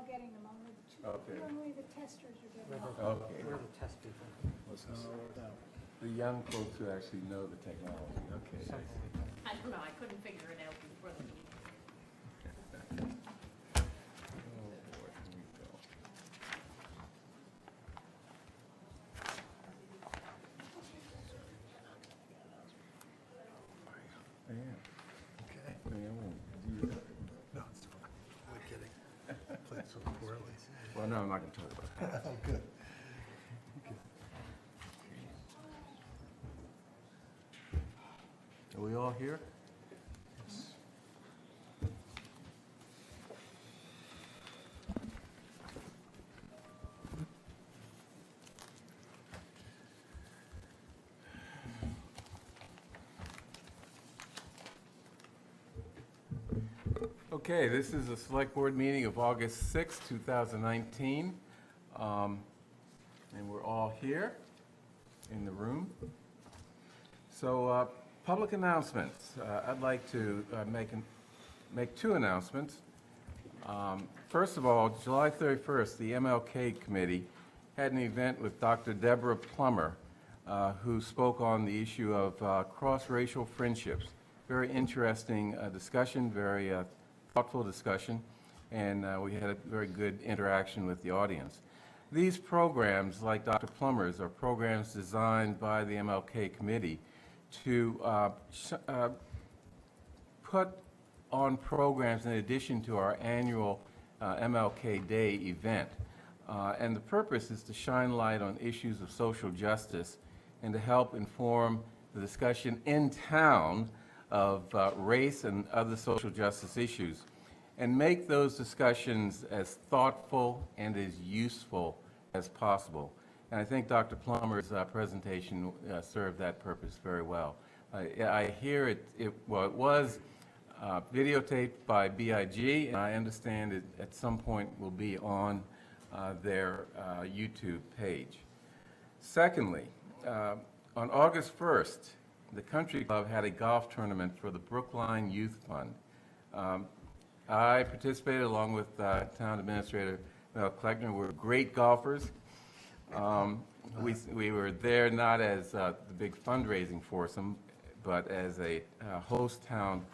all getting them, Okay. only the testers are getting them. Okay. We're the test people. The young folks who actually know the technology, okay. I see. I don't know, I couldn't figure it out before the meeting. Oh, boy, here we go. I am. Okay. I won't do that. No, it's fine. I'm kidding. Played so poorly. Well, no, I'm not going to talk about that. Oh, good. Are we all here? Yes. Okay, this is a select board meeting of August 6, 2019. And we're all here in the room. So, public announcements. I'd like to make two announcements. First of all, July 31st, the MLK Committee had an event with Dr. Deborah Plummer, who spoke on the issue of cross-racial friendships. Very interesting discussion, very thoughtful discussion, and we had a very good interaction with the audience. These programs, like Dr. Plummer's, are programs designed by the MLK Committee to put on programs in addition to our annual MLK Day event. And the purpose is to shine light on issues of social justice and to help inform the discussion in town of race and other social justice issues, and make those discussions as thoughtful and as useful as possible. And I think Dr. Plummer's presentation served that purpose very well. I hear it was videotaped by BIG, and I understand it at some point will be on their YouTube page. Secondly, on August 1st, the Country Club had a golf tournament for the Brookline Youth Fund. I participated along with Town Administrator Mel Kleckner. We're great golfers. We were there not as the big fundraising foursome, but as a host town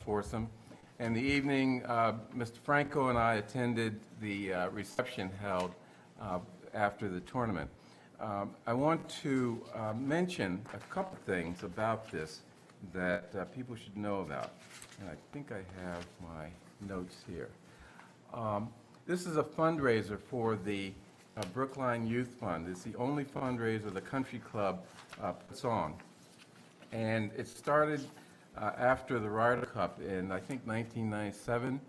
foursome. And the evening, Mr. Franco and I attended the reception held after the tournament. I want to mention a couple things about this that people should know about. And I think I have my notes here. This is a fundraiser for the Brookline Youth Fund. It's the only fundraiser the Country Club puts on. And it started after the Ryder Cup in, I think, 1997,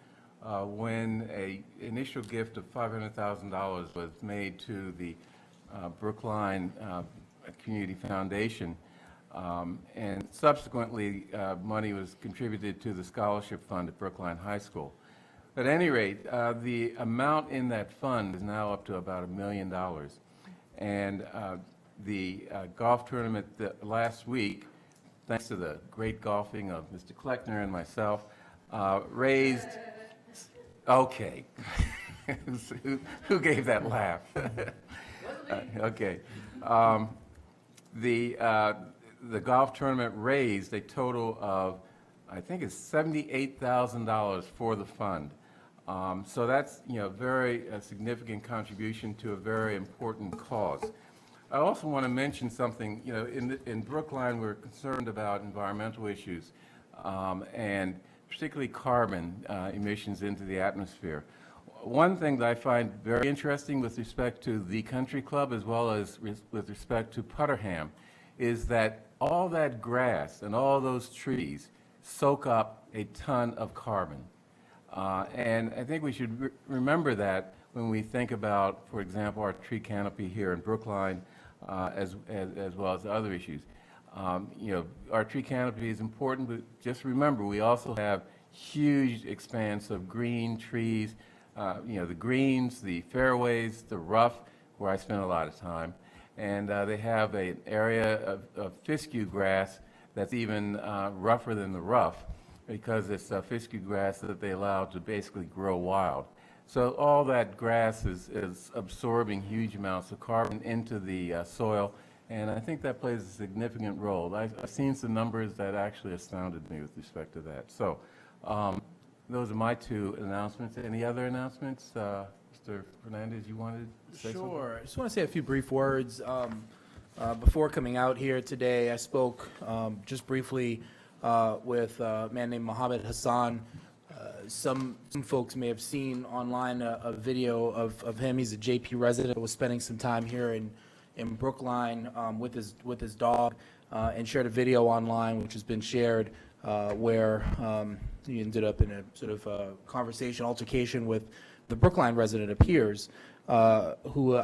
when an initial gift of $500,000 was made to the Brookline Community Foundation. And subsequently, money was contributed to the scholarship fund at Brookline High School. At any rate, the amount in that fund is now up to about $1 million. And the golf tournament last week, thanks to the great golfing of Mr. Kleckner and myself, raised, okay, who gave that laugh? Okay. The golf tournament raised a total of, I think it's $78,000 for the fund. So that's, very significant contribution to a very important cause. I also want to mention something, in Brookline we're concerned about environmental issues, and particularly carbon emissions into the atmosphere. One thing that I find very interesting with respect to the Country Club as well as with respect to Putterham is that all that grass and all those trees soak up a ton of carbon. And I think we should remember that when we think about, for example, our tree canopy here in Brookline, as well as other issues. Our tree canopy is important, but just remember we also have huge expanse of green trees, the greens, the fairways, the rough, where I spend a lot of time. And they have an area of fescue grass that's even rougher than the rough, because it's fescue grass that they allow to basically grow wild. So all that grass is absorbing huge amounts of carbon into the soil, and I think that plays a significant role. I've seen some numbers that actually astounded me with respect to that. So those are my two announcements. Any other announcements? Mr. Fernandez, you wanted to say something? Sure. I just want to say a few brief words. Before coming out here today, I spoke just briefly with a man named Mohammed Hassan. Some folks may have seen online a video of him. He's a JP resident, was spending some time here in Brookline with his dog, and shared a video online which has been shared where he ended up in a sort of conversation, altercation with the Brookline resident, it appears, who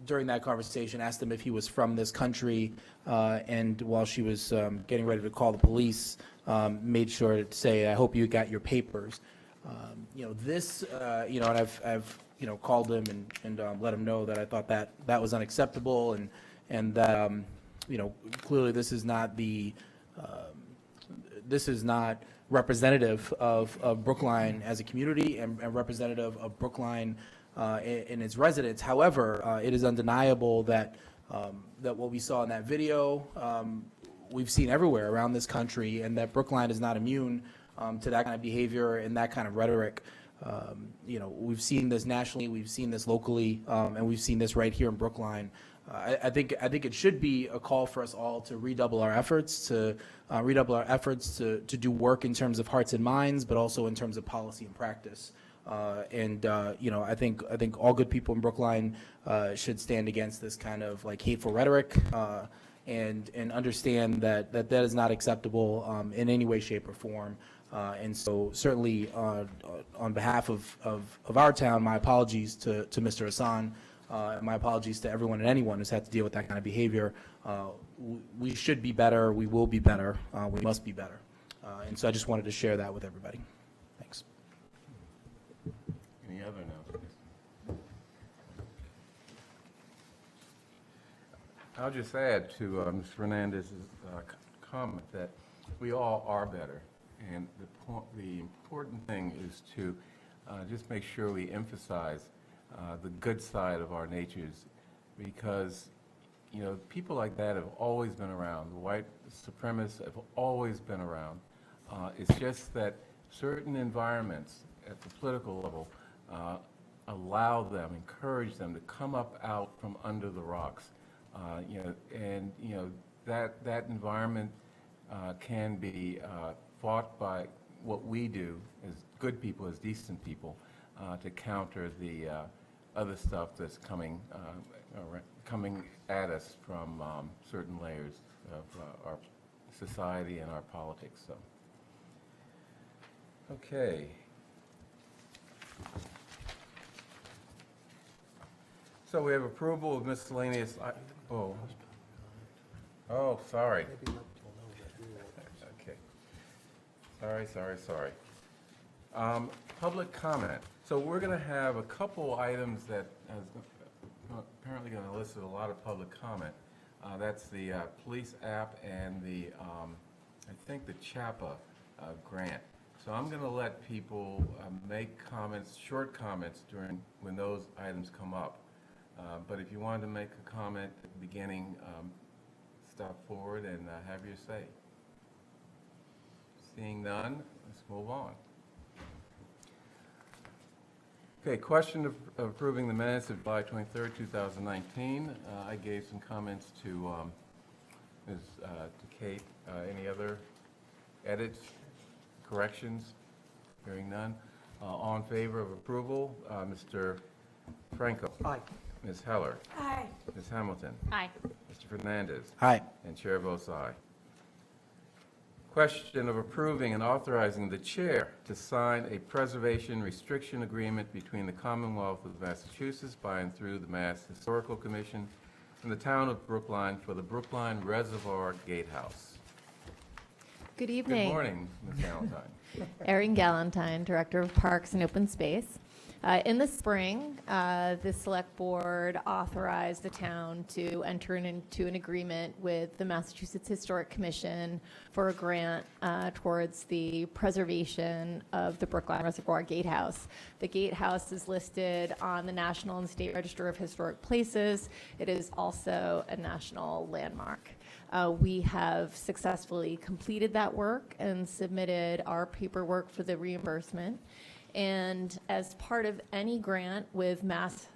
during that conversation asked him if he was from this country, and while she was getting ready to call the police, made sure to say, "I hope you got your papers." This, and I've called him and let him know that I thought that was unacceptable, and that clearly this is not representative of Brookline as a community and representative of Brookline in its residents. However, it is undeniable that what we saw in that video, we've seen everywhere around this country, and that Brookline is not immune to that kind of behavior and that kind of rhetoric. We've seen this nationally, we've seen this locally, and we've seen this right here in Brookline. I think it should be a call for us all to redouble our efforts to do work in terms of hearts and minds, but also in terms of policy and practice. I think all good people in Brookline should stand against this kind of like hateful rhetoric, and understand that is not acceptable in any way, shape, or form. And so certainly on behalf of our town, my apologies to Mr. Hassan. My apologies to everyone and anyone who's had to deal with that kind of behavior. We should be better. We will be better. We must be better. And so I just wanted to share that with everybody. Thanks. Any other announcements? I'll just add to Ms. Fernandez's comment that we all are better. And the important thing is to just make sure we emphasize the good side of our natures, because people like that have always been around. The white supremacists have always been around. It's just that certain environments at the political level allow them, encourage them to come up out from under the rocks. That environment can be fought by what we do as good people, as decent people, to counter the other stuff that's coming at us from certain layers of our society and our politics. So, okay. So we have approval of miscellaneous. Oh, sorry. Okay. Sorry. Public comment. So we're going to have a couple items that apparently going to elicit a lot of public comment. That's the police app and the, I think the CHAPA grant. So I'm going to let people make comments, short comments when those items come up. But if you wanted to make a comment at the beginning, step forward and have your say. Seeing none, let's move on. Okay, question of approving the minutes of July 23rd, 2019. I gave some comments to Kate. Any other edits, corrections? Hearing none. All in favor of approval, Mr. Franco. Aye. Ms. Heller. Aye. Ms. Hamilton. Aye. Mr. Fernandez. Aye. And chair votes aye. Question of approving and authorizing the chair to sign a preservation restriction agreement between the Commonwealth of Massachusetts by and through the Mass Historical Commission and the town of Brookline for the Brookline Reservoir Gatehouse. Good evening. Good morning, Ms. Valentine. Erin Galentine, Director of Parks and Open Space. In the spring, the Select Board authorized the town to enter into an agreement with the Massachusetts Historic Commission for a grant towards the preservation of the Brookline Reservoir Gatehouse. The gatehouse is listed on the National and State Register of Historic Places. It is also a national landmark. We have successfully completed that work and submitted our paperwork for the reimbursement. And as part of any grant with the Mass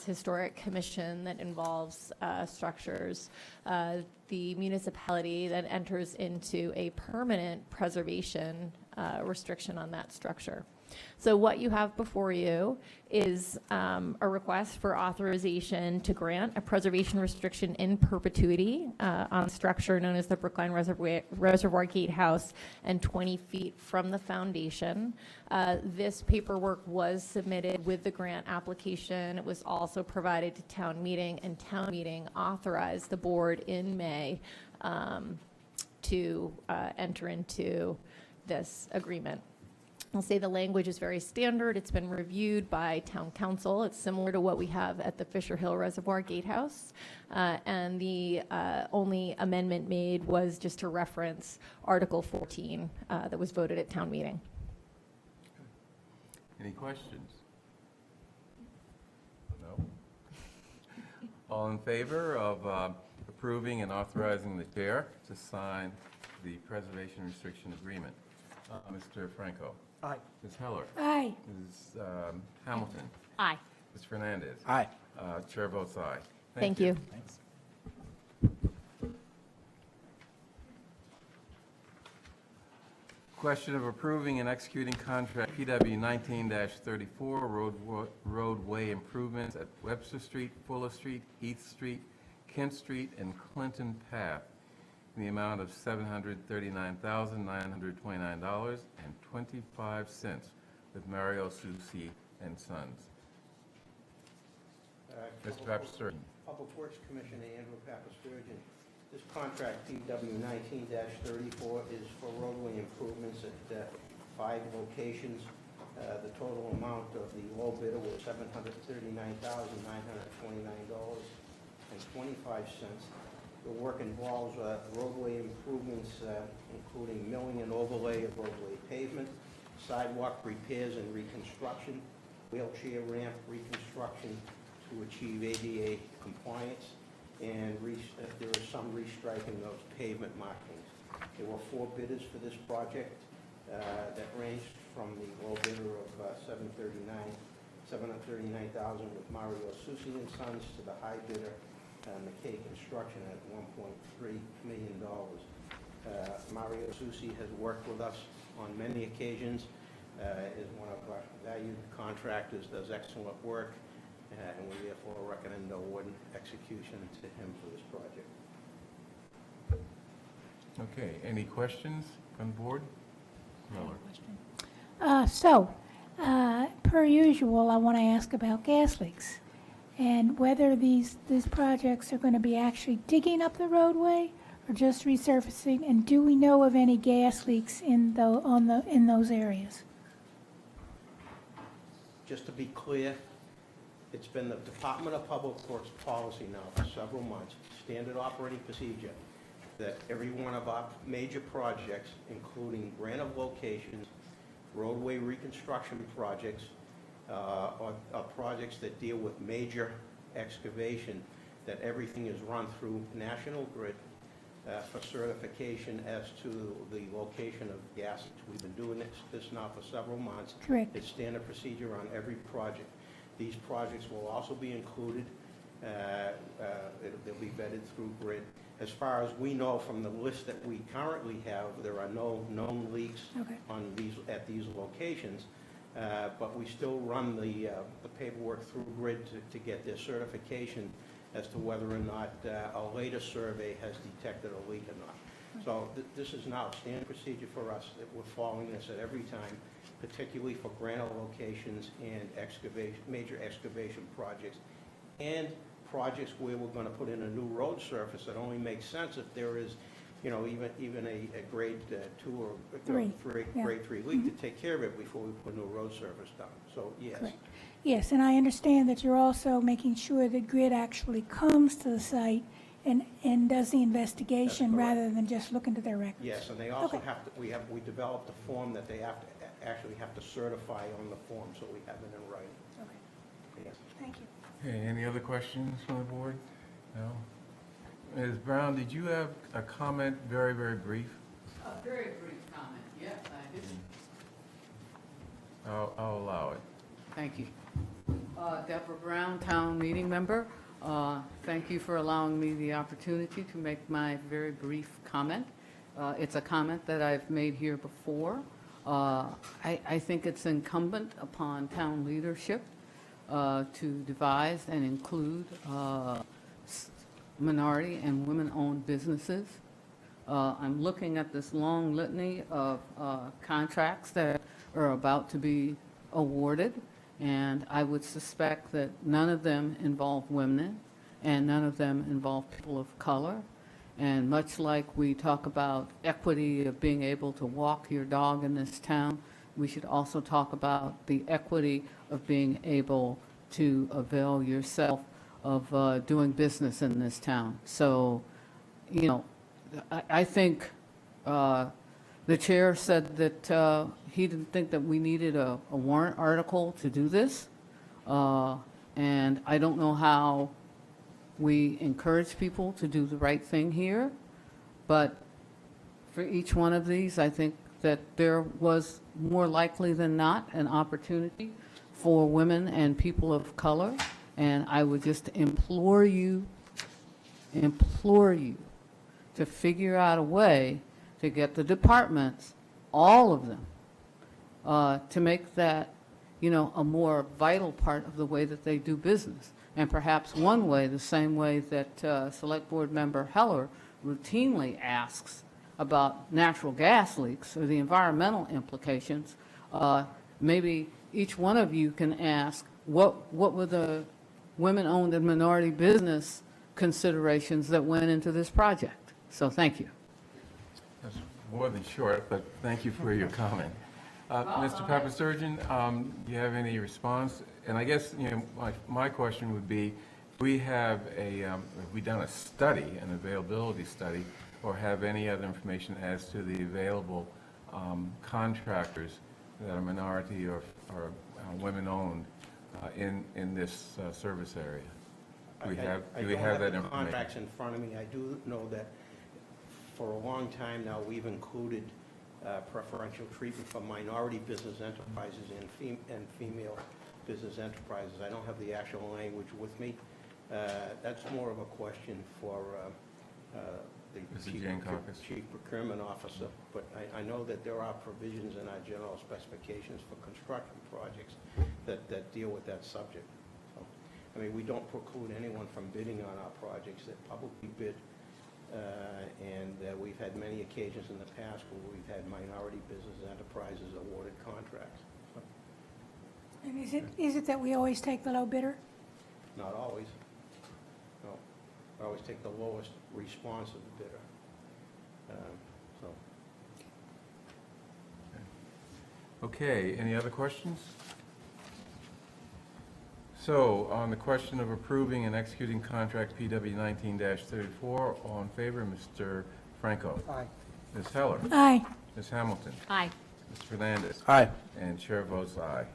Historic Commission that involves structures, the municipality then enters into a permanent preservation restriction on that structure. So what you have before you is a request for authorization to grant a preservation restriction in perpetuity on a structure known as the Brookline Reservoir Gatehouse and 20 feet from the foundation. This paperwork was submitted with the grant application. It was also provided to town meeting, and town meeting authorized the board in May to enter into this agreement. I'll say the language is very standard. It's been reviewed by town council. It's similar to what we have at the Fisher Hill Reservoir Gatehouse. And the only amendment made was just to reference Article 14 that was voted at town meeting. Any questions? No? All in favor of approving and authorizing the chair to sign the preservation restriction agreement? Mr. Franco? Aye. Ms. Heller? Aye. Ms. Hamilton? Aye. Ms. Fernandez? Aye. Chair votes aye. Thank you. Thanks. Question of approving and executing contract PW 19-34 roadway improvements at Webster Street, Fuller Street, Heath Street, Kent Street, and Clinton Path in the amount of $739,929.25 with Mario Susi and Sons. Mr. Papasturgeon. Public Works Commissioner Andrew Papasturgeon. This contract, PW 19-34, is for roadway improvements at 5 locations. The total amount of the low bidder was $739,929.25. The work involves roadway improvements, including milling and overlay of roadway pavement, sidewalk repairs and reconstruction, wheelchair ramp reconstruction to achieve ADA compliance, and there is some restriping of pavement markings. There were 4 bidders for this project that ranged from the low bidder of $739,000 with Mario Susi and Sons to the high bidder, McKay Construction, at $1.3 million. Mario Susi has worked with us on many occasions, is one of our valued contractors, does excellent work, and we therefore recommend award and execution to him for this project. Okay, any questions on board? Miller. Per usual, I want to ask about gas leaks and whether these projects are going to be actually digging up the roadway or just resurfacing, and do we know of any gas leaks in those areas? Just to be clear, it's been the Department of Public Works policy now for several months, standard operating procedure, that every one of our major projects, including grant of locations, roadway reconstruction projects, or projects that deal with major excavation, that everything is run through National Grid for certification as to the location of gas. We've been doing this now for several months. Correct. It's standard procedure on every project. These projects will also be included. They'll be vetted through Grid. As far as we know from the list that we currently have, there are no known leaks at these locations. But we still run the paperwork through Grid to get their certification as to whether or not a later survey has detected a leak or not. So this is now standard procedure for us, that we're following this at every time, particularly for granite locations and major excavation projects, and projects where we're going to put in a new road surface. That only makes sense if there is you know, even a grade 2 or Three, yeah. grade 3 leak to take care of it before we put new road surface down. So, yes. Correct. Yes, and I understand that you're also making sure that grid actually comes to the site and does the investigation correct. rather than just look into their records. Yes, and they also Okay. have to, we developed a form that they have to, actually have to certify on the form, so we have it in writing. Okay, Yes. thank you. Okay, any other questions from the board? No? Ms. Brown, did you have a comment, very, very brief? A very brief comment, yes, I do. I'll allow it. Thank you. Deborah Brown, town meeting member. Thank you for allowing me the opportunity to make my very brief comment. It's a comment that I've made here before. I think it's incumbent upon town leadership to devise and include minority and women-owned businesses. I'm looking at this long litany of contracts that are about to be awarded, and I would suspect that none of them involve women, and none of them involve people of color. And much like we talk about equity of being able to walk your dog in this town, we should also talk about the equity of being able to avail yourself of doing business in this town. So, you know, I think the chair said that he didn't think that we needed a warrant article to do this. And I don't know how we encourage people to do the right thing here, but for each one of these, I think that there was more likely than not an opportunity for women and people of color, and I would just implore you to figure out a way to get the departments, all of them, to make that, you know, a more vital part of the way that they do business. And perhaps one way, the same way that Select Board Member Heller routinely asks about natural gas leaks or the environmental implications, maybe each one of you can ask, what were the women-owned and minority business considerations that went into this project? So thank you. That's more than short, but thank you for your comment. Mr. Pepper Surgeon, do you have any response? And I guess, you know, my question would be, have we done a study, an availability study, or have any other information as to the available contractors that are minority or women-owned in this service area? Do we have that I don't information? have the contracts in front of me. I do know that for a long time now, we've included preferential treatment for minority business enterprises and female business enterprises. I don't have the actual language with me. That's more of a question for the chief procurement officer. But I know that there are provisions in our general specifications for construction projects that deal with that subject. So, I mean, we don't preclude anyone from bidding on our projects that publicly bid. And we've had many occasions in the past where we've had minority business enterprises awarded contracts. And is it that we always take the low bidder? Not always. No. We always take the lowest responsive bidder. So. Okay, any other questions? So, on the question of approving and executing contract PW 19-34, all in favor, Mr. Franco? Aye. Ms. Heller? Aye. Ms. Hamilton? Aye. Mr. Fernandez? Aye. And chair votes aye.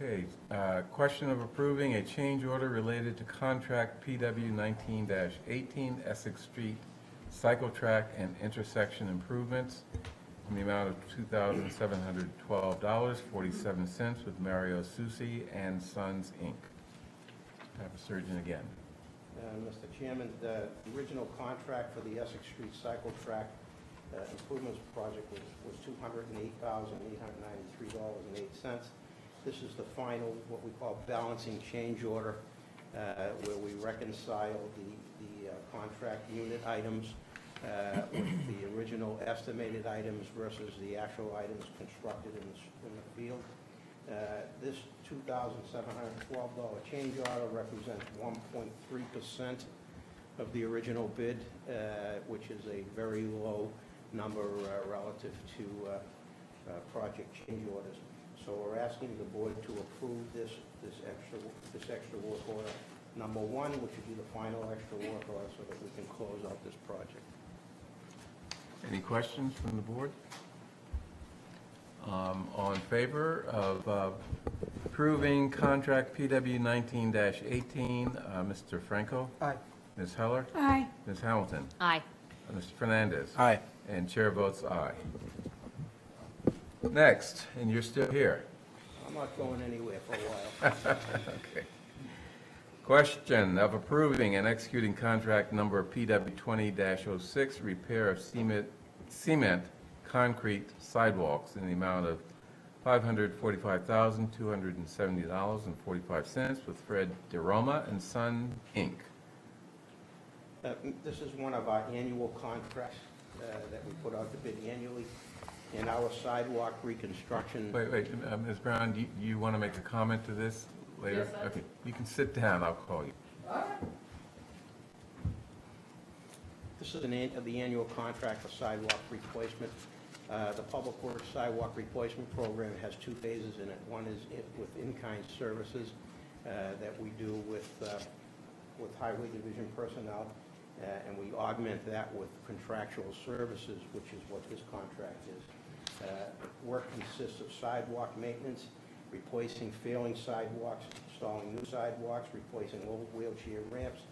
Okay, question of approving a change order related to contract PW 19-18 Essex Street Cycle Track and Intersection Improvements in the amount of $2,712.47 with Mario Susi and Sons, Inc. Have a surgeon again. Mr. Chairman, the original contract for the Essex Street Cycle Track improvements project was $208,893.08. This is the final, what we call balancing change order, where we reconcile the contract unit items with the original estimated items versus the actual items constructed in the field. This $2,712 change order represents 1.3% of the original bid, which is a very low number relative to project change orders. So we're asking the board to approve this extra work order, number one, which would be the final extra work order so that we can close out this project. Any questions from the board? All in favor of approving contract PW 19-18, Mr. Franco? Aye. Ms. Heller? Aye. Ms. Hamilton? Aye. Mr. Fernandez? Aye. And chair votes aye. Next, and you're still here. I'm not going anywhere for a while. Okay. Question of approving and executing contract number PW 20-06, repair of cement concrete sidewalks in the amount of $545,270.45 with Fred DeRoma and Son, Inc. This is one of our annual contracts that we put out to bid annually. In our sidewalk reconstruction. Wait, Ms. Brown, do you want to make a comment to this later? Yes, I do. Okay, you can sit down, I'll call you. This is the annual contract for sidewalk replacement. The Public Works Sidewalk Replacement Program has two phases in it. One is with in-kind services that we do with Highway Division personnel, and we augment that with contractual services, which is what this contract is. Work consists of sidewalk maintenance, replacing failing sidewalks, installing new sidewalks, replacing old wheelchair ramps,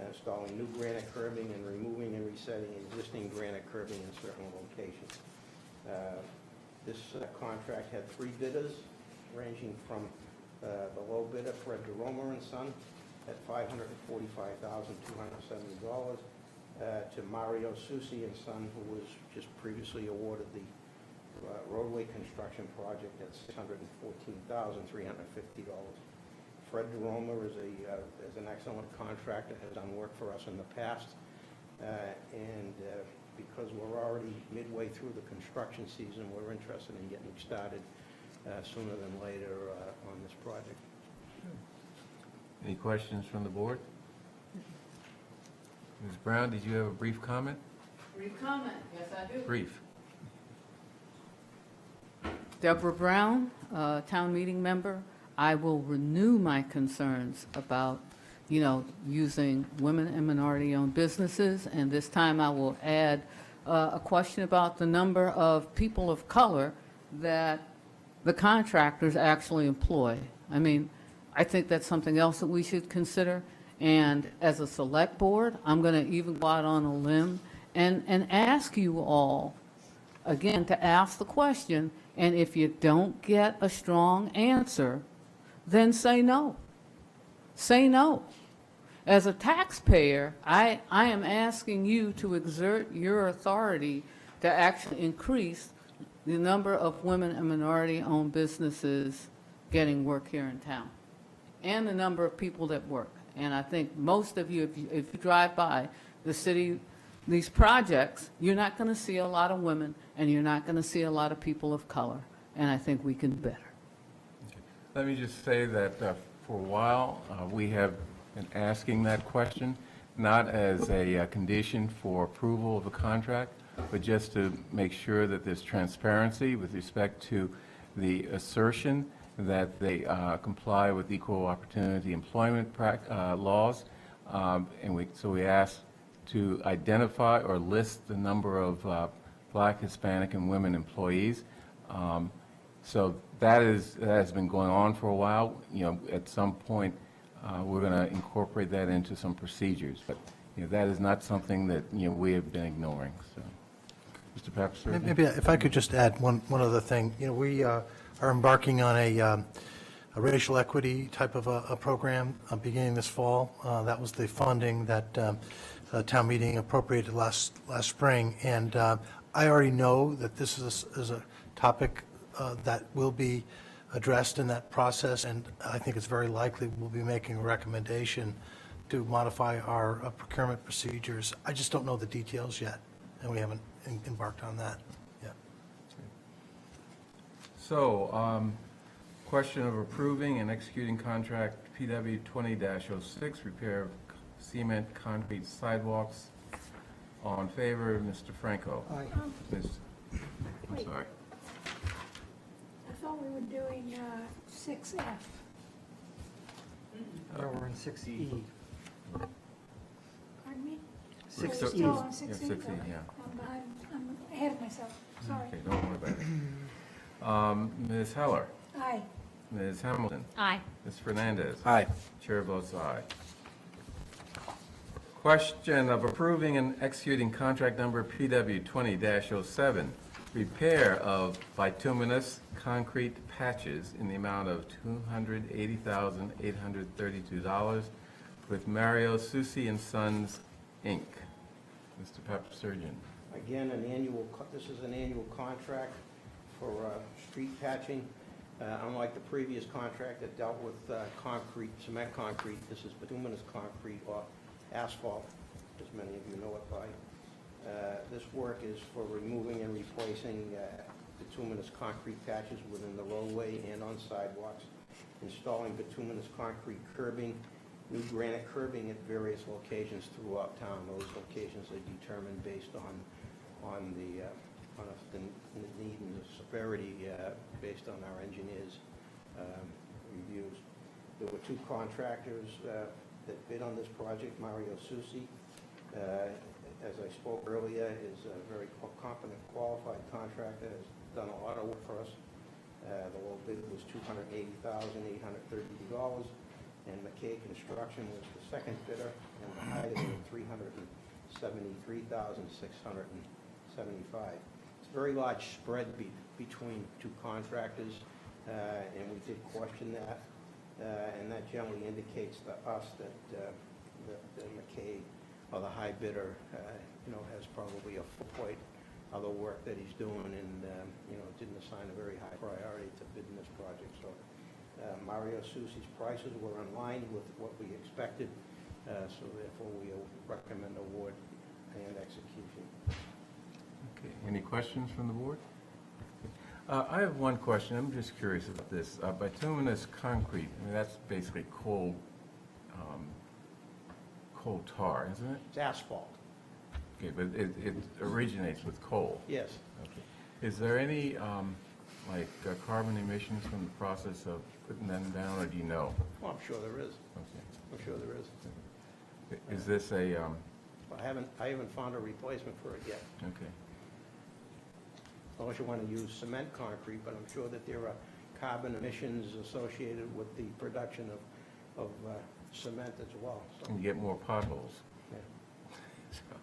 installing new granite curbing, and removing and resetting existing granite curbing in certain locations. This contract had three bidders, ranging from the low bidder, Fred DeRoma and Son, at $545,270, to Mario Susi and Son, who was just previously awarded the roadway construction project at $614,350. Fred DeRoma is an excellent contractor, has done work for us in the past, and because we're already midway through the construction season, we're interested in getting started sooner than later on this project. Any questions from the board? Ms. Brown, did you have a brief comment? Brief comment, yes, I do. Brief. Deborah Brown, town meeting member. I will renew my concerns about, using women and minority-owned businesses, and this time I will add a question about the number of people of color that the contractors actually employ. I mean, I think that's something else that we should consider, and as a select board, I'm going to even go out on a limb and ask you all, again, to ask the question, and if you don't get a strong answer, then say no. Say no. As a taxpayer, I am asking you to exert your authority to actually increase the number of women and minority-owned businesses getting work here in town, and the number of people that work. And I think most of you, if you drive by the city, these projects, you're not going to see a lot of women, and you're not going to see a lot of people of color. And I think we can do better. Let me just say that for a while, we have been asking that question, not as a condition for approval of a contract, but just to make sure that there's transparency with respect to the assertion that they comply with equal opportunity employment laws. So we asked to identify or list the number of Black, Hispanic, and women employees. So that has been going on for a while. At some point, we're going to incorporate that into some procedures. But that is not something that we have been ignoring. So, Mr. Pappas. Maybe if I could just add one other thing. We are embarking on a racial equity type of a program beginning this fall. That was the funding that town meeting appropriated last spring, and I already know that this is a topic that will be addressed in that process, and I think it's very likely we'll be making a recommendation to modify our procurement procedures. I just don't know the details yet, and we haven't embarked on that yet. So, question of approving and executing contract PW 20-06, repair of cement concrete sidewalks. All in favor, Mr. Franco? Aye. Ms. I'm Wait. sorry. I thought we were doing 6F. No, we're in 6E. Pardon me? Six- So we're still on yeah, 6E? 6E, Okay. yeah. I'm behind, I'm ahead of myself, sorry. Okay, don't worry about it. Ms. Heller? Aye. Ms. Hamilton? Aye. Ms. Fernandez? Aye. Chair votes aye. Question of approving and executing contract number PW 20-07, repair of bituminous concrete patches in the amount of $280,832 with Mario Susi and Sons, Inc. Mr. Papasurgeon. Again, this is an annual contract for street patching. Unlike the previous contract that dealt with concrete, cement concrete, this is bituminous concrete or asphalt, as many of you know it by. This work is for removing and replacing bituminous concrete patches within the roadway and on sidewalks, installing bituminous concrete curbing, new granite curbing at various locations throughout town. Those locations are determined based on the need and the severity based on our engineers' reviews. There were two contractors that bid on this project. Mario Susi, as I spoke earlier, is a very competent, qualified contractor, has done a lot of work for us. The low bid was $280,832, and McKay Construction was the second bidder, and the high bid was $373,675. It's a very large spread between two contractors, and we did question that, and that generally indicates to us that McKay, or the high bidder, has probably a full plate of the work that he's doing, and didn't assign a very high priority to bidding this project. So Mario Susi's prices were in line with what we expected, so therefore we recommend award and execution. Okay, any questions from the board? I have one question. I'm just curious about this. Bituminous concrete, I mean, that's basically coal tar, isn't it? It's asphalt. Okay, but it originates with coal. Yes. Okay. Is there any, carbon emissions from the process of putting them down, or do you know? Well, I'm sure there is. Okay. I'm sure there is. Is this a, I haven't found a replacement for it yet. okay. Unless you want to use cement concrete, but I'm sure that there are carbon emissions associated with the production of cement as well. So, And you get more potholes. yeah.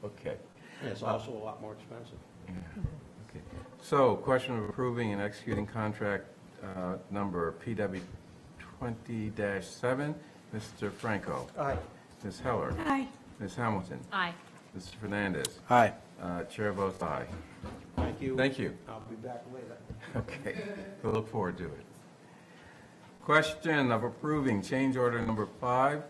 Okay. And it's also a lot more expensive. Yeah. Okay. So, question of approving and executing contract number PW 20-7. Mr. Franco. Aye. Ms. Heller. Aye. Ms. Hamilton. Aye. Mr. Fernandez. Aye. Chair votes aye. Thank you. Thank you. I'll be back later. Okay, we'll look forward to it. Question of approving change order number 5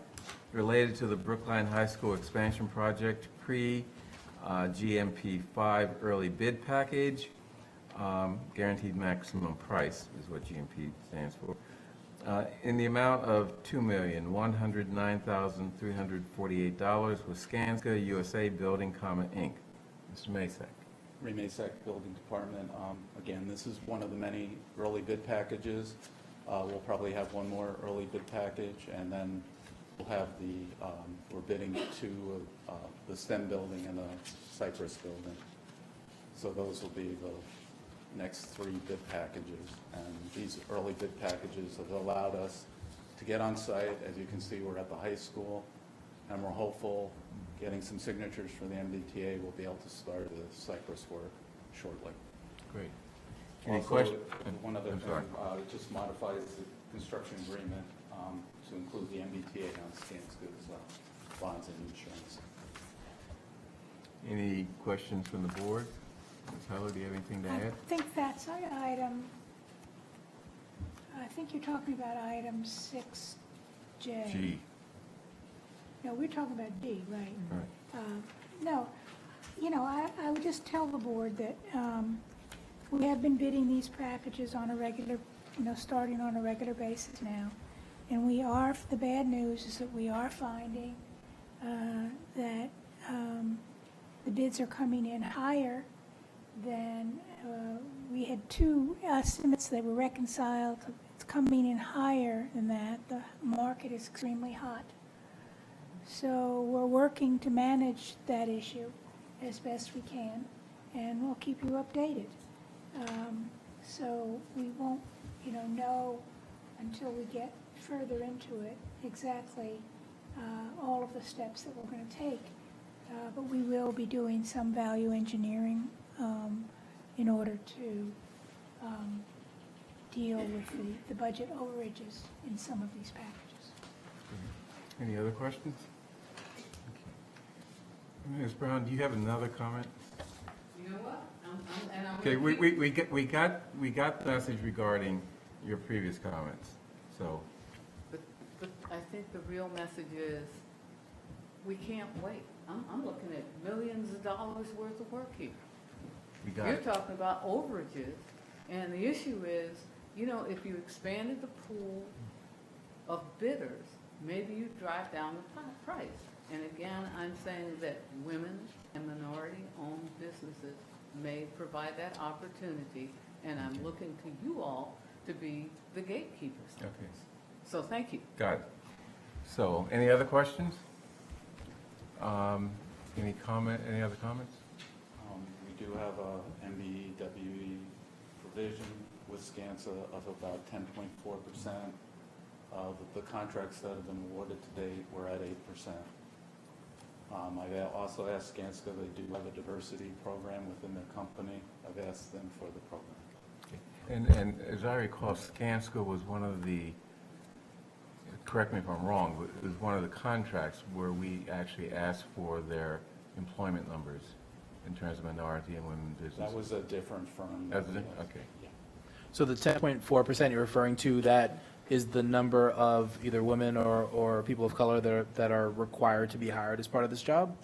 related to the Brookline High School expansion project pre-GMP 5 early bid package. Guaranteed maximum price is what GMP stands for. In the amount of $2,109,348 with Skanska USA Building, Inc. Mr. Masek. Ray Masek, Building Department. Again, this is one of the many early bid packages. We'll probably have one more early bid package, and then we'll have we're bidding to the STEM building and the Cypress building. So those will be the next 3 bid packages. And these early bid packages have allowed us to get on site. As you can see, we're at the high school, and we're hopeful getting some signatures for the MBTA. We'll be able to start the Cypress work shortly. Great. Any Also, questions? one other I'm thing, sorry. it just modifies the construction agreement to include the MBTA on Skanska's bonds and insurance. Any questions from the board? Ms. Heller, do you have anything to I add? think that's item, I think you're talking about item 6J. G. No, we're talking about D, right? All right. No, I would just tell the board that we have been bidding these packages on a regular, starting on a regular basis now. And the bad news is that we are finding that the bids are coming in higher than, we had two estimates that were reconciled. It's coming in higher than that. The market is extremely hot. So we're working to manage that issue as best we can, and we'll keep you updated. So we won't, know until we get further into it exactly all of the steps that we're going to take. But we will be doing some value engineering in order to deal with the budget overages in some of these packages. Any other questions? Okay. Ms. Brown, do you have another comment? You know what? And I'm Okay, gonna keep- we got the message regarding your previous comments, so. But I think the real message is, we can't wait. I'm looking at millions of dollars worth of work here. We got You're it. talking about overages, and the issue is, if you expanded the pool of bidders, maybe you drive down the price. And again, I'm saying that women and minority-owned businesses may provide that opportunity, and I'm looking to you all to be the gatekeepers. Okay, So thank you. got it. So, any other questions? Any other comments? We do have a MBWE provision with SCANSA of about 10.4%. The contracts that have been awarded to date were at 8%. I've also asked SCANSA, they do have a diversity program within their company. I've asked them for the program. And as I recall, Skanska was one of the, correct me if I'm wrong, but it was one of the contracts where we actually asked for their employment numbers in terms of minority and women business. That was a different firm. That was it? Yes. Okay. Yeah. So the 10.4% you're referring to, that is the number of either women or people of color that are required to be hired as part of this job?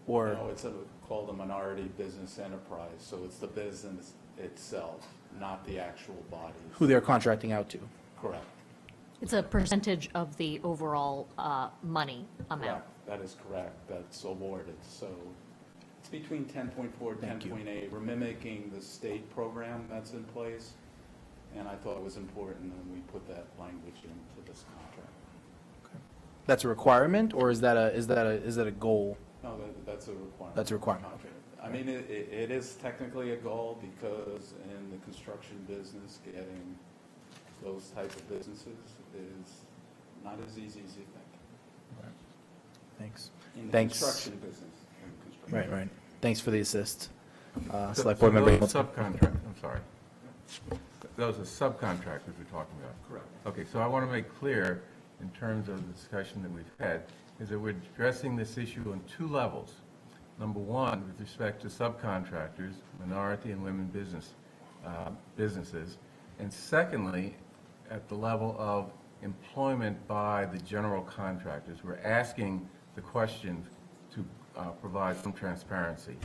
Or, No, it's called a minority business enterprise, so it's the business itself, not the actual bodies. who they're contracting out to? Correct. It's a percentage of the overall money amount. Correct. That is correct. That's awarded. So it's between 10.4 and Thank you. 10.8. We're mimicking the state program that's in place, and I thought it was important that we put that language into this contract. That's a requirement, or is that a goal? No, that's a requirement. That's a requirement, Okay. I mean, it is technically a goal because in the construction business, getting those type of businesses is not as easy as you think. Thanks. In the Thanks. construction business. in construction. Right. Thanks for the assist. So Select Board Member those Hamilton. subcontract, I'm sorry. Those are subcontractors we're talking about? Correct. Okay, so I want to make clear, in terms of the discussion that we've had, is that we're addressing this issue on two levels. Number one, with respect to subcontractors, minority and women businesses, and secondly, at the level of employment by the general contractors. We're asking the question to provide some transparency.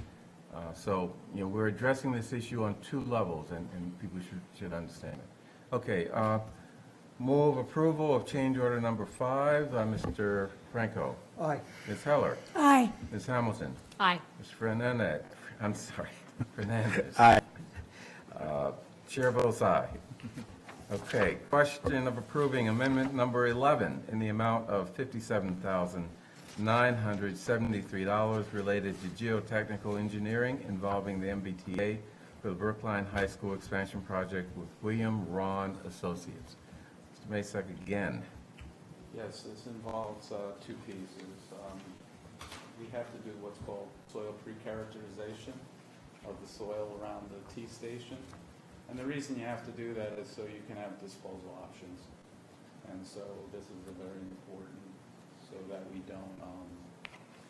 So, we're addressing this issue on two levels, and people should understand it. Okay, move approval of change order number 5, Mr. Franco. Aye. Ms. Heller. Aye. Ms. Hamilton. Aye. Ms. Fernandez. I'm sorry, Fernandez. Aye. Chair votes aye. Okay, question of approving amendment number 11 in the amount of $57,973 related to geotechnical engineering involving the MBTA for the Brookline High School expansion project with William Ron Associates. Mr. Masek again. Yes, this involves two pieces. We have to do what's called soil pre-characterization of the soil around the T station. And the reason you have to do that is so you can have disposal options. And so this is very important so that we don't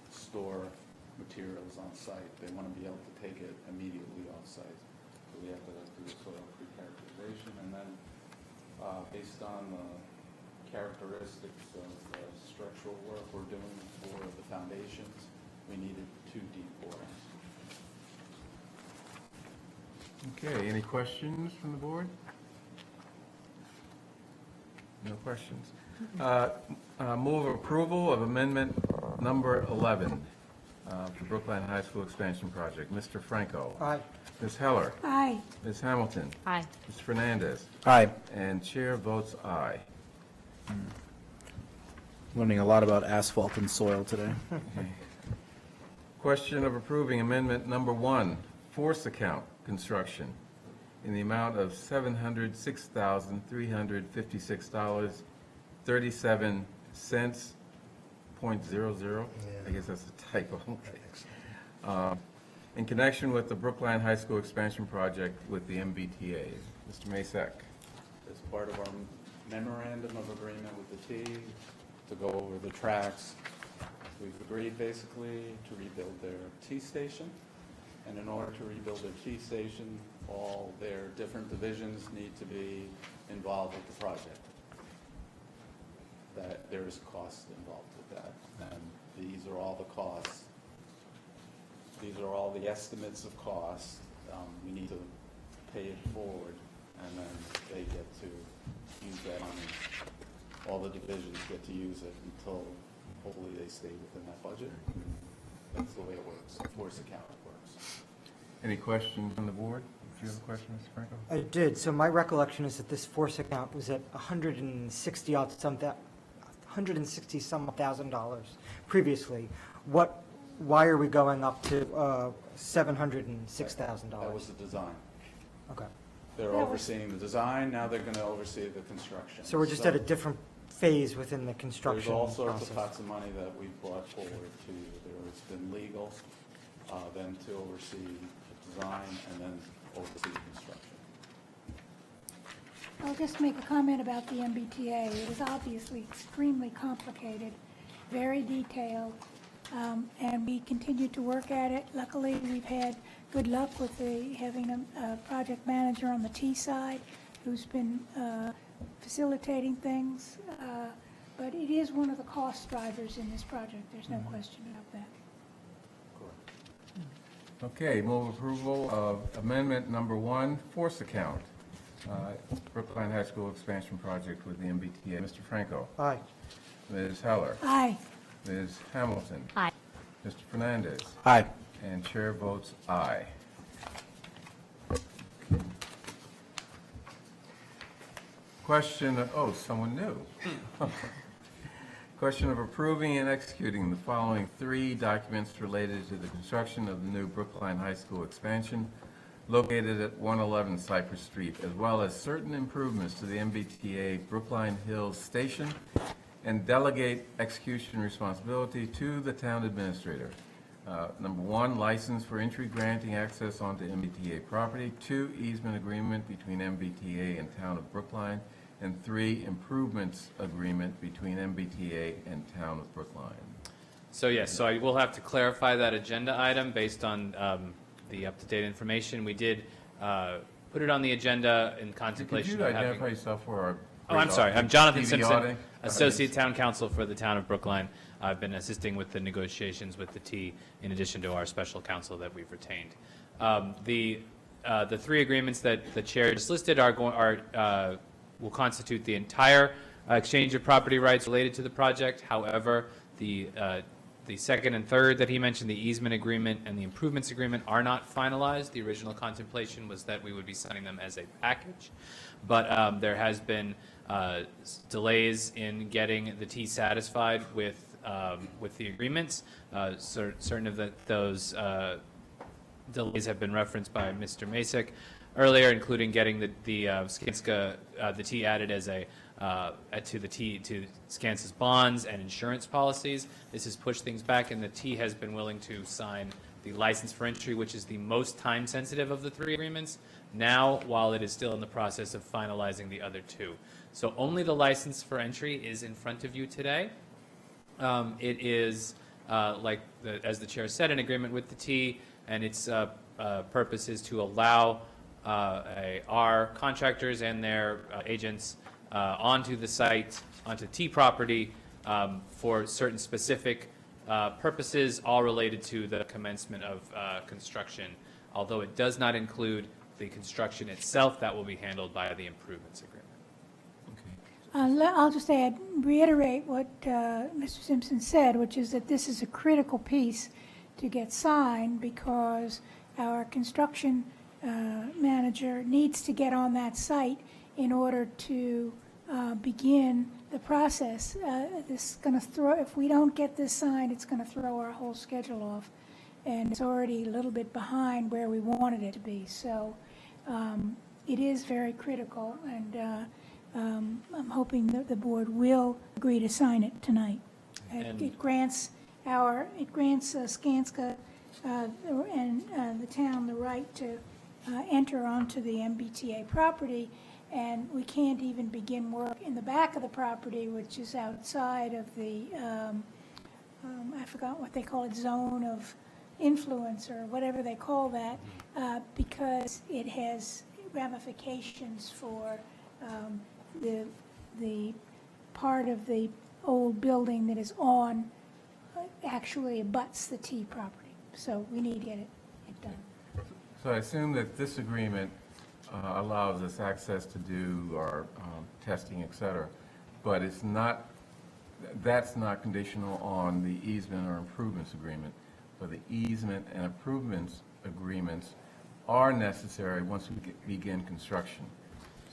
store materials on site. They want to be able to take it immediately off site. So we have to do soil pre-characterization, and then based on the characteristics of the structural work we're doing for the foundations, we needed 2 deep borings. Okay, any questions from the board? No questions. Move approval of amendment number 11 for Brookline High School Expansion Project. Mr. Franco. Aye. Ms. Heller. Aye. Ms. Hamilton. Aye. Mr. Fernandez. Aye. And chair votes aye. Learning a lot about asphalt and soil today. Question of approving amendment number 1, force account construction in the amount of $706,356.37, .00. I guess that's a typo. In connection with the Brookline High School expansion project with the MBTA. Mr. Masek. As part of our memorandum of agreement with the T to go over the tracks, we've agreed basically to rebuild their T station. And in order to rebuild their T station, all their different divisions need to be involved with the project. That there is cost involved with that. And these are all the costs. These are all the estimates of cost. We need to pay it forward, and then they get to use that money. All the divisions get to use it until hopefully they stay within that budget. That's the way it works. The force account works. Any questions on the board? Do you have a question, Mr. Franco? I did. So my recollection is that this force account was at $160,000 previously. Why are we going up to $706,000? That was the design. Okay. They're overseeing the design, now they're going to oversee the construction. So we're just at a different phase within the construction There's all process. sorts of pots of money that we've brought forward to, there's been legal, then to oversee the design, and then oversee construction. I'll just make a comment about the MBTA. It is obviously extremely complicated, very detailed, and we continue to work at it. Luckily, we've had good luck with having a project manager on the T side who's been facilitating things, but it is one of the cost drivers in this project. There's no question about that. Okay, move approval of amendment number 1, force account, Brookline High School expansion project with the MBTA. Mr. Franco. Aye. Ms. Heller. Aye. Ms. Hamilton. Aye. Mr. Fernandez. Aye. And chair votes aye. Question, someone new. Question of approving and executing the following 3 documents related to the construction of the new Brookline High School expansion located at 111 Cypress Street, as well as certain improvements to the MBTA Brookline Hills Station, and delegate execution responsibility to the town administrator. Number 1, license for entry granting access onto MBTA property. 2, easement agreement between MBTA and Town of Brookline. And 3, improvements agreement between MBTA and Town of Brookline. So yes, so I will have to clarify that agenda item based on the up-to-date information. We did put it on the agenda in contemplation Could you of having... identify yourself for our... Oh, I'm sorry. I'm Jonathan TV Simpson, audience? Associate Town Counsel for the Town of Brookline. I've been assisting with the negotiations with the T in addition to our special counsel that we've retained. The 3 agreements that the chair just listed will constitute the entire exchange of property rights related to the project. However, the second and third that he mentioned, the easement agreement and the improvements agreement, are not finalized. The original contemplation was that we would be signing them as a package, but there has been delays in getting the T satisfied with the agreements. Certain of those delays have been referenced by Mr. Masek earlier, including getting the Skanska, the T added as to Skanska's bonds and insurance policies. This has pushed things back, and the T has been willing to sign the license for entry, which is the most time-sensitive of the 3 agreements, now, while it is still in the process of finalizing the other 2. So only the license for entry is in front of you today. It is, as the chair said, an agreement with the T, and its purpose is to allow our contractors and their agents onto the site, onto T property, for certain specific purposes, all related to the commencement of construction. Although it does not include the construction itself, that will be handled by the improvements agreement. I'll just reiterate what Mr. Simpson said, which is that this is a critical piece to get signed because our construction manager needs to get on that site in order to begin the process. This is going to throw, if we don't get this signed, it's going to throw our whole schedule off. And it's already a little bit behind where we wanted it to be. So it is very critical, and I'm hoping that the board will agree to sign it tonight. It grants Skanska and the town the right to enter onto the MBTA property, and we can't even begin work in the back of the property, which is outside of the, I forgot what they call it, zone of influence or whatever they call that, because it has ramifications for the part of the old building that is on, actually abuts the T property. So we need to get it done. So I assume that this agreement allows us access to do our testing, et cetera, but it's not, that's not conditional on the easement or improvements agreement. But the easement and improvements agreements are necessary once we begin construction.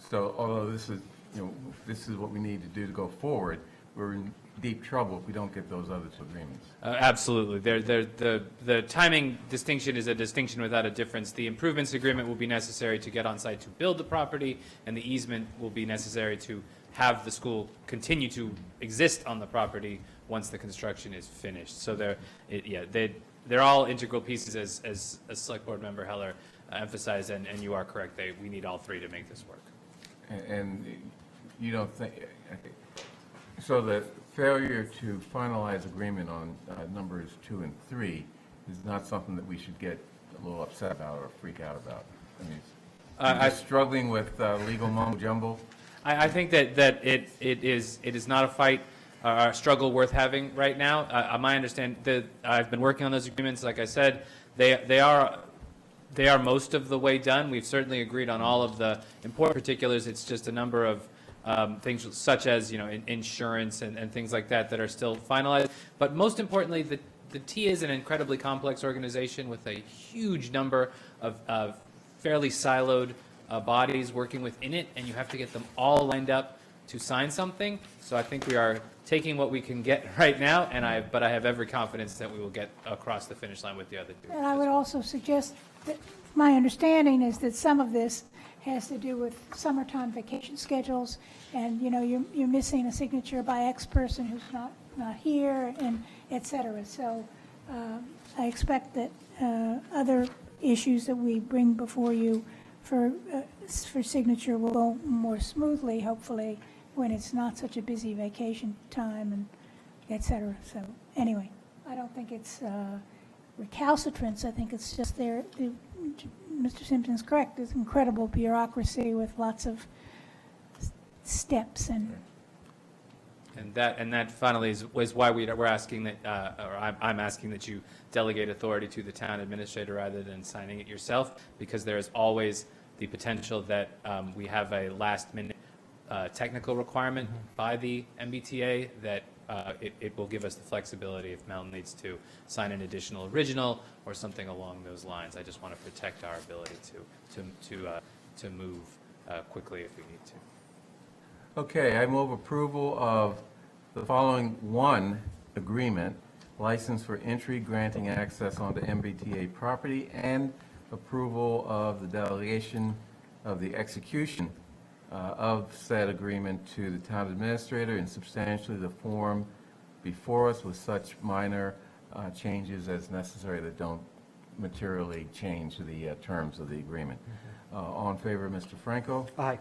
So although this is, this is what we need to do to go forward, we're in deep trouble if we don't get those other two agreements. Absolutely. The timing distinction is a distinction without a difference. The improvements agreement will be necessary to get on site to build the property, and the easement will be necessary to have the school continue to exist on the property once the construction is finished. So they're all integral pieces, as Select Board Member Heller emphasized, and you are correct. We need all three to make this work. And you don't think, so the failure to finalize agreement on numbers 2 and 3 is not something that we should get a little upset about or freak out about? I mean, I'm struggling with legal mumbo jumbo. I think that it is not a fight or a struggle worth having right now. My understanding that I've been working on those agreements. Like I said, they are most of the way done. We've certainly agreed on all of the important particulars. It's just a number of things such as insurance and things like that are still finalized. But most importantly, the T is an incredibly complex organization with a huge number of fairly siloed bodies working within it, and you have to get them all lined up to sign something. So I think we are taking what we can get right now, but I have every confidence that we will get across the finish line with the other two. And I would also suggest that my understanding is that some of this has to do with summertime vacation schedules, and you're missing a signature by X person who's not here, and et cetera. So I expect that other issues that we bring before you for signature will go more smoothly, hopefully, when it's not such a busy vacation time, and et cetera. So anyway, I don't think it's recalcitrance. I think it's just Mr. Simpson's correct. There's incredible bureaucracy with lots of steps and that finally was why we're asking that, or I'm asking that you delegate authority to the town administrator rather than signing it yourself, because there is always the potential that we have a last-minute technical requirement by the MBTA that it will give us the flexibility if Mel needs to sign an additional original or something along those lines. I just want to protect our ability to move quickly if we need to. Okay, I move approval of the following one agreement, license for entry granting access onto MBTA property, and approval of the delegation of the execution of said agreement to the town administrator in substantially the form before us, with such minor changes as necessary that don't materially change the terms of the agreement. All in favor, Mr. Franco? Aye.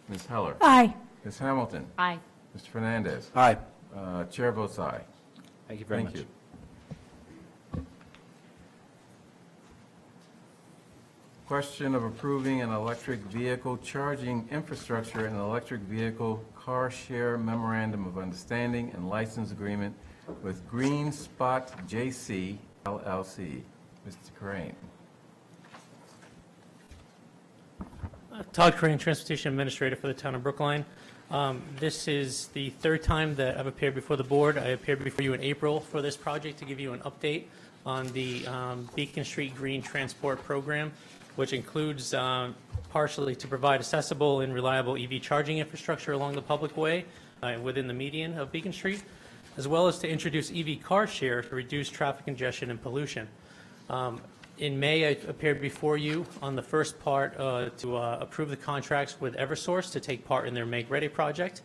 Ms. Heller? aye. Ms. Hamilton? Aye. Mr. Fernandez? Aye. Chair votes aye. Thank you very much. Thank you. Question of approving an electric vehicle charging infrastructure and electric vehicle car share memorandum of understanding and license agreement with Green Spot JC LLC. Mr. Crane. Todd Crane, Transportation Administrator for the Town of Brookline. This is the third time that I've appeared before the board. I appeared before you in April for this project to give you an update on the Beacon Street Green Transport Program, which includes partially to provide accessible and reliable EV charging infrastructure along the public way within the median of Beacon Street, as well as to introduce EV car share to reduce traffic congestion and pollution. In May, I appeared before you on the first part to approve the contracts with Eversource to take part in their Make Ready project,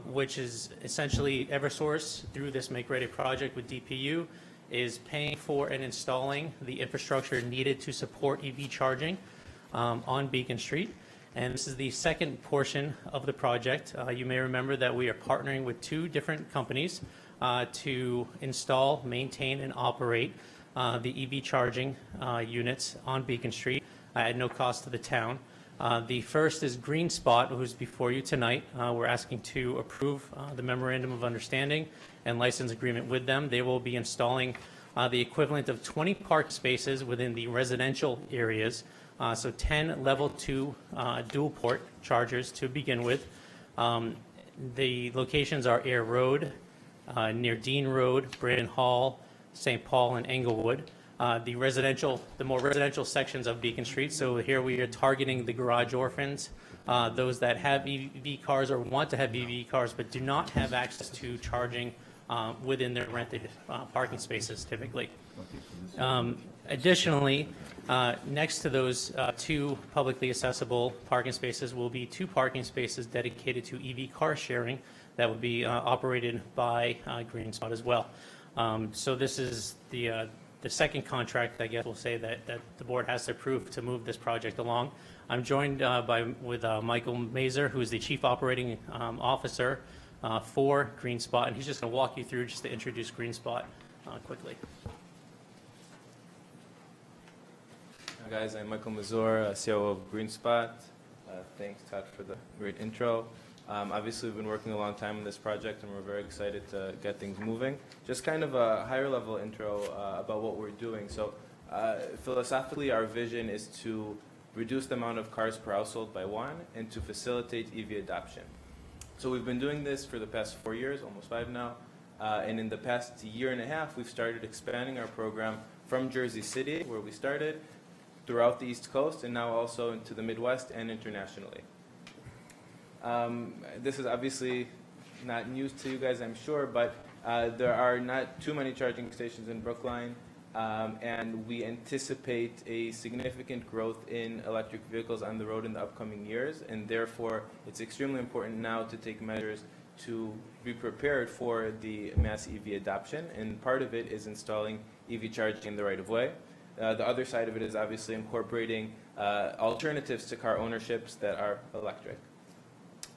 which is essentially Eversource, through this Make Ready project with DPU, is paying for and installing the infrastructure needed to support EV charging on Beacon Street. And this is the second portion of the project. You may remember that we are partnering with two different companies to install, maintain, and operate the EV charging units on Beacon Street at no cost to the town. The first is Green Spot, who's before you tonight. We're asking to approve the memorandum of understanding and license agreement with them. They will be installing the equivalent of 20 park spaces within the residential areas, so 10 level 2 dual port chargers to begin with. The locations are Air Road, near Dean Road, Brandon Hall, St. Paul, and Englewood. The more residential sections of Beacon Street. So here we are targeting the garage orphans, those that have EV cars or want to have EV cars but do not have access to charging within their rented parking spaces typically. Additionally, next to those two publicly accessible parking spaces will be two parking spaces dedicated to EV car sharing that will be operated by Green Spot as well. So this is the second contract, I guess we'll say, that the board has to approve to move this project along. I'm joined with Michael Mazer, who is the Chief Operating Officer for Green Spot, and he's just going to walk you through just to introduce Green Spot quickly. Hi guys, I'm Michael Mazer, CEO of Green Spot. Thanks, Todd, for the great intro. Obviously, we've been working a long time on this project, and we're very excited to get things moving. Just kind of a higher-level intro about what we're doing. So, philosophically, our vision is to reduce the amount of cars per household by 1 and to facilitate EV adoption. So we've been doing this for the past 4 years, almost 5 now, and in the past year and a half, we've started expanding our program from Jersey City, where we started, throughout the East Coast, and now also into the Midwest and internationally. This is obviously not news to you guys, I'm sure, but there are not too many charging stations in Brookline, and we anticipate a significant growth in electric vehicles on the road in the upcoming years, and therefore it's extremely important now to take measures to be prepared for the mass EV adoption, and part of it is installing EV charging in the right of way. The other side of it is obviously incorporating alternatives to car ownerships that are electric.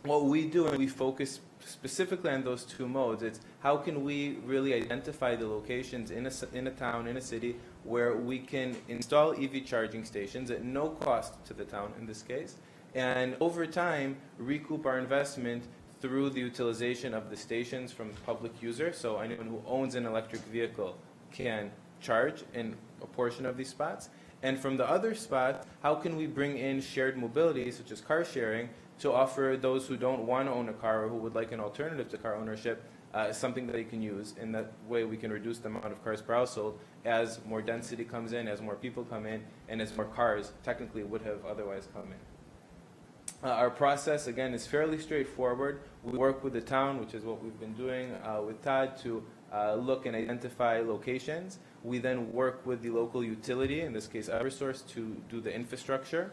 What we do, and we focus specifically on those two modes, it's how can we really identify the locations in a town, in a city, where we can install EV charging stations at no cost to the town in this case, and over time recoup our investment through the utilization of the stations from the public user. So anyone who owns an electric vehicle can charge in a portion of these spots. And from the other spot, how can we bring in shared mobility, such as car sharing, to offer those who don't want to own a car or who would like an alternative to car ownership something that they can use. In that way, we can reduce the amount of cars per household as more density comes in, as more people come in, and as more cars technically would have otherwise come in. Our process, again, is fairly straightforward. We work with the town, which is what we've been doing with Todd, to look and identify locations. We then work with the local utility, in this case Eversource, to do the infrastructure.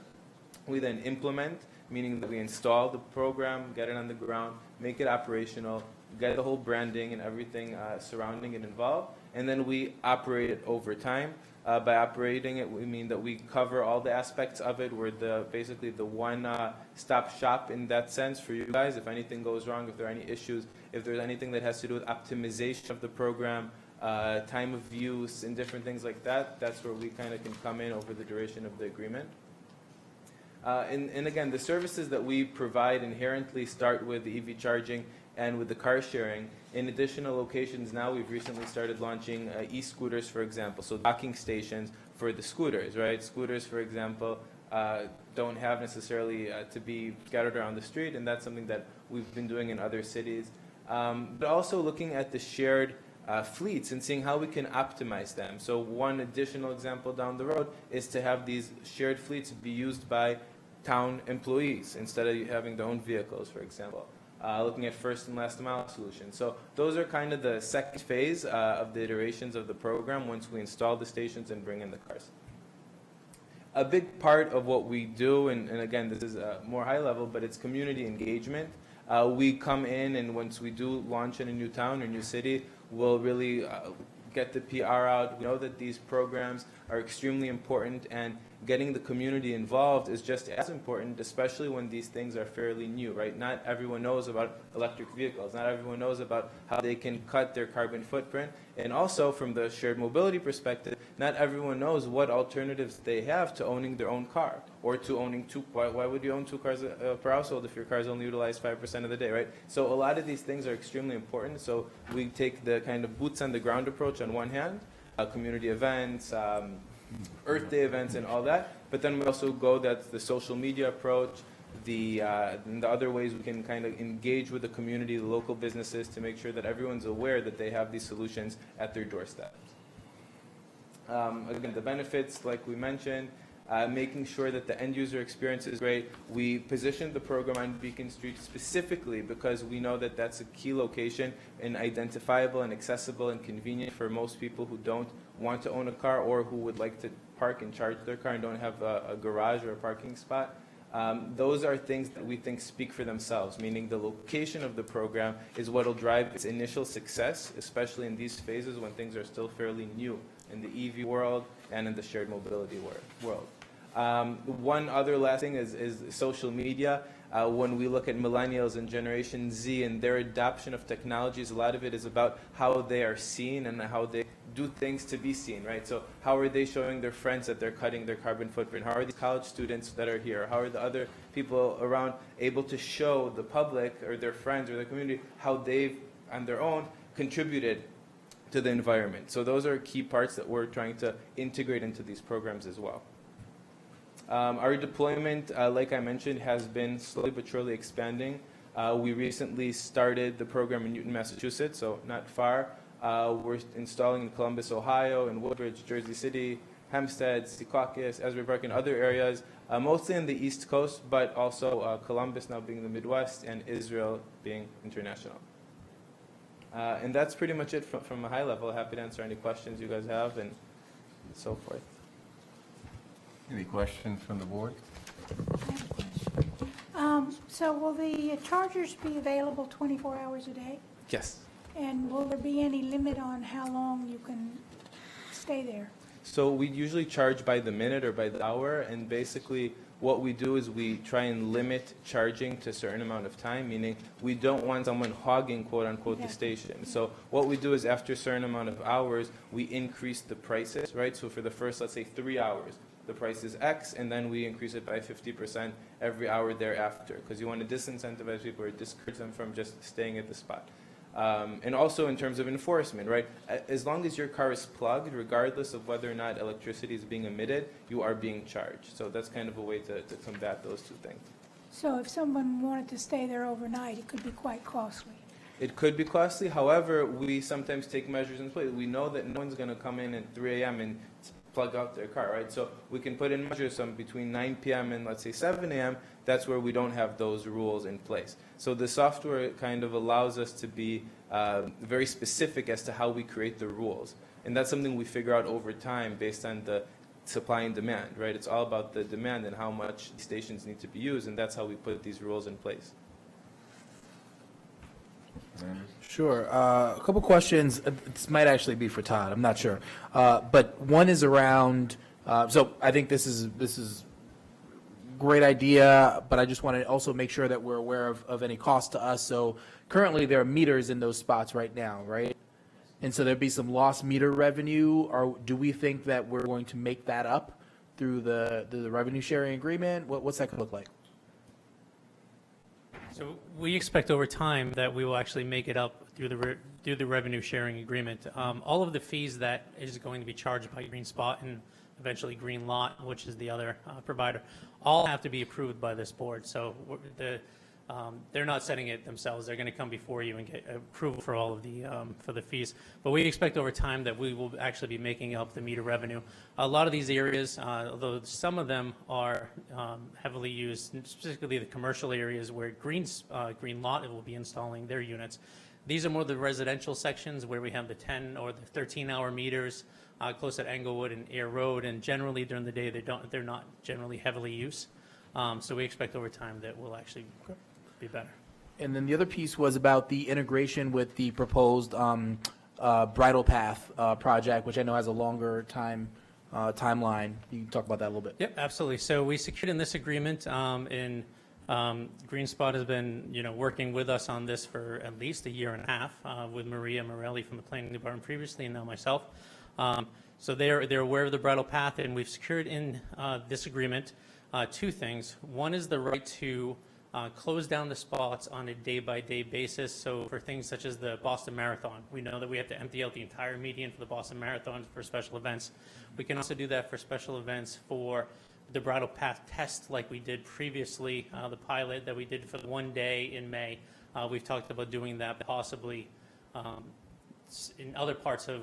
We then implement, meaning that we install the program, get it on the ground, make it operational, get the whole branding and everything surrounding it involved, and then we operate it over time. By operating it, we mean that we cover all the aspects of it. We're basically the one-stop shop in that sense for you guys. If anything goes wrong, if there are any issues, if there's anything that has to do with optimization of the program, time of use, and different things like that, that's where we kind of can come in over the duration of the agreement. And again, the services that we provide inherently start with the EV charging and with the car sharing. In additional locations now, we've recently started launching e-scooters, for example, so docking stations for the scooters, right? Scooters, for example, don't have necessarily to be scattered around the street, and that's something that we've been doing in other cities. But also looking at the shared fleets and seeing how we can optimize them. So one additional example down the road is to have these shared fleets be used by town employees instead of having their own vehicles, for example. Looking at first and last mile solutions. So those are kind of the second phase of the iterations of the program once we install the stations and bring in the cars. A big part of what we do, and again, this is more high level, but it's community engagement. We come in, and once we do launch in a new town or new city, we'll really get the PR out. We know that these programs are extremely important, and getting the community involved is just as important, especially when these things are fairly new, right? Not everyone knows about electric vehicles. Not everyone knows about how they can cut their carbon footprint. And also, from the shared mobility perspective, not everyone knows what alternatives they have to owning their own car or to owning two. Why would you own 2 cars per household if your cars only utilize 5% of the day, right? So a lot of these things are extremely important. So we take the kind of boots on the ground approach on one hand, community events, Earth Day events and all that, but then we also go that's the social media approach, and the other ways we can kind of engage with the community, the local businesses, to make sure that everyone's aware that they have these solutions at their doorstep. Again, the benefits, like we mentioned, making sure that the end user experience is great. We positioned the program on Beacon Street specifically because we know that that's a key location and identifiable and accessible and convenient for most people who don't want to own a car or who would like to park and charge their car and don't have a garage or a parking spot. Those are things that we think speak for themselves, meaning the location of the program is what will drive its initial success, especially in these phases when things are still fairly new in the EV world and in the shared mobility world. One other last thing is social media. When we look at millennials and Generation Z and their adoption of technologies, a lot of it is about how they are seen and how they do things to be seen, right? So how are they showing their friends that they're cutting their carbon footprint? How are these college students that are here? How are the other people around able to show the public or their friends or their community how they've, on their own, contributed to the environment? So those are key parts that we're trying to integrate into these programs as well. Our deployment, like I mentioned, has been slowly but surely expanding. We recently started the program in Newton, Massachusetts, so not far. We're installing in Columbus, Ohio, in Woodbridge, Jersey City, Hempstead, Secaucus, Asbury Park, and other areas, mostly in the East Coast, but also Columbus now being the Midwest and Israel being international. And that's pretty much it from a high level. Happy to answer any questions you guys have and so forth. Any questions from the board? So will the chargers be available 24 hours a day? Yes. And will there be any limit on how long you can stay there? So we usually charge by the minute or by the hour, and basically what we do is we try and limit charging to a certain amount of time, meaning we don't want someone hogging, quote unquote, the station. So what we do is after a certain amount of hours, we increase the prices, right? So for the first, let's say 3 hours, the price is X, and then we increase it by 50% every hour thereafter, because you want to disincentivize people or discourage them from just staying at the spot. And also in terms of enforcement, right? As long as your car is plugged, regardless of whether or not electricity is being emitted, you are being charged. So that's kind of a way to combat those two things. So if someone wanted to stay there overnight, it could be quite costly. It could be costly. However, we sometimes take measures in place. We know that no one's going to come in at 3 a.m. and plug out their car, right? So we can put in measures between 9 p.m. and let's say 7 a.m. That's where we don't have those rules in place. So the software kind of allows us to be very specific as to how we create the rules. And that's something we figure out over time based on the supply and demand, right? It's all about the demand and how much stations need to be used, and that's how we put these rules in place. Sure. A couple questions. This might actually be for Todd. I'm not sure. But one is around. So I think this is great idea, but I just want to also make sure that we're aware of any cost to us. So currently there are meters in those spots right now, right? And so there'd be some lost meter revenue. Or do we think that we're going to make that up through the revenue sharing agreement? What's that going to look like? So we expect over time that we will actually make it up through the revenue sharing agreement. All of the fees that is going to be charged by Green Spot and eventually Green Lot, which is the other provider, all have to be approved by this board. So the they're not setting it themselves. They're going to come before you and get approval for all of the, for the fees. But we expect over time that we will actually be making up the meter revenue. A lot of these areas, although some of them are heavily used, specifically the commercial areas where Green Lot will be installing their units. These are more the residential sections where we have the 10 or the 13-hour meters close at Englewood and Air Road, and generally during the day they're not generally heavily used. So we expect over time that will actually be better. And then the other piece was about the integration with the proposed Bridle Path project, which I know has a longer timeline. You can talk about that a little bit. Yep, absolutely. So we secured in this agreement, Green Spot has been, working with us on this for at least a year and a half with Maria Morelli from the Planning Department previously, and now myself. So they're aware of the Bridle Path, and we've secured in this agreement two things. One is the right to close down the spots on a day-by-day basis. So for things such as the Boston Marathon, we know that we have to empty out the entire median for the Boston Marathon for special events. We can also do that for special events for the Bridle Path test like we did previously, the pilot that we did for the one day in May. We've talked about doing that possibly in other parts of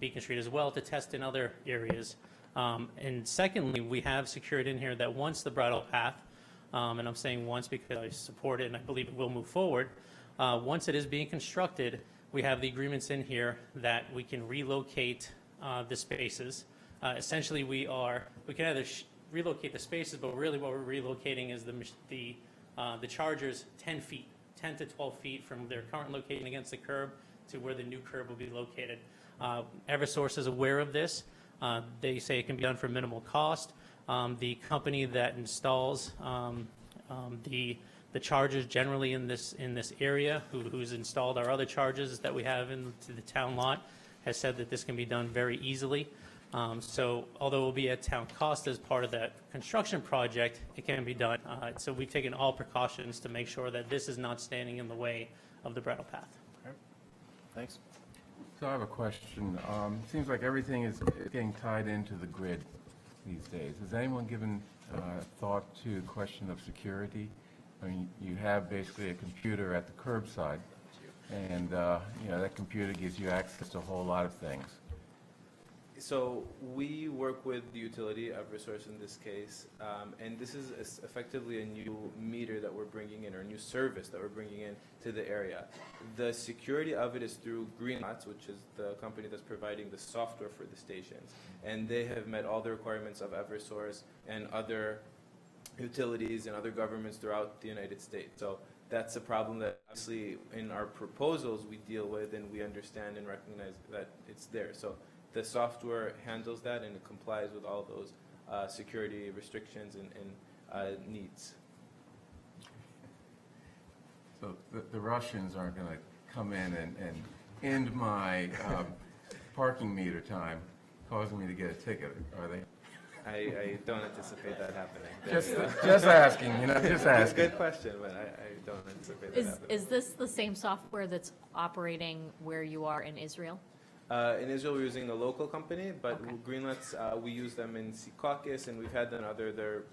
Beacon Street as well to test in other areas. And secondly, we have secured in here that once the Bridle Path, and I'm saying once because I support it and I believe it will move forward, once it is being constructed, we have the agreements in here that we can relocate the spaces. Essentially, we can either relocate the spaces, but really what we're relocating is the chargers 10 feet, 10 to 12 feet from their current location against the curb to where the new curb will be located. Eversource is aware of this. They say it can be done for minimal cost. The company that installs the chargers generally in this area, who's installed our other chargers that we have into the town lot, has said that this can be done very easily. So although it will be at town cost as part of that construction project, it can be done. So we've taken all precautions to make sure that this is not standing in the way of the Bridle Path. Okay. Thanks. So I have a question. It seems like everything is getting tied into the grid these days. Has anyone given thought to the question of security? I mean, you have basically a computer at the curbside, and that computer gives you access to a whole lot of things. So we work with the utility, Eversource in this case, and this is effectively a new meter that we're bringing in, or a new service that we're bringing in to the area. The security of it is through Green Lots, which is the company that's providing the software for the stations, and they have met all the requirements of Eversource and other utilities and other governments throughout the United States. So that's a problem that obviously in our proposals we deal with, and we understand and recognize that it's there. So the software handles that, and it complies with all those security restrictions and needs. So the Russians aren't going to come in and end my parking meter time, causing me to get a ticket, are they? I don't anticipate that happening. Just asking, just asking. Good question, but I don't anticipate that happening. Is this the same software that's operating where you are in Israel? In Israel, we're using a local company, but Okay. Greenlights, we use them in Secaucus, and we've had them they're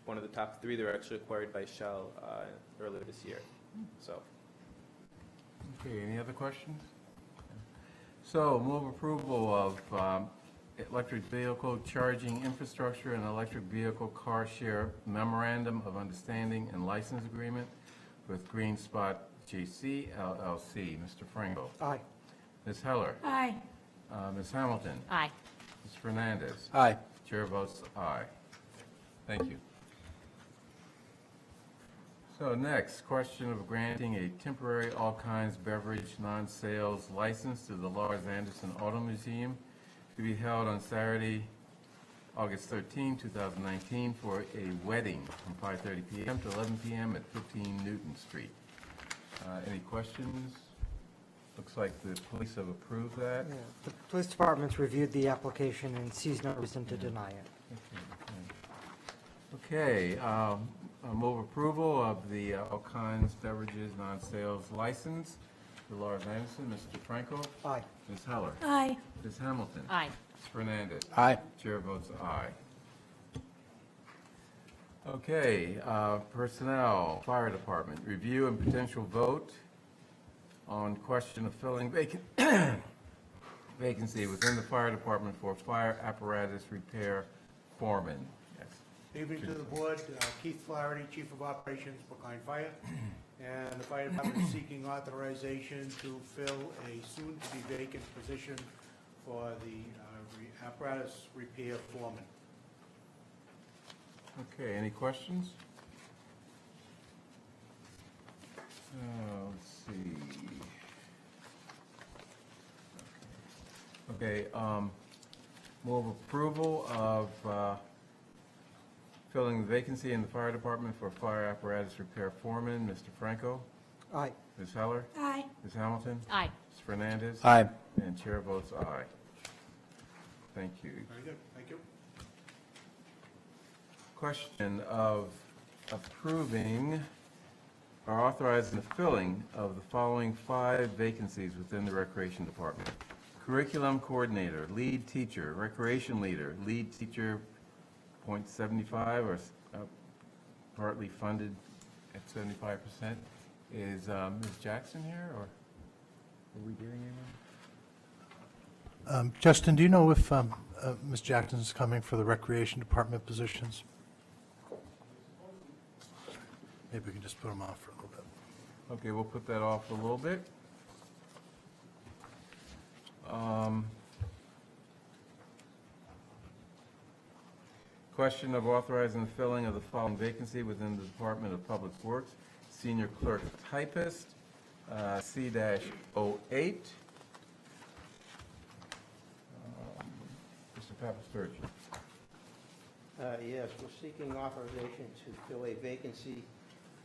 one of the top three. They were actually acquired by Shell earlier this year. So. Okay, any other questions? So, move approval of electric vehicle charging infrastructure and electric vehicle car share memorandum of understanding and license agreement with Green Spot JC LLC. Mr. Franco. Aye. Ms. Heller. Aye. Ms. Hamilton. Aye. Ms. Fernandez. Aye. Chair votes aye. Thank you. So next, question of granting a temporary all-kinds beverage non-sales license to the Lars Anderson Auto Museum to be held on Saturday, August 13, 2019, for a wedding from 5:30 p.m. to 11 p.m. at 15 Newton Street. Any questions? Looks like the police have approved that. Yeah, the police department's reviewed the application and sees no reason to deny it. Okay, move approval of the all kinds beverages non-sales license to Lars Anderson. Mr. Franco? Aye. Ms. Heller? Aye. Ms. Hamilton? Aye. Ms. Fernandez? Aye. Chair votes aye. Okay, personnel, fire department, review and potential vote on question of filling vacancy within the fire department for fire apparatus repair foreman. Yes. Evening to the board, Keith Flaherty, Chief of Operations, Brookline Fire. And the fire department is seeking authorization to fill a soon-to-be vacant position for the apparatus repair foreman. Okay, any questions? Let's see. Okay, move approval of filling the vacancy in the fire department for fire apparatus repair foreman. Mr. Franco? Aye. Ms. Heller? Aye. Ms. Hamilton? Aye. Ms. Fernandez? Aye. And chair votes aye. Thank you. Very good, thank you. Question of approving or authorizing the filling of the following 5 vacancies within the Recreation Department. Curriculum coordinator, lead teacher, recreation leader, lead teacher, .75 or partly funded at 75%. Is Ms. Jackson here, or are we getting anyone? Justin, do you know if Ms. Jackson is coming for the Recreation Department positions? Maybe we can just put them off for a little bit. Okay, we'll put that off a little bit. Question of authorizing the filling of the following vacancy within the Department of Public Works, senior clerk typist, C-08. Mr. Papasturgeon. Yes, we're seeking authorization to fill a vacancy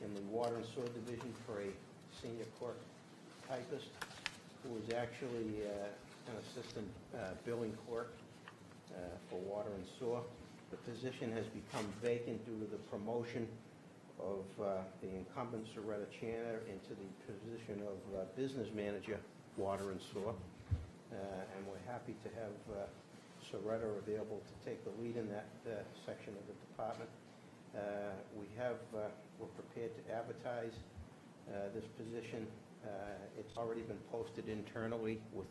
in the Water and Sewer Division for a senior clerk typist who is actually an assistant billing clerk for water and sewer. The position has become vacant due to the promotion of the incumbent Soretta Channer into the position of business manager, water and sewer. And we're happy to have Soretta available to take the lead in that section of the department. We're prepared to advertise this position. It's already been posted internally with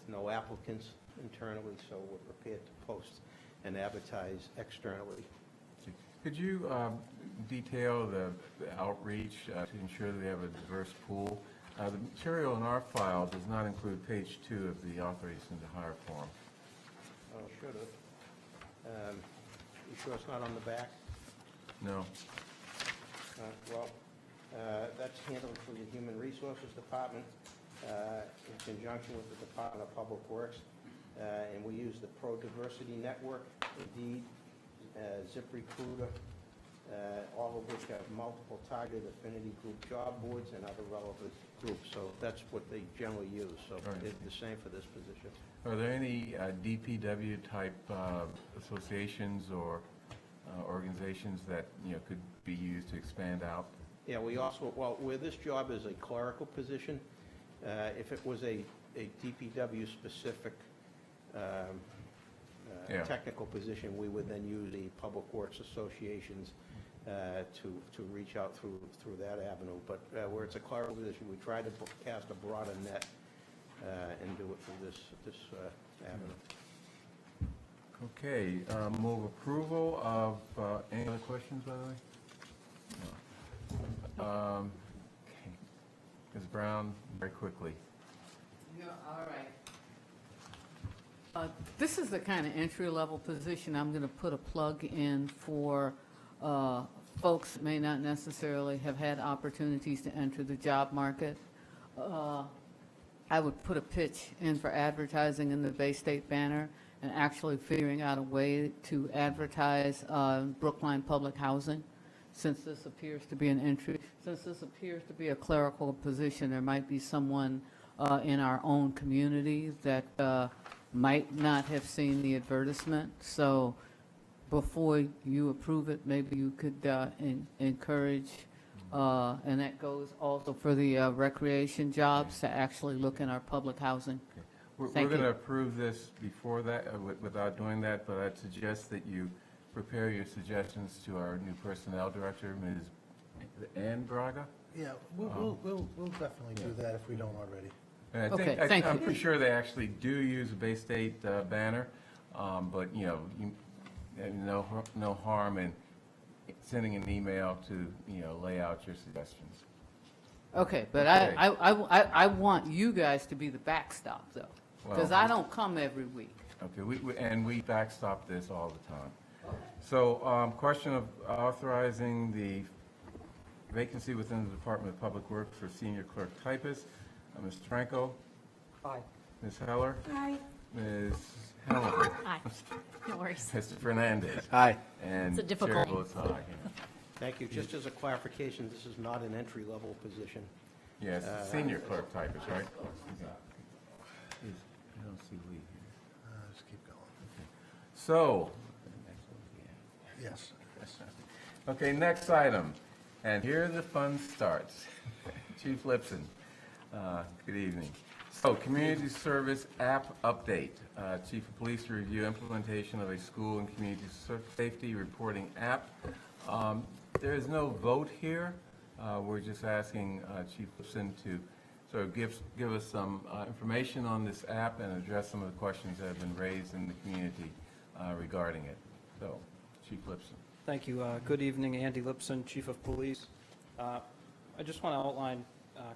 no applicants internally, so we're prepared to post and advertise externally. Could you detail the outreach to ensure that we have a diverse pool? The material in our file does not include page 2 of the authorization to hire form. Oh, should have. You sure it's not on the back? No. That's handled through the Human Resources Department in conjunction with the Department of Public Works. And we use the Pro Diversity Network, Indeed, ZipRecruiter, all of which have multiple targeted affinity group job boards and other relevant groups. So that's what they generally use. So it's the same for this position. Are there any DPW-type associations or organizations that could be used to expand out? Yeah, we also, where this job is a clerical position, if it was a DPW-specific technical position, we would then use the public works associations to reach out through that avenue. But where it's a clerical position, we try to cast a broader net and do it through this avenue. Okay, move approval of, any other questions, by the way? No. Okay. Ms. Brown, very quickly. Yeah, all right. This is the kind of entry-level position I'm going to put a plug in for folks that may not necessarily have had opportunities to enter the job market. I would put a pitch in for advertising in the Bay State Banner and actually figuring out a way to advertise Brookline Public Housing. Since this appears to be since this appears to be a clerical position, there might be someone in our own community that might not have seen the advertisement. So before you approve it, maybe you could encourage, and that goes also for the recreation jobs, to actually look in our public housing. Okay. We're going to approve this before that, without doing that, but I'd suggest that you prepare your suggestions to our new personnel director, Ms. Ann Braga. Yeah, we'll definitely do that if we don't already. And Okay, thank I'm you. pretty sure they actually do use a Bay State banner, but, no harm in sending an email to, lay out your suggestions. Okay, but Okay. I want you guys to be the backstop, though, because Well, I don't come every week. Okay, we backstop this all the time. So, question of authorizing the vacancy within the Department of Public Works for senior clerk typist. Mr. Franco? Aye. Ms. Heller? Aye. Ms. Hamilton? Aye. No worries. Mr. Fernandez? Aye. And It's a difficult chair name. votes aye. Thank you. Just as a clarification, this is not an entry-level position. Yes, senior clerk typist, right? I don't see Lee here. Just keep going. So, Yes. okay, next item, and here the fun starts. Chief Lipson, good evening. So, community service app update. Chief of Police to review implementation of a school and community safety reporting app. There is no vote here. We're just asking Chief Lipson to sort of give us some information on this app and address some of the questions that have been raised in the community regarding it. So, Chief Lipson. Thank you. Good evening, Andy Lipson, Chief of Police. I just want to outline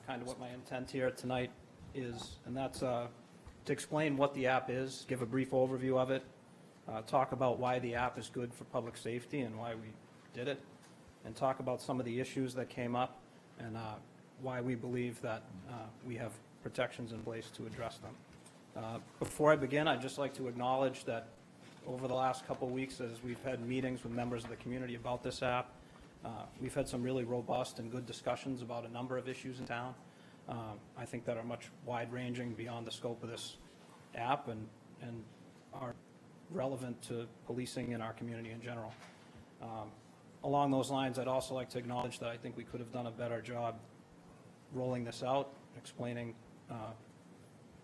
kind of what my intent here tonight is, and that's to explain what the app is, give a brief overview of it, talk about why the app is good for public safety and why we did it, and talk about some of the issues that came up and why we believe that we have protections in place to address them. Before I begin, I'd just like to acknowledge that over the last couple of weeks, as we've had meetings with members of the community about this app, we've had some really robust and good discussions about a number of issues in town. I think that are much wide-ranging beyond the scope of this app and are relevant to policing in our community in general. Along those lines, I'd also like to acknowledge that I think we could have done a better job rolling this out, explaining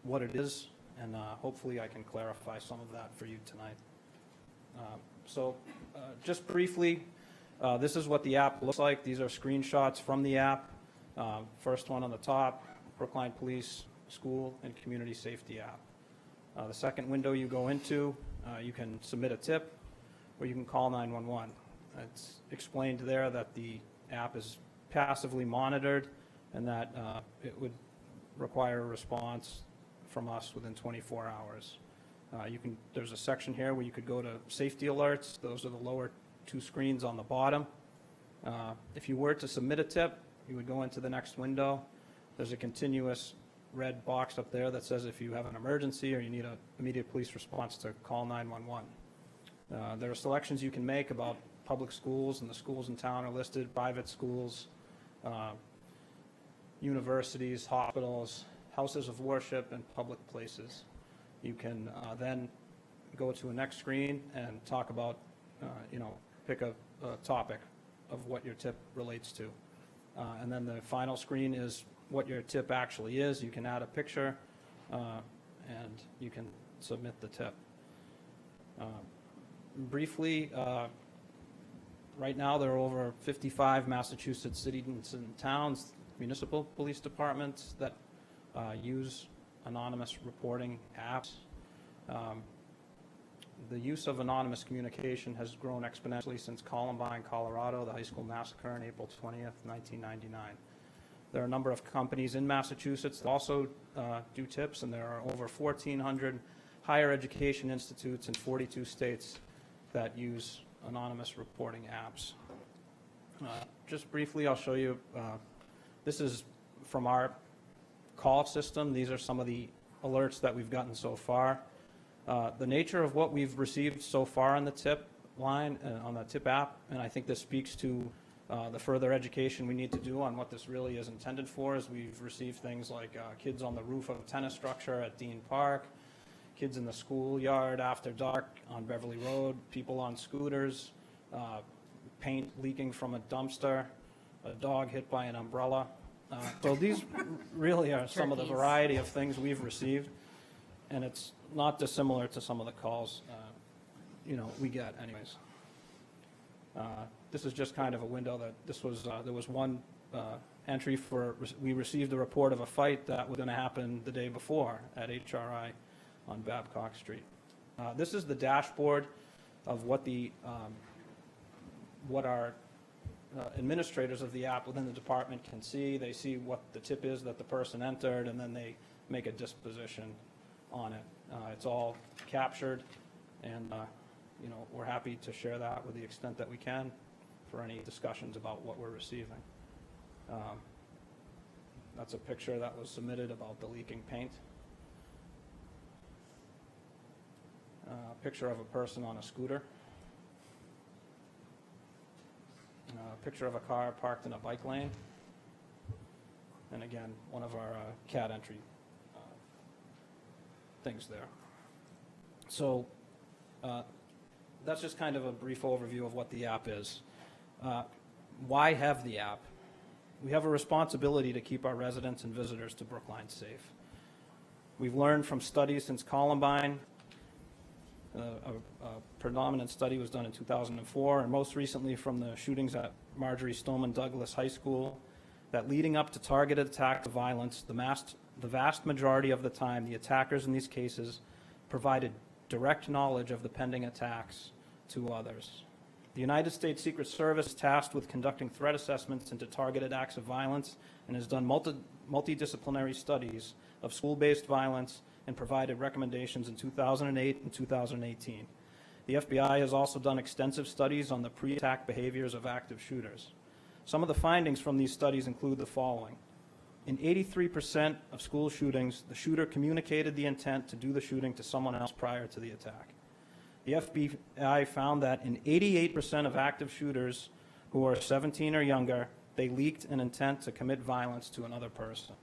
what it is, and hopefully I can clarify some of that for you tonight. Just briefly, this is what the app looks like. These are screenshots from the app. First one on the top, Brookline Police School and Community Safety app. The second window you go into, you can submit a tip or you can call 911. It's explained there that the app is passively monitored and that it would require a response from us within 24 hours. There's a section here where you could go to safety alerts. Those are the lower two screens on the bottom. If you were to submit a tip, you would go into the next window. There's a continuous red box up there that says if you have an emergency or you need an immediate police response to call 911. There are selections you can make about public schools, and the schools in town are listed, private schools, universities, hospitals, houses of worship, and public places. You can then go to a next screen and talk about, pick a topic of what your tip relates to. And then the final screen is what your tip actually is. You can add a picture, and you can submit the tip. Briefly, right now there are over 55 Massachusetts cities and towns, municipal police departments that use anonymous reporting apps. The use of anonymous communication has grown exponentially since Columbine, Colorado, the high school massacre on April 20th, 1999. There are a number of companies in Massachusetts that also do tips, and there are over 1,400 higher education institutes in 42 states that use anonymous reporting apps. Just briefly, I'll show you, this is from our call system. These are some of the alerts that we've gotten so far. The nature of what we've received so far on the tip line, on the tip app, and I think this speaks to the further education we need to do on what this really is intended for, is we've received things like kids on the roof of a tennis structure at Dean Park, kids in the schoolyard after dark on Beverly Road, people on scooters, paint leaking from a dumpster, a dog hit by an umbrella. So these really are some of the variety of things we've received, and it's not dissimilar to some of the calls we get anyways. This is just kind of a window that this was, there was one entry for, we received a report of a fight that was going to happen the day before at HRI on Babcock Street. This is the dashboard of what the, what our administrators of the app within the department can see. They see what the tip is that the person entered, and then they make a disposition on it. It's all captured, and you know, we're happy to share that with the extent that we can for any discussions about what we're receiving. That's a picture that was submitted about the leaking paint. A picture of a person on a scooter. A picture of a car parked in a bike lane. And again, one of our CAD entry things there. So that's just kind of a brief overview of what the app is. Why have the app? We have a responsibility to keep our residents and visitors to Brookline safe. We've learned from studies since Columbine. A predominant study was done in 2004, and most recently from the shootings at Marjorie Stoneman Douglas High School, that leading up to targeted attacks of violence, the vast majority of the time, the attackers in these cases provided direct knowledge of the pending attacks to others. The United States Secret Service is tasked with conducting threat assessments into targeted acts of violence and has done multidisciplinary studies of school-based violence and provided recommendations in 2008 and 2018. The FBI has also done extensive studies on the pre-attack behaviors of active shooters. Some of the findings from these studies include the following. In 83% of school shootings, the shooter communicated the intent to do the shooting to someone else prior to the attack. The FBI found that in 88% of active shooters who are 17 or younger, they leaked an intent to commit violence to another person.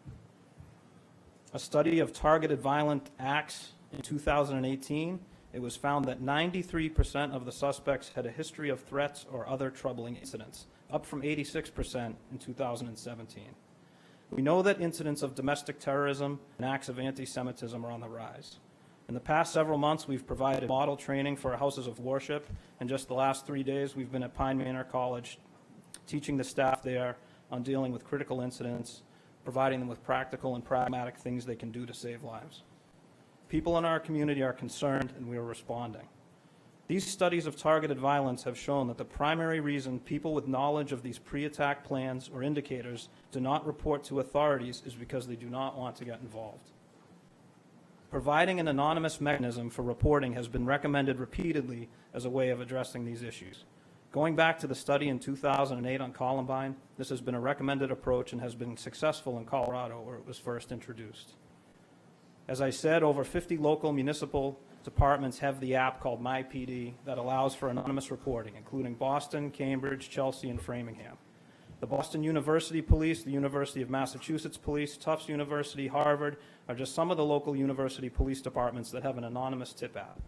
A study of targeted violent acts in 2018, it was found that 93% of the suspects had a history of threats or other troubling incidents, up from 86% in 2017. We know that incidents of domestic terrorism and acts of anti-Semitism are on the rise. In the past several months, we've provided model training for our houses of worship, and just the last 3 days, we've been at Pine Manor College teaching the staff there on dealing with critical incidents, providing them with practical and pragmatic things they can do to save lives. People in our community are concerned, and we are responding. These studies of targeted violence have shown that the primary reason people with knowledge of these pre-attack plans or indicators do not report to authorities is because they do not want to get involved. Providing an anonymous mechanism for reporting has been recommended repeatedly as a way of addressing these issues. Going back to the study in 2008 on Columbine, this has been a recommended approach and has been successful in Colorado, where it was first introduced. As I said, over 50 local municipal departments have the app called MyPD that allows for anonymous reporting, including Boston, Cambridge, Chelsea, and Framingham. The Boston University Police, the University of Massachusetts Police, Tufts University, Harvard are just some of the local university police departments that have an anonymous tip app.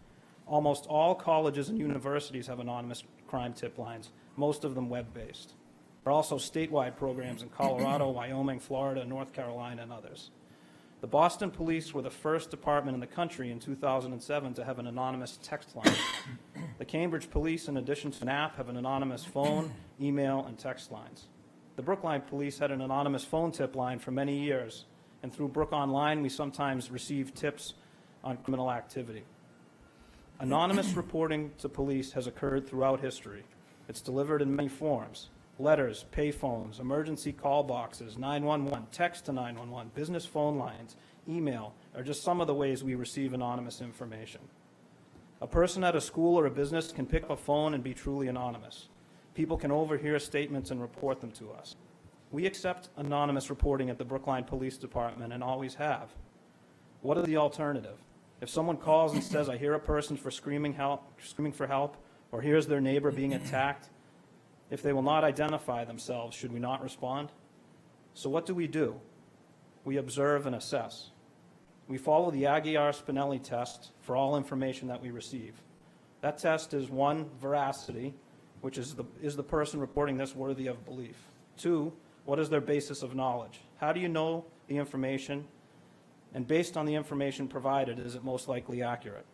Almost all colleges and universities have anonymous crime tip lines, most of them web-based. There are also statewide programs in Colorado, Wyoming, Florida, North Carolina, and others. The Boston Police were the first department in the country in 2007 to have an anonymous text line. The Cambridge Police, in addition to an app, have an anonymous phone, email, and text lines. The Brookline Police had an anonymous phone tip line for many years, and through Brook Online, we sometimes receive tips on criminal activity. Anonymous reporting to police has occurred throughout history. It's delivered in many forms: letters, payphones, emergency call boxes, 911, text to 911, business phone lines, email are just some of the ways we receive anonymous information. A person at a school or a business can pick up a phone and be truly anonymous. People can overhear statements and report them to us. We accept anonymous reporting at the Brookline Police Department and always have. What is the alternative? If someone calls and says, I hear a person screaming for help, or hears their neighbor being attacked, if they will not identify themselves, should we not respond? So what do? We observe and assess. We follow the Aguiar-Spinelli test for all information that we receive. That test is 1, veracity, which is the person reporting this worthy of belief. 2, what is their basis of knowledge? How do you know the information? And based on the information provided, is it most likely accurate?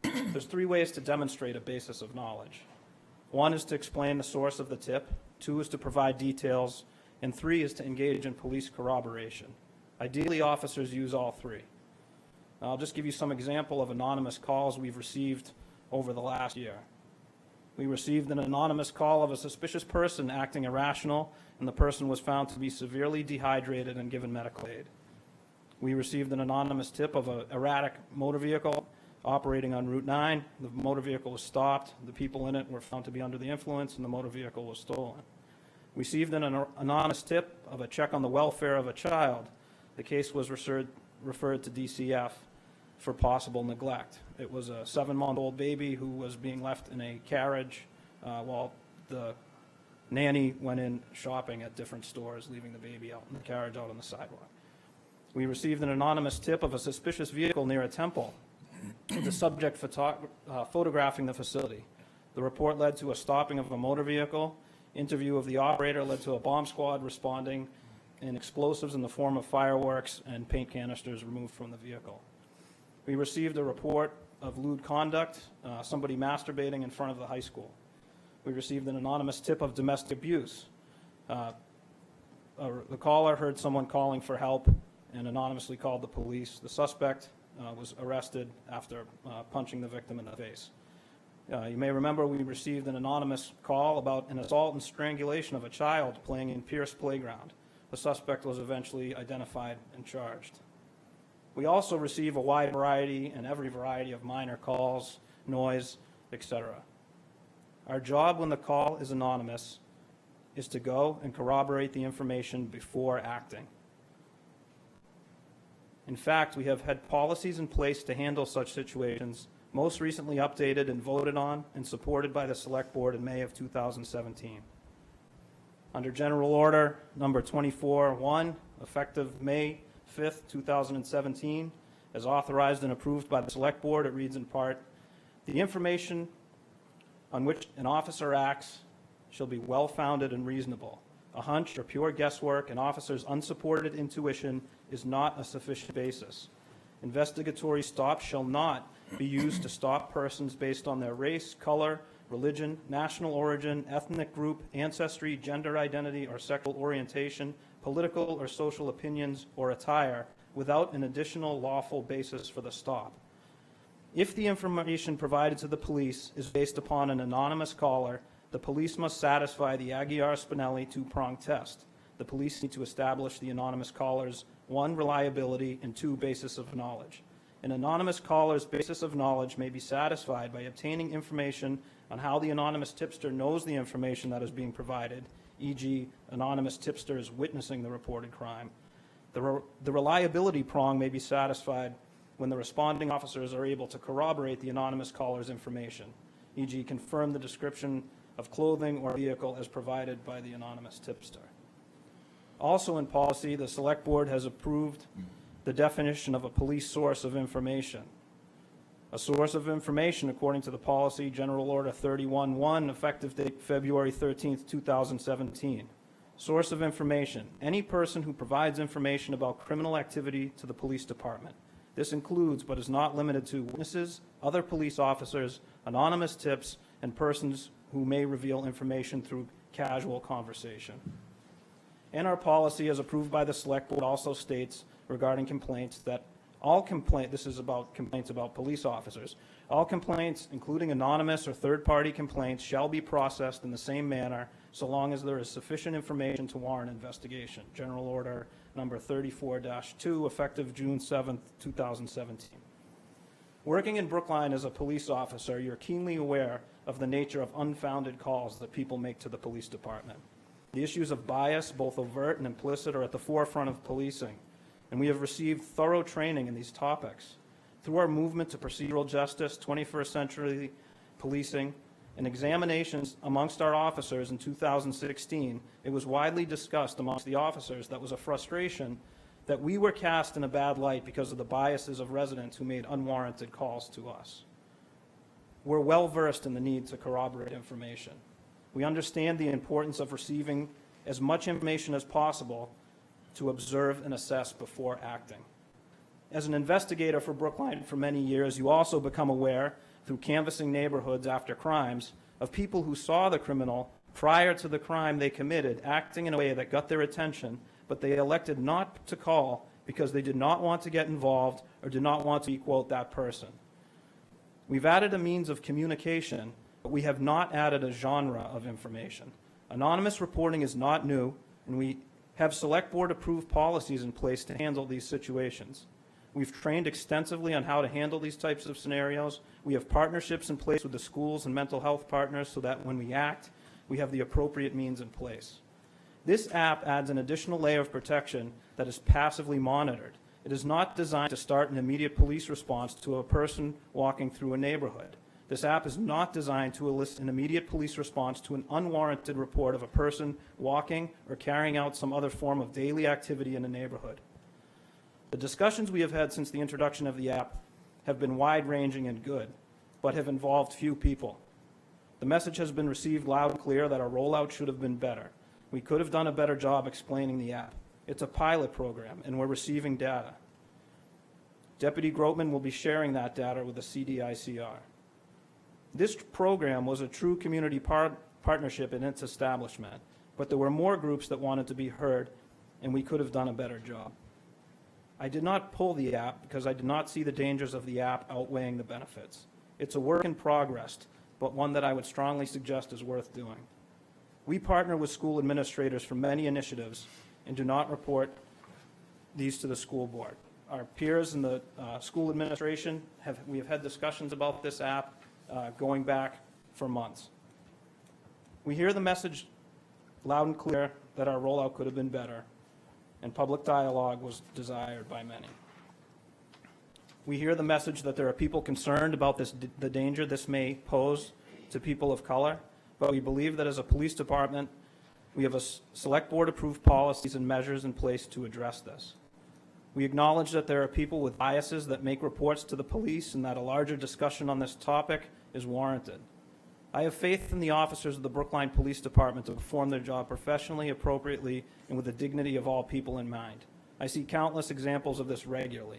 There's 3 ways to demonstrate a basis of knowledge. 1 is to explain the source of the tip, 2 is to provide details, and 3 is to engage in police corroboration. Ideally, officers use all 3. I'll just give you some example of anonymous calls we've received over the last year. We received an anonymous call of a suspicious person acting irrational, and the person was found to be severely dehydrated and given medical aid. We received an anonymous tip of an erratic motor vehicle operating on Route 9. The motor vehicle was stopped, the people in it were found to be under the influence, and the motor vehicle was stolen. We received an anonymous tip of a check on the welfare of a child. The case was referred to DCF for possible neglect. It was a 7-month-old baby who was being left in a carriage while the nanny went in shopping at different stores, leaving the baby out in the carriage out on the sidewalk. We received an anonymous tip of a suspicious vehicle near a temple, with the subject photographing the facility. The report led to a stopping of a motor vehicle. Interview of the operator led to a bomb squad responding, and explosives in the form of fireworks and paint canisters removed from the vehicle. We received a report of lewd conduct, somebody masturbating in front of the high school. We received an anonymous tip of domestic abuse. The caller heard someone calling for help and anonymously called the police. The suspect was arrested after punching the victim in the face. You may remember we received an anonymous call about an assault and strangulation of a child playing in Pierce Playground. The suspect was eventually identified and charged. We also receive a wide variety and every variety of minor calls, noise, etc. Our job when the call is anonymous is to go and corroborate the information before acting. In fact, we have had policies in place to handle such situations, most recently updated and voted on and supported by the Select Board in May of 2017. Under General Order number 24-1, effective May 5th, 2017, as authorized and approved by the Select Board, it reads in part, the information on which an officer acts shall be well-founded and reasonable. A hunch or pure guesswork, an officer's unsupported intuition is not a sufficient basis. Investigatory stops shall not be used to stop persons based on their race, color, religion, national origin, ethnic group, ancestry, gender identity, or sexual orientation, political or social opinions, or attire, without an additional lawful basis for the stop. If the information provided to the police is based upon an anonymous caller, the police must satisfy the Aguiar-Spinelli two-pronged test. The police need to establish the anonymous caller's 1, reliability, and 2, basis of knowledge. An anonymous caller's basis of knowledge may be satisfied by obtaining information on how the anonymous tipster knows the information that is being provided, e.g., anonymous tipsters witnessing the reported crime. The reliability prong may be satisfied when the responding officers are able to corroborate the anonymous caller's information, e.g., confirm the description of clothing or vehicle as provided by the anonymous tipster. Also in policy, the Select Board has approved the definition of a police source of information. A source of information, according to the policy, General Order 31-1, effective date February 13th, 2017. Source of information, any person who provides information about criminal activity to the police department. This includes, but is not limited to, witnesses, other police officers, anonymous tips, and persons who may reveal information through casual conversation. And our policy, as approved by the Select Board, also states regarding complaints that this is about complaints about police officers. All complaints, including anonymous or third-party complaints, shall be processed in the same manner so long as there is sufficient information to warrant investigation. General Order number 34-2, effective June 7th, 2017. Working in Brookline as a police officer, you're keenly aware of the nature of unfounded calls that people make to the police department. The issues of bias, both overt and implicit, are at the forefront of policing, and we have received thorough training in these topics. Through our movement to procedural justice, 21st century policing, and examinations amongst our officers in 2016, it was widely discussed amongst the officers that was a frustration that we were cast in a bad light because of the biases of residents who made unwarranted calls to us. We're well versed in the need to corroborate information. We understand the importance of receiving as much information as possible to observe and assess before acting. As an investigator for Brookline for many years, you also become aware, through canvassing neighborhoods after crimes, of people who saw the criminal prior to the crime they committed acting in a way that got their attention, but they elected not to call because they did not want to get involved or did not want to be, quote, that person. We've added a means of communication, but we have not added a genre of information. Anonymous reporting is not new, and we have select board approved policies in place to handle these situations. We've trained extensively on how to handle these types of scenarios. We have partnerships in place with the schools and mental health partners so that when we act, we have the appropriate means in place. This app adds an additional layer of protection that is passively monitored. It is not designed to start an immediate police response to a person walking through a neighborhood. This app is not designed to elicit an immediate police response to an unwarranted report of a person walking or carrying out some other form of daily activity in a neighborhood. The discussions we have had since the introduction of the app have been wide-ranging and good, but have involved few people. The message has been received loud and clear that our rollout should have been better. We could have done a better job explaining the app. It's a pilot program, and we're receiving data. Deputy Grotman will be sharing that data with the CDICR. This program was a true community partnership in its establishment, but there were more groups that wanted to be heard, and we could have done a better job. I did not pull the app because I did not see the dangers of the app outweighing the benefits. It's a work in progress, but one that I would strongly suggest is worth doing. We partner with school administrators for many initiatives and do not report these to the school board. Our peers in the school administration, we have had discussions about this app going back for months. We hear the message loud and clear that our rollout could have been better, and public dialogue was desired by many. We hear the message that there are people concerned about the danger this may pose to people of color, but we believe that as a police department, we have a select board approved policies and measures in place to address this. We acknowledge that there are people with biases that make reports to the police and that a larger discussion on this topic is warranted. I have faith in the officers of the Brookline Police Department to perform their job professionally, appropriately, and with the dignity of all people in mind. I see countless examples of this regularly.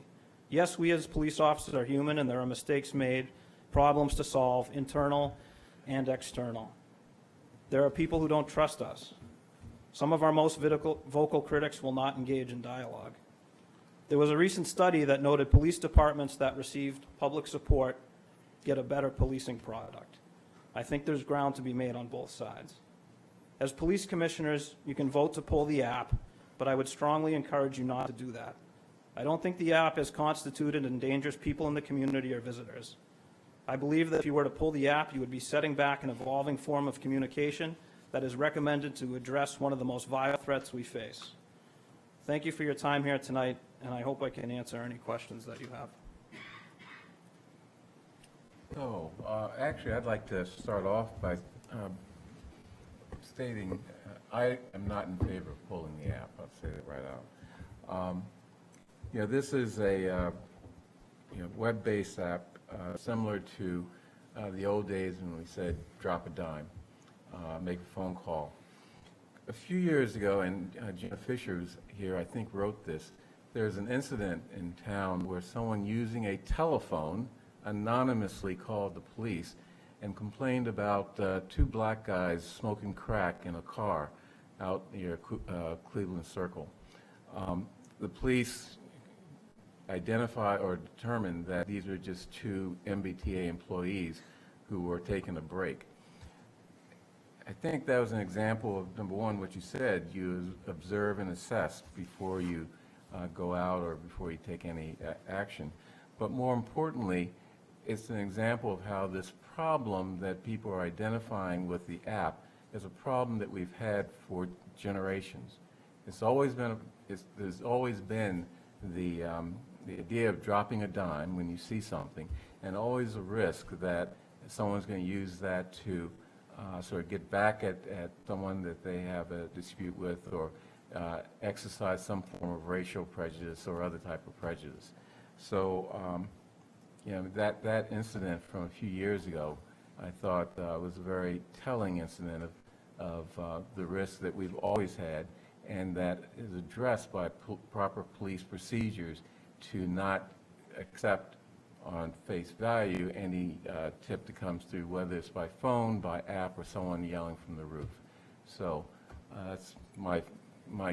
Yes, we as police officers are human and there are mistakes made, problems to solve, internal and external. There are people who don't trust us. Some of our most vocal critics will not engage in dialogue. There was a recent study that noted police departments that received public support get a better policing product. I think there's ground to be made on both sides. As police commissioners, you can vote to pull the app, but I would strongly encourage you not to do that. I don't think the app is constituted and endangers people in the community or visitors. I believe that if you were to pull the app, you would be setting back an evolving form of communication that is recommended to address one of the most vile threats we face. Thank you for your time here tonight, and I hope I can answer any questions that you have. So, actually, I'd like to start off by stating I am not in favor of pulling the app. I'll say that right out. This is a web-based app similar to the old days when we said drop a dime, make a phone call. A few years ago, and Jenna Fisher's here, I think, wrote this, there's an incident in town where someone using a telephone anonymously called the police and complained about two black guys smoking crack in a car out near Cleveland Circle. The police identified or determined that these were just two MBTA employees who were taking a break. I think that was an example of, number one, what you said, you observe and assess before you go out or before you take any action. But more importantly, it's an example of how this problem that people are identifying with the app is a problem that we've had for generations. There's always been the idea of dropping a dime when you see something, and always a risk that someone's going to use that to sort of get back at someone that they have a dispute with, or exercise some form of racial prejudice or other type of prejudice. So, that incident from a few years ago, I thought was a very telling incident of the risk that we've always had, and that is addressed by proper police procedures to not accept on face value any tip that comes through, whether it's by phone, by app, or someone yelling from the roof. So that's my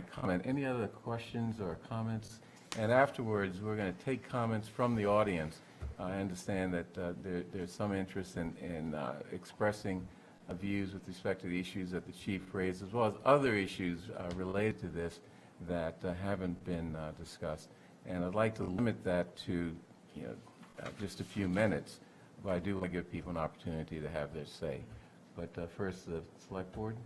comment. Any other questions or comments? And afterwards, we're going to take comments from the audience. I understand that there's some interest in expressing views with respect to the issues that the chief raised, as well as other issues related to this that haven't been discussed. And I'd like to limit that to just a few minutes, but I do want to give people an opportunity to have their say. But first, the select board.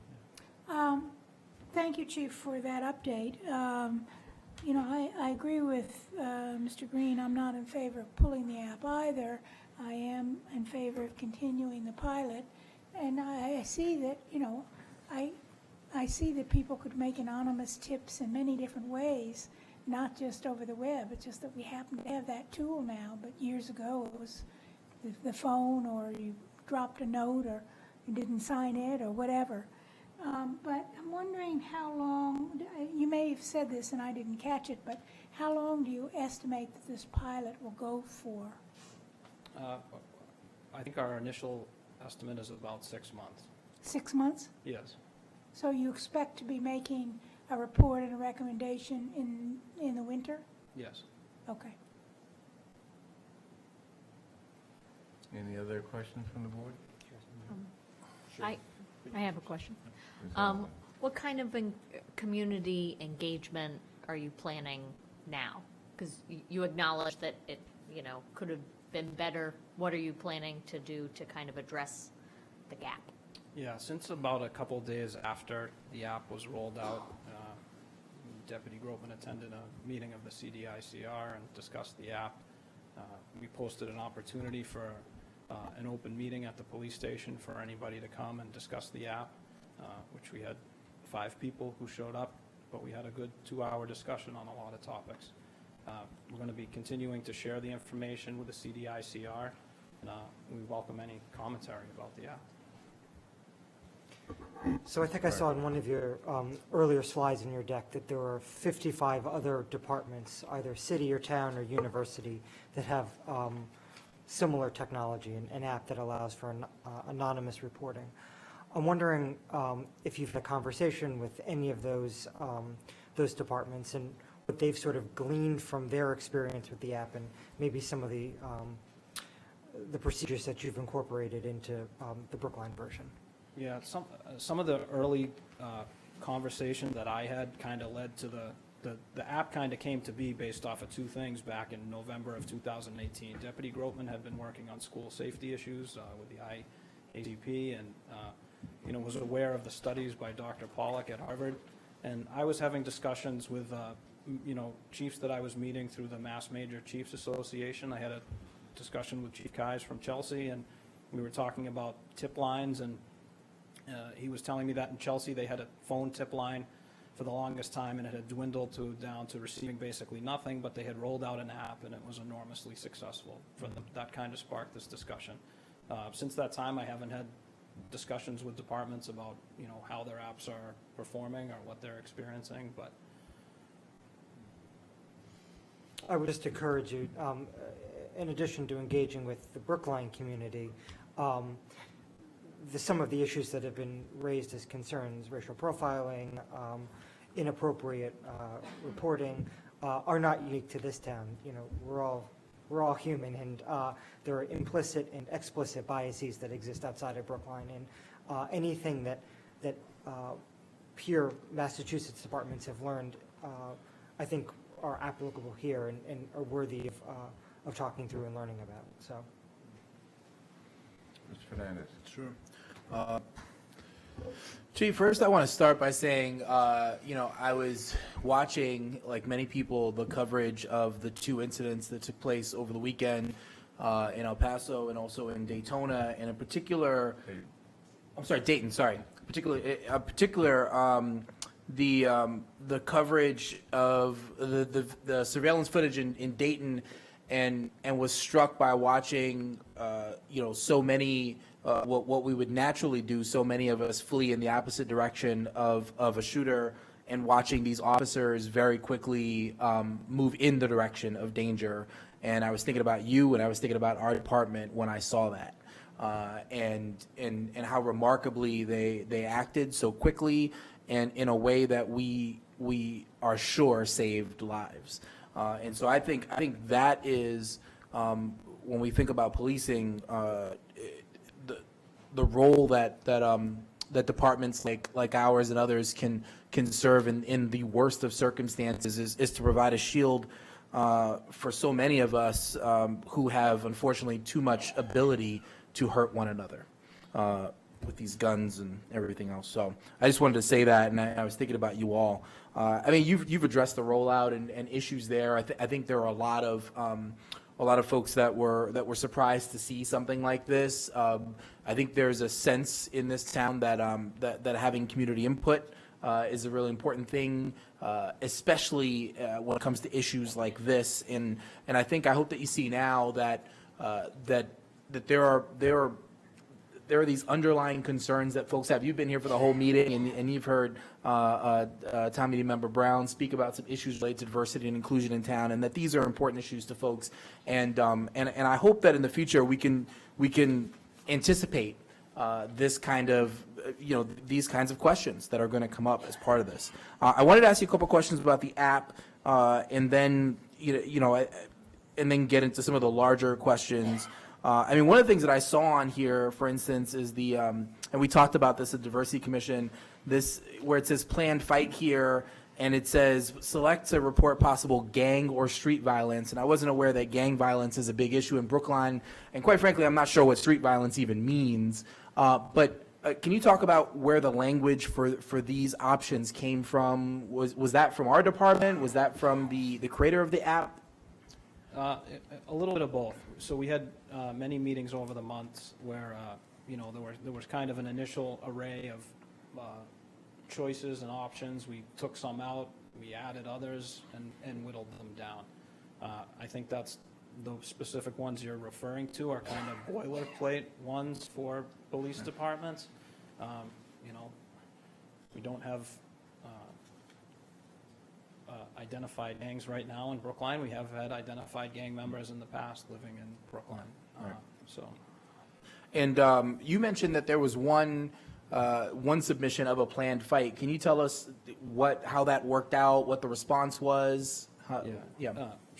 Thank you, Chief, for that update. I agree with Mr. Green. I'm not in favor of pulling the app either. I am in favor of continuing the pilot. And I see that, I see that people could make anonymous tips in many different ways, not just over the web. It's just that we happen to have that tool now. But years ago, it was the phone, or you dropped a note, or you didn't sign it, or whatever. But I'm wondering how long, you may have said this and I didn't catch it, but how long do you estimate that this pilot will go for? I think our initial estimate is about 6 months. 6 months? Yes. So you expect to be making a report and a recommendation in the winter? Yes. Okay. Any other questions from the board? I have a question. What kind of community engagement are you planning now? Because you acknowledge that it, could have been better. What are you planning to do to kind of address the gap? Yeah, since about a couple days after the app was rolled out, Deputy Groveman attended a meeting of the CDICR and discussed the app. We posted an opportunity for an open meeting at the police station for anybody to come and discuss the app, which we had 5 people who showed up, but we had a good 2-hour discussion on a lot of topics. We're going to be continuing to share the information with the CDICR, and we welcome any commentary about the app. So I think I saw in one of your earlier slides in your deck that there were 55 other departments, either city or town or university, that have similar technology, an app that allows for anonymous reporting. I'm wondering if you've had a conversation with any of those departments and what they've sort of gleaned from their experience with the app, and maybe some of the procedures that you've incorporated into the Brookline version. Yeah, some of the early conversation that I had kind of led to the app kind of came to be based off of 2 things back in November of 2018. Deputy Groveman had been working on school safety issues with the IACP, and was aware of the studies by Dr. Pollack at Harvard. And I was having discussions with chiefs that I was meeting through the Mass Major Chiefs Association. I had a discussion with Chief Keyes from Chelsea, and we were talking about tip lines, and he was telling me that in Chelsea they had a phone tip line for the longest time, and it had dwindled down to receiving basically nothing, but they had rolled out an app, and it was enormously successful for them. That kind of sparked this discussion. Since that time, I haven't had discussions with departments about how their apps are performing or what they're experiencing, but I would just encourage you, in addition to engaging with the Brookline community, some of the issues that have been raised as concerns, racial profiling, inappropriate reporting, are not unique to this town. We're all human, and there are implicit and explicit biases that exist outside of Brookline, and anything that peer Massachusetts departments have learned, I think, are applicable here and are worthy of talking through and learning about. So, Mr. Fernandez. Sure. Chief, first I want to start by saying, I was watching, like many people, the coverage of the 2 incidents that took place over the weekend in El Paso and also in Daytona, and in particular, Dayton, sorry. The coverage of the surveillance footage in Dayton, and was struck by watching, so many, what we would naturally do, so many of us flee in the opposite direction of a shooter, and watching these officers very quickly move in the direction of danger. And I was thinking about you, and I was thinking about our department when I saw that. And how remarkably they acted so quickly and in a way that we are sure saved lives. And so I think that is, when we think about policing, the role that departments like ours and others can serve in the worst of circumstances is to provide a shield for so many of us who have unfortunately too much ability to hurt one another with these guns and everything else. So I just wanted to say that, and I was thinking about you all. I mean, you've addressed the rollout and issues there. I think there are a lot of folks that were surprised to see something like this. I think there's a sense in this town that having community input is a really important thing, especially when it comes to issues like this. And I hope that you see now that there are these underlying concerns that folks have. You've been here for the whole meeting, and you've heard Town Meeting Member Brown speak about some issues related to diversity and inclusion in town, and that these are important issues to folks. And I hope that in the future we can anticipate this kind of these kinds of questions that are going to come up as part of this. I wanted to ask you a couple questions about the app, and then and then get into some of the larger questions. I mean, one of the things that I saw on here, for instance, is and we talked about this at Diversity Commission, where it says planned fight here, and it says select to report possible gang or street violence. And I wasn't aware that gang violence is a big issue in Brookline, and quite frankly, I'm not sure what street violence even means. But can you talk about where the language for these options came from? Was that from our department? Was that from the creator of the app? A little bit of both. So we had many meetings over the months where there was kind of an initial array of choices and options. We took some out, we added others, and whittled them down. I think that's the specific ones you're referring to are kind of boilerplate ones for police departments. We don't have identified gangs right now in Brookline. We have had identified gang members in the past living in Brookline. Right. And you mentioned that there was one submission of a planned fight. Can you tell us how that worked out, what the response was?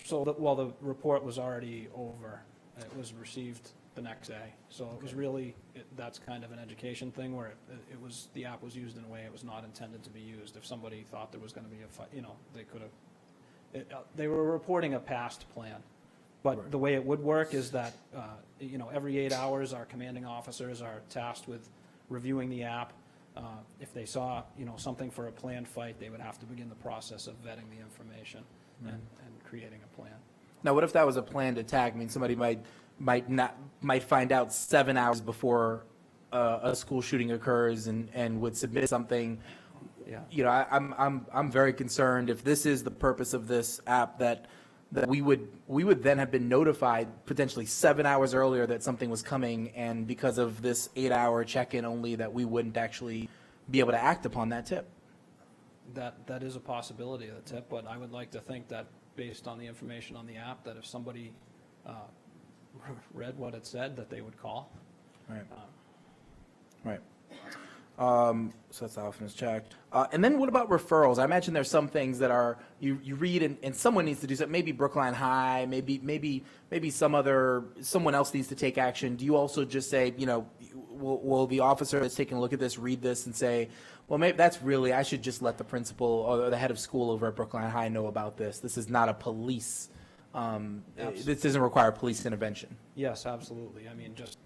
So the report was already over. It was received the next day. So it was really, that's kind of an education thing where the app was used in a way it was not intended to be used. If somebody thought there was going to be a fight, they could have, they were reporting a past plan. But the way it would work is that, every 8 hours, our commanding officers are tasked with reviewing the app. If they saw, something for a planned fight, they would have to begin the process of vetting the information and creating a plan. Now, what if that was a planned attack? I mean, somebody might find out 7 hours before a school shooting occurs and would submit something. Yeah. I'm very concerned if this is the purpose of this app that we would then have been notified potentially 7 hours earlier that something was coming, and because of this 8-hour check-in only, that we wouldn't actually be able to act upon that tip. That is a possibility of the tip, but I would like to think that based on the information on the app, that if somebody read what it said, that they would call. Right. Right. So that's often is checked. And then what about referrals? I imagine there's some things that are you read and someone needs to do something. Maybe Brookline High, maybe someone else needs to take action. Do you also just say, will the officer that's taking a look at this read this and say, well, maybe I should just let the principal or the head of school over at Brookline High know about this. This is not a police. This doesn't require police intervention. Yes, absolutely. I mean, just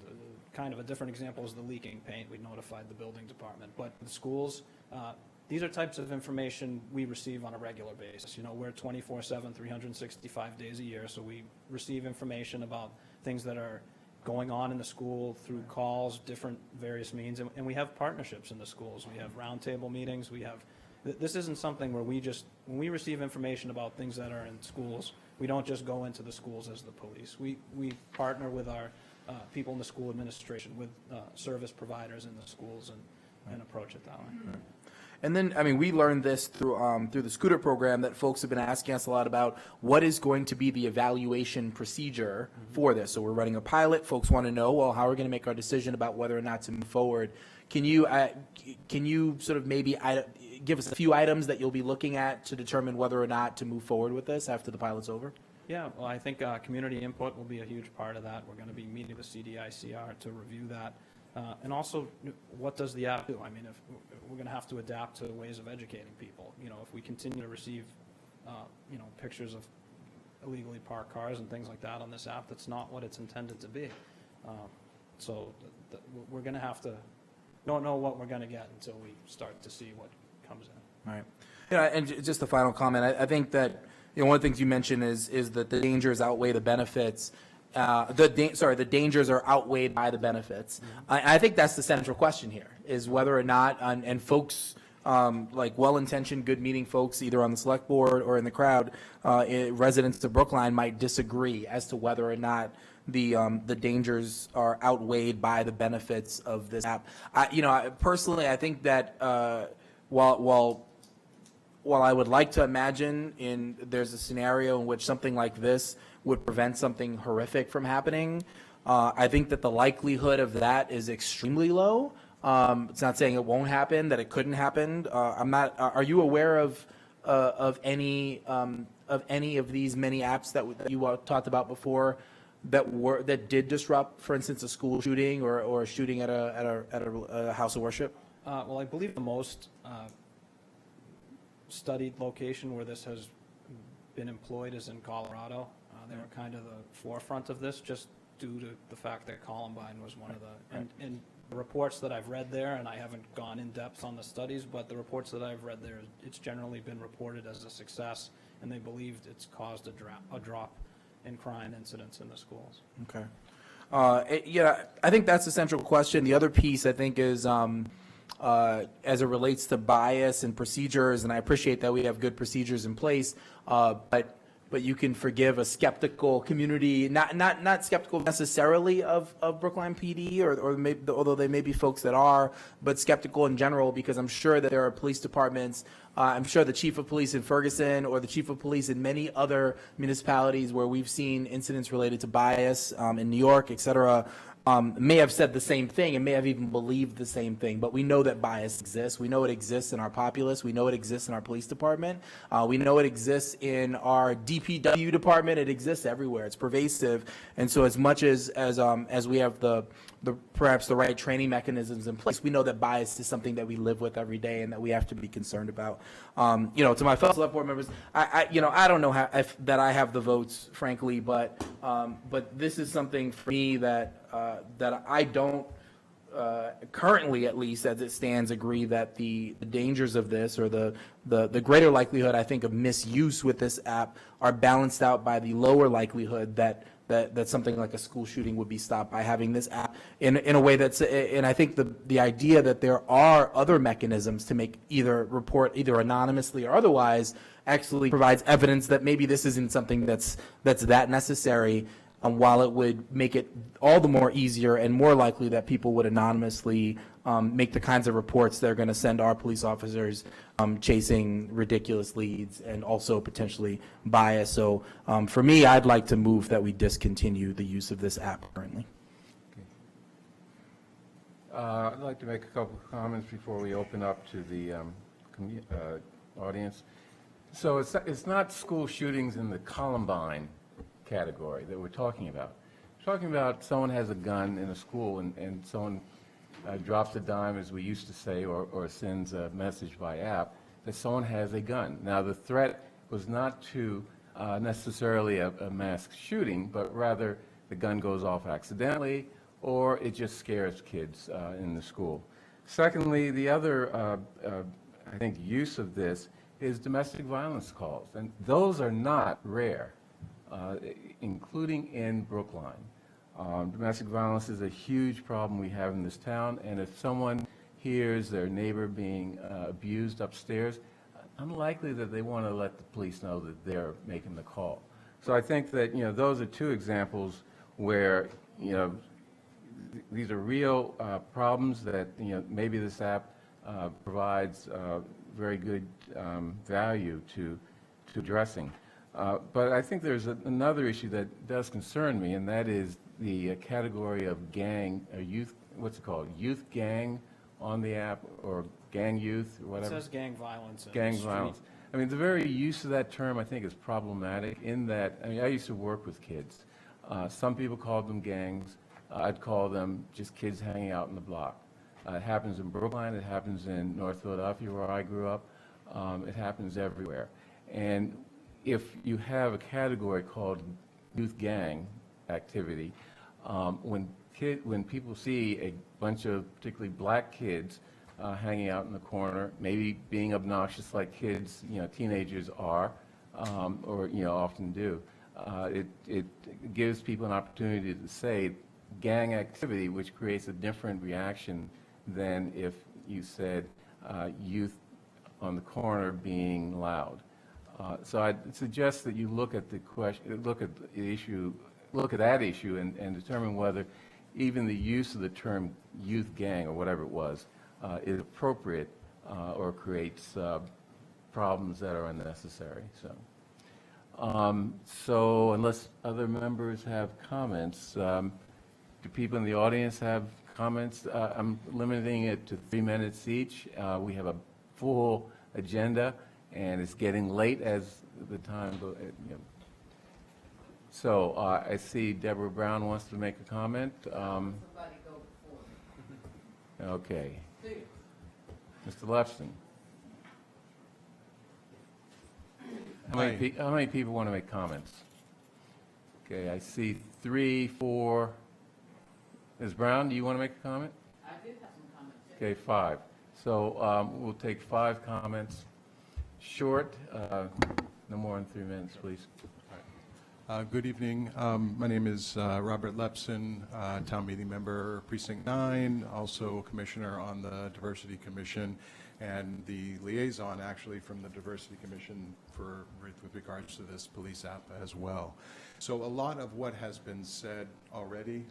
kind of a different example is the leaking paint. We notified the building department. But the schools, these are types of information we receive on a regular basis. We're 24/7, 365 days a year, so we receive information about things that are going on in the school through calls, different various means, and we have partnerships in the schools. We have roundtable meetings. This isn't something where when we receive information about things that are in schools, we don't just go into the schools as the police. We partner with our people in the school administration, with service providers in the schools, and approach it that way. And then, I mean, we learned this through the scooter program, that folks have been asking us a lot about what is going to be the evaluation procedure for this. So we're running a pilot. Folks want to know, well, how are we going to make our decision about whether or not to move forward? Can you sort of maybe give us a few items that you'll be looking at to determine whether or not to move forward with this after the pilot's over? Yeah, well, I think community input will be a huge part of that. We're going to be meeting with CDICR to review that. And also, what does the app do? I mean, if we're going to have to adapt to ways of educating people. You know, if we continue to receive, pictures of illegally parked cars and things like that on this app, that's not what it's intended to be. So we're going to have to don't know what we're going to get until we start to see what comes in. Right. Yeah, and just a final comment. I think that one of the things you mentioned is that the dangers outweigh the benefits. The dangers are outweighed by the benefits. I think that's the central question here, is whether or not, and folks like well-intentioned, good-meaning folks, either on the select board or in the crowd, residents of Brookline might disagree as to whether or not the dangers are outweighed by the benefits of this app. Personally, I think that while I would like to imagine there's a scenario in which something like this would prevent something horrific from happening, I think that the likelihood of that is extremely low. It's not saying it won't happen, that it couldn't happen. Are you aware of any of these many apps that you talked about before that did disrupt, for instance, a school shooting or a shooting at a house of worship? Well, I believe the most studied location where this has been employed is in Colorado. They were kind of the forefront of this, just due to the fact that Columbine was one of the, and the reports that I've read there, and I haven't gone in depth on the studies, but the reports that I've read there, it's generally been reported as a success, and they believed it's caused a drop in crime incidents in the schools. Okay. I think that's the central question. The other piece, I think, is as it relates to bias and procedures, and I appreciate that we have good procedures in place, but you can forgive a skeptical community, not skeptical necessarily of Brookline PD, or maybe, although they may be folks that are, but skeptical in general, because I'm sure that there are police departments, I'm sure the chief of police in Ferguson or the chief of police in many other municipalities where we've seen incidents related to bias, in New York, et cetera, may have said the same thing and may have even believed the same thing. But we know that bias exists. We know it exists in our populace. We know it exists in our police department. We know it exists in our DPW department. It exists everywhere. It's pervasive. And so as much as we have perhaps the right training mechanisms in place, we know that bias is something that we live with every day and that we have to be concerned about. To my fellow select board members, I don't know that I have the votes, frankly, but this is something for me that I don't currently, at least as it stands, agree that the dangers of this, or the greater likelihood, I think, of misuse with this app are balanced out by the lower likelihood that something like a school shooting would be stopped by having this app in a way that's, and I think the idea that there are other mechanisms to make report either anonymously or otherwise actually provides evidence that maybe this isn't something that's that necessary. While it would make it all the more easier and more likely that people would anonymously make the kinds of reports they're going to send our police officers chasing ridiculous leads and also potentially bias. So for me, I'd like to move that we discontinue the use of this app currently. I'd like to make a couple of comments before we open up to the audience. So it's not school shootings in the Columbine category that we're talking about. We're talking about someone has a gun in a school and someone drops a dime, as we used to say, or sends a message by app that someone has a gun. Now, the threat was not to necessarily a mass shooting, but rather the gun goes off accidentally or it just scares kids in the school. Secondly, the other, I think, use of this is domestic violence calls, and those are not rare. Including in Brookline. Domestic violence is a huge problem we have in this town, and if someone hears their neighbor being abused upstairs, unlikely that they want to let the police know that they're making the call. So I think that, those are two examples where, these are real problems that, maybe this app provides very good value to addressing. But I think there's another issue that does concern me, and that is the category of gang, youth, what's it called, youth gang on the app, or gang youth, or It whatever. says gang violence. in Gang the street. violence. I mean, the very use of that term, I think, is problematic in that, I mean, I used to work with kids. Some people called them gangs. I'd call them just kids hanging out in the block. It happens in Brookline. It happens in North Philadelphia, where I grew up. It happens everywhere. And if you have a category called youth gang activity, when people see a bunch of particularly black kids hanging out in the corner, maybe being obnoxious like kids, teenagers are, or often do, it gives people an opportunity to say gang activity, which creates a different reaction than if you said youth on the corner being loud. So I'd suggest that you look at the question, look at that issue, and determine whether even the use of the term youth gang, or whatever it was, is appropriate or creates problems that are unnecessary. So unless other members have comments, do people in the audience have comments? I'm limiting it to 3 minutes each. We have a full agenda, and it's getting late as the time goes. So I see Deborah Brown wants to make a comment. Okay. Mr. Lefson. How many people want to make comments? Okay, I see 3, 4. Ms. Brown, do you want to make a comment? I did have some comments. Okay, 5. So we'll take 5 comments. Short, no more than 3 minutes, please. Good evening. My name is Robert Lepson, town meeting member, Precinct 9, also commissioner on the Diversity Commission, and the liaison actually from the Diversity Commission with regards to this police app as well. So a lot of what has been said already,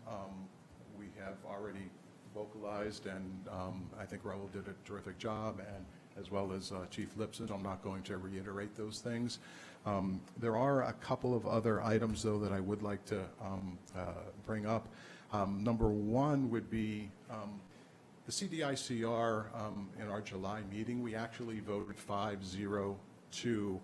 we have already vocalized, and I think Raul did a terrific job, and as well as Chief Lipson. I'm not going to reiterate those things. There are a couple of other items, though, that I would like to bring up. Number one would be the CDICR in our July meeting. We actually voted 5-0 to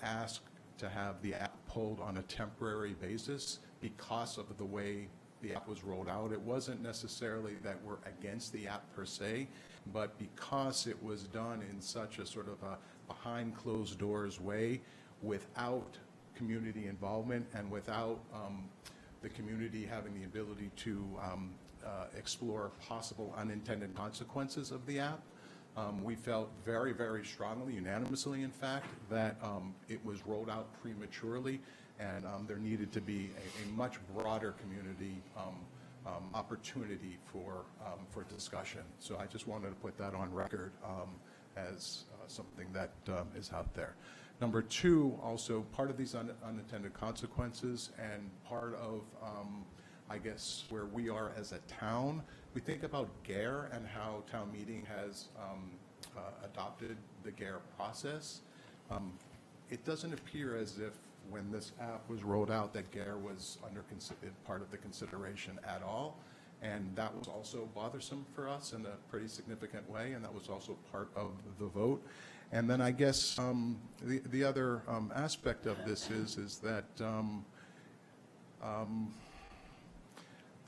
ask to have the app pulled on a temporary basis because of the way the app was rolled out. It wasn't necessarily that we're against the app per se, but because it was done in such a sort of a behind closed doors way, without community involvement and without the community having the ability to explore possible unintended consequences of the app, we felt very, very strongly, unanimously in fact, that it was rolled out prematurely, and there needed to be a much broader community opportunity for discussion. So I just wanted to put that on record as something that is out there. Number two, also part of these unintended consequences and part of, I guess, where we are as a town, we think about GARE and how town meeting has adopted the GARE process. It doesn't appear as if when this app was rolled out that GARE was part of the consideration at all, and that was also bothersome for us in a pretty significant way, and that was also part of the vote. And then I guess the other aspect of this is that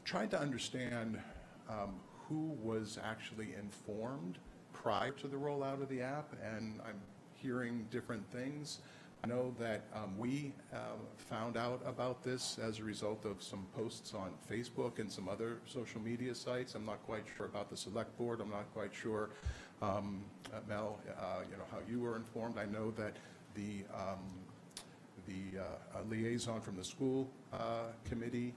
trying to understand who was actually informed prior to the rollout of the app, and I'm hearing different things. I know that we found out about this as a result of some posts on Facebook and some other social media sites. I'm not quite sure about the select board. I'm not quite sure, Mel, how you were informed. I know that the liaison from the school committee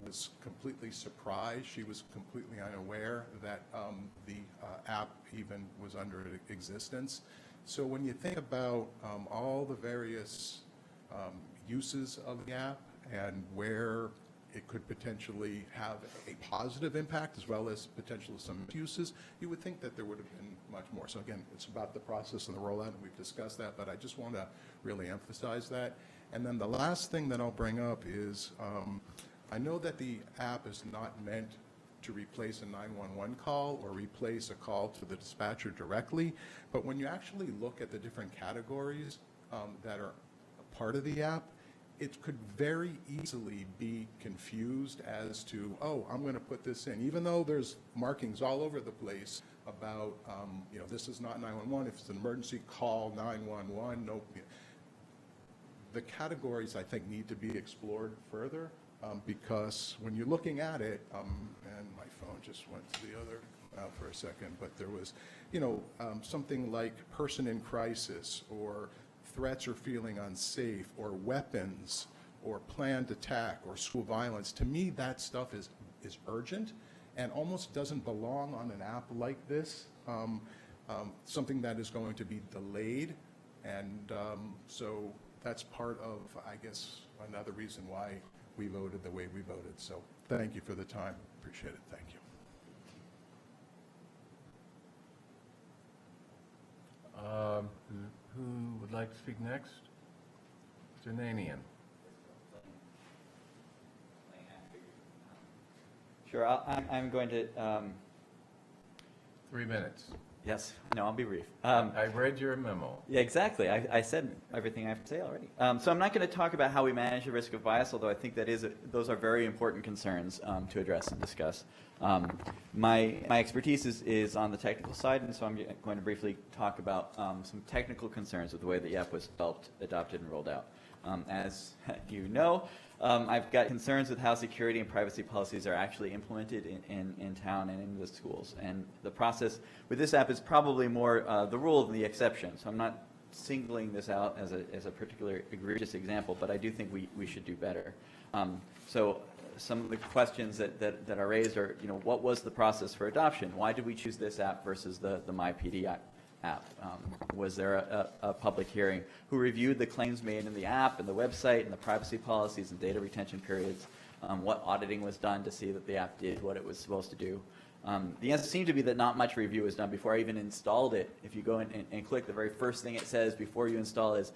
was completely surprised. She was completely unaware that the app even was under existence. So when you think about all the various uses of the app and where it could potentially have a positive impact as well as potential some uses, you would think that there would have been much more. So again, it's about the process and the rollout, and we've discussed that, but I just want to really emphasize that. And then the last thing that I'll bring up is I know that the app is not meant to replace a 911 call or replace a call to the dispatcher directly, but when you actually look at the different categories that are a part of the app, it could very easily be confused as to, oh, I'm going to put this in, even though there's markings all over the place about, this is not 911. If it's an emergency, call 911. No, the categories I think need to be explored further because when you're looking at it, and my phone just went to the other for a second, but there was, something like person in crisis or threats or feeling unsafe or weapons or planned attack or school violence. To me, that stuff is urgent and almost doesn't belong on an app like this, something that is going to be delayed. And so that's part of, I guess, another reason why we voted the way we voted. So thank you for the time. Appreciate it. Thank you. Who would like to speak next? Mr. Nanian. Sure, I'm going to... 3 minutes. Yes, no, I'll be brief. I read your memo. Yeah, exactly. I said everything I have to say already. So I'm not going to talk about how we manage the risk of bias, although I think those are very important concerns to address and discuss. My expertise is on the technical side, and so I'm going to briefly talk about some technical concerns with the way the app was developed, adopted, and rolled out. As you know, I've got concerns with how security and privacy policies are actually implemented in town and in the schools. And the process with this app is probably more the rule than the exception. So I'm not singling this out as a particular egregious example, but I do think we should do better. So some of the questions that are raised are, what was the process for adoption? Why did we choose this app versus the MyPD app? Was there a public hearing? Who reviewed the claims made in the app and the website and the privacy policies and data retention periods? What auditing was done to see that the app did what it was supposed to do? The answer seemed to be that not much review was done before I even installed it. If you go in and click, the very first thing it says before you install is,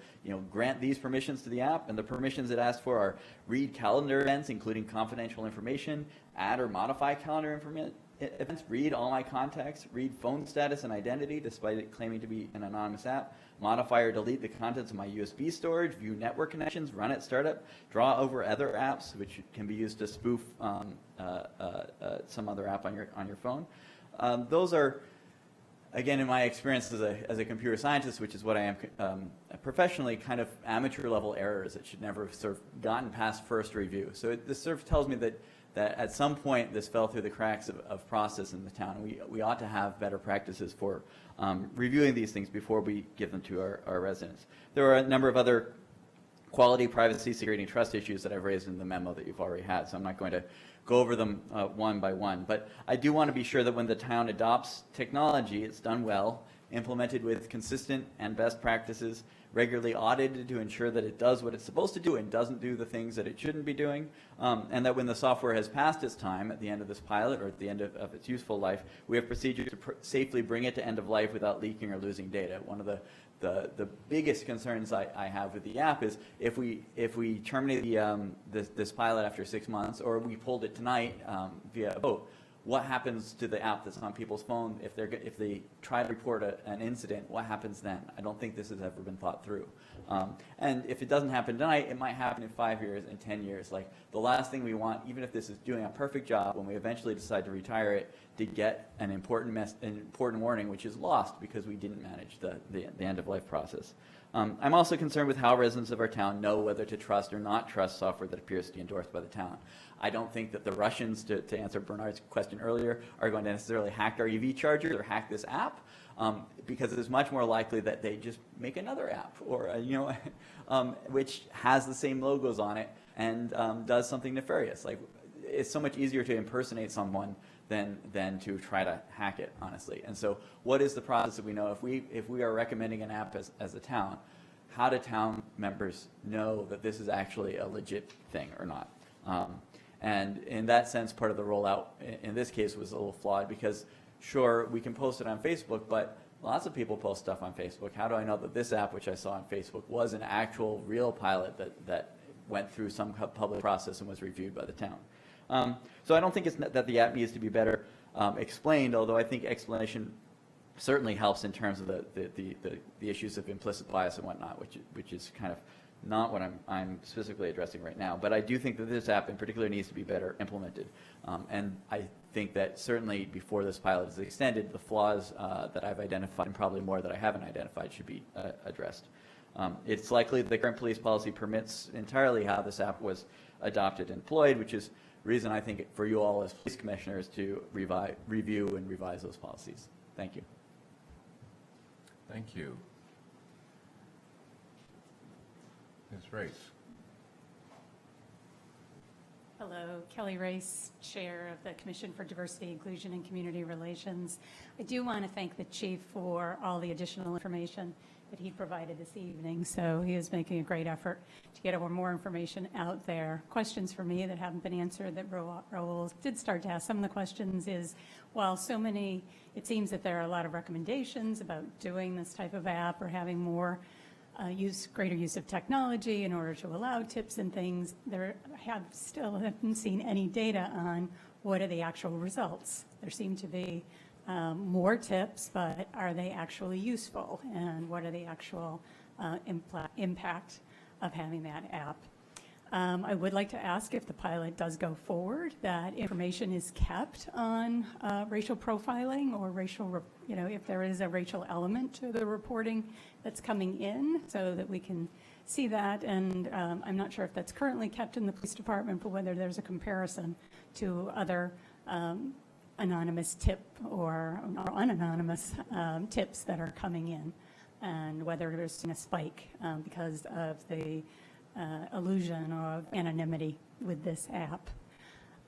grant these permissions to the app, and the permissions it asks for are read calendar events, including confidential information, add or modify calendar events, read all my contacts, read phone status and identity, despite it claiming to be an anonymous app, modify or delete the contents of my USB storage, view network connections, run at startup, draw over other apps, which can be used to spoof some other app on your phone. Those are, again, in my experience as a computer scientist, which is what I am professionally, kind of amateur level errors that should never have sort of gotten past first review. So this sort of tells me that at some point this fell through the cracks of process in the town. We ought to have better practices for reviewing these things before we give them to our residents. There are a number of other quality, privacy, security, and trust issues that I've raised in the memo that you've already had, so I'm not going to go over them one by one. But I do want to be sure that when the town adopts technology, it's done well, implemented with consistent and best practices, regularly audited to ensure that it does what it's supposed to do and doesn't do the things that it shouldn't be doing, and that when the software has passed its time at the end of this pilot or at the end of its useful life, we have procedures to safely bring it to end of life without leaking or losing data. One of the biggest concerns I have with the app is if we terminate this pilot after 6 months, or we pulled it tonight via a vote, what happens to the app that's on people's phone if they try to report an incident? What happens then? I don't think this has ever been thought through. And if it doesn't happen tonight, it might happen in 5 years, in 10 years. Like, the last thing we want, even if this is doing a perfect job, when we eventually decide to retire it, to get an important warning, which is lost because we didn't manage the end-of-life process. I'm also concerned with how residents of our town know whether to trust or not trust software that appears to be endorsed by the town. I don't think that the Russians, to answer Bernard's question earlier, are going to necessarily hack our EV chargers or hack this app, because it is much more likely that they just make another app, or which has the same logos on it and does something nefarious. Like, it's so much easier to impersonate someone than to try to hack it, honestly. And so, what is the process that we know if we are recommending an app as a town? How do town members know that this is actually a legit thing or not? And in that sense, part of the rollout in this case was a little flawed because, sure, we can post it on Facebook, but lots of people post stuff on Facebook. How do I know that this app, which I saw on Facebook, was an actual real pilot that went through some public process and was reviewed by the town? So I don't think it's that the app needs to be better explained, although I think explanation certainly helps in terms of the issues of implicit bias and whatnot, which is kind of not what I'm specifically addressing right now. But I do think that this app in particular needs to be better implemented. And I think that certainly before this pilot is extended, the flaws that I've identified, and probably more that I haven't identified, should be addressed. It's likely that the current police policy permits entirely how this app was adopted and employed, which is the reason I think for you all as police commissioners to review and revise those policies. Thank you. Thank you. Ms. Race. Hello, Kelly Race, Chair of the Commission for Diversity, Inclusion, and Community Relations. I do want to thank the Chief for all the additional information that he provided this evening. So he is making a great effort to get more information out there. Questions for me that haven't been answered that Raul did start to ask. Some of the questions is, while so many, it seems that there are a lot of recommendations about doing this type of app or having more greater use of technology in order to allow tips and things, still haven't seen any data on what are the actual results. There seem to be more tips, but are they actually useful? And what are the actual impact of having that app? I would like to ask if the pilot does go forward, that information is kept on racial profiling or if there is a racial element to the reporting that's coming in so that we can see that. And I'm not sure if that's currently kept in the police department, but whether there's a comparison to other anonymous tip or unanonymous tips that are coming in, and whether there's a spike because of the illusion of anonymity with this app.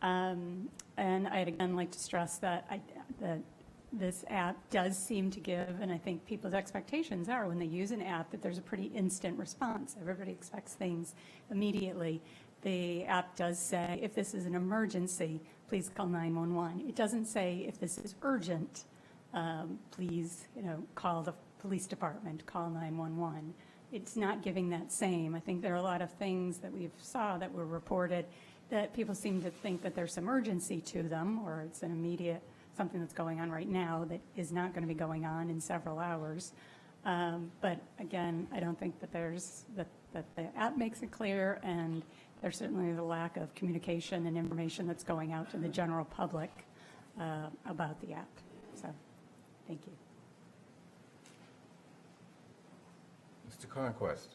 And I'd again like to stress that this app does seem to give, and I think people's expectations are when they use an app that there's a pretty instant response. Everybody expects things immediately. The app does say, if this is an emergency, please call 911. It doesn't say, if this is urgent, please call the police department, call 911. It's not giving that same. I think there are a lot of things that we've saw that were reported that people seem to think that there's some urgency to them, or it's an immediate something that's going on right now that is not going to be going on in several hours. But again, I don't think that that the app makes it clear, and there's certainly the lack of communication and information that's going out to the general public about the app. So, thank you. Mr. Conquest.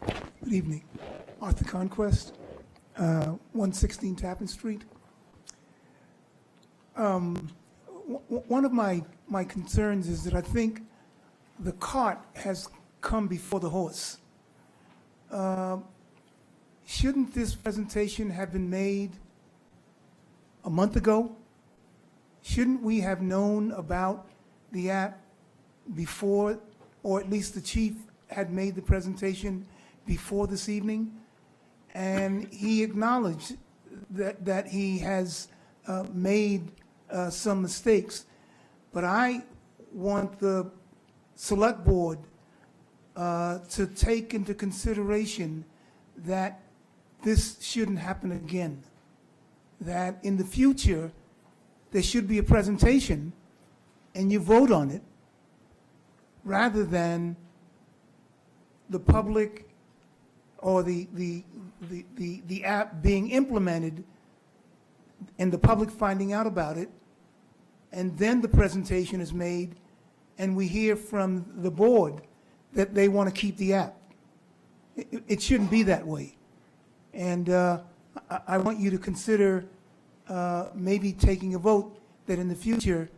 Good evening. Arthur Conquest, 116 Tappan Street. One of my concerns is that I think the cart has come before the horse. Shouldn't this presentation have been made a month ago? Shouldn't we have known about the app before, or at least the chief had made the presentation before this evening? And he acknowledged that he has made some mistakes. But I want the select board to take into consideration that this shouldn't happen again. That in the future, there should be a presentation and you vote on it rather than the public or the app being implemented and the public finding out about it, and then the presentation is made and we hear from the board that they want to keep the app. It shouldn't be that way. And I want you to consider maybe taking a vote that in the future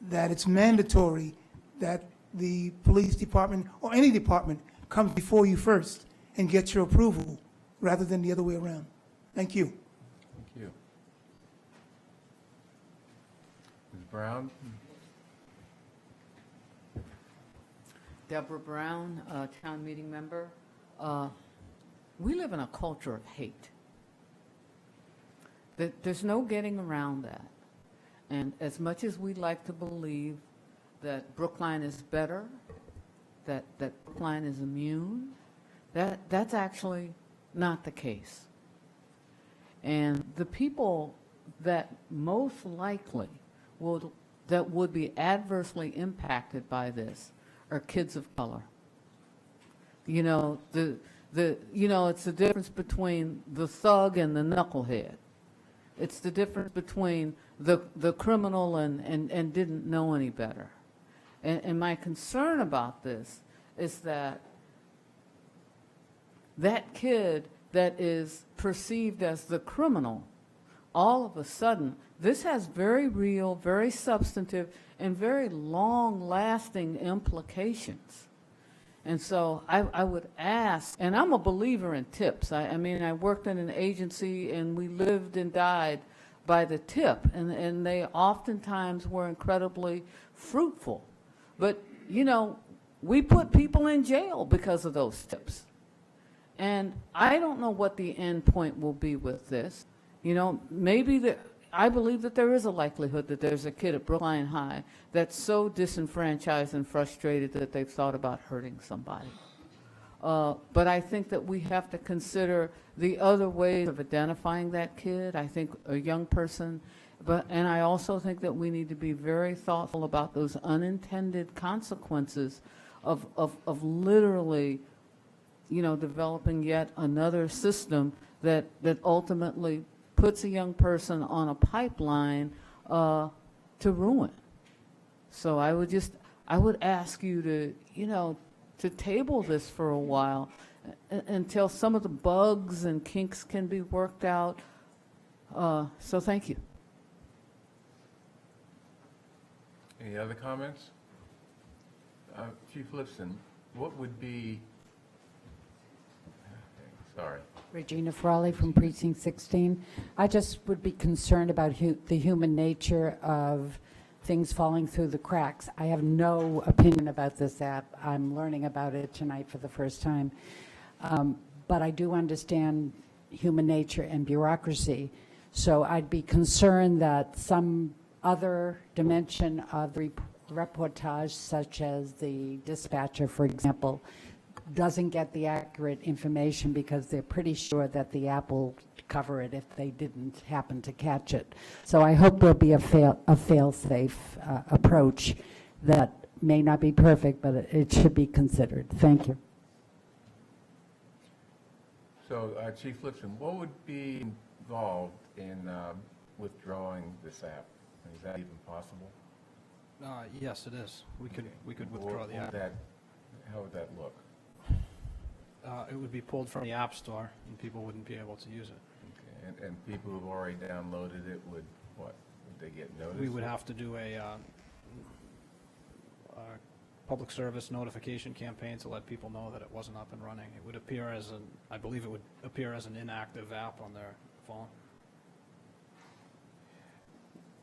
that it's mandatory that the police department or any department comes before you first and gets your approval rather than the other way around. Thank you. Thank you. Ms. Brown? Deborah Brown, town meeting member. We live in a culture of hate. There's no getting around that. And as much as we like to believe that Brookline is better, that Brookline is immune, that's actually not the case. And the people that most likely would be adversely impacted by this are kids of color. You know, it's the difference between the thug and the knucklehead. It's the difference between the criminal and didn't know any better. And my concern about this is that kid that is perceived as the criminal, all of a sudden, this has very real, very substantive, and very long-lasting implications. And so I would ask, and I'm a believer in tips. I mean, I worked in an agency, and we lived and died by the tip, and they oftentimes were incredibly fruitful. But, you know, we put people in jail because of those tips. And I don't know what the end point will be with this. You know, maybe I believe that there is a likelihood that there's a kid at Brookline High that's so disenfranchised and frustrated that they've thought about hurting somebody. But I think that we have to consider the other ways of identifying that kid. I think a young person, and I also think that we need to be very thoughtful about those unintended consequences of literally, you know, developing yet another system that ultimately puts a young person on a pipeline to ruin. So I would ask you to, you know, to table this for a while until some of the bugs and kinks can be worked out. So thank you. Any other comments? Chief Lipson, what would be, sorry. Regina Frawley from Precinct 16. I just would be concerned about the human nature of things falling through the cracks. I have no opinion about this app. I'm learning about it tonight for the first time. But I do understand human nature and bureaucracy. So I'd be concerned that some other dimension of the reportage, such as the dispatcher, for example, doesn't get the accurate information because they're pretty sure that the app will cover it if they didn't happen to catch it. So I hope there'll be a fail-safe approach that may not be perfect, but it should be considered. Thank you. So, Chief Lipson, what would be involved in withdrawing this app? Is that even possible? Yes, it is. We could withdraw the app. How would that look? It would be pulled from the App Store, and people wouldn't be able to use it. Okay. And people who've already downloaded it would, what? Would they get noticed? We would have to do a public service notification campaign to let people know that it wasn't up and running. It would appear as I believe it would appear as an inactive app on their phone.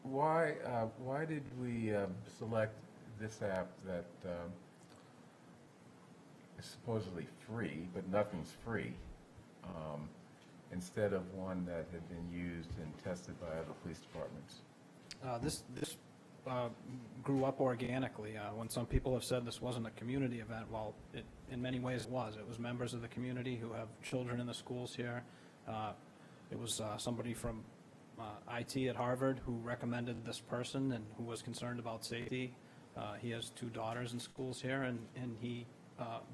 Why did we select this app that is supposedly free, but nothing's free, instead of one that had been used and tested by other police departments? This grew up organically. When some people have said this wasn't a community event, well, in many ways it was. It was members of the community who have children in the schools here. It was somebody from IT at Harvard who recommended this person and who was concerned about safety. He has 2 daughters in schools here, and he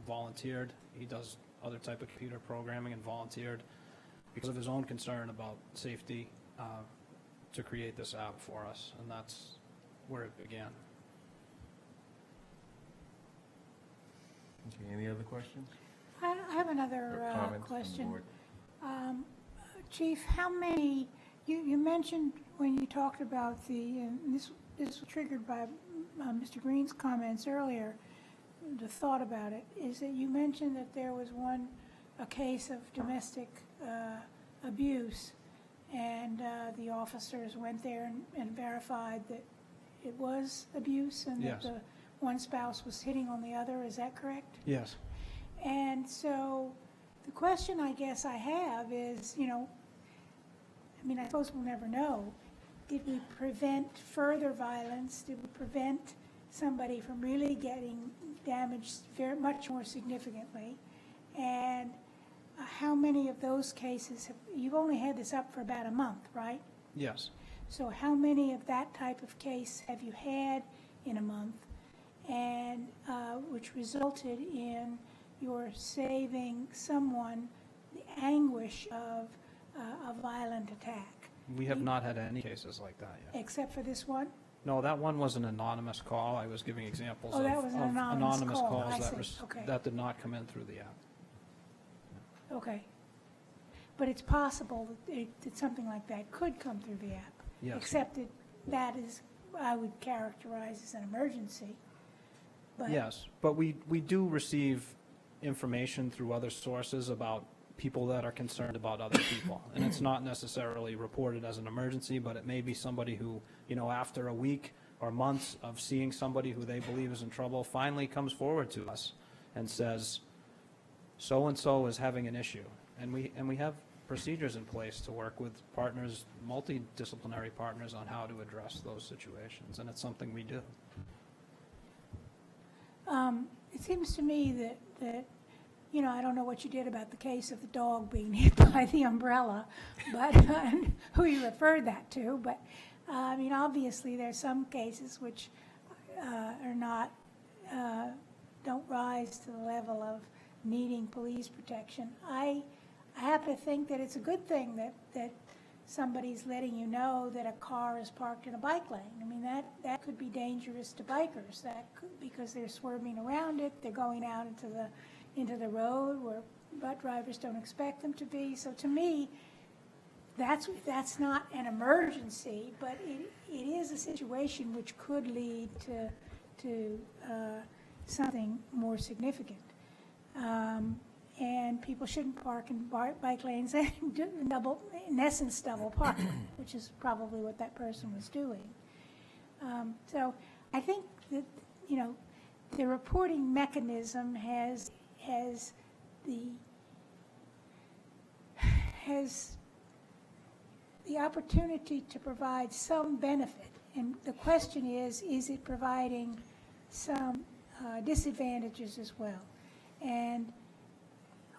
volunteered. He does other type of computer programming and volunteered because of his own concern about safety to create this app for us, and that's where it began. Okay, any other questions? I have another question. Chief, how many, you mentioned when you talked about this was triggered by Mr. Green's comments earlier, the thought about it, is that you mentioned that there was a case of domestic abuse, and the officers went there and verified that it was abuse and Yes. that the one spouse was hitting on the other. Is that correct? Yes. And so The question I guess I have is, you know, I mean, I suppose we'll never know. Did we prevent further violence? Did we prevent somebody from really getting damaged very much more significantly? And how many of those cases have, you've only had this up for about a month, right? Yes. So how many of that type of case have you had in a month, and which resulted in your saving someone the anguish of a violent attack? We have not had any cases like that yet. Except for this one? No, that one was an anonymous call. I was giving examples Oh, that was an of anonymous call. calls I that, see. Okay. that did not come in through the app. Okay. But it's possible that something like that could come through the app? Yes. Except that is, I would characterize as an emergency. But Yes, but we do receive information through other sources about people that are concerned about other people. And it's not necessarily reported as an emergency, but it may be somebody who, you know, after a week or months of seeing somebody who they believe is in trouble, finally comes forward to us and says, so-and-so is having an issue. And we have procedures in place to work with partners, multidisciplinary partners, on how to address those situations, and it's something we do. it seems to me that, you know, I don't know what you did about the case of the dog being hit by the umbrella, but who you referred that to, but, I mean, obviously, there's some cases which are not, don't rise to the level of needing police protection. I happen to think that it's a good thing that somebody's letting you know that a car is parked in a bike lane. I mean, that could be dangerous to bikers, because they're swerving around it, they're going out into the road where drivers don't expect them to be. So to me, that's not an emergency, but it is a situation which could lead to something more significant. And people shouldn't park in bike lanes and in essence, double park, which is probably what that person was doing. So I think that, you know, the reporting mechanism has the opportunity to provide some benefit. And the question is it providing some disadvantages as well? And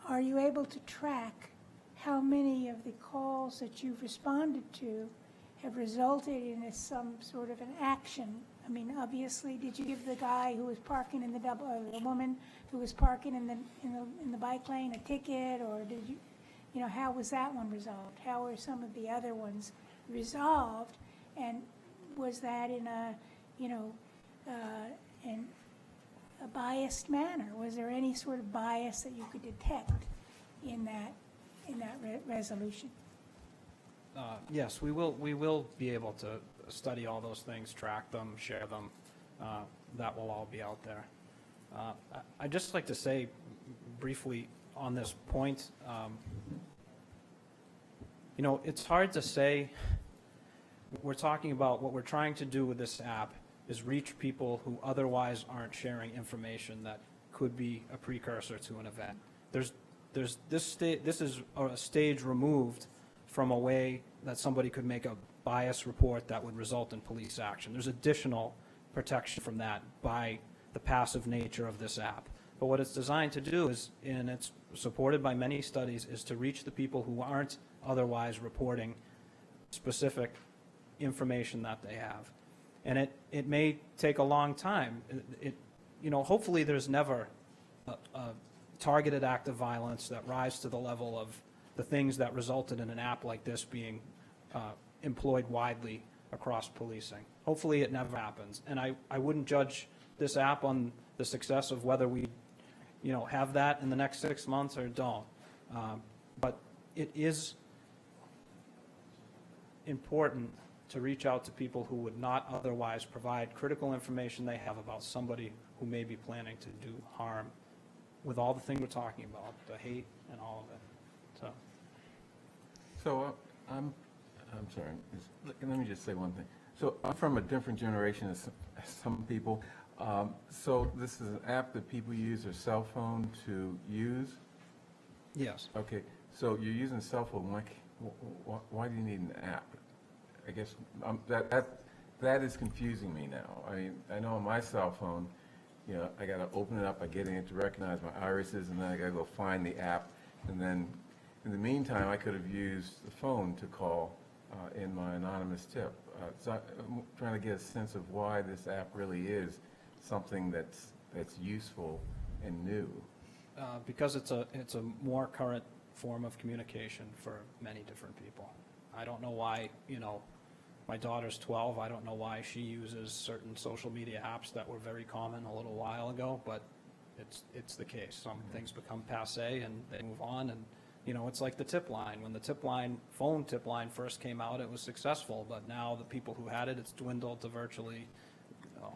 are you able to track how many of the calls that you've responded to have resulted in some sort of an action? I mean, obviously, did you give the guy who was parking in the the woman who was parking in the bike lane a ticket, or did you know, how was that one resolved? How were some of the other ones resolved? And was that in a, you know, in a biased manner? Was there any sort of bias that you could detect in that resolution? Yes, we will be able to study all those things, track them, share them. That will all be out there. I'd just like to say briefly on this point, you know, it's hard to say. We're talking about what we're trying to do with this app is reach people who otherwise aren't sharing information that could be a precursor to an event. This is a stage removed from a way that somebody could make a bias report that would result in police action. There's additional protection from that by the passive nature of this app. But what it's designed to do is, and it's supported by many studies, is to reach the people who aren't otherwise reporting specific information that they have. And it may take a long time. You know, hopefully there's never a targeted act of violence that rise to the level of the things that resulted in an app like this being employed widely across policing. Hopefully it never happens. And I wouldn't judge this app on the success of whether we, you know, have that in the next 6 months or don't. But it is important to reach out to people who would not otherwise provide critical information they have about somebody who may be planning to do harm, with all the things we're talking about, the hate and all of it. So I'm sorry, let me just say one thing. So I'm from a different generation as some people. So this is an app that people use their cell phone to use? Yes. Okay, so you're using a cell phone, why do you need an app? I guess that is confusing me now. I mean, I know on my cell phone, you know, I gotta open it up, I get in it to recognize my irises, and then I gotta go find the app, and then, in the meantime, I could have used the phone to call in my anonymous tip. So I'm trying to get a sense of why this app really is something that's useful and new. Because it's a more current form of communication for many different people. I don't know why, you know, my daughter's 12, I don't know why she uses certain social media apps that were very common a little while ago, but it's the case. Some things become passé and they move on, and you know, it's like the tip line. When the phone tip line first came out, it was successful, but now the people who had it, it's dwindled to virtually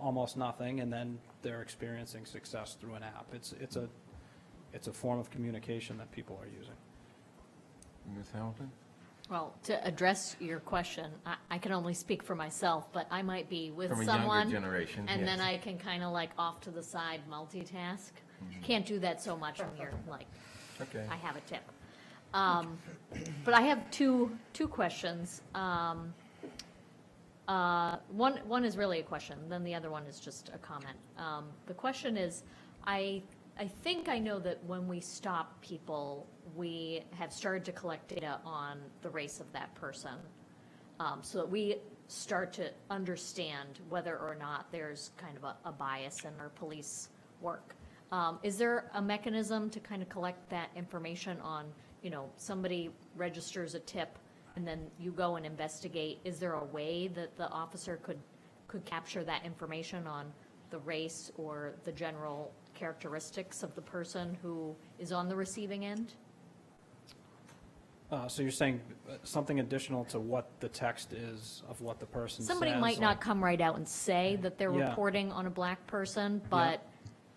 almost nothing, and then they're experiencing success through an app. It's a form of communication that people are using. Ms. Hamilton? Well, to address your question, I can only speak for myself, but I might be with From a someone. younger generation, and then yes. I can kind of like off to the side multitask. Can't do that so much from here, like, Okay. I have a tip. But I have two questions. One is really a question, then the other one is just a comment. The question is, I think I know that when we stop people, we have started to collect data on the race of that person, so that we start to understand whether or not there's kind of a bias in our police work. Is there a mechanism to kind of collect that information on, you know, somebody registers a tip and then you go and investigate? Is there a way that the officer could capture that information on the race or the general characteristics of the person who is on the receiving end? So you're saying something additional to what the text is of what the person says? Somebody might not come right out and say that they're Yeah. reporting on a black person, but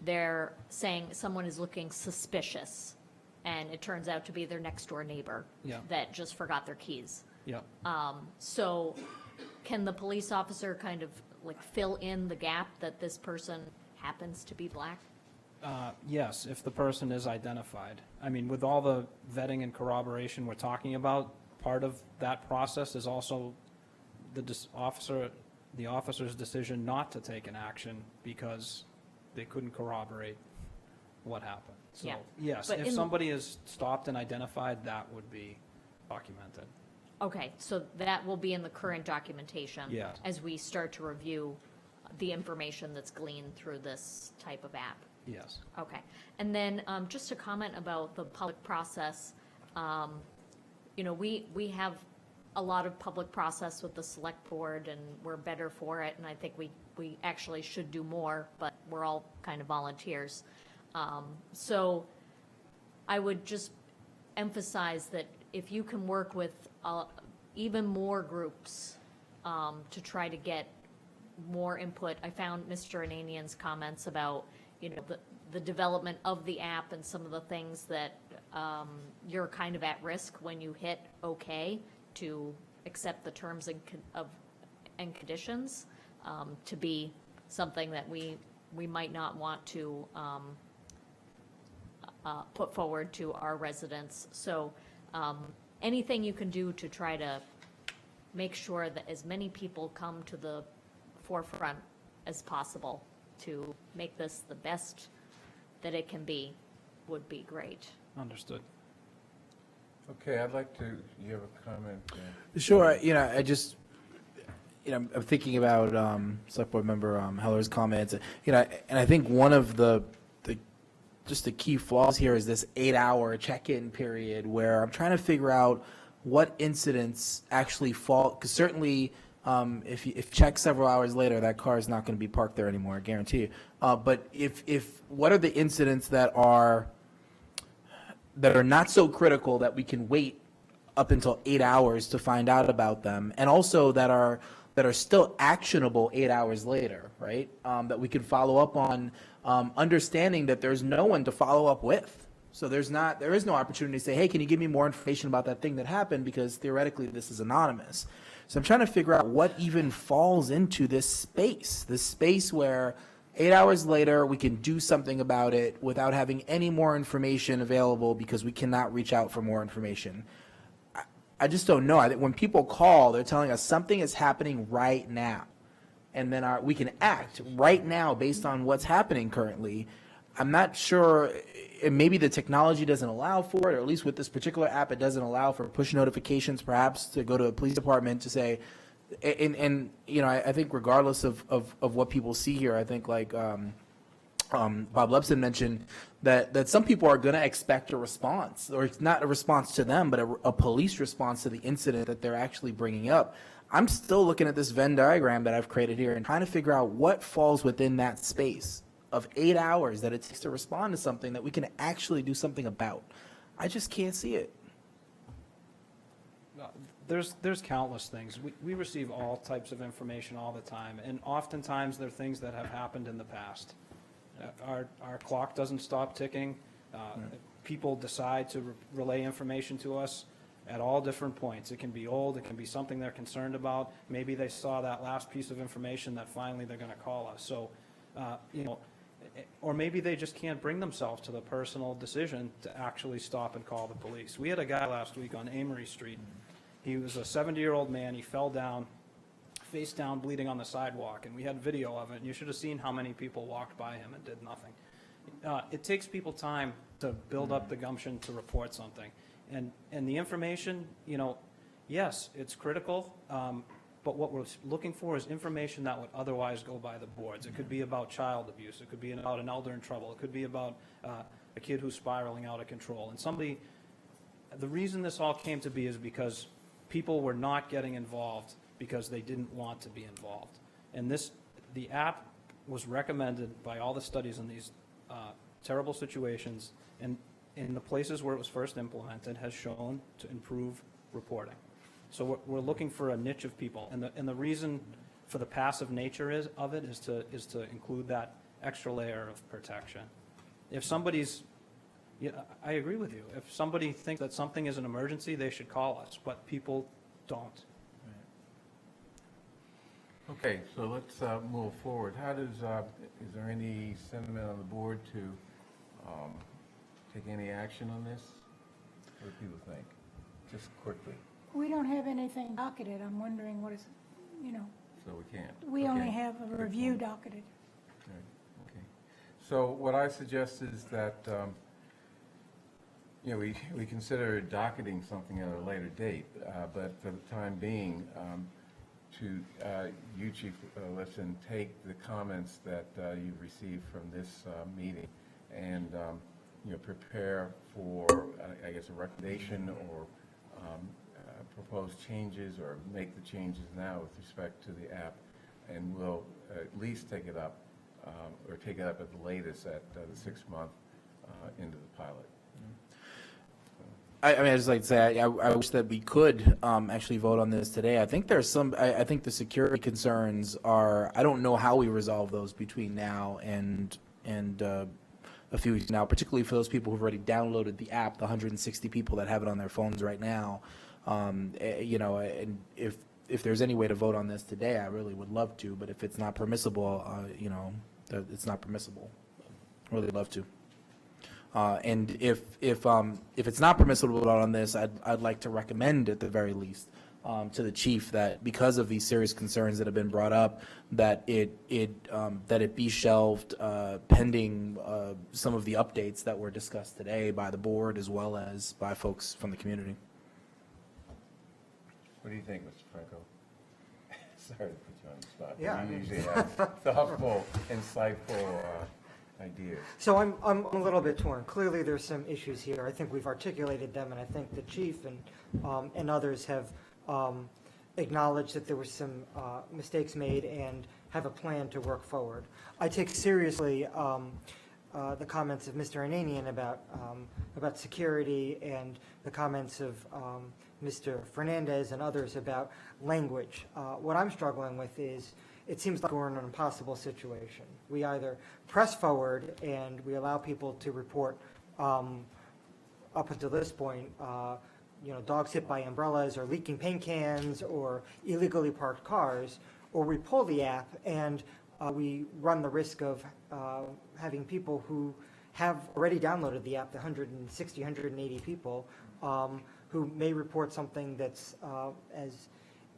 they're saying someone is looking suspicious, and it turns out to be their next door neighbor Yeah. that just forgot their keys. Yeah. So can the police officer kind of like fill in the gap that this person happens to be black? Yes, if the person is identified. I mean, with all the vetting and corroboration we're talking about, part of that process is also the officer's decision not to take an action because they couldn't corroborate what happened. So, Yeah. yes, But if somebody is stopped and identified, that would be documented. Okay, so that will be in the current documentation Yeah. as we start to review the information that's gleaned through this type of app. Yes. Okay, and then just a comment about the public process. You know, we have a lot of public process with the select board, and we're better for it, and I think we actually should do more, but we're all kind of volunteers. So I would just emphasize that if you can work with even more groups to try to get more input. I found Mr. Ananian's comments about, you know, the development of the app and some of the things that you're kind of at risk when you hit OK to accept the terms and conditions to be something that we might not want to put forward to our residents. So anything you can do to try to make sure that as many people come to the forefront as possible to make this the best that it can be would be great. Understood. Okay, I'd like to, you have a comment? Sure. You know, I'm thinking about Select Board Member Heller's comments. You know, and I think one of the key flaws here is this 8-hour check-in period where I'm trying to figure out what incidents actually fall, because certainly if you check several hours later, that car is not going to be parked there anymore, I guarantee you. But what are the incidents that are not so critical that we can wait up until 8 hours to find out about them, and also that are still actionable 8 hours later, right? That we can follow up on, understanding that there's no one to follow up with. So there is no opportunity to say, hey, can you give me more information about that thing that happened, because theoretically this is anonymous. So I'm trying to figure out what even falls into this space where 8 hours later, we can do something about it without having any more information available because we cannot reach out for more information. I just don't know. I think when people call, they're telling us something is happening right now, and then we can act right now based on what's happening currently. I'm not sure, and maybe the technology doesn't allow for it, or at least with this particular app, it doesn't allow for push notifications, perhaps to go to a police department to say, and you know, I think regardless of what people see here, I think like Bob Lebson mentioned that some people are going to expect a response, or it's not a response to them, but a police response to the incident that they're actually bringing up. I'm still looking at this Venn diagram that I've created here and trying to figure out what falls within that space of 8 hours that it takes to respond to something that we can actually do something about. I just can't see it. There's countless things. We receive all types of information all the time, and oftentimes they're things that have happened in the past. Our clock doesn't stop ticking. People decide to relay information to us at all different points. It can be old, it can be something they're concerned about. Maybe they saw that last piece of information that finally they're going to call us. So, you know, or maybe they just can't bring themselves to the personal decision to actually stop and call the police. We had a guy last week on Amory Street. He was a 70-year-old man. He fell down, face down, bleeding on the sidewalk, and we had video of it, and you should have seen how many people walked by him and did nothing. It takes people time to build up the gumption to report something. And the information, you know, yes, it's critical, but what we're looking for is information that would otherwise go by the boards. It could be about child abuse. It could be about an elder in trouble. It could be about a kid who's spiraling out of control. And the reason this all came to be is because people were not getting involved because they didn't want to be involved. And the app was recommended by all the studies in these terrible situations, and in the places where it was first implemented has shown to improve reporting. So we're looking for a niche of people, and the reason for the passive nature is to include that extra layer of protection. If somebody's, yeah, I agree with you. If somebody thinks that something is an emergency, they should call us, but people don't. Okay, so let's move forward. How does, is there any sentiment on the board to take any action on this? What do people think? Just quickly. We don't have anything docketed. I'm wondering what is, you know, So we can't. we Okay. only have a review docketed. Right, okay. So what I suggest is that, you know, we consider docketing something at a later date, but for the time being, you, Chief Lifson, take the comments that you've received from this meeting and, you know, prepare for, I guess, a recommendation or propose changes or make the changes now with respect to the app, and we'll at least take it up, or take it up at the latest at the 6-month into the pilot. I mean, I just like to say, I wish that we could actually vote on this today. I think there's some, I think the security concerns are, I don't know how we resolve those between now and a few weeks now, particularly for those people who've already downloaded the app, the 160 people that have it on their phones right now. You know, and if there's any way to vote on this today, I really would love to, but if it's not permissible, you know, it's not permissible. I'd really love to. And if it's not permissible to vote on this, I'd like to recommend at the very least to the chief that because of these serious concerns that have been brought up, that it be shelved pending some of the updates that were discussed today by the board as well as by folks from the community. What do you think, Mr. Franco? Sorry to put you on the spot. Yeah. You usually have thoughtful, insightful ideas. So I'm a little bit torn. Clearly, there's some issues here. I think we've articulated them, and I think the chief and others have acknowledged that there were some mistakes made and have a plan to work forward. I take seriously the comments of Mr. Ananian about security and the comments of Mr. Fernandez and others about language. What I'm struggling with is it seems like we're in an impossible situation. We either press forward and we allow people to report up until this point, you know, dogs hit by umbrellas or leaking paint cans or illegally parked cars, or we pull the app and we run the risk of having people who have already downloaded the app, the 160, 180 people, who may report something that's as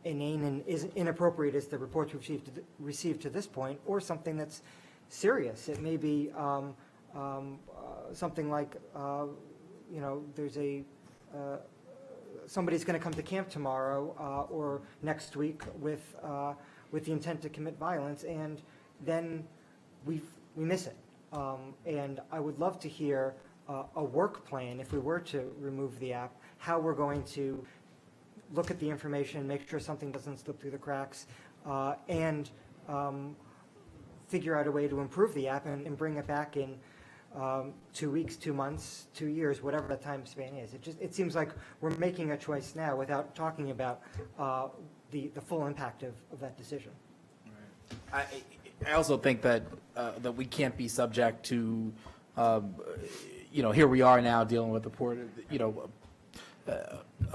inane and is inappropriate as the reports we've received to this point, or something that's serious. It may be something like, there's somebody's going to come to camp tomorrow or next week with the intent to commit violence, and then we miss it. And I would love to hear a work plan, if we were to remove the app, how we're going to look at the information, make sure something doesn't slip through the cracks, and figure out a way to improve the app and bring it back in 2 weeks, 2 months, 2 years, whatever the time span is. It seems like we're making a choice now without talking about the full impact of that decision. I also think that that we can't be subject to, here we are now dealing with a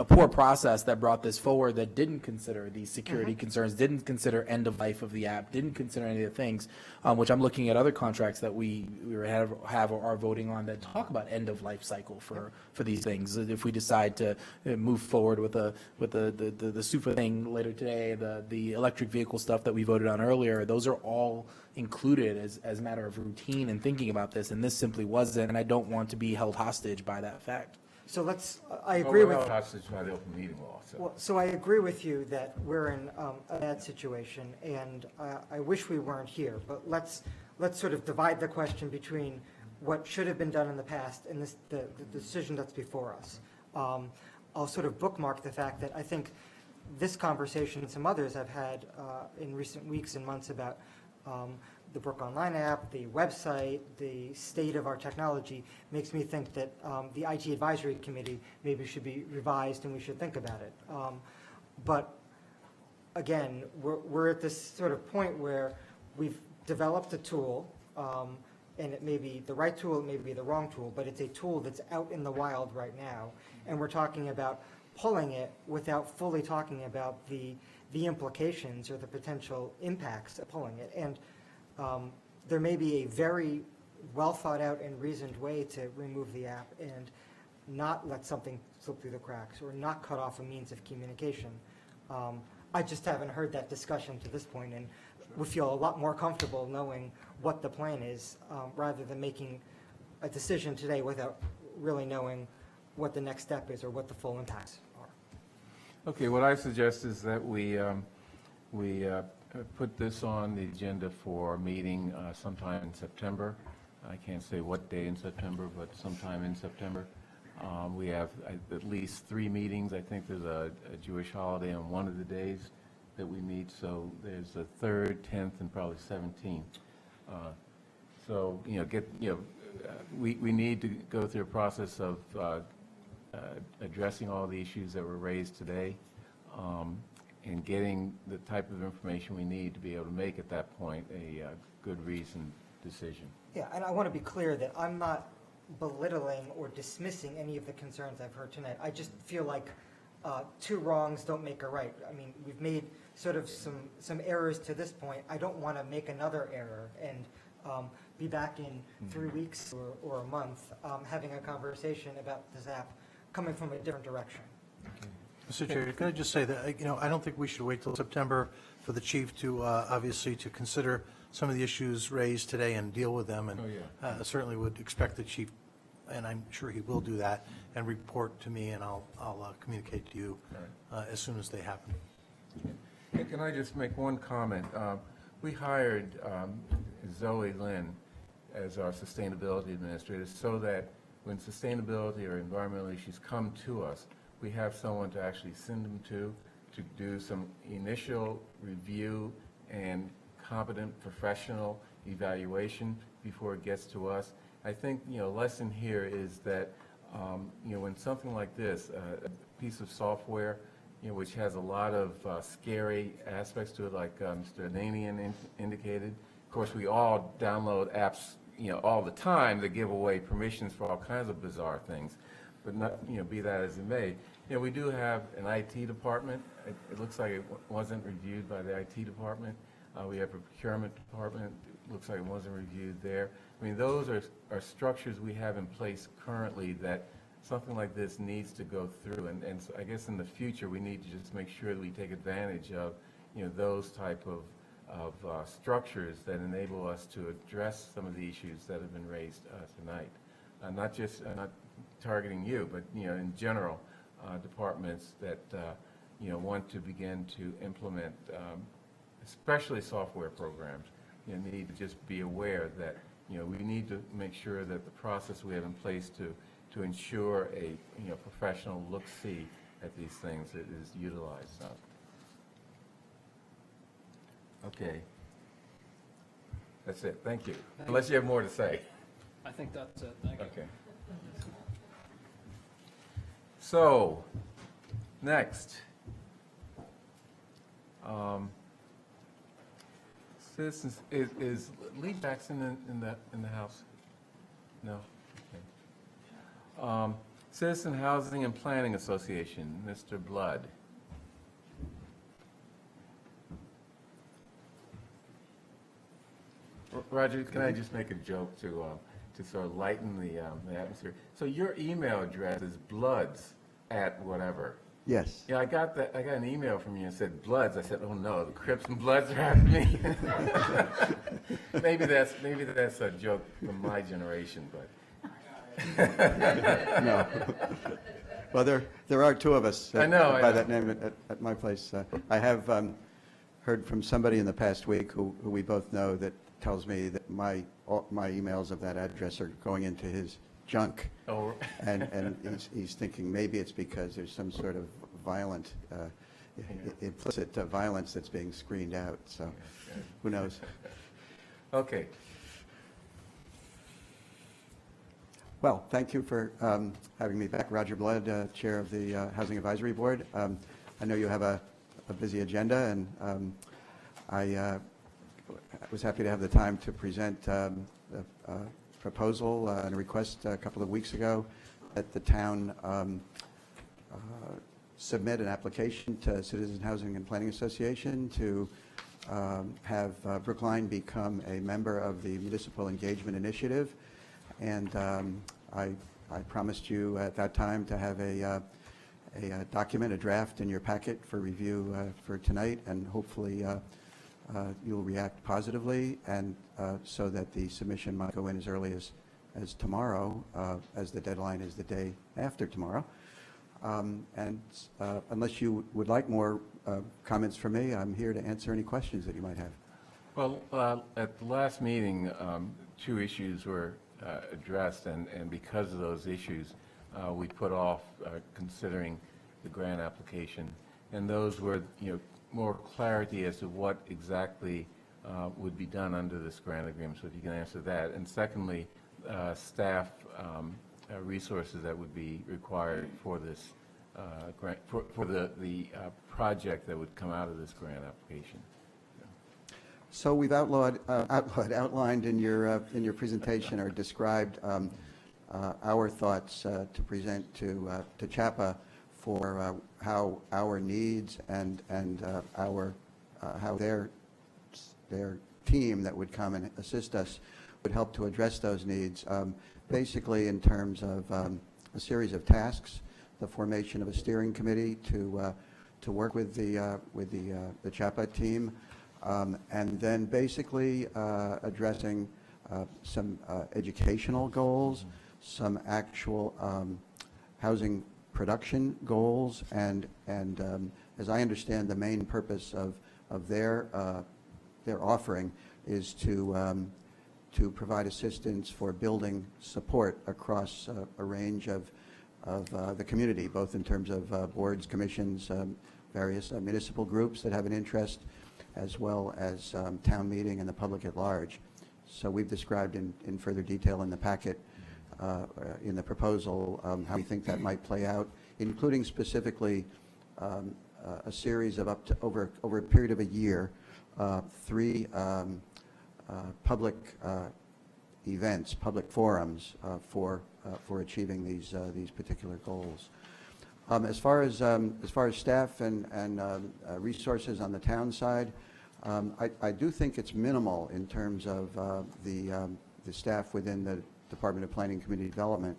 poor process that brought this forward that didn't consider these security concerns, didn't consider end of life of the app, didn't consider any of the things, which I'm looking at other contracts that we have or are voting on that talk about end of life cycle for these things. If we decide to move forward with the super thing later today, the electric vehicle stuff that we voted on earlier, those are all included as a matter of routine and thinking about this, and this simply wasn't, and I don't want to be held hostage by that fact. So I agree with. We're hostage by the open meeting law. So I agree with you that we're in a bad situation, and I wish we weren't here. But let's sort of divide the question between what should have been done in the past and the decision that's before us. I'll sort of bookmark the fact that I think this conversation and some others I've had in recent weeks and months about the Brook Online app, the website, the state of our technology makes me think that the IT Advisory Committee maybe should be revised and we should think about it. But again, we're at this sort of point where we've developed a tool, and it may be the right tool, it may be the wrong tool, but it's a tool that's out in the wild right now, and we're talking about pulling it without fully talking about the implications or the potential impacts of pulling it. And there may be a very well thought out and reasoned way to remove the app and not let something slip through the cracks or not cut off a means of communication. I just haven't heard that discussion to this point, and would feel a lot more comfortable knowing what the plan is rather than making a decision today without really knowing what the next step is or what the full impacts are. Okay, what I suggest is that we put this on the agenda for a meeting sometime in September. I can't say what day in September, but sometime in September. We have at least 3 meetings. I think there's a Jewish holiday on one of the days that we meet, so there's the 3rd, 10th, and probably 17th. So, we need to go through a process of addressing all the issues that were raised today, and getting the type of information we need to be able to make at that point a good reasoned decision. Yeah, and I want to be clear that I'm not belittling or dismissing any of the concerns I've heard tonight. I just feel like 2 wrongs don't make a right. I mean, we've made sort of some errors to this point. I don't want to make another error and be back in 3 weeks or a month having a conversation about this app coming from a different direction. Mr. Chair, can I just say that, I don't think we should wait till September for the chief to, obviously, to consider some of the issues raised today and deal with them, and certainly would expect the chief, and I'm sure he will do that, and report to me, and I'll communicate to you as soon as they happen. Can I just make one comment? We hired Zoe Lynn as our sustainability administrator so that when sustainability or environmental issues come to us, we have someone to actually send them to do some initial review and competent professional evaluation before it gets to us. I think, lesson here is that, when something like this, a piece of software, which has a lot of scary aspects to it, like Mr. Ananian indicated. Of course, we all download apps, all the time that give away permissions for all kinds of bizarre things. But not, be that as it may, we do have an IT department. It looks like it wasn't reviewed by the IT department. We have a procurement department, looks like it wasn't reviewed there. I mean, those are structures we have in place currently that something like this needs to go through. And so I guess in the future, we need to just make sure that we take advantage of, those type of structures that enable us to address some of the issues that have been raised tonight. Not just, not targeting you, but, in general, departments that, want to begin to implement, especially software programs, need to just be aware that, we need to make sure that the process we have in place to ensure a, professional look-see at these things is utilized. So. Okay. That's it. Thank you. Unless you have more to say. I think that's it. Thank you. Okay. So, next. Citizens, is Lee Jackson in the house? No? Okay. Citizen Housing and Planning Association, Mr. Blood. Roger, can I just make a joke to sort of lighten the atmosphere? So your email address is bloods@whatever. Yes. Yeah, I got that. I got an email from you and said Bloods. I said, oh no, the Crips and Bloods are after me. maybe that's a joke from my generation, but. No. Well, there are two of us I know, by that name at my place. I have heard from somebody in the past week who we both know that tells me that my emails of that address are going into his junk. Oh. And he's thinking maybe it's because there's some sort of violent, implicit violence that's being screened out. So who knows? Okay. Well, thank you for having me back. Roger Blood, Chair of the Housing Advisory Board. I know you have a busy agenda, and I was happy to have the time to present a proposal and a request a couple of weeks ago that the town submit an application to Citizen Housing and Planning Association to have Brookline become a member of the Municipal Engagement Initiative. And I promised you at that time to have a document, a draft in your packet for review for tonight, and hopefully you'll react positively, and so that the submission might go in as early as tomorrow, as the deadline is the day after tomorrow. And unless you would like more comments from me, I'm here to answer any questions that you might have. Well, at the last meeting, two issues were addressed, and because of those issues, we put off considering the grant application, and those were, more clarity as to what exactly would be done under this grant agreement. So if you can answer that, and secondly, staff resources that would be required for this grant, for the project that would come out of this grant application. So we've outlined in your presentation or described our thoughts to present to CHAPA for how our needs and how their team that would come and assist us would help to address those needs. Basically, in terms of a series of tasks, the formation of a steering committee to work with the CHAPA team. And then basically addressing some educational goals, some actual housing production goals, and as I understand, the main purpose of their offering is to provide assistance for building support across a range of the community, both in terms of boards, commissions, various municipal groups that have an interest, as well as town meeting and the public at large. So we've described in further detail in the packet, in the proposal, how we think that might play out, including specifically a series of up to over a period of a year, 3 public events, public forums for achieving these particular goals. As far as staff and resources on the town side, I do think it's minimal in terms of the staff within the Department of Planning and Community Development.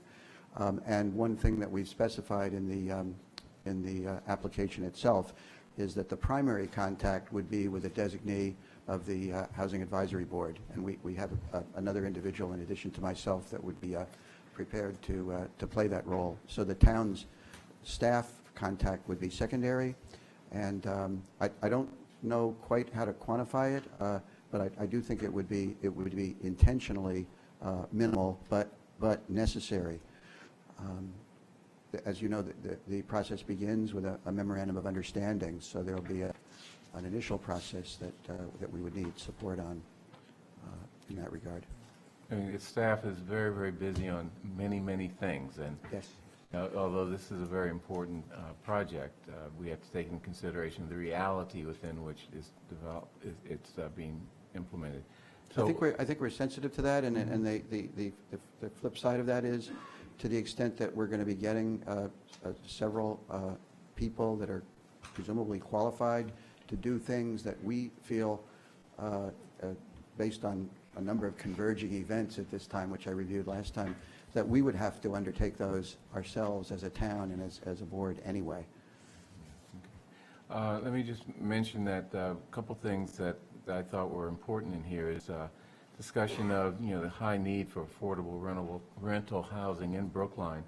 And one thing that we've specified in the application itself is that the primary contact would be with a designee of the Housing Advisory Board. And we have another individual in addition to myself that would be prepared to play that role. So the town's staff contact would be secondary. And I don't know quite how to quantify it, but I do think it would be intentionally minimal, but necessary. As you know, the process begins with a memorandum of understanding, so there will be an initial process that we would need support on in that regard. I mean, its staff is very, very busy on many, many things, and yes. Although this is a very important project, we have to take into consideration the reality within which it's being implemented. So I think we're sensitive to that, and the flip side of that is, to the extent that we're going to be getting several people that are presumably qualified to do things that we feel, based on a number of converging events at this time, which I reviewed last time, that we would have to undertake those ourselves as a town and as a board anyway. Let me just mention that a couple things that I thought were important in here is discussion of the high need for affordable rental housing in Brookline,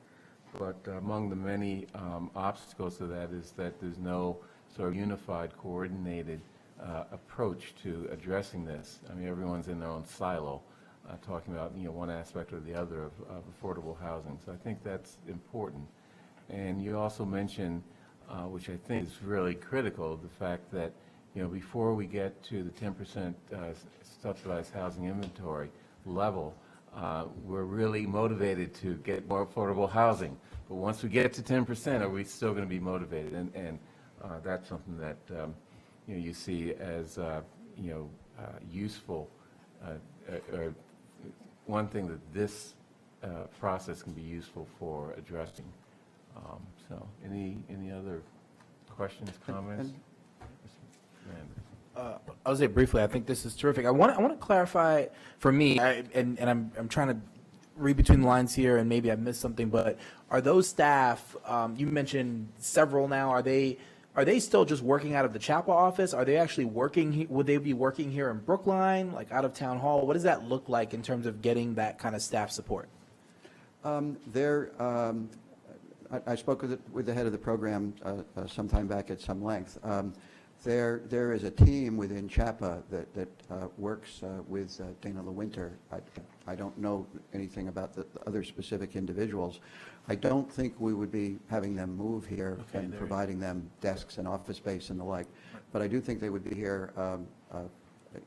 but among the many obstacles to that is that there's no sort of unified, coordinated approach to addressing this. I mean, everyone's in their own silo, talking about one aspect or the other of affordable housing. So I think that's important. And you also mentioned, which I think is really critical, the fact that before we get to the 10% subsidized housing inventory level, we're really motivated to get more affordable housing. But once we get to 10%, are we still going to be motivated? And that's something that you see as useful, or one thing that this process can be useful for addressing. So, any other questions, comments? I'll say briefly, I think this is terrific. I want to clarify for me, and I'm trying to read between the lines here, and maybe I missed something, but are those staff, you mentioned several now, are they still just working out of the Chapel office? Are they actually working, would they be working here in Brookline, like out of Town Hall? What does that look like in terms of getting that kind of staff support? I spoke with the head of the program sometime back at some length. There is a team within CHAPA that works with Dana LeWinter. I don't know anything about the other specific individuals. I don't think we would be having them move here and providing them desks and office space and the like. But I do think they would be here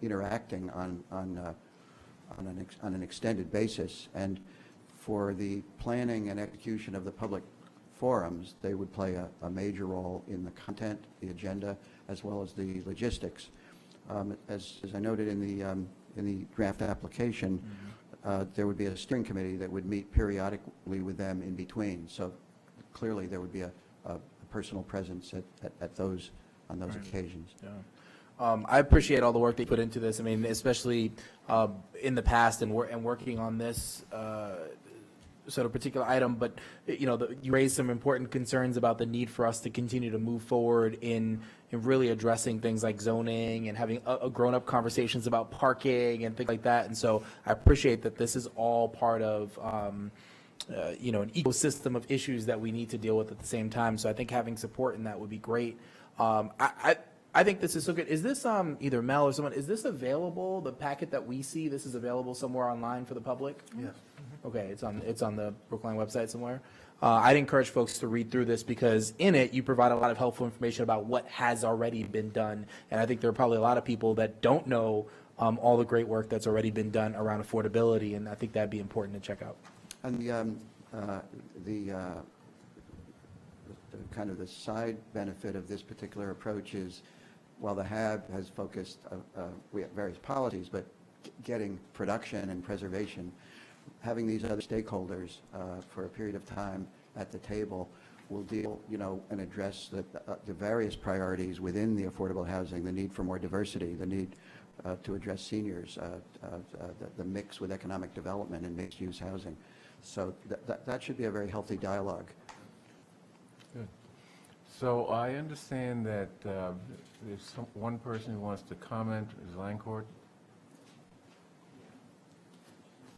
interacting on an extended basis. And for the planning and execution of the public forums, they would play a major role in the content, the agenda, as well as the logistics. As I noted in the draft application, there would be a steering committee that would meet periodically with them in between. So clearly there would be a personal presence on those occasions. Yeah. I appreciate all the work they put into this. I mean, especially in the past and working on this sort of particular item, but you raised some important concerns about the need for us to continue to move forward in really addressing things like zoning and having grown-up conversations about parking and things like that. And so I appreciate that this is all part of an ecosystem of issues that we need to deal with at the same time. So I think having support in that would be great. I think this is so good. Is this either Mel or someone? Is this available? The packet that we see, this is available somewhere online for the public? Yes. Okay, it's on the Brookline website somewhere. I'd encourage folks to read through this because in it you provide a lot of helpful information about what has already been done, and I think there are probably a lot of people that don't know all the great work that's already been done around affordability, and I think that'd be important to check out. And the kind of the side benefit of this particular approach is, while the HAB has focused, we have various policies, but getting production and preservation, having these other stakeholders for a period of time at the table will deal, and address the various priorities within the affordable housing, the need for more diversity, the need to address seniors, the mix with economic development and mixed-use housing. So that should be a very healthy dialogue. Good. So I understand that there's one person who wants to comment. Ms. Lancourt?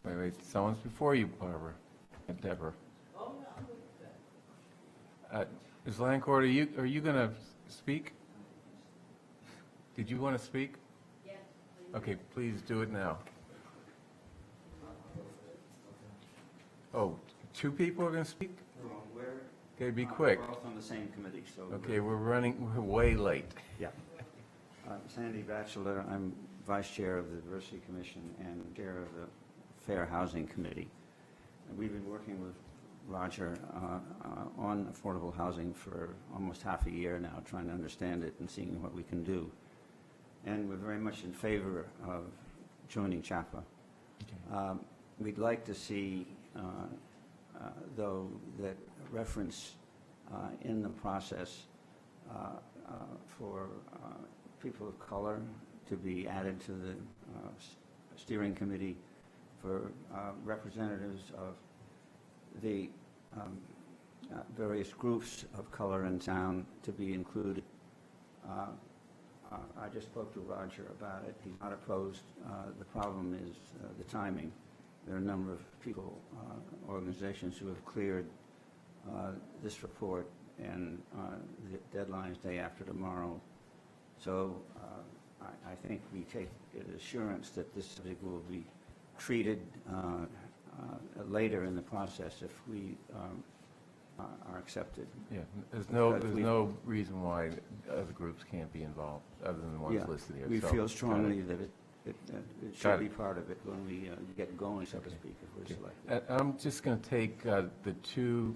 Wait, someone's before you, Barbara. Deborah. Ms. Lancourt, are you going to speak? Did you want to speak? Yes. Okay, please do it now. Oh, two people are going to speak? Okay, be quick. We're both on the same committee, so. Okay, we're way late. Yeah. Sandy Batchelor, I'm Vice Chair of the Diversity Commission and Chair of the Fair Housing Committee. And we've been working with Roger on affordable housing for almost half a year now, trying to understand it and seeing what we can do. And we're very much in favor of joining CHAPA. Okay. We'd like to see, though, that reference in the process for people of color to be added to the steering committee, for representatives of the various groups of color in town to be included. I just spoke to Roger about it. He's not opposed. The problem is the timing. There are a number of people, organizations who have cleared this report, and the deadline is day after tomorrow. So I think we take assurance that this subject will be treated later in the process if we are accepted. Yeah, there's no reason why other groups can't be involved, other than the ones listed here. We So, feel strongly that it should be it. part of it when we get going, so to speak, if we're selected. I'm just going to take the two,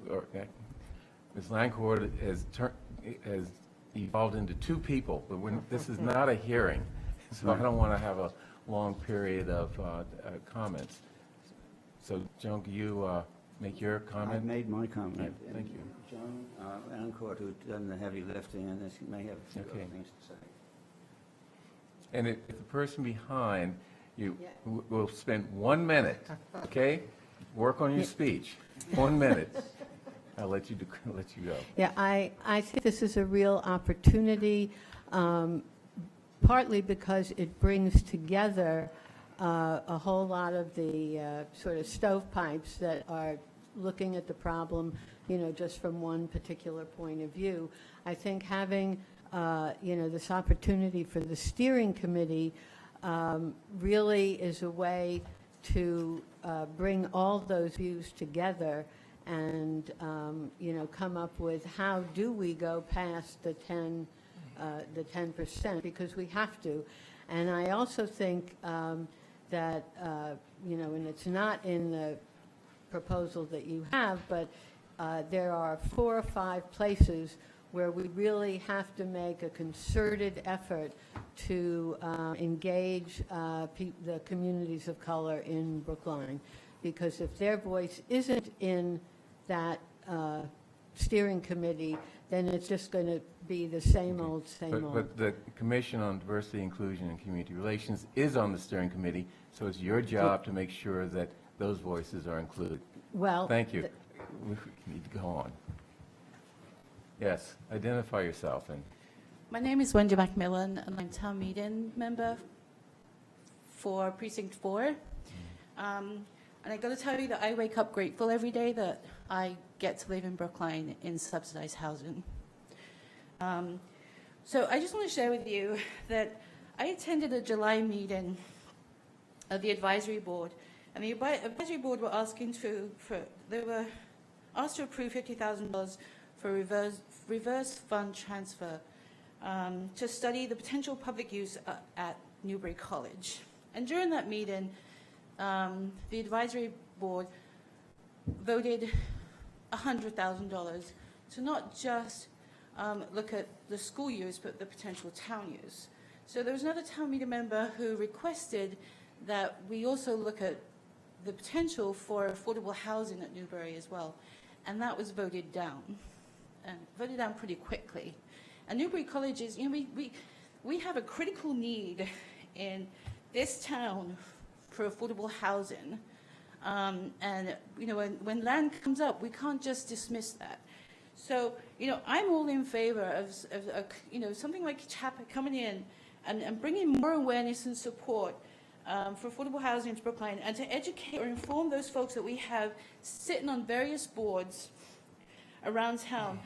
Ms. Lancourt has evolved into two people, but this is not a hearing, so I don't want to have a long period of comments. So, Joan, can you make your comment? I've made my comment. Yeah, thank you. John Ancourt, who's done the heavy lifting on this, may have a few other things to say. And if the person behind you will spend 1 minute, okay? Work on your speech. 1 minute. I'll let you go. Yeah, I think this is a real opportunity, partly because it brings together a whole lot of the sort of stovepipes that are looking at the problem, just from one particular point of view. I think having, this opportunity for the steering committee really is a way to bring all those views together and, come up with how do we go past the 10%, because we have to. And I also think that, and it's not in the proposal that you have, but there are 4 or 5 places where we really have to make a concerted effort to engage the communities of color in Brookline. Because if their voice isn't in that steering committee, then it's just going to be the same old, same old. But the Commission on Diversity, Inclusion, and Community Relations is on the steering committee, so it's your job to make sure that those voices are included. Well, thank you. We need to go on. Yes, identify yourself. And my name is Wendy Macmillan, and I'm town meeting member for Precinct 4. And I got to tell you that I wake up grateful every day that I get to live in Brookline in subsidized housing. So I just want to share with you that I attended a July meeting of the advisory board, and the advisory board were asking they were asked to approve $50,000 for reverse fund transfer to study the potential public use at Newbury College. And during that meeting, the advisory board voted $100,000 to not just look at the school use, but the potential town use. So there was another town meeting member who requested that we also look at the potential for affordable housing at Newbury as well, and that was voted down. and voted down pretty quickly. And Newbury College is, we have a critical need in this town for affordable housing. And, when land comes up, we can't just dismiss that. So, I'm all in favor of something like CHAPA coming in and bringing more awareness and support for affordable housing in Brookline, and to educate or inform those folks that we have sitting on various boards around town,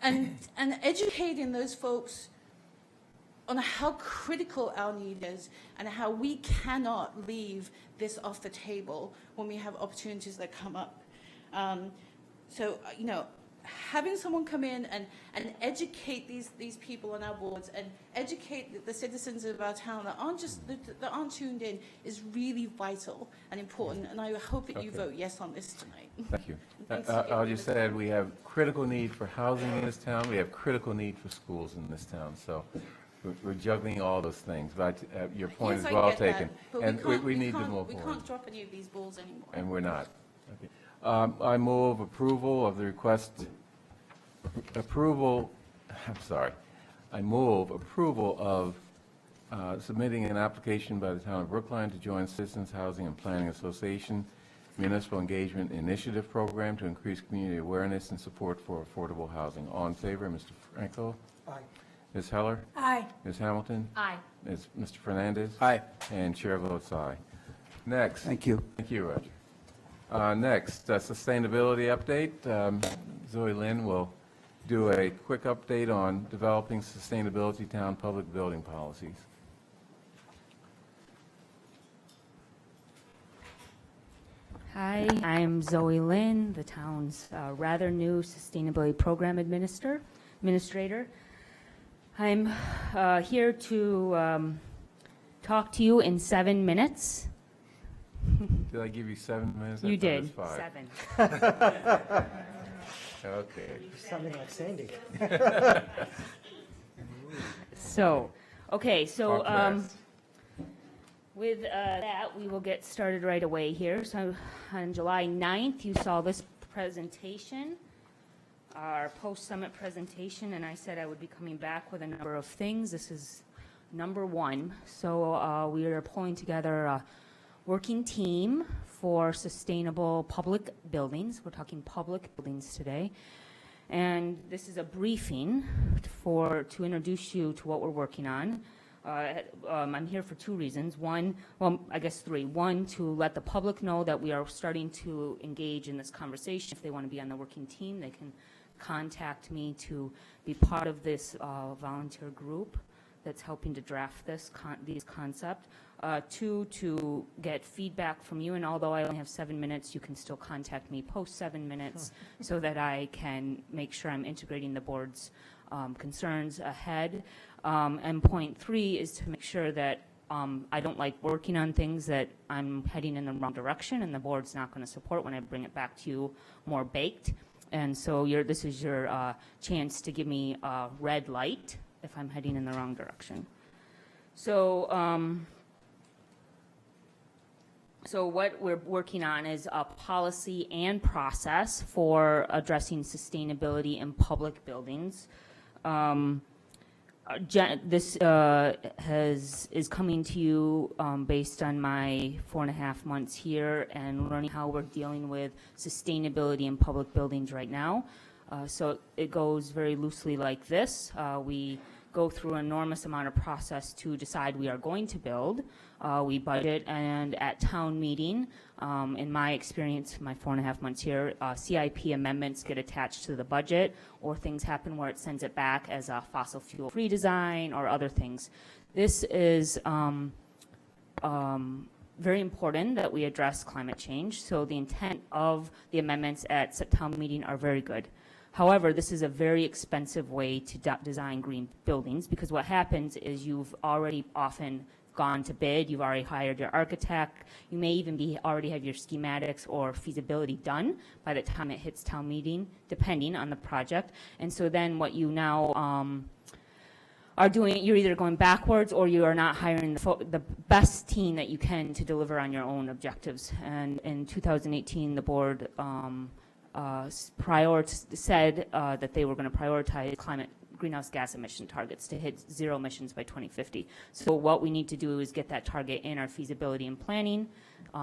and educating those folks on how critical our need is and how we cannot leave this off the table when we have opportunities that come up. So, having someone come in and educate these people on our boards and educate the citizens of our town that aren't tuned in is really vital and important. And I hope that you vote yes on this tonight. Thank you. Thanks for I'll giving just me the add, time. we have critical need for housing in this town. We have critical need for schools in this town. So we're juggling all those things. But your point Yes, is I well get that, taken. but And we need to can't- move We forward. can't drop any of these balls anymore. And we're not. Okay. I move approval of the request, I move approval of submitting an application by the town of Brookline to join Citizens Housing and Planning Association Municipal Engagement Initiative Program to increase community awareness and support for affordable housing. All in favor, Mr. Franco? Aye. Ms. Heller? Aye. Ms. Hamilton? Aye. Mr. Fernandez? Aye. And chair votes aye. Next. Thank you. Thank you, Roger. Next, sustainability update. Zoe Lynn will do a quick update on developing sustainability town public building policies. Hi, I'm Zoe Lynn, the town's rather new sustainability program administrator. I'm here to talk to you in 7 minutes. Did I give you 7 minutes? I You thought it did, was 5. 7. Okay. Sounding like Sandy. So, okay, so Talk fast. with that, we will get started right away here. So on July 9th, you saw this presentation, our post-summit presentation, and I said I would be coming back with a number of things. This is number 1. So we are pulling together a working team for sustainable public buildings. We're talking public buildings today. And this is a briefing to introduce you to what we're working on. I'm here for 2 reasons. One, well, I guess 3. 1, to let the public know that we are starting to engage in this conversation. If they want to be on the working team, they can contact me to be part of this volunteer group that's helping to draft these concepts. 2, to get feedback from you, and although I only have 7 minutes, you can still contact me post 7 minutes so that I can make sure I'm integrating the board's concerns ahead. And point 3 is to make sure that I don't like working on things that I'm heading in the wrong direction and the board's not going to support when I bring it back to you more baked. And so this is your chance to give me a red light if I'm heading in the wrong direction. So, so what we're working on is a policy and process for addressing sustainability in public buildings. This is coming to you based on my 4.5 months here and learning how we're dealing with sustainability in public buildings right now. So it goes very loosely like this. We go through an enormous amount of process to decide we are going to build. We budget, and at town meeting, in my experience, my 4.5 months here, CIP amendments get attached to the budget, or things happen where it sends it back as a fossil fuel free design or other things. This is very important that we address climate change. So the intent of the amendments at town meeting are very good. However, this is a very expensive way to design green buildings, because what happens is you've already often gone to bid, you've already hired your architect, you may even already have your schematics or feasibility done by the time it hits town meeting, depending on the project. And so then what you now are doing, you're either going backwards or you are not hiring the best team that you can to deliver on your own objectives. And in 2018, the board said that they were going to prioritize climate greenhouse gas emission targets to hit zero emissions by 2050. So what we need to do is get that target in our feasibility and planning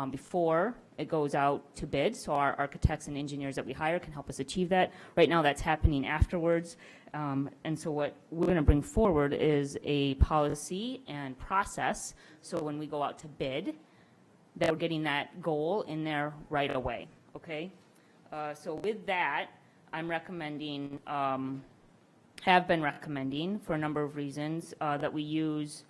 before it goes out to bid, so our architects and engineers that we hire can help us achieve that. Right now that's happening afterwards, and so what we're going to bring forward is a policy and process, so when we go out to bid, that we're getting that goal in there right away, okay? So with that, I'm recommending, have been recommending for a number of reasons, that we use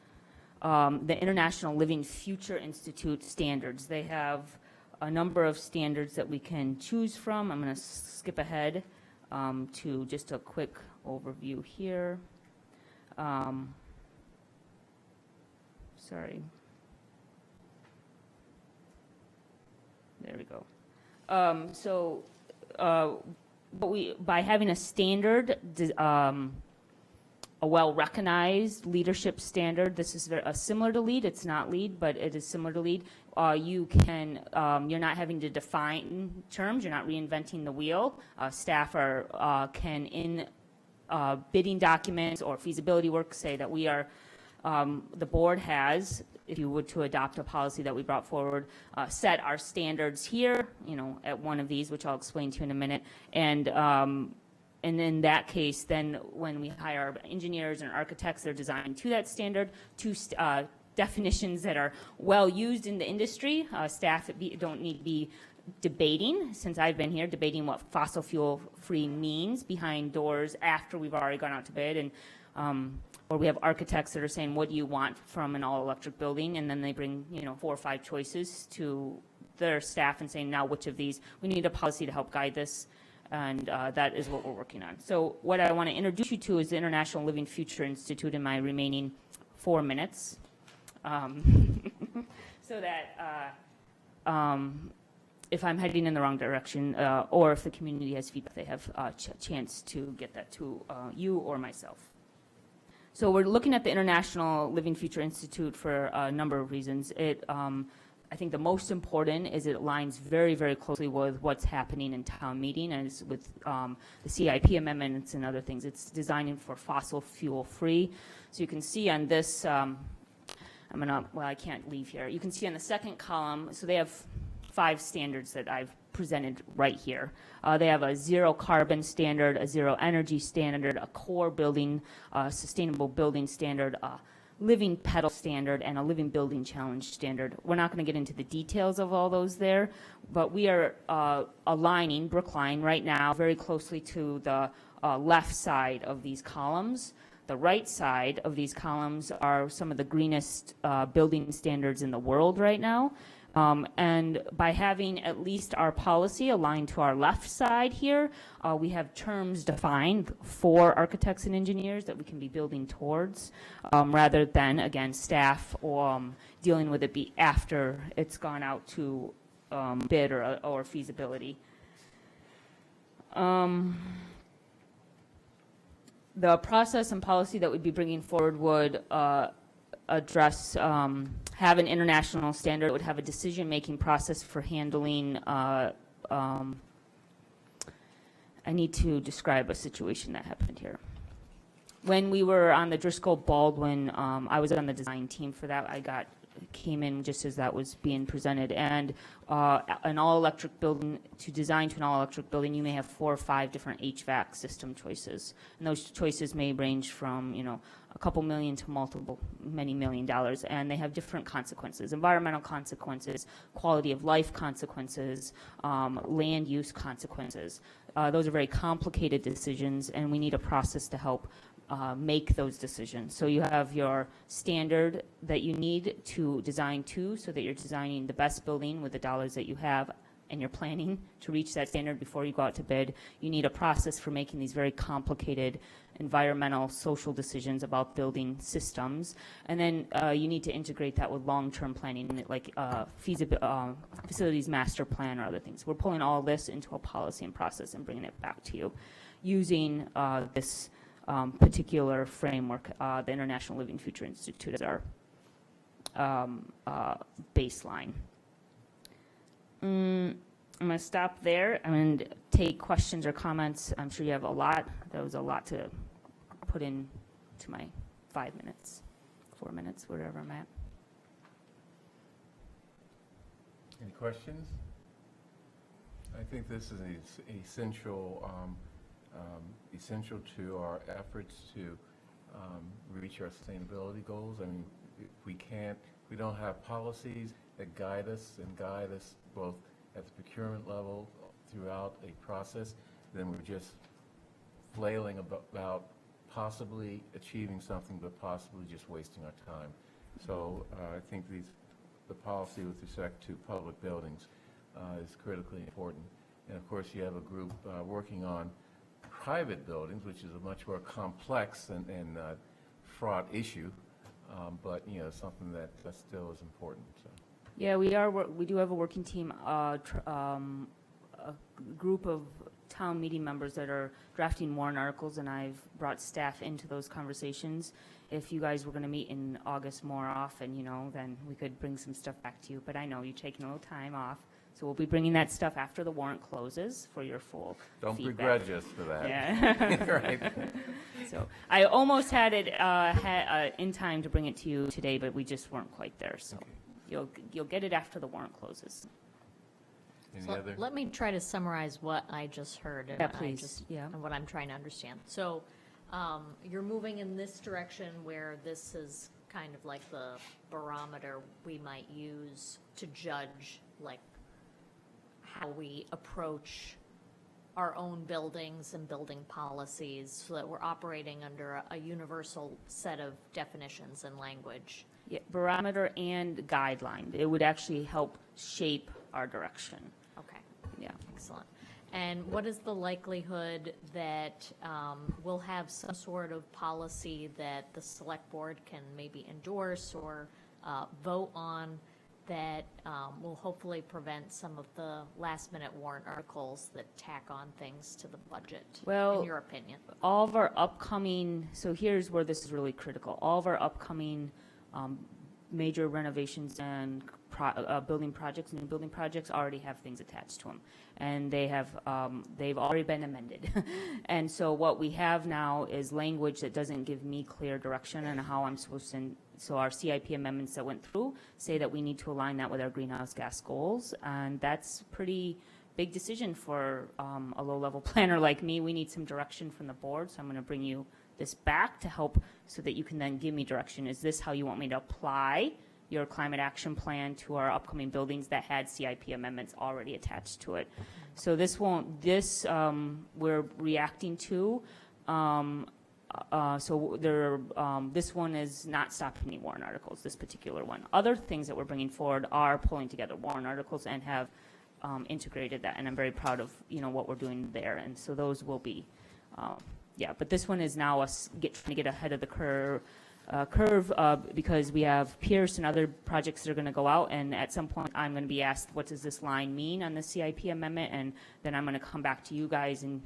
the International Living Future Institute standards. They have a number of standards that we can choose from. I'm going to skip ahead to just a quick overview here. Sorry. There we go. By having a standard, a well-recognized leadership standard, this is similar to LEED. It's not LEED, but it is similar to LEED. You can, you're not having to define terms. You're not reinventing the wheel. Staff can, in bidding documents or feasibility work, say that we are, the board has, if you would to adopt a policy that we brought forward, set our standards here, you know, at one of these, which I'll explain to you in a minute, and in that case, then when we hire engineers and architects, they're designed to that standard, to definitions that are well used in the industry. Staff don't need to be debating, since I've been here, debating what fossil fuel free means behind doors after we've already gone out to bid. And or we have architects that are saying, what do you want from an all-electric building? And then they bring, you know, 4 or 5 choices to their staff and saying, now which of these? We need a policy to help guide this. And that is what we're working on. So what I want to introduce you to is the International Living Future Institute in my remaining 4 minutes. So that if I'm heading in the wrong direction, or if the community has feedback, they have a chance to get that to you or myself. So we're looking at the International Living Future Institute for a number of reasons. I think the most important is it aligns very, very closely with what's happening in town meeting and with the CIP amendments and other things. It's designed for fossil fuel free. So you can see on this, I can't leave here. You can see on the second column, so they have 5 standards that I've presented right here. They have a zero carbon standard, a zero energy standard, a core building, sustainable building standard, living pedal standard, and a living building challenge standard. We're not going to get into the details of all those there, but we are aligning Brookline right now very closely to the left side of these columns. The right side of these columns are some of the greenest building standards in the world right now. And by having at least our policy aligned to our left side here, we have terms defined for architects and engineers that we can be building towards, rather than, again, staff dealing with it after it's gone out to bid or feasibility. The process and policy that we'd be bringing forward would address, have an international standard. It would have a decision-making process for handling, I need to describe a situation that happened here. When we were on the Driscoll-Baldwin, I was on the design team for that. Came in just as that was being presented, and an all-electric building, to design to an all-electric building, you may have 4 or 5 different HVAC system choices, and those choices may range from, you know, a couple million to many $1 million, and they have different consequences: environmental consequences, quality of life consequences, land use consequences. Those are very complicated decisions, and we need a process to help make those decisions. So you have your standard that you need to design to, so that you're designing the best building with the dollars that you have, and you're planning to reach that standard before you go out to bid. You need a process for making these very complicated environmental, social decisions about building systems, and then you need to integrate that with long-term planning, like facilities master plan or other things. We're pulling all this into a policy and process and bringing it back to you using this particular framework, the International Living Future Institute, as our baseline. I'm going to stop there. I'm going to take questions or comments. I'm sure you have a lot. That was a lot to put in to my 5 minutes, 4 minutes, whatever I'm at. Any questions? I think this is essential to our efforts to reach our sustainability goals. I mean, if we don't have policies that guide us both at the procurement level throughout a process, then we're just flailing about possibly achieving something, but possibly just wasting our time. So I think the policy with respect to public buildings is critically important. And of course, you have a group working on private buildings, which is a much more complex and fraught issue, but something that still is important. So. Yeah, we do have a working team, a group of town meeting members that are drafting warrant articles, and I've brought staff into those conversations. If you guys were going to meet in August more often, then we could bring some stuff back to you. But I know you're taking a little time off, so we'll be bringing that stuff after the warrant closes for your full Don't feedback. begrudge us for that. Yeah. Right. So I almost had it in time to bring it to you today, but we just weren't quite there. So you'll get it after the warrant closes. Let me try to summarize what I just heard. Yeah, please. And what I'm trying to understand. So you're moving in this direction where this is kind of like the barometer we might use to judge like how we approach our own buildings and building policies, so that we're operating under a universal set of definitions and language. Yeah, barometer and guideline. It would actually help shape our direction. Okay. Yeah. Excellent. And what is the likelihood that we'll have some sort of policy that the select board can maybe endorse or vote on that will hopefully prevent some of the last-minute warrant articles that tack on things to the budget, in your opinion? All of our upcoming, so here's where this is really critical, all of our upcoming major renovations and building projects, new building projects already have things attached to them. And they've already been amended. And so what we have now is language that doesn't give me clear direction on how I'm supposed to, so our CIP amendments that went through say that we need to align that with our greenhouse gas goals. And that's a pretty big decision for a low-level planner like me. We need some direction from the board, so I'm going to bring you this back to help so that you can then give me direction. Is this how you want me to apply your climate action plan to our upcoming buildings that had CIP amendments already attached to it? So this we're reacting to. This one is not stopping any warrant articles, this particular one. Other things that we're bringing forward are pulling together warrant articles and have integrated that, and I'm very proud of what we're doing there. And so those will be, but this one is now us trying to get ahead of the curve because we have Pierce and other projects that are going to go out, and at some point I'm going to be asked, what does this line mean on the CIP amendment? And then I'm going to come back to you guys, and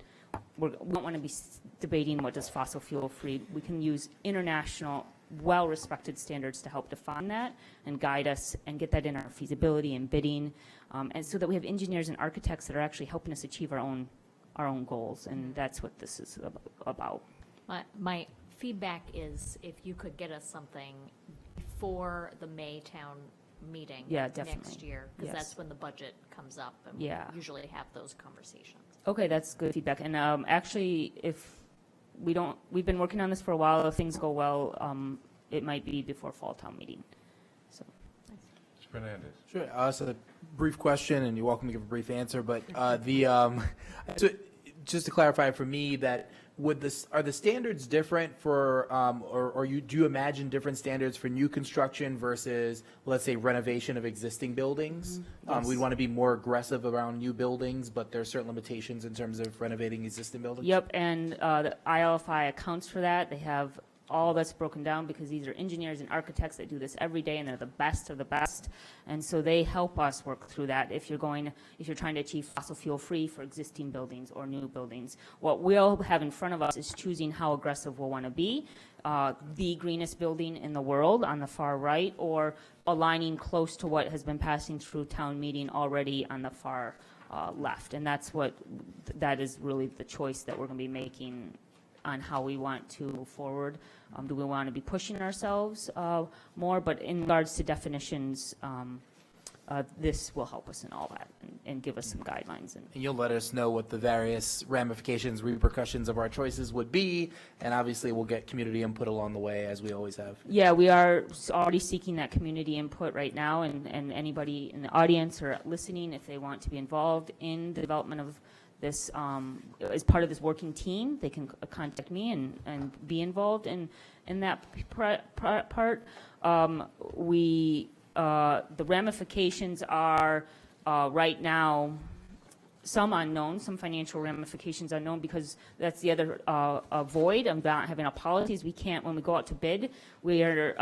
we don't want to be debating what does fossil fuel free. We can use international, well-respected standards to help define that and guide us and get that in our feasibility and bidding, and so that we have engineers and architects that are actually helping us achieve our own goals, and that's what this is about. My feedback is if you could get us something before the May town meeting next year, because that's when the budget comes up, and we usually have those conversations. Okay, that's good feedback. And actually, if we've been working on this for a while. If things go well, it might be before fall town meeting. So. Mr. Fernandez. Sure. It's a brief question, and you're welcome to give a brief answer. But just to clarify for me, that are the standards different for, do you imagine different standards for new construction versus, let's say, renovation of existing buildings? Yes. We'd want to be more aggressive around new buildings, but there are certain limitations in terms of renovating existing buildings? Yep, and the ILFI accounts for that. They have all that's broken down because these are engineers and architects that do this every day, and they're the best of the best. And so they help us work through that if you're trying to achieve fossil fuel free for existing buildings or new buildings. What we'll have in front of us is choosing how aggressive we'll want to be. The greenest building in the world on the far right, or aligning close to what has been passing through town meeting already on the far left. And that is really the choice that we're going to be making on how we want to move forward. Do we want to be pushing ourselves more? But in regards to definitions, this will help us in all that and give us some guidelines. And you'll let us know what the various ramifications, repercussions of our choices would be, and obviously we'll get community input along the way, as we always have. Yeah, we are already seeking that community input right now, and anybody in the audience or listening, if they want to be involved in the development of this, as part of this working team, they can contact me and be involved in that part. The ramifications are right now some unknown, some financial ramifications unknown, because that's the other void of not having a policies. We can't, when we go out to bid, we are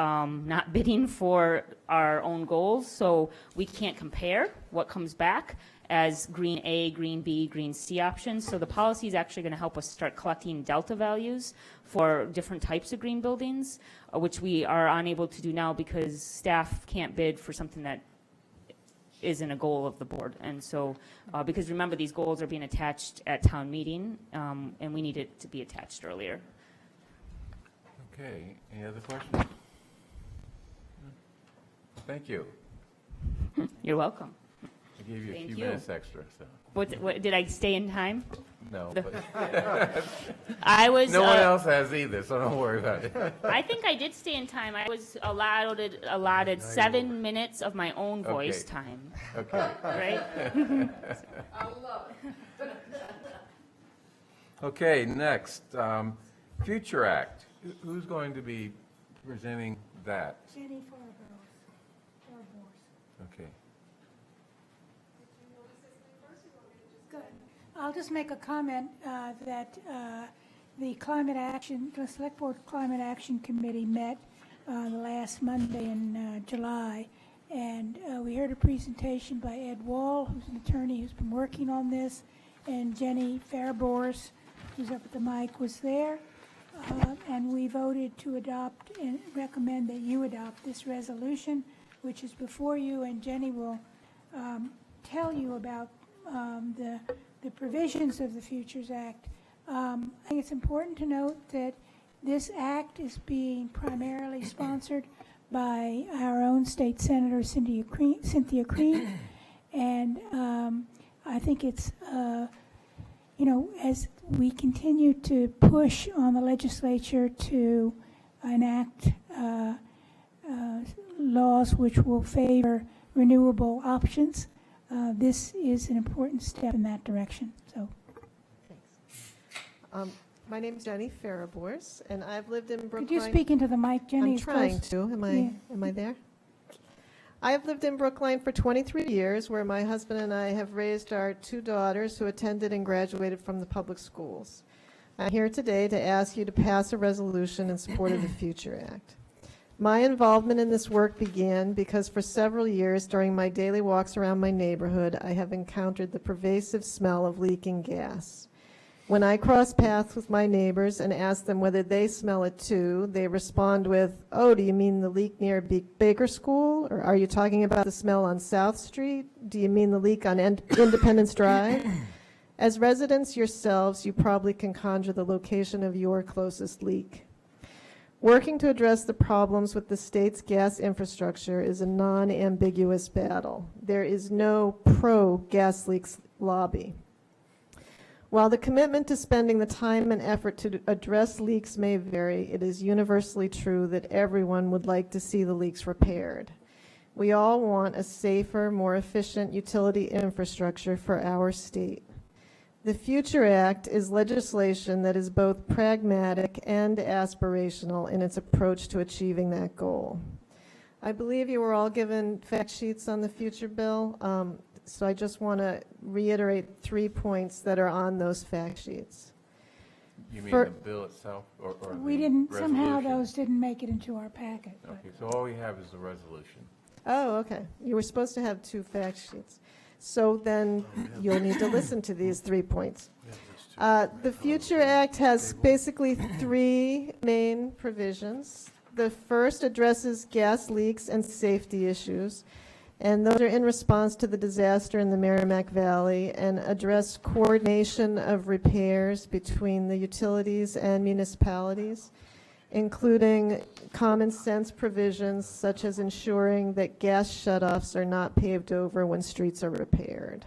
not bidding for our own goals, so we can't compare what comes back as green A, green B, green C options. So the policy is actually going to help us start collecting delta values for different types of green buildings, which we are unable to do now because staff can't bid for something that isn't a goal of the board. And so, because remember, these goals are being attached at town meeting, and we need it to be attached earlier. Okay, any other questions? Thank you. You're welcome. I gave you a Thank few you. minutes extra, so. What did I stay in time? No, The- but I was. no one else has either, so don't worry about it. I think I did stay in time. I was allotted 7 minutes of my own voice Okay. time. Okay. Right? Okay, next, Future Act. Who's going to be presenting that? Jenny Farber. Okay. Good. I'll just make a comment that the Select Board Climate Action Committee met last Monday in July, and we heard a presentation by Ed Wall, who's an attorney who's been working on this, and Jenny Fairbourse, who's up at the mic, was there. And we voted to adopt and recommend that you adopt this resolution, which is before you, and Jenny will tell you about the provisions of the Futures Act. I think it's important to note that this act is being primarily sponsored by our own state senator, Cynthia Crean, and I think it's, as we continue to push on the legislature to enact laws which will favor renewable options, this is an important step in that direction. So, my name is Jenny Fairbourse, and I've lived in Brookline. could you speak into the mic, Jenny? I'm trying to. Am I there? I have lived in Brookline for 23 years, where my husband and I have raised our 2 daughters who attended and graduated from the public schools. I'm here today to ask you to pass a resolution in support of the Future Act. My involvement in this work began because for several years during my daily walks around my neighborhood, I have encountered the pervasive smell of leaking gas. When I cross paths with my neighbors and ask them whether they smell it too, they respond with, "Oh, do you mean the leak near Baker School? Or are you talking about the smell on South Street? Do you mean the leak on Independence Drive?" As residents yourselves, you probably can conjure the location of your closest leak. Working to address the problems with the state's gas infrastructure is a non-ambiguous battle. There is no pro-gas leaks lobby. While the commitment to spending the time and effort to address leaks may vary, it is universally true that everyone would like to see the leaks repaired. We all want a safer, more efficient utility infrastructure for our state. The Future Act is legislation that is both pragmatic and aspirational in its approach to achieving that goal. I believe you were all given fact sheets on the future bill, so I just want to reiterate 3 points that are on those fact sheets. You mean For- the bill itself, or we the didn't, somehow resolution? those didn't make it into our packet. but- Okay, so all we have is the resolution. Oh, okay. You were supposed to have 2 fact sheets. So then you'll need to listen to these 3 points. The Future Act has basically 3 main provisions. The first addresses gas leaks and safety issues. And those are in response to the disaster in the Merrimack Valley and address coordination of repairs between the utilities and municipalities, including common sense provisions such as ensuring that gas shutoffs are not paved over when streets are repaired.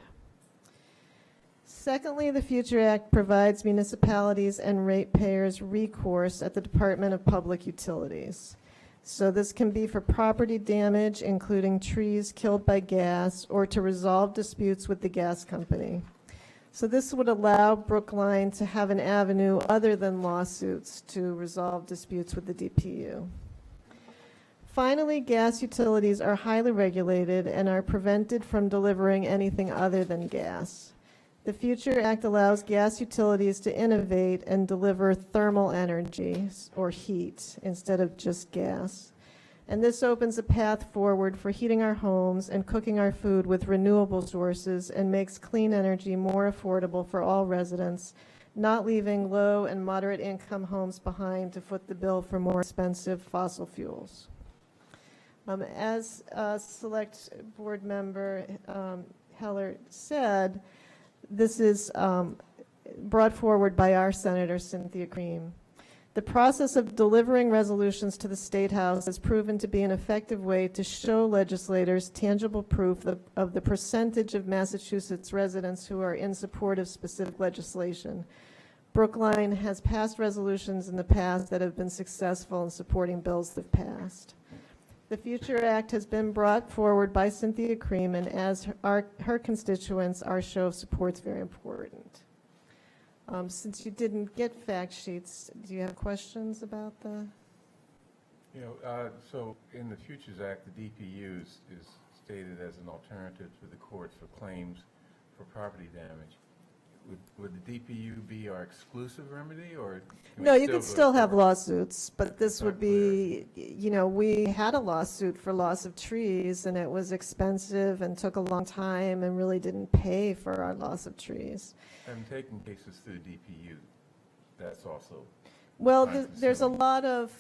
Secondly, the Future Act provides municipalities and ratepayers recourse at the Department of Public Utilities. So this can be for property damage, including trees killed by gas, or to resolve disputes with the gas company. So this would allow Brookline to have an avenue other than lawsuits to resolve disputes with the DPU. Finally, gas utilities are highly regulated and are prevented from delivering anything other than gas. The Future Act allows gas utilities to innovate and deliver thermal energy or heat instead of just gas. And this opens a path forward for heating our homes and cooking our food with renewable sources and makes clean energy more affordable for all residents, not leaving low and moderate income homes behind to foot the bill for more expensive fossil fuels. As Select Board Member Heller said, this is brought forward by our Senator Cynthia Cream. The process of delivering resolutions to the State House has proven to be an effective way to show legislators tangible proof of the percentage of Massachusetts residents who are in support of specific legislation. Brookline has passed resolutions in the past that have been successful in supporting bills that have passed. The Future Act has been brought forward by Cynthia Cream, and as her constituents, our show of support is very important. Since you didn't get fact sheets, do you have questions about the? So in the Futures Act, the DPU is stated as an alternative to the courts for claims for property damage. Would the DPU be our exclusive remedy, or? No, you could still have lawsuits, but this would be, we had a lawsuit for loss of trees, and it was expensive and took a long time and really didn't pay for our loss of trees. And taking cases through the DPU, that's also. Well, there's a lot of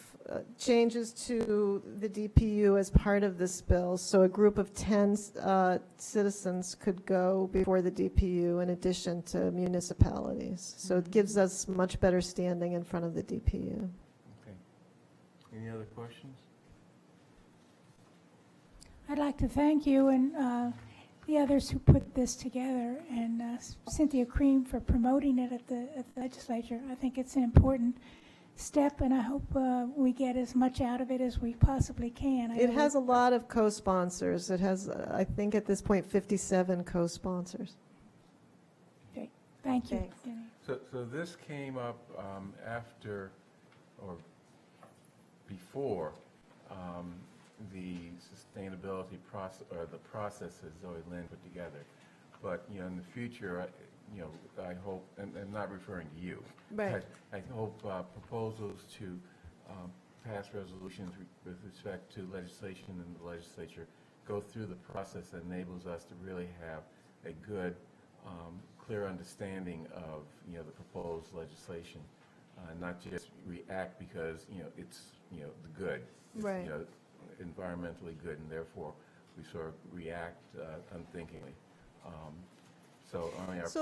changes to the DPU as part of this bill. So a group of 10 citizens could go before the DPU in addition to municipalities. So it gives us much better standing in front of the DPU. Okay. Any other questions? I'd like to thank you and the others who put this together, and Cynthia Cream for promoting it at the legislature. I think it's an important step, and I hope we get as much out of it as we possibly can. It has a lot of co-sponsors. It has, I think at this point, 57 co-sponsors. Great. Thank you. So this came up after or before the sustainability process, or the process that Zoe Lynn put together. But, in the future, I hope, and I'm not referring to you. Right. I hope proposals to pass resolutions with respect to legislation in the legislature go through the process that enables us to really have a good, clear understanding of, the proposed legislation, not just react because, it's, the good. It's, right. Environmentally good, and therefore we sort of react unthinkingly. So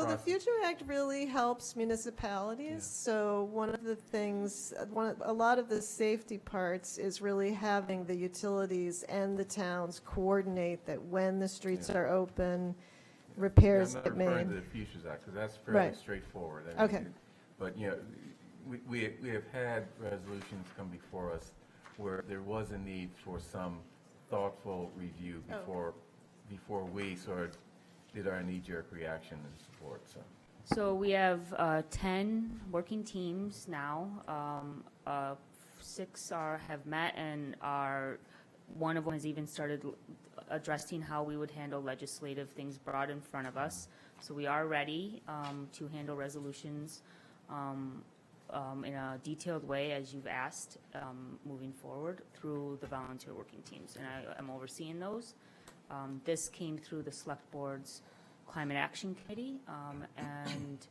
the Future Act really helps municipalities. Yeah. So one of the things, a lot of the safety parts is really having the utilities and the towns coordinate that when the streets are open, repairs get made. I'm not referring to the Futures Act, because that's fairly straightforward. Okay. But, we have had resolutions come before us where there was a need for some thoughtful review before we sort of did our knee-jerk reaction and support. So we have 10 working teams now. 6 have met, and one of them has even started addressing how we would handle legislative things brought in front of us. So we are ready to handle resolutions in a detailed way, as you've asked, moving forward through the volunteer working teams, and I am overseeing those. This came through the Select Board's Climate Action Committee, and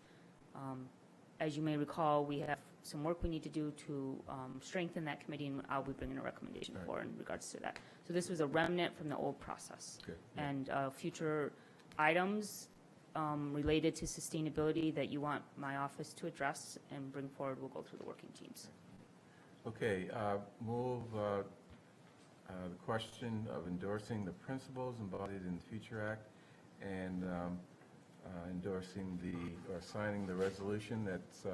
as you may recall, we have some work we need to do to strengthen that committee, and I'll be bringing a recommendation for in regards to that. So this was a remnant from the old process. Good. And future items related to sustainability that you want my office to address and bring forward, we'll go through the working teams. Okay, move the question of endorsing the principles embodied in the Future Act and endorsing or signing the resolution that's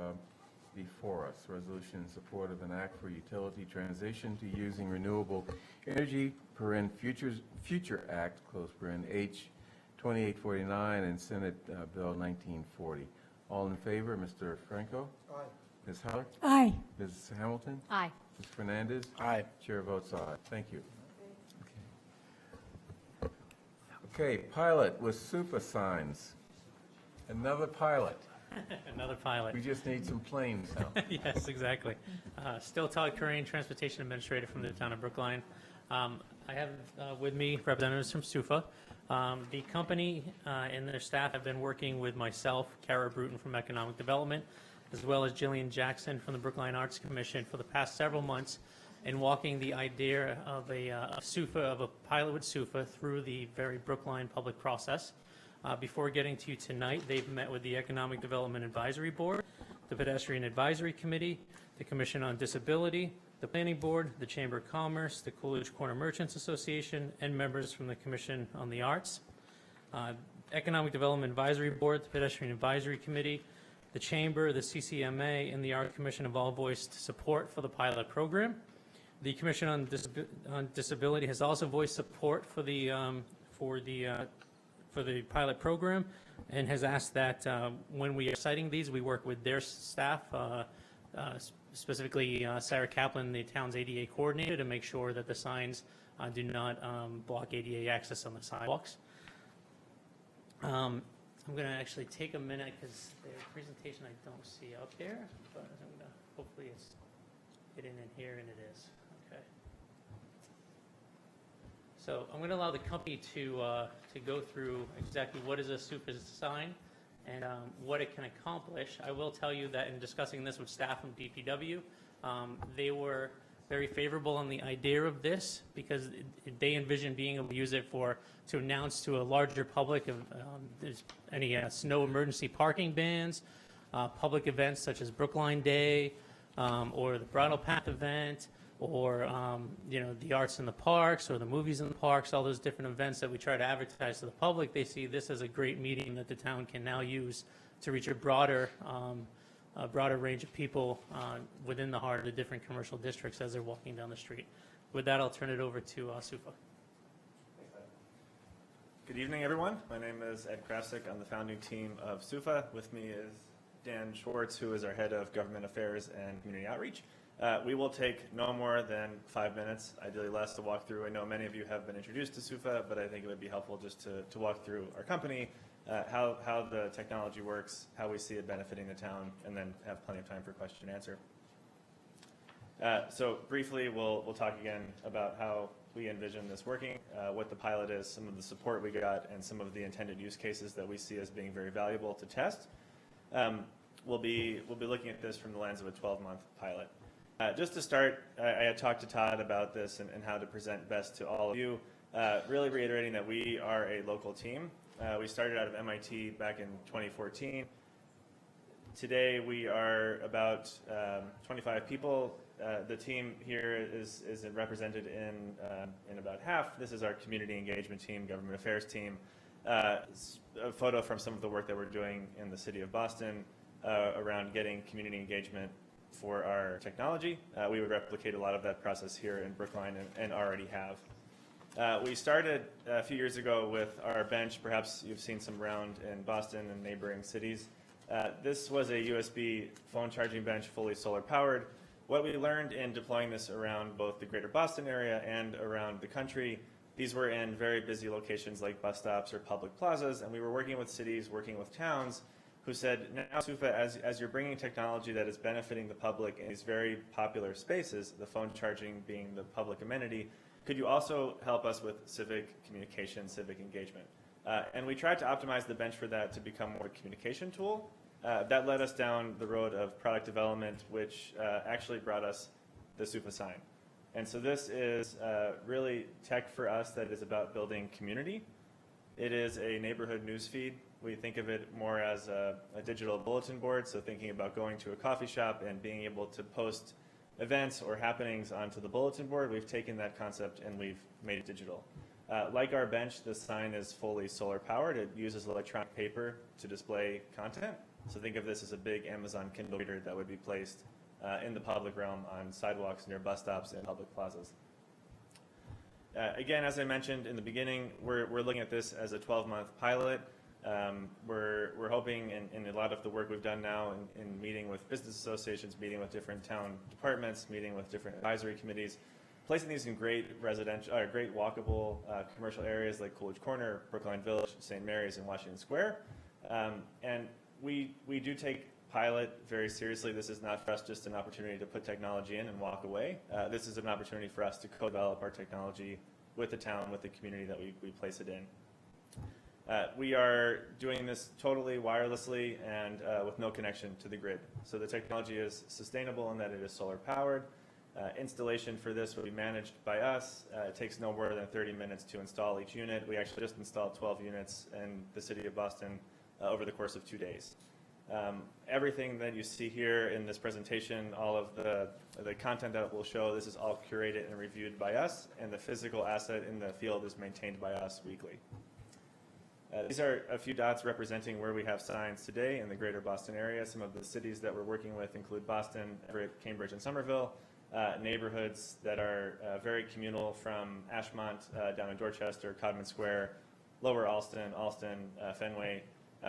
before us. Resolution in support of an act for utility transition to using renewable energy, Future Act, H 2849 and Senate Bill 1940. All in favor, Mr. Franco? Aye. Ms. Heller? Aye. Ms. Hamilton? Aye. Ms. Fernandez? Aye. Chair votes aye. Thank you. Okay, pilot with SUPA signs. Another pilot. Another pilot. We just need some planes now. Yes, exactly. Still Todd Curran, Transportation Administrator from the town of Brookline. I have with me representatives from SUFA. The company and their staff have been working with myself, Kara Bruton from Economic Development, as well as Jillian Jackson from the Brookline Arts Commission for the past several months in walking the idea of a pilot with SUFA through the very Brookline public process. Before getting to you tonight, they've met with the Economic Development Advisory Board, the Pedestrian Advisory Committee, the Commission on Disability, the Planning Board, the Chamber of Commerce, the Coolidge Corner Merchants Association, and members from the Commission on the Arts. Economic Development Advisory Board, the Pedestrian Advisory Committee, the Chamber, the CCMA, and the Art Commission have all voiced support for the pilot program. The Commission on Disability has also voiced support for the pilot program and has asked that when we are citing these, we work with their staff, specifically Sarah Kaplan, the town's ADA coordinator, to make sure that the signs do not block ADA access on the sidewalks. I'm going to actually take a minute because their presentation I don't see up here, but I'm going to hopefully it's hidden in here, and it is. Okay. So I'm going to allow the company to go through exactly what is a SUPA sign and what it can accomplish. I will tell you that in discussing this with staff from DPW, they were very favorable on the idea of this because they envision being able to use it to announce to a larger public of there's any snow emergency parking bans, public events such as Brookline Day, or the Bridle Path event, or the arts in the parks, or the movies in the parks, all those different events that we try to advertise to the public. They see this as a great medium that the town can now use to reach a broader range of people within the heart of the different commercial districts as they're walking down the street. With that, I'll turn it over to SUFA. Good evening, everyone. My name is Ed Krafsik. I'm the founding team of SUFA. With me is Dan Schwartz, who is our head of government affairs and community outreach. We will take no more than 5 minutes, ideally less, to walk through. I know many of you have been introduced to SUFA, but I think it would be helpful just to walk through our company, how the technology works, how we see it benefiting the town, and then have plenty of time for question and answer. So briefly, we'll talk again about how we envision this working, what the pilot is, some of the support we got, and some of the intended use cases that we see as being very valuable to test. We'll be looking at this from the lens of a 12-month pilot. Just to start, I had talked to Todd about this and how to present best to all of you, really reiterating that we are a local team. We started out of MIT back in 2014. Today we are about 25 people. The team here is represented in about half. This is our community engagement team, government affairs team. A photo from some of the work that we're doing in the city of Boston around getting community engagement for our technology. We would replicate a lot of that process here in Brookline and already have. We started a few years ago with our bench. Perhaps you've seen some around in Boston and neighboring cities. This was a USB phone charging bench, fully solar powered. What we learned in deploying this around both the greater Boston area and around the country, these were in very busy locations like bus stops or public plazas, and we were working with cities, working with towns, who said, now SUFA, as you're bringing technology that is benefiting the public in these very popular spaces, the phone charging being the public amenity, could you also help us with civic communication, civic engagement? And we tried to optimize the bench for that to become more a communication tool. That led us down the road of product development, which actually brought us the SUFA sign. And so this is really tech for us that is about building community. It is a neighborhood news feed. We think of it more as a digital bulletin board, so thinking about going to a coffee shop and being able to post events or happenings onto the bulletin board. We've taken that concept and we've made it digital. Like our bench, the sign is fully solar powered. It uses electronic paper to display content. So think of this as a big Amazon Kindle reader that would be placed in the public realm on sidewalks near bus stops and public plazas. Again, as I mentioned in the beginning, we're looking at this as a 12-month pilot. We're hoping, in a lot of the work we've done now in meeting with business associations, meeting with different town departments, meeting with different advisory committees, placing these in great residential, great walkable commercial areas like Coolidge Corner, Brookline Village, St. Mary's, and Washington Square. And we do take pilot very seriously. This is not for us just an opportunity to put technology in and walk away. This is an opportunity for us to co-develop our technology with the town, with the community that we place it in. We are doing this totally wirelessly and with no connection to the grid. So the technology is sustainable in that it is solar powered. Installation for this will be managed by us. It takes no more than 30 minutes to install each unit. We actually just installed 12 units in the city of Boston over the course of 2 days. Everything that you see here in this presentation, all of the content that it will show, this is all curated and reviewed by us, and the physical asset in the field is maintained by us weekly. These are a few dots representing where we have signs today in the greater Boston area. Some of the cities that we're working with include Boston, Everett, Cambridge, and Somerville. Neighborhoods that are very communal, from Ashmont down in Dorchester, Codman Square, Lower Alston, Fenway.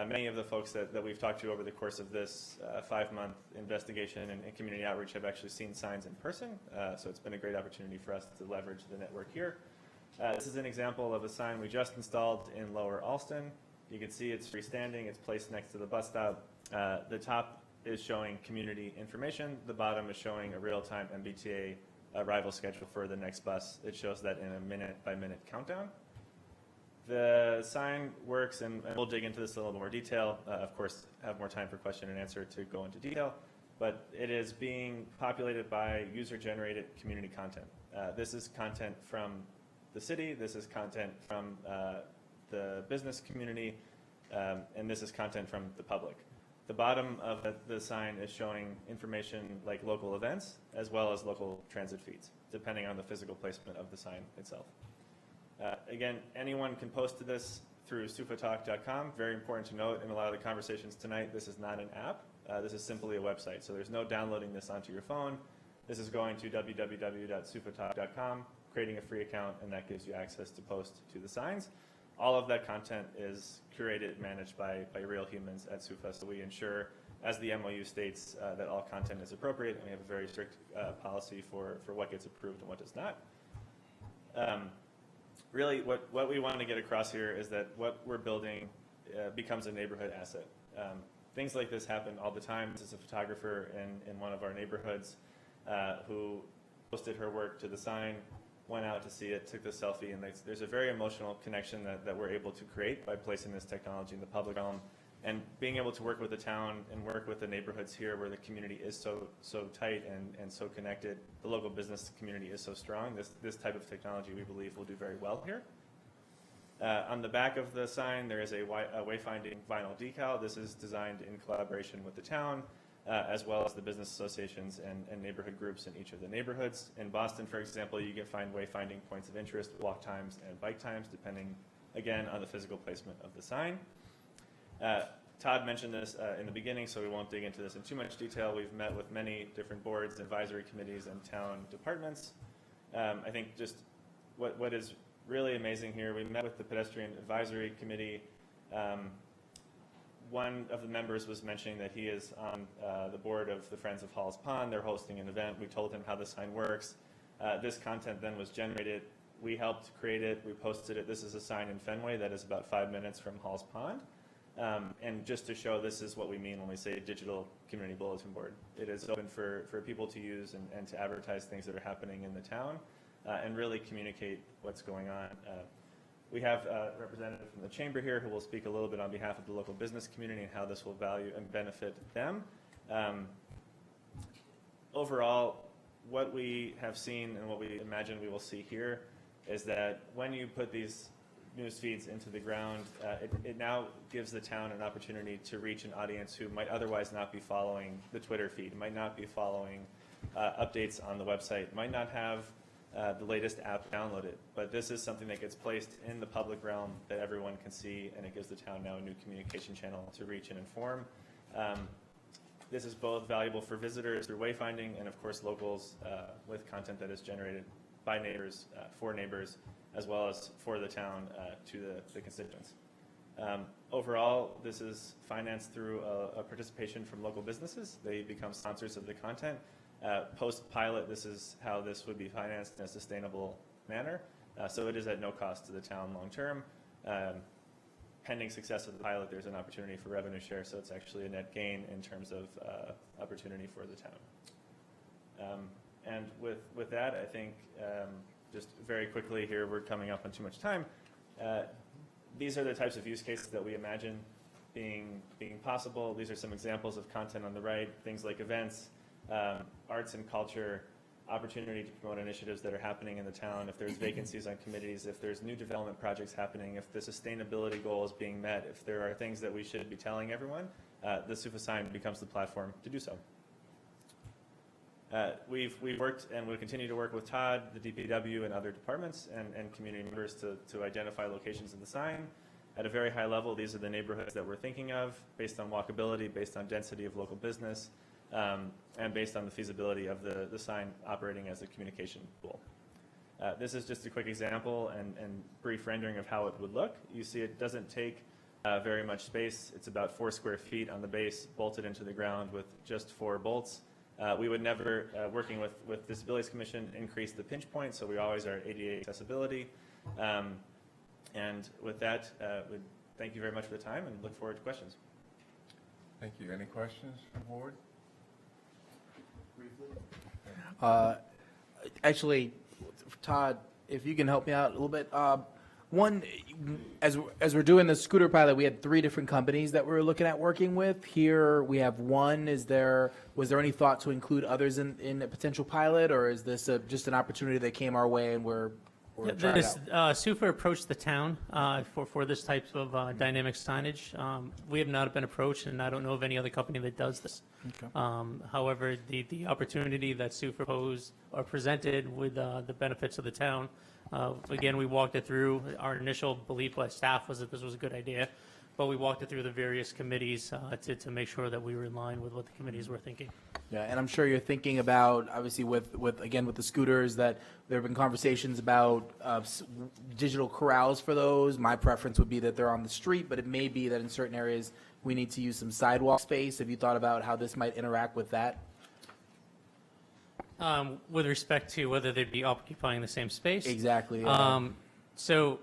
Many of the folks that we've talked to over the course of this 5-month investigation and community outreach have actually seen signs in person, so it's been a great opportunity for us to leverage the network here. This is an example of a sign we just installed in Lower Alston. You can see it's freestanding, it's placed next to the bus stop. The top is showing community information, the bottom is showing a real-time MBTA arrival schedule for the next bus. It shows that in a minute-by-minute countdown. The sign works, and we'll dig into this in a little more detail. Of course, have more time for question and answer to go into detail, but it is being populated by user-generated community content. This is content from the city, this is content from the business community, and this is content from the public. The bottom of the sign is showing information like local events as well as local transit feeds, depending on the physical placement of the sign itself. Again, anyone can post to this through sufatalk.com. Very important to note in a lot of the conversations tonight, this is not an app. This is simply a website. So there's no downloading this onto your phone. This is going to www.sufatalk.com, creating a free account, and that gives you access to post to the signs. All of that content is curated and managed by real humans at SUFA. So we ensure, as the MOU states, that all content is appropriate, and we have a very strict policy for what gets approved and what does not. Really, what we want to get across here is that what we're building becomes a neighborhood asset. Things like this happen all the time. This is a photographer in one of our neighborhoods who posted her work to the sign, went out to see it, took the selfie, and there's a very emotional connection that we're able to create by placing this technology in the public realm. And being able to work with the town and work with the neighborhoods here where the community is so tight and so connected, the local business community is so strong, this type of technology we believe will do very well here. On the back of the sign, there is a wayfinding vinyl decal. This is designed in collaboration with the town, as well as the business associations and neighborhood groups in each of the neighborhoods. In Boston, for example, you can find wayfinding points of interest, walk times, and bike times, depending, again, on the physical placement of the sign. Todd mentioned this in the beginning, so we won't dig into this in too much detail. We've met with many different boards, advisory committees, and town departments. I think just what is really amazing here, we met with the Pedestrian Advisory Committee. One of the members was mentioning that he is on the board of the Friends of Halls Pond. They're hosting an event. We told him how the sign works. This content then was generated. We helped create it. We posted it. This is a sign in Fenway that is about 5 minutes from Halls Pond. And just to show this is what we mean when we say digital community bulletin board. It is open for people to use and to advertise things that are happening in the town and really communicate what's going on. We have a representative from the chamber here who will speak a little bit on behalf of the local business community and how this will value and benefit them. Overall, what we have seen and what we imagine we will see here is that when you put these news feeds into the ground, it now gives the town an opportunity to reach an audience who might otherwise not be following the Twitter feed, might not be following updates on the website, might not have the latest app downloaded. But this is something that gets placed in the public realm that everyone can see, and it gives the town now a new communication channel to reach and inform. This is both valuable for visitors through wayfinding and, of course, locals with content that is generated by neighbors, for neighbors, as well as for the town to the constituents. Overall, this is financed through a participation from local businesses. They become sponsors of the content. Post-pilot, this is how this would be financed in a sustainable manner. So it is at no cost to the town long-term. Pending success of the pilot, there's an opportunity for revenue share, so it's actually a net gain in terms of opportunity for the town. And with that, I think just very quickly here, we're coming up on too much time. These are the types of use cases that we imagine being possible. These are some examples of content on the right, things like events, arts and culture, opportunity to promote initiatives that are happening in the town, if there's vacancies on committees, if there's new development projects happening, if the sustainability goal is being met, if there are things that we should be telling everyone, the SUFA sign becomes the platform to do so. We've worked and we'll continue to work with Todd, the DPW, and other departments and community members to identify locations of the sign. At a very high level, these are the neighborhoods that we're thinking of based on walkability, based on density of local business, and based on the feasibility of the sign operating as a communication tool. This is just a quick example and brief rendering of how it would look. You see it doesn't take very much space. It's about 4 square feet on the base, bolted into the ground with just 4 bolts. We would never, working with Disabilities Commission, increase the pinch point, so we always are at ADA accessibility. And with that, would thank you very much for the time and look forward to questions. Thank you. Any questions from the board? Actually, Todd, if you can help me out a little bit. One, as we're doing the scooter pilot, we had 3 different companies that we're looking at working with. Here we have one. Was there any thought to include others in a potential pilot, or is this just an opportunity that came our way and we're trying it out? SUFA approached the town for this type of dynamic signage. We have not been approached, and I don't know of any other company that does this. Okay. However, the opportunity that SUFA posed or presented with the benefits of the town, again, we walked it through. Our initial belief by staff was that this was a good idea, but we walked it through the various committees to make sure that we were in line with what the committees were thinking. Yeah, and I'm sure you're thinking about, obviously, with the scooters, that there have been conversations about digital corrals for those. My preference would be that they're on the street, but it may be that in certain areas we need to use some sidewalk space. Have you thought about how this might interact with that? With respect to whether they'd be occupying the same space? Exactly. So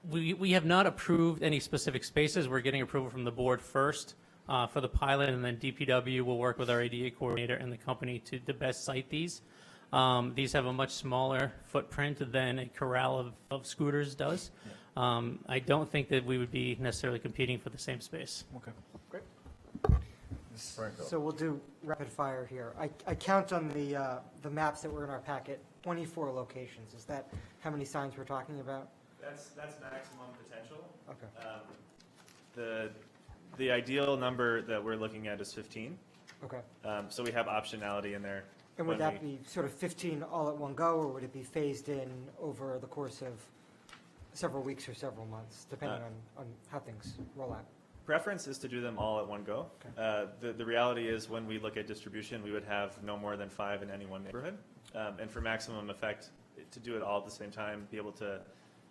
we have not approved any specific spaces. We're getting approval from the board first for the pilot, and then DPW will work with our ADA coordinator and the company to best site these. These have a much smaller footprint than a corral of scooters does. I don't think that we would be necessarily competing for the same space. Okay, great. So we'll do rapid fire here. I count on the maps that were in our packet, 24 locations. Is that how many signs we're talking about? That's maximum potential. Okay. The ideal number that we're looking at is 15. Okay. So we have optionality in there. And would that be sort of 15 all at one go, or would it be phased in over the course of several weeks or several months, depending on how things roll out? Preference is to do them all at one go. Okay. The reality is when we look at distribution, we would have no more than 5 in any one neighborhood. And for maximum effect, to do it all at the same time, be able to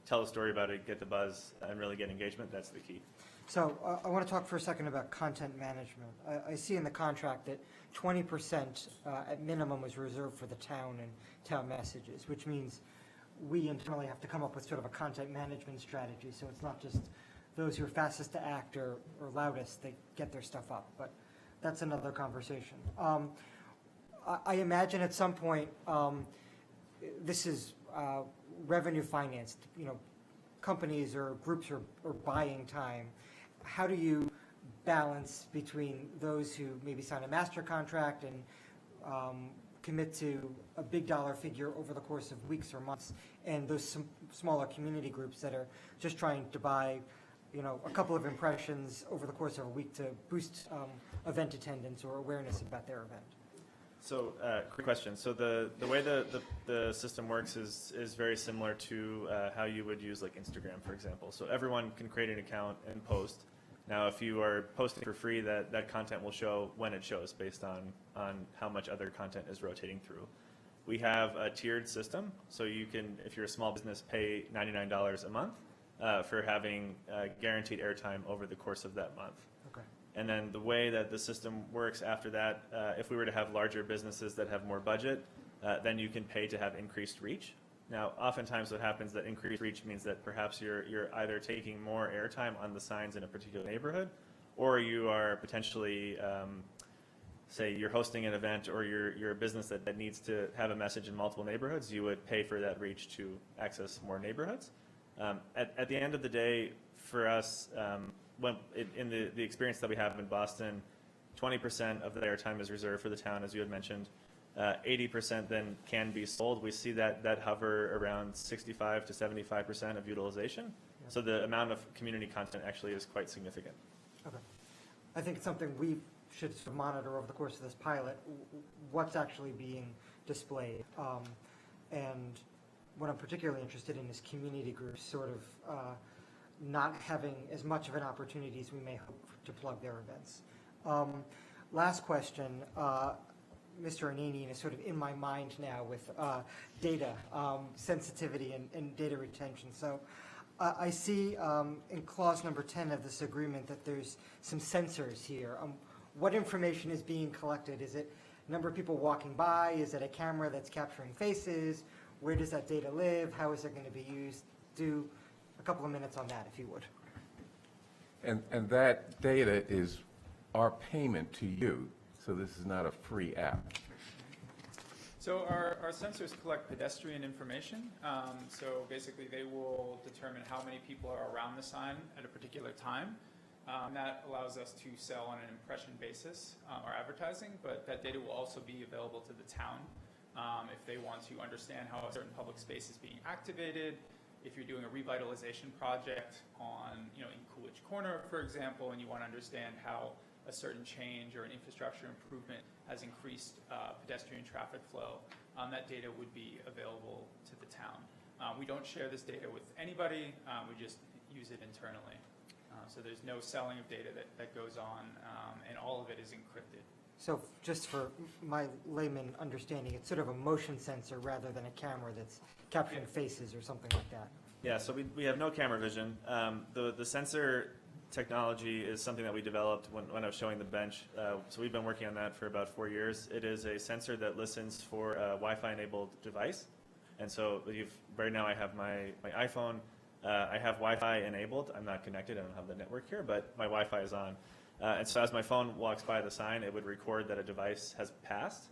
tell a story about it, get the buzz, and really get engagement, that's the key. So I want to talk for a second about content management. I see in the contract that 20% at minimum was reserved for the town and town messages, which means we internally have to come up with sort of a content management strategy. So it's not just those who are fastest to act or loudest that get their stuff up, but that's another conversation. I imagine at some point this is revenue financed, companies or groups are buying time. How do you balance between those who maybe sign a master contract and commit to a big dollar figure over the course of weeks or months, and those smaller community groups that are just trying to buy, a couple of impressions over the course of a week to boost event attendance or awareness about their event? So, quick question. So the way the system works is very similar to how you would use like Instagram, for example. So everyone can create an account and post. Now, if you are posting for free, that content will show when it shows based on how much other content is rotating through. We have a tiered system, so you can, if you're a small business, pay $99 a month for having guaranteed airtime over the course of that month. Okay. And then the way that the system works after that, if we were to have larger businesses that have more budget, then you can pay to have increased reach. Now, oftentimes what happens that increased reach means that perhaps you're either taking more airtime on the signs in a particular neighborhood, or you are potentially, say you're hosting an event, or you're a business that needs to have a message in multiple neighborhoods, you would pay for that reach to access more neighborhoods. At the end of the day, for us, in the experience that we have in Boston, 20% of the airtime is reserved for the town, as you had mentioned. 80% then can be sold. We see that hover around 65 to 75% of utilization. Yep. So the amount of community content actually is quite significant. Okay. I think it's something we should sort of monitor over the course of this pilot, what's actually being displayed. And what I'm particularly interested in is community groups sort of not having as much of an opportunity as we may hope to plug their events. Last question. Mr. Ananian is sort of in my mind now with data sensitivity and data retention. So I see in clause number 10 of this agreement that there's some sensors here. What information is being collected? Is it number of people walking by? Is it a camera that's capturing faces? Where does that data live? How is it going to be used? Do a couple of minutes on that, if you would. And that data is our payment to you. So this is not a free app. So our sensors collect pedestrian information. So basically they will determine how many people are around the sign at a particular time. That allows us to sell on an impression basis our advertising, but that data will also be available to the town if they want to understand how a certain public space is being activated. If you're doing a revitalization project on, in Coolidge Corner, for example, and you want to understand how a certain change or an infrastructure improvement has increased pedestrian traffic flow, that data would be available to the town. We don't share this data with anybody, we just use it internally. So there's no selling of data that goes on, and all of it is encrypted. So just for my layman understanding, it's sort of a motion sensor rather than a camera that's capturing faces or something like that. Yeah, so we have no camera vision. The sensor technology is something that we developed when I was showing the bench. So we've been working on that for about 4 years. It is a sensor that listens for a Wi-Fi enabled device. And so right now I have my iPhone. I have Wi-Fi enabled. I'm not connected. I don't have the network here, but my Wi-Fi is on. And so as my phone walks by the sign, it would record that a device has passed.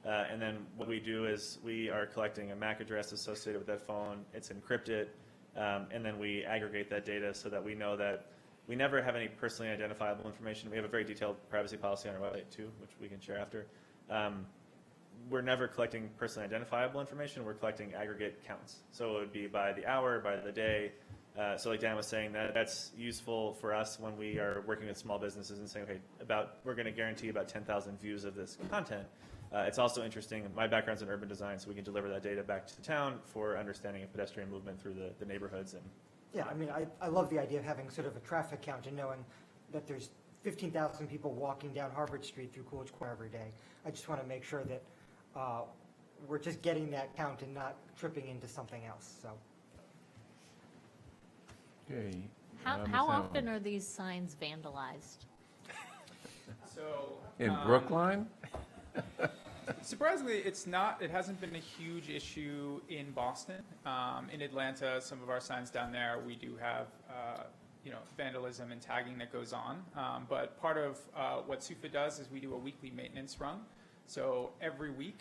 And then what we do is we are collecting a MAC address associated with that phone. It's encrypted. And then we aggregate that data so that we know that we never have any personally identifiable information. We have a very detailed privacy policy on our website too, which we can share after. We're never collecting personally identifiable information. We're collecting aggregate counts. So it would be by the hour, by the day. So like Dan was saying, that's useful for us when we are working with small businesses and saying, okay, we're going to guarantee about 10,000 views of this content. It's also interesting, my background's in urban design, so we can deliver that data back to the town for understanding of pedestrian movement through the neighborhoods. And Yeah, I mean, I love the idea of having sort of a traffic count and knowing that there's 15,000 people walking down Harvard Street through Coolidge Corner every day. I just want to make sure that we're just getting that count and not tripping into something else. So. Okay. How often are these signs vandalized? So in Brookline? Surprisingly, it hasn't been a huge issue in Boston. In Atlanta, some of our signs down there, we do have vandalism and tagging that goes on. But part of what SUFA does is we do a weekly maintenance run. So every week,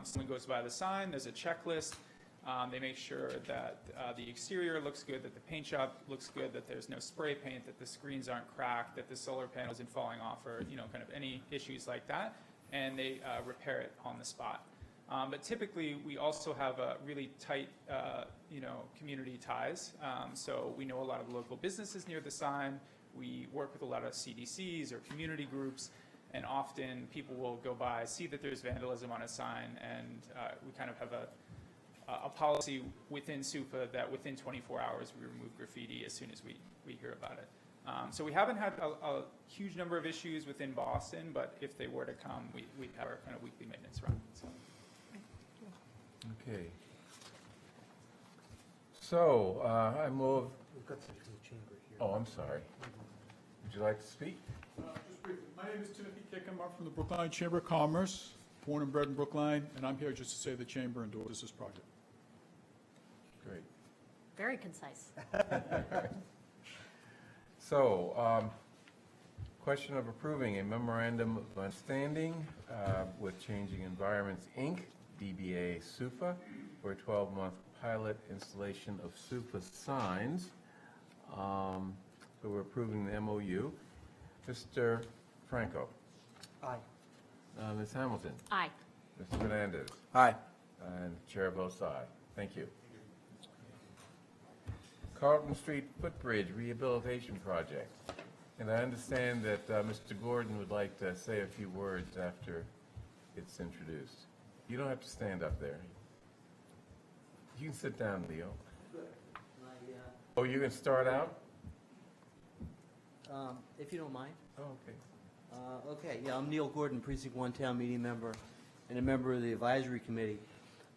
someone goes by the sign, there's a checklist. They make sure that the exterior looks good, that the paint job looks good, that there's no spray paint, that the screens aren't cracked, that the solar panel isn't falling off, or kind of any issues like that, and they repair it on the spot. But typically, we also have a really tight, community ties. So we know a lot of local businesses near the sign. We work with a lot of CDCs or community groups, and often people will go by, see that there's vandalism on a sign, and we kind of have a policy within SUFA that within 24 hours we remove graffiti as soon as we hear about it. So we haven't had a huge number of issues within Boston, but if they were to come, we'd have our kind of weekly maintenance run. So. Okay. So, I move... We've got some from the chamber here. Oh, I'm sorry. Would you like to speak? Just briefly, my name is Timothy Kickham. I'm from the Brookline Chamber of Commerce, born and bred in Brookline, and I'm here just to say the chamber endorses this project. Great. Very concise. So, question of approving a memorandum of understanding with Changing Environments, Inc., DBA SUFA, for a 12-month pilot installation of SUFA signs. So we're approving the MOU. Mr. Franco? Aye. Ms. Hamilton? Aye. Mr. Fernandez? Aye. And the chair votes aye. Thank you. Carlton Street Footbridge Rehabilitation Project. And I understand that Mr. Gordon would like to say a few words after it's introduced. You don't have to stand up there. You can sit down, Leo. Oh, you can start out? If you don't mind. Oh, okay. Okay, yeah, I'm Neil Gordon, Precinct 1 Town Meeting member and a member of the Advisory Committee.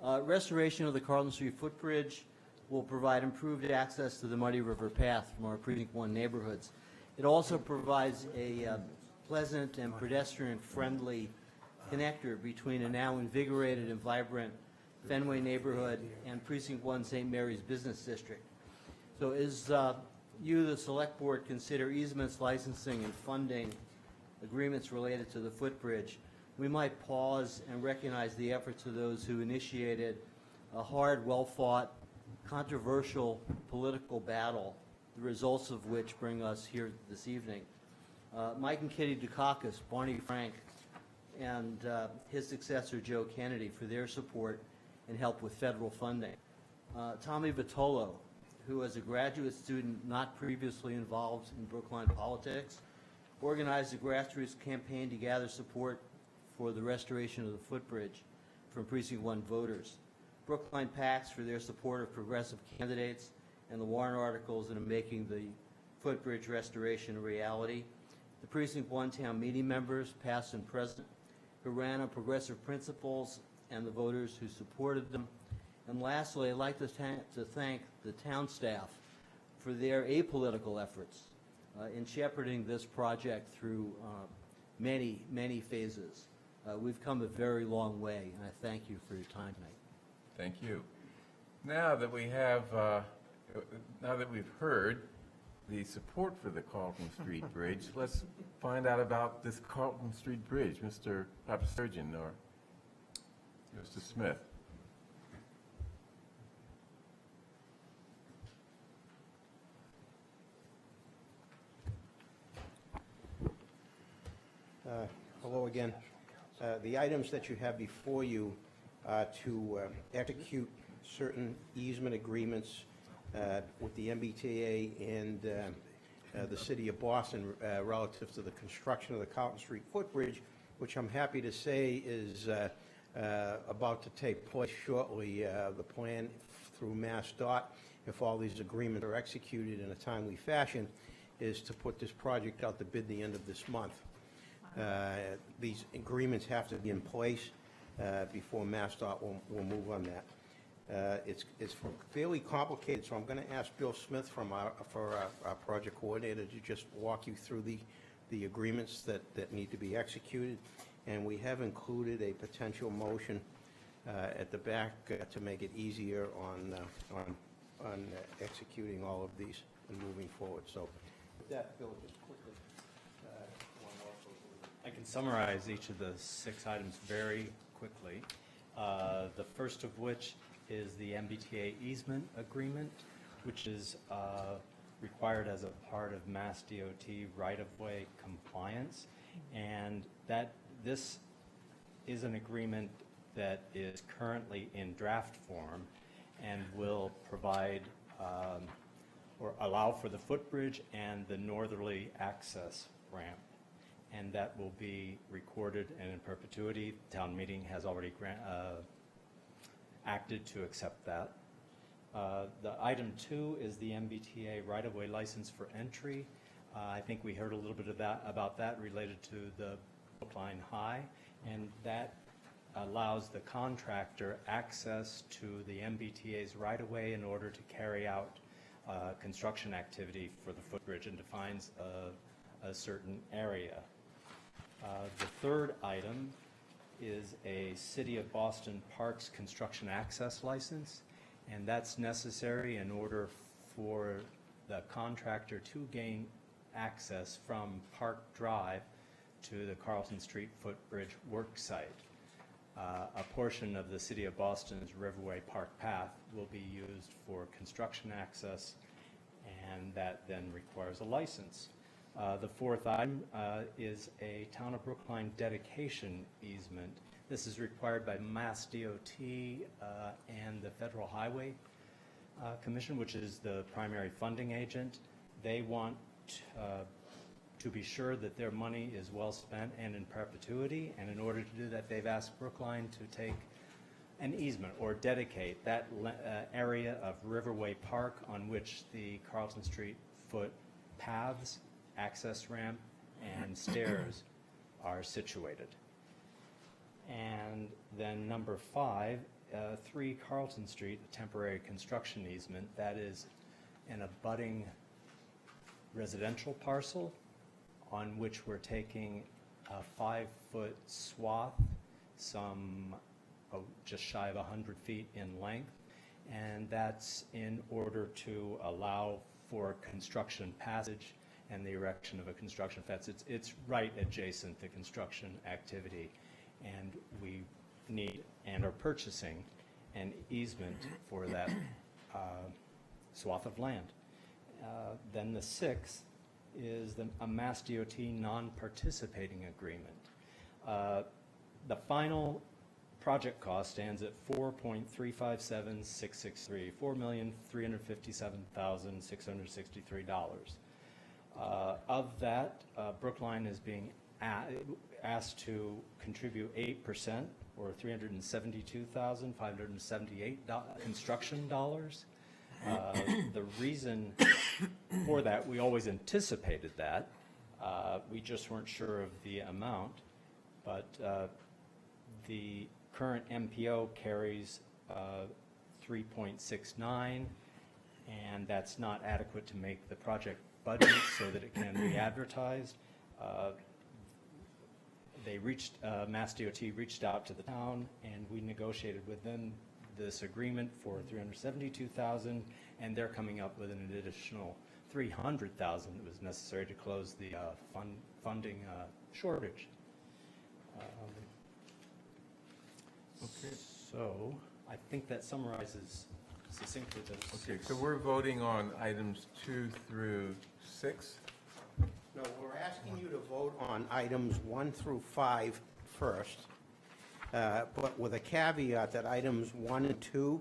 Restoration of the Carlton Street Footbridge will provide improved access to the Muddy River Path from our Precinct 1 neighborhoods. It also provides a pleasant and pedestrian-friendly connector between a now invigorated and vibrant Fenway neighborhood and Precinct 1 St. Mary's Business District. So as you, the Select Board, consider easements, licensing, and funding agreements related to the footbridge, we might pause and recognize the efforts of those who initiated a hard, well-fought, controversial political battle, the results of which bring us here this evening. Mike and Kitty Dukakis, Barney Frank, and his successor, Joe Kennedy, for their support and help with federal funding. Tommy Vitolo, who as a graduate student not previously involved in Brookline politics, organized a grassroots campaign to gather support for the restoration of the footbridge from Precinct 1 voters. Brookline PACs for their support of progressive candidates and the warrant articles that are making the footbridge restoration a reality. The Precinct 1 town meeting members, past and present, who ran on progressive principles and the voters who supported them. And lastly, I'd like to thank the town staff for their apolitical efforts in shepherding this project through many, many phases. We've come a very long way, and I thank you for your time tonight. Thank you. Now that we have, now that we've heard the support for the Carlton Street Bridge, let's find out about this Carlton Street Bridge. Mr. Surgeon or Mr. Smith. Hello again. The items that you have before you are to execute certain easement agreements with the MBTA and the City of Boston relative to the construction of the Carlton Street Footbridge, which I'm happy to say is about to take place shortly. The plan through MassDOT, if all these agreements are executed in a timely fashion, is to put this project out to bid the end of this month. These agreements have to be in place before MassDOT will move on that. It's fairly complicated, so I'm going to ask Bill Smith for our project coordinator to just walk you through the agreements that need to be executed. And we have included a potential motion at the back to make it easier on executing all of these and moving forward. So with that, Bill, just quickly. I can summarize each of the 6 items very quickly. The first of which is the MBTA easement agreement, which is required as a part of Mass DOT right-of-way compliance. And this is an agreement that is currently in draft form and will provide or allow for the footbridge and the northerly access ramp. And that will be recorded and in perpetuity. Town meeting has already acted to accept that. The item 2 is the MBTA right-of-way license for entry. I think we heard a little bit about that related to the Brookline High, and that allows the contractor access to the MBTA's right-of-way in order to carry out construction activity for the footbridge, and defines a certain area. The third item is a City of Boston Parks construction access license, and that's necessary in order for the contractor to gain access from Park Drive to the Carlton Street footbridge work site. A portion of the City of Boston's Riverway Park Path will be used for construction access, and that then requires a license. The fourth item is a Town of Brookline dedication easement. This is required by Mass DOT and the Federal Highway Commission, which is the primary funding agent. They want to be sure that their money is well spent and in perpetuity, and in order to do that, they've asked Brookline to take an easement or dedicate that area of Riverway Park on which the Carlton Street foot paths, access ramp, and stairs are situated. And then number 5, 3 Carlton Street, a temporary construction easement. That is an abutting residential parcel on which we're taking a 5-foot swath, just shy of 100 feet in length, and that's in order to allow for construction passage and the erection of a construction fence. It's right adjacent to construction activity, and we need and are purchasing an easement for that swath of land. Then the 6th is a Mass DOT non-participating agreement. The final project cost stands at $4.357663, $4,357,663. Of that, Brookline is being asked to contribute 8%, or $372,578 construction dollars. The reason for that, we always anticipated that. We just weren't sure of the amount, but the current MPO carries 3.69, and that's not adequate to make the project budget so that it can be advertised. Mass DOT reached out to the town, and we negotiated with them this agreement for $372,000, and they're coming up with an additional $300,000 that was necessary to close the funding shortage. Okay. So I think that summarizes succinctly those. Okay, so we're voting on items 2 through 6. No, we're asking you to vote on items 1 through 5 first, but with a caveat that items 1 and 2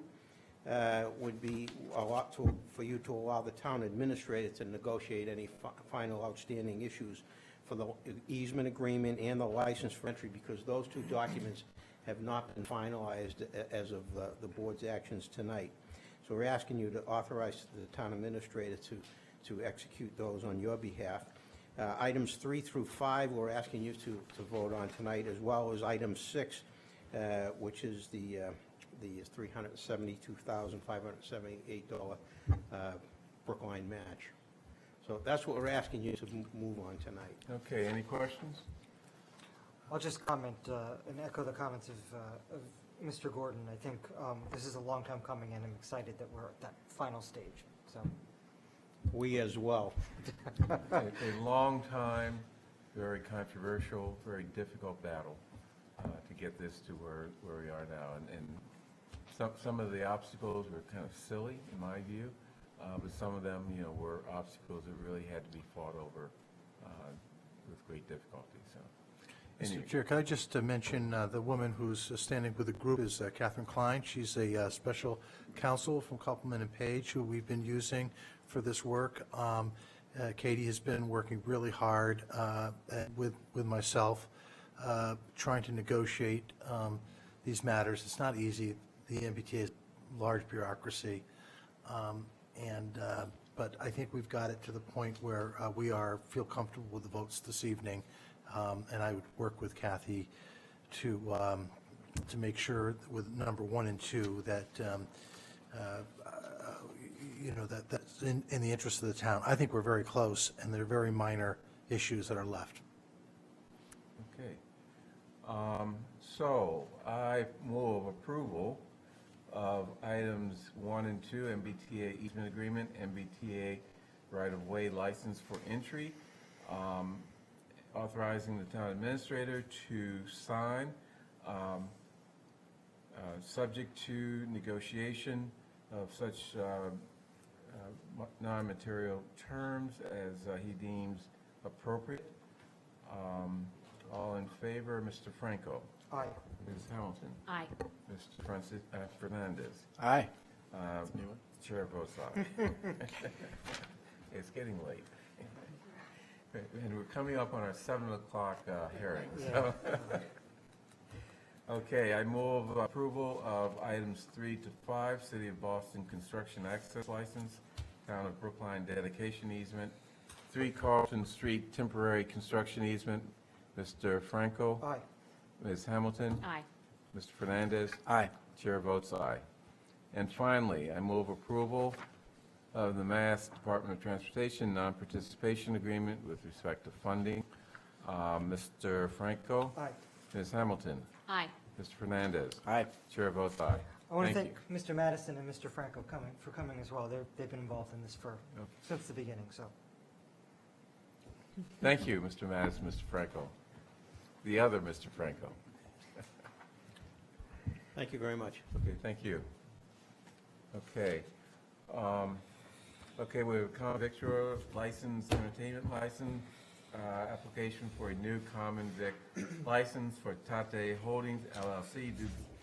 would be a lot for you to allow the town administrator to negotiate any final outstanding issues for the easement agreement and the license for entry, because those 2 documents have not been finalized as of the board's actions tonight. So we're asking you to authorize the town administrator to execute those on your behalf. Items 3 through 5, we're asking you to vote on tonight, as well as item 6, which is the $372,578 Brookline match. So that's what we're asking you to move on tonight. Okay, any questions? I'll just comment and echo the comments of Mr. Gordon. I think this is a long time coming, and I'm excited that we're at that final stage. So, we as well. A long time, very controversial, very difficult battle to get this to where we are now, and Some of the obstacles were kind of silly, in my view, but some of them, were obstacles that really had to be fought over with great difficulty, so. Anyway. Mr. Chair, can I just mention the woman who's standing with the group is Catherine Klein. She's a special counsel from Copeland and Page, who we've been using for this work. Katie has been working really hard with myself, trying to negotiate these matters. It's not easy. The MBTA is a large bureaucracy, but I think we've got it to the point where we feel comfortable with the votes this evening. And I would work with Kathy to make sure with number 1 and 2 that that's in the interest of the town. I think we're very close, and there are very minor issues that are left. Okay. So I move approval of items 1 and 2, MBTA easement agreement, MBTA right-of-way license for entry, authorizing the town administrator to sign, subject to negotiation of such non-material terms as he deems appropriate. All in favor, Mr. Franco? Aye. Ms. Hamilton? Aye. Mr. Fernandez? Aye. Chair votes aye. It's getting late. And we're coming up on our 7 o'clock hearing. So. Okay, I move approval of items 3 to 5, City of Boston Construction Access License, Town of Brookline Dedication Easement, 3 Carlton Street Temporary Construction Easement. Mr. Franco? Aye. Ms. Hamilton? Aye. Mr. Fernandez? Aye. Chair votes aye. And finally, I move approval of the Mass Department of Transportation non-participation agreement with respect to funding. Mr. Franco? Aye. Ms. Hamilton? Aye. Mr. Fernandez? Aye. Chair votes aye. I want to Thank thank Mr. Madison and Mr. Franco for coming as well. They've been involved in this since the beginning, so. Thank you, Mr. Madison, Mr. Franco. The other Mr. Franco. Thank you very much. Okay, thank you. Okay. Okay, we have a common victular license, entertainment license, application for a new common vic license for Tate Holdings LLC,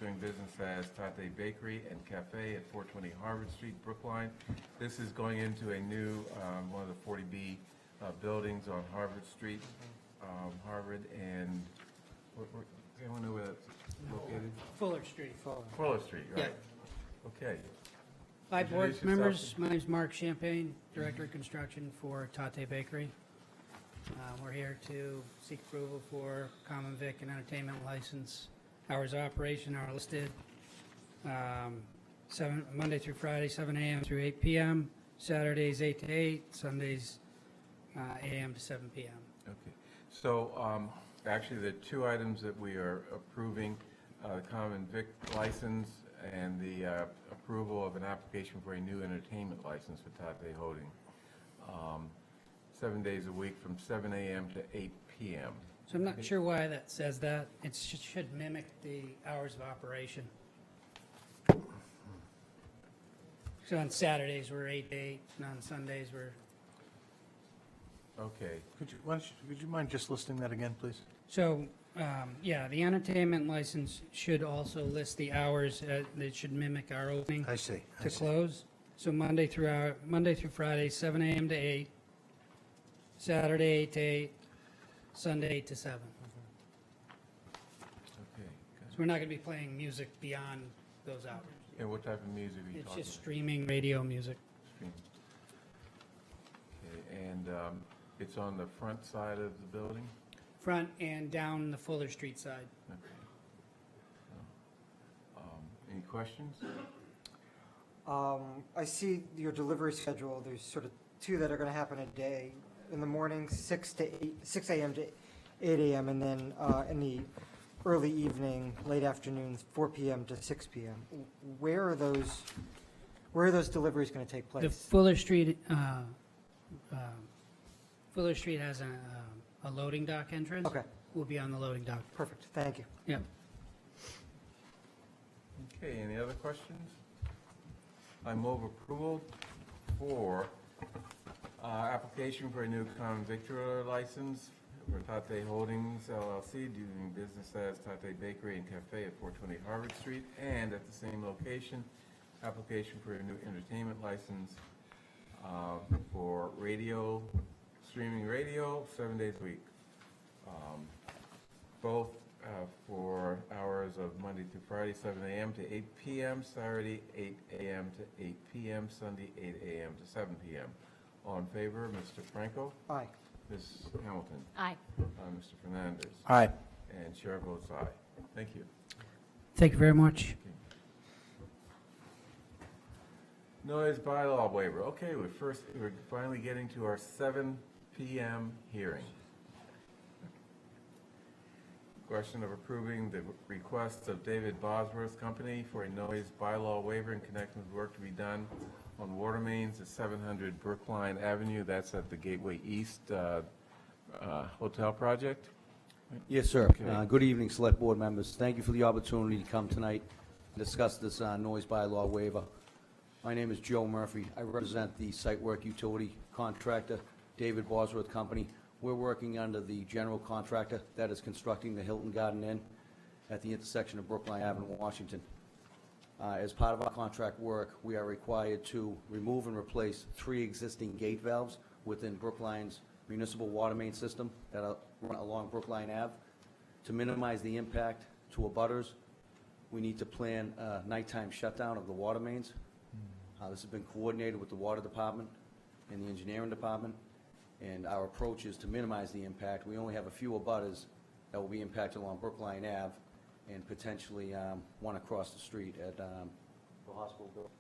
doing business as Tate Bakery and Cafe at 420 Harvard Street, Brookline. This is going into a new, one of the 40B buildings on Harvard Street, Harvard and, anyone know where that's located? Fuller Street. Fuller Street, right? Okay. Hi, board Introduce members. yourself. My name's Mark Champagne, Director of Construction for Tate Bakery. We're here to seek approval for common vic and entertainment license. Hours of operation are listed Monday through Friday, 7 a.m. through 8 p.m., Saturdays 8 to 8, Sundays a.m. to 7 p.m. Okay. So actually, the 2 items that we are approving, the common vic license and the approval of an application for a new entertainment license for Tate Holding, 7 days a week from 7 a.m. to 8 p.m. So I'm not sure why that says that. It should mimic the hours of operation. So on Saturdays, we're 8 to 8, and on Sundays, we're... Okay. Would you mind just listing that again, please? So, yeah, the entertainment license should also list the hours that should mimic our opening. I see. To close. So Monday through Friday, 7 a.m. to 8, Saturday 8 to 8, Sunday 8 to 7. Okay. So we're not going to be playing music beyond those hours. And what type of music are you It's talking just about? streaming radio music. Okay, and it's on the front side of the building? Front and down the Fuller Street side. Okay. Any questions? I see your delivery schedule. There's sort of 2 that are going to happen a day. In the morning, 6 a.m. to 8 a.m., and then in the early evening, late afternoon, 4 p.m. to 6 p.m. Where are those deliveries going to take place? The Fuller Street has a loading dock entrance. Okay. We'll be on the loading dock. Perfect. Thank you. Yep. Okay, any other questions? I move approval for application for a new common victualler license for Tate Holdings LLC doing business as Tate Bakery and Cafe at 420 Harvard Street, and at the same location, application for a new entertainment license for radio, streaming radio, 7 days a week. Both for hours of Monday through Friday, 7 a.m. to 8 p.m., Saturday, 8 a.m. to 8 p.m., Sunday, 8 a.m. to 7 p.m. All in favor, Mr. Franco? Aye. Ms. Hamilton? Aye. Mr. Fernandez? Aye. And chair votes aye. Thank you. Thank you very much. Noise bylaw waiver. Okay, we're finally getting to our 7 p.m. hearing. Question of approving the request of David Bosworth Company for a noise bylaw waiver in connection with work to be done on water mains at 700 Brookline Avenue. That's at the Gateway East Hotel project. Yes, sir. Okay. Good evening, Select Board members. Thank you for the opportunity to come tonight and discuss this noise bylaw waiver. My name is Joe Murphy. I represent the site work utility contractor, David Bosworth Company. We're working under the general contractor that is constructing the Hilton Garden Inn at the intersection of Brookline Avenue, Washington. As part of our contract work, we are required to remove and replace 3 existing gate valves within Brookline's municipal water main system that run along Brookline Ave. To minimize the impact to abutters, we need to plan a nighttime shutdown of the water mains. This has been coordinated with the water department and the engineering department, and our approach is to minimize the impact. We only have a few abutters that will be impacted along Brookline Ave and potentially one across the street at the hospital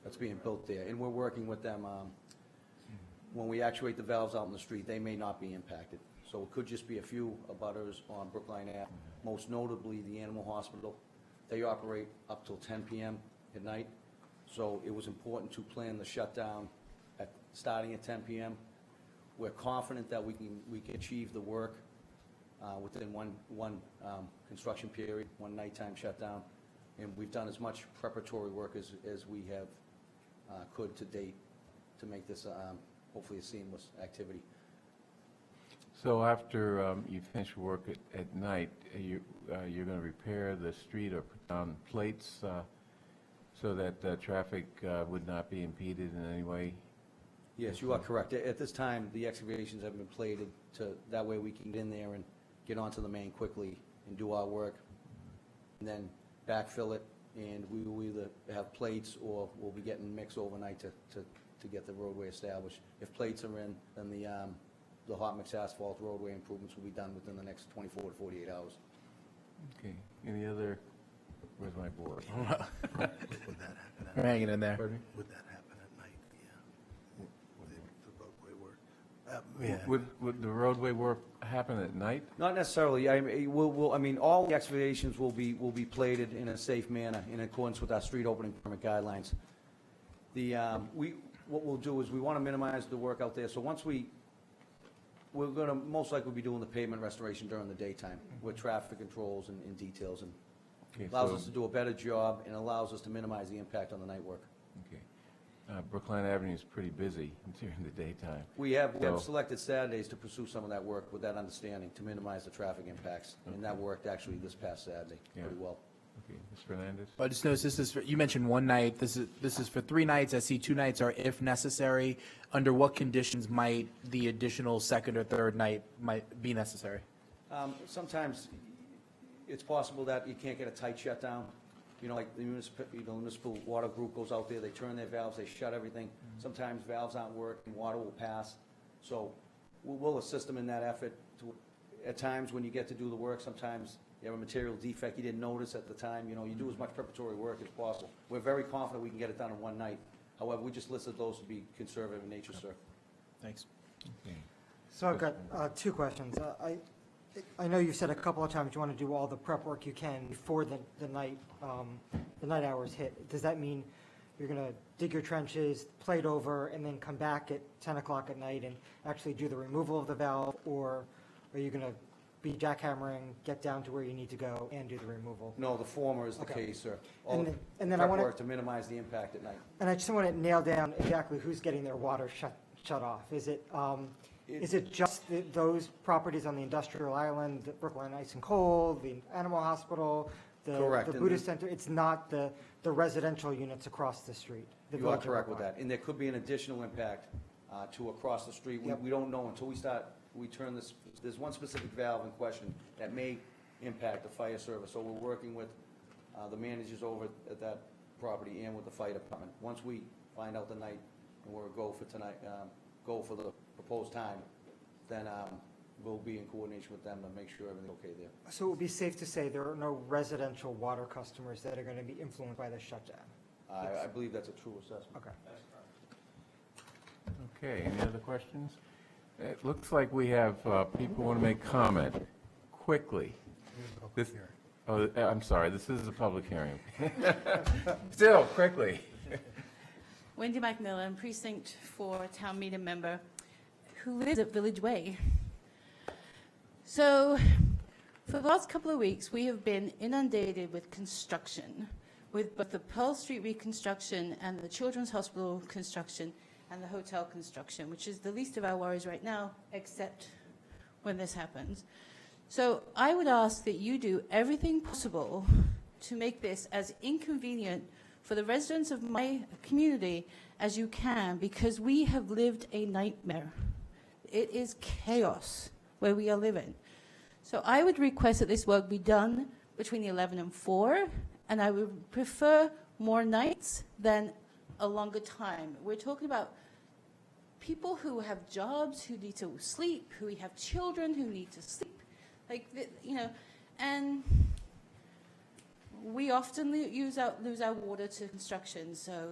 that's being built there. And we're working with them. When we actuate the valves out in the street, they may not be impacted. So it could just be a few abutters on Brookline Ave, most notably the animal hospital. They operate up till 10 p.m. at night. So it was important to plan the shutdown starting at 10 p.m. We're confident that we can achieve the work within one construction period, one nighttime shutdown, and we've done as much preparatory work as we have could to date to make this hopefully a seamless activity. So after you finish work at night, you're going to repair the street or put down plates so that traffic would not be impeded in any way? Yes, you are correct. At this time, the excavations have been plated that way we can get in there and get onto the main quickly and do our work, and then backfill it, and we will either have plates or we'll be getting mix overnight to get the roadway established. If plates are in, then the hot mix asphalt roadway improvements will be done within the next 24 to 48 hours. Okay. Any other? Where's my board? Would that happen We're hanging in there. Pardon me? Would that happen at night? Yeah. Would the roadway work? Yeah. Would the roadway work happen at night? Not necessarily. I mean, all the excavations will be plated in a safe manner in accordance with our street opening permit guidelines. What we'll do is we want to minimize the work out there. So we're going to most likely be doing the pavement restoration during the daytime with traffic controls and details, and Okay, allows so- us to do a better job and allows us to minimize the impact on the night work. Okay. Brookline Avenue is pretty busy during the daytime. We have So- selected Saturdays to pursue some of that work with that understanding to minimize the traffic impacts, and that worked actually this past Saturday pretty well. Okay, Ms. Fernandez? I just noticed this is for, you mentioned one night. This is for 3 nights. I see 2 nights are if necessary. Under what conditions might the additional second or third night might be necessary? Sometimes it's possible that you can't get a tight shutdown. You know, like the municipal water group goes out there, they turn their valves, they shut everything. Sometimes valves aren't working, water will pass. So we'll assist them in that effort. At times when you get to do the work, sometimes you have a material defect you didn't notice at the time. You know, you do as much preparatory work as possible. We're very confident we can get it done in one night. However, we just listed those to be conservative in nature, sir. Thanks. Okay. So I've got 2 questions. I know you said a couple of times you want to do all the prep work you can before the night hours hit. Does that mean you're going to dig your trenches, plate over, and then come back at 10 o'clock at night and actually do the removal of the valve, or are you going to be jackhammering, get down to where you need to go, and do the removal? No, the former is the Okay. case, sir. And All then- and then I prep wanna- work to minimize the impact at night. And I just want to nail down exactly who's getting their water shut off. Is it just those properties on the industrial island, the Brookline Ice and Cold, the animal hospital, Correct, the and Buddhist center? It's not the residential units across the street? the You are village of correct with Brookline? that. And there could be an additional impact to across the street. Yep. We don't know until we turn this, there's one specific valve in question that may impact the fire service. So we're working with the managers over at that property and with the fire department. Once we find out the night and we're go for tonight, go for the proposed time, then we'll be in coordination with them to make sure everything's okay there. So it would be safe to say there are no residential water customers that are going to be influenced by the shutdown? I believe that's a true assessment. Okay. Okay, any other questions? It looks like we have people want to make comment quickly. This, oh, I'm sorry, this is a public hearing. Still, quickly. Wendy McMillan, Precinct 4 Town Meeting Member, who lives at Village Way. So, for the last couple of weeks, we have been inundated with construction, with both the Pearl Street reconstruction and the Children's Hospital construction and the hotel construction, which is the least of our worries right now, except when this happens. So I would ask that you do everything possible to make this as inconvenient for the residents of my community as you can, because we have lived a nightmare. It is chaos where we are living. So I would request that this work be done between 11 and 4, and I would prefer more nights than a longer time. We're talking about people who have jobs, who need to sleep, who have children who need to sleep, and we often lose our water to construction. So,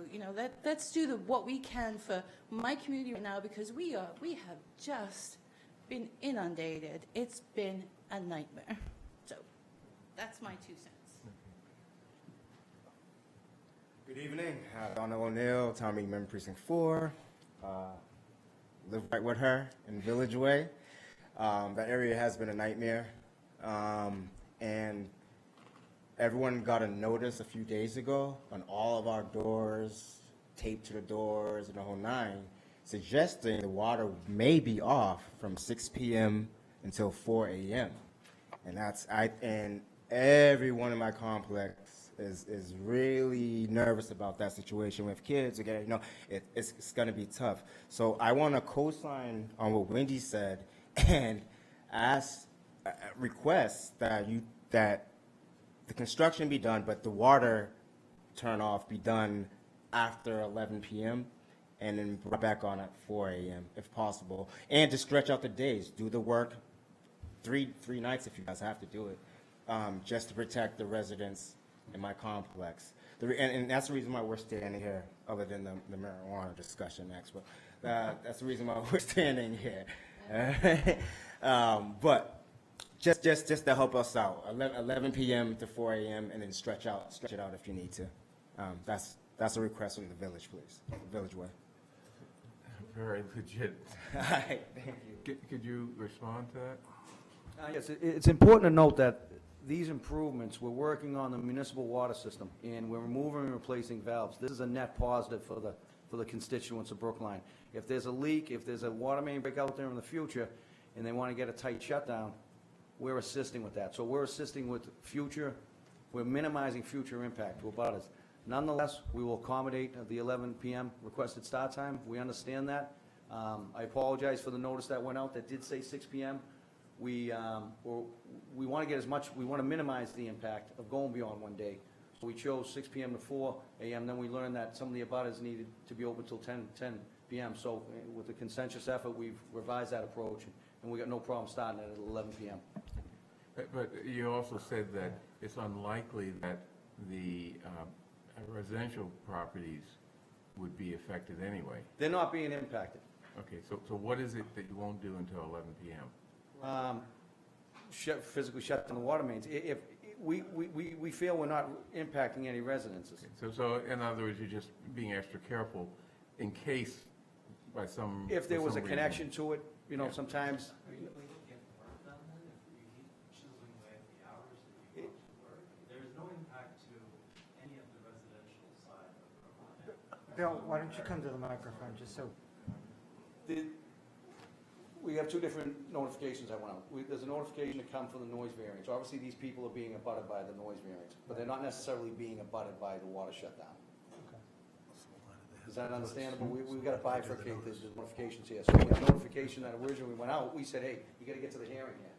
let's do what we can for my community right now, because we have just been inundated. It's been a nightmare. So, that's my 2 cents. Good evening. Donna O'Neill, Town Meeting Member Precinct 4. Live right with her in Village Way. That area has been a nightmare. And everyone got a notice a few days ago on all of our doors, taped to the doors and the whole nine, suggesting the water may be off from 6 p.m. until 4 a.m. And everyone in my complex is really nervous about that situation with kids. Again, it's going to be tough. So I want to co-sign on what Wendy said and request that the construction be done, but the water turn off be done after 11 p.m. and then brought back on at 4 a.m. if possible, and to stretch out the days, do the work three nights if you guys have to do it, just to protect the residents in my complex. And that's the reason why we're standing here, other than the marijuana discussion next, but that's the reason why we're standing here. But just to help us out, 11 p.m. to 4 a.m. and then stretch it out if you need to. That's a request from the village, please, Village Way. Very legit. Thank you. Could you respond to that? Yes, it's important to note that these improvements, we're working on the municipal water system, and we're removing and replacing valves. This is a net positive for the constituents of Brookline. If there's a leak, if there's a water main break out there in the future, and they want to get a tight shutdown, we're assisting with that. So we're assisting with we're minimizing future impact to abutters. Nonetheless, we will accommodate the 11 p.m. requested start time. We understand that. I apologize for the notice that went out that did say 6 p.m. We want to get we want to minimize the impact of going beyond one day. So we chose 6 p.m. to 4 a.m. Then we learned that some of the abutters needed to be open till 10 p.m. So with a consensus effort, we've revised that approach, and we got no problem starting it at 11 p.m. But you also said that it's unlikely that the residential properties would be affected anyway. They're not being impacted. Okay, so what is it that you won't do until 11 p.m.? Physically shut down the water mains. If we feel we're not impacting any residences. So in other words, you're just being extra careful in case by some. If there was a reason. connection to it, sometimes. Bill, why don't you come to the microphone, just so, We have two different notifications that went out. There's a notification to come for the noise variance. Obviously, these people are being abutted by the noise variance, but they're not necessarily being abutted by the water shutdown. Is that understandable? We've got to bifurcate the notifications here. So the notification that originally went out, we said, hey, you got to get to the hearing here.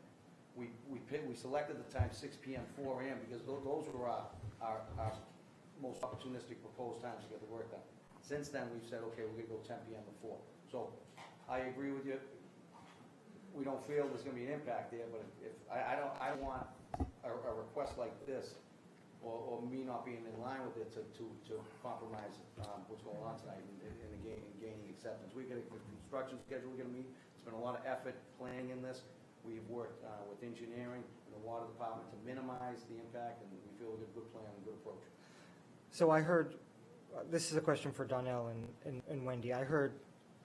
We selected the time 6 p.m., 4 a.m. because those were our most opportunistic proposed times to get the work done. Since then, we've said, okay, we're going to go 10 p.m. to 4. So I agree with you. We don't feel there's going to be an impact there, but if I don't want a request like this or me not being in line with it to compromise what's going on tonight and gaining acceptance. We got a construction schedule we're going to meet. There's been a lot of effort planning in this. We've worked with engineering and the water department to minimize the impact, and we feel we got a good plan and good approach. so I heard, this is a question for Donnell and Wendy. I heard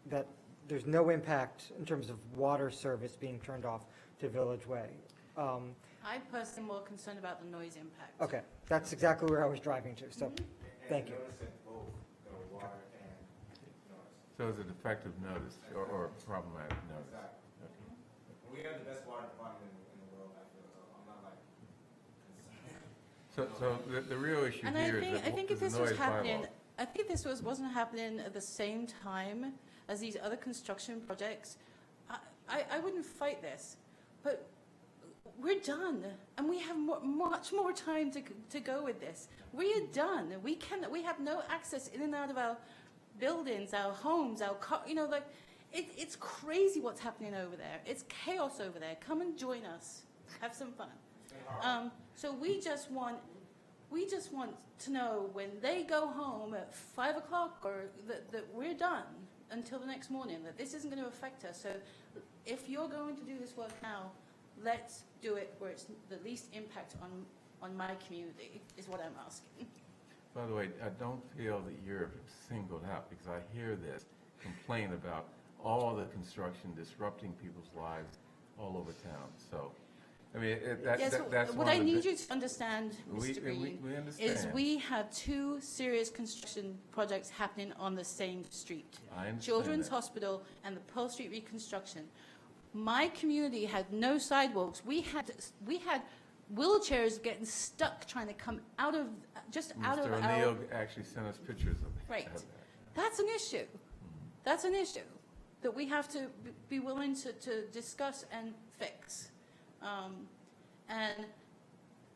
that there's no impact in terms of water service being turned off to Village Way. I'm personally more concerned about the noise impact. Okay, that's exactly where I was driving to, so, thank you. So it's a defective notice or problematic notice? We have the best water department in the world, I feel, so I'm not like. So the real issue And here is I think if the this was noise happening, bylaw. I think if this wasn't happening at the same time as these other construction projects, I wouldn't fight this. But we're done, and we have much more time to go with this. We are done. We have no access in and out of our buildings, our homes, our car. It's crazy what's happening over there. It's chaos over there. Come and join us. Have some fun. So we just want to know when they go home at 5 o'clock or that we're done until the next morning, that this isn't going to affect us. So if you're going to do this work now, let's do it where it's the least impact on my community, is what I'm asking. By the way, I don't feel that you're singled out, because I hear this complaint about all the construction disrupting people's lives all over town. So, I mean, that's what one I of the need you to understand, Mr. Green, we understand. is we have two serious construction projects happening on the same street. I understand Children's that. Hospital and the Pearl Street reconstruction. My community had no sidewalks. We had wheelchairs getting stuck trying to come out of Mr. O'Neill actually sent us pictures of that. Right. That's an issue. That's an issue that we have to be willing to discuss and fix. And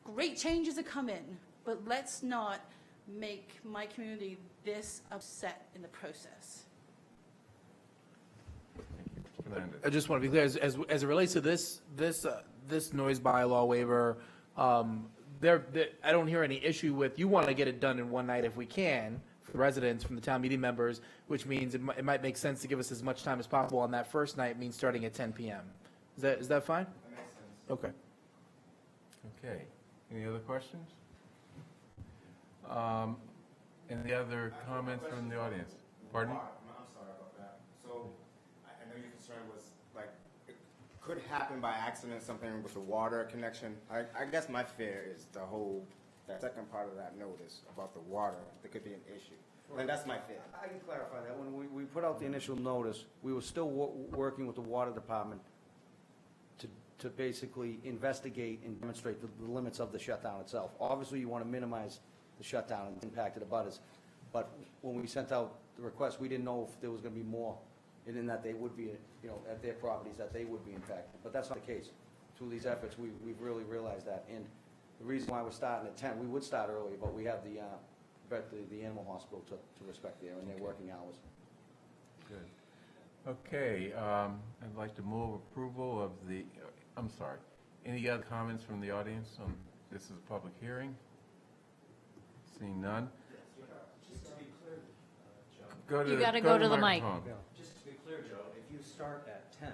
great changes are coming, but let's not make my community this upset in the process. I just want to be clear, as it relates to this noise bylaw waiver, I don't hear any issue with, you want to get it done in one night if we can, for the residents, from the town meeting members, which means it might make sense to give us as much time as possible on that first night, means starting at 10 p.m. Is that fine? That makes sense. Okay. Okay. Any other questions? Any other comments from the audience? Pardon me? I'm sorry about that. So I know your concern was like it could happen by accident, something with the water connection. I guess my fear is that second part of that notice about the water. There could be an issue. And that's my fear. I can clarify that. When we put out the initial notice, we were still working with the water department to basically investigate and demonstrate the limits of the shutdown itself. Obviously, you want to minimize the shutdown and impact of the butters, but when we sent out the request, we didn't know if there was going to be more, and in that they would be, at their properties, that they would be impacted. But that's not the case. Through these efforts, we've really realized that. And the reason why we're starting at 10, we would start earlier, but we have the animal hospital to respect there and their working hours. Good. Okay, I'd like to move approval of I'm sorry, any other comments from the audience on, this is a public hearing? Seeing none? Just to be clear, Joe. You gotta go to the mic. microphone. Just to be clear, Joe, if you start at 10,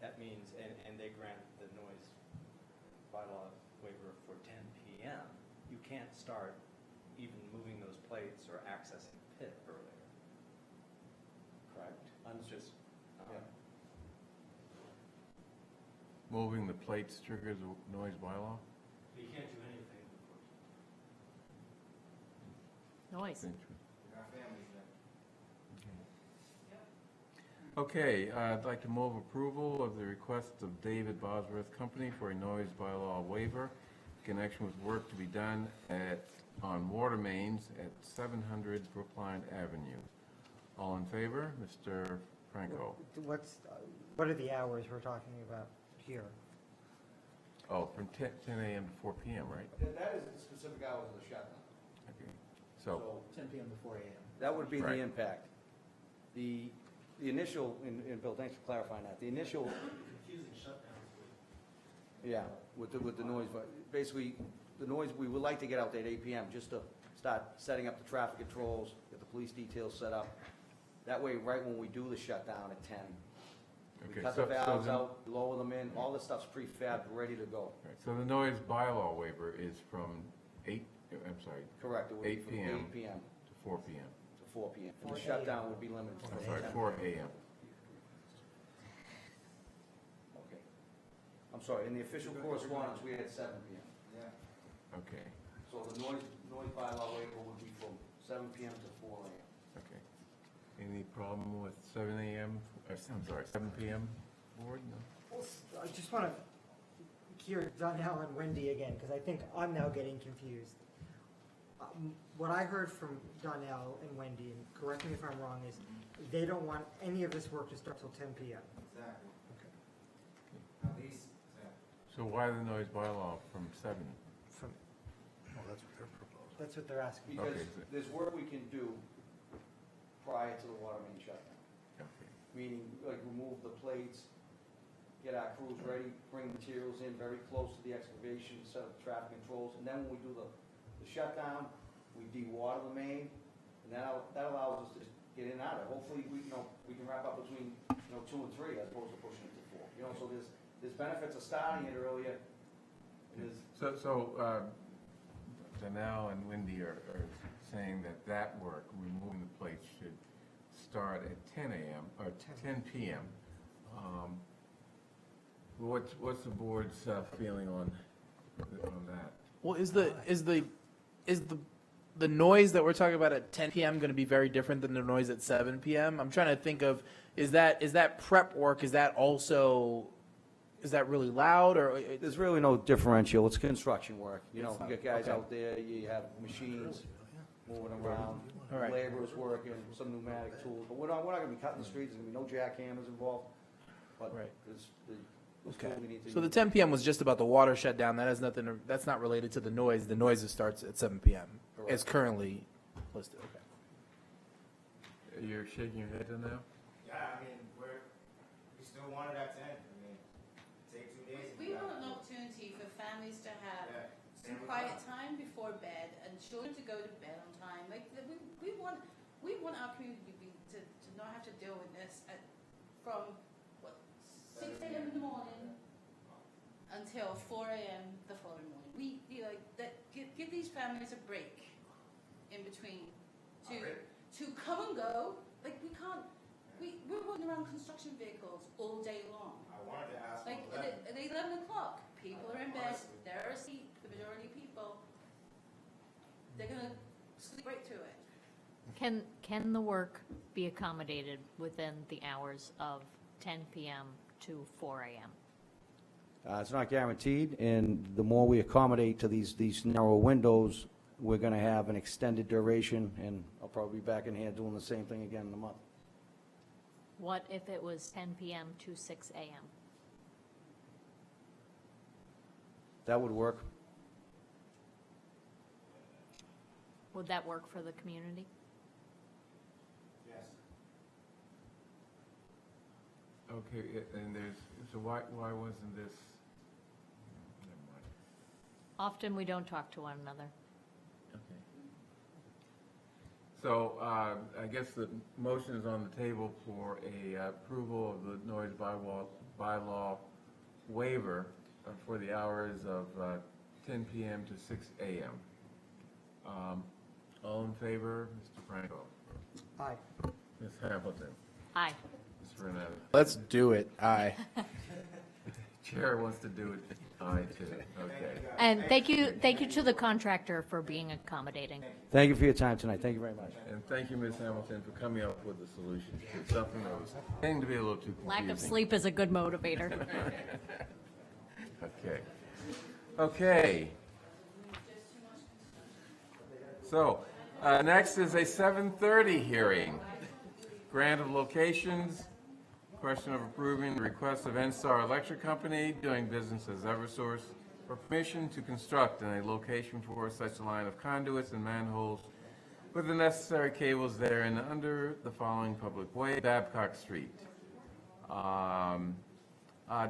that means, and they grant the noise bylaw waiver for 10 p.m., you can't start even moving those plates or accessing the pit earlier. Correct? Just, Moving the plates triggers a noise bylaw? you can't do anything. Noise. Interesting. Okay, I'd like to move approval of the request of David Bosworth Company for a noise bylaw waiver in connection with work to be done on water mains at 700 Brookline Avenue. All in favor? Mr. Franco? What are the hours we're talking about here? Oh, from 10 a.m. to 4 p.m., right? That is the specific hours of the shutdown. Okay. So, 10 p.m. to 4 a.m. That would be Right. the impact. The initial, and Bill, thanks for clarifying that. The initial, Confusing shutdowns. yeah, with the noise, but basically, the noise, we would like to get out there at 8 p.m. just to start setting up the traffic controls, get the police details set up. That way, right when we do the shutdown at 10, we okay, cut the so valves then- out, lower them in, all this stuff's prefabbed, ready to go. right, so the noise bylaw waiver is from 8, I'm sorry, Correct, it would be 8 from p.m. 8 p.m. to 4 p.m. to 4 p.m. And 4 the shutdown would be limited to I'm sorry, 10. 4 a.m. Okay. I'm sorry, in the official correspondence, we had 7 p.m. Okay, So the noise bylaw waiver would be from 7 p.m. to 4 a.m. okay. Any problem with 7 a.m., I'm sorry, 7 p.m. board? No? Well, I just want to hear Donnell and Wendy again, because I think I'm now getting confused. What I heard from Donnell and Wendy, and correct me if I'm wrong, is they don't want any of this work to start till 10 p.m. Exactly. Okay. At least, So why the noise bylaw from 7? From, Well, that's what they're proposing. that's what they're asking. Because Okay. there's work we can do prior to the water main shutdown. Okay. Meaning, like, remove the plates, get our crews ready, bring materials in very close to the excavation, set up traffic controls, and then when we do the shutdown, we de-water the main, and that allows us to get in and out of it. Hopefully, we can wrap up between, 2 and 3 as opposed to pushing it to 4. So there's benefits of starting it earlier. and there's- So Danelle and Wendy are saying that work, removing the plates, should start at 10 a.m., or 10 p.m. What's the board's feeling on that? Well, is the noise that we're talking about at 10 p.m. going to be very different than the noise at 7 p.m.? I'm trying to think of, is that prep work, is that really loud, or? There's really no differential, it's construction work. You get guys out there, you have machines moving around, All right. laborers working, some pneumatic tools, but we're not gonna be cutting the streets, there's gonna be no jackhammers involved. But Right. there's Okay. tools we need to So the use. 10 p.m. was just about the water shutdown. That has nothing. That's not related to the noise. The noise starts at 7 p.m. Correct. It's currently listed. Okay. You're shaking your head now? yeah, I mean, we still want it at 10. I mean, take 2 days. We want an opportunity for families to have some quiet time before bed and children to go to bed on time. Like, we want our community to not have to deal with this from 6 a.m. in the morning until 4 a.m. the following morning. Give these families a break in between to come and go. Like, we can't. We're walking around construction vehicles all day long. I wanted to ask. Like at 11 o'clock, people are in bed. They're asleep. The majority of people, they're gonna sleep right through it. Can the work be accommodated within the hours of 10 p.m. to 4 a.m.? It's not guaranteed, and the more we accommodate to these narrow windows, we're gonna have an extended duration, and I'll probably be back in here doing the same thing again in a month. What if it was 10 p.m. to 6 a.m.? That would work. Would that work for the community? Yes. Okay, and so why wasn't this? Never mind. Often we don't talk to one another. Okay. So I guess the motion is on the table for a approval of the noise bylaw waiver for the hours of 10 p.m. to 6 a.m. All in favor, Mr. Franco? Aye. Ms. Hamilton? Aye. Ms. Renata? Let's do it. Aye. Chair wants to do it I too, okay. And thank you to the contractor for being accommodating. Thank you for your time tonight. Thank you very much. And thank you, Ms. Hamilton, for coming up with the solution. It's something that was getting to be a little too confusing. Lack of sleep is a good motivator. Okay. Okay. So, next is a 7:30 hearing. Grant of locations, question of approving the request of NSTAR Electric Company doing business as Eversource for permission to construct in a location for such a line of conduits and manholes with the necessary cables therein under the following public way: Babcock Street, odd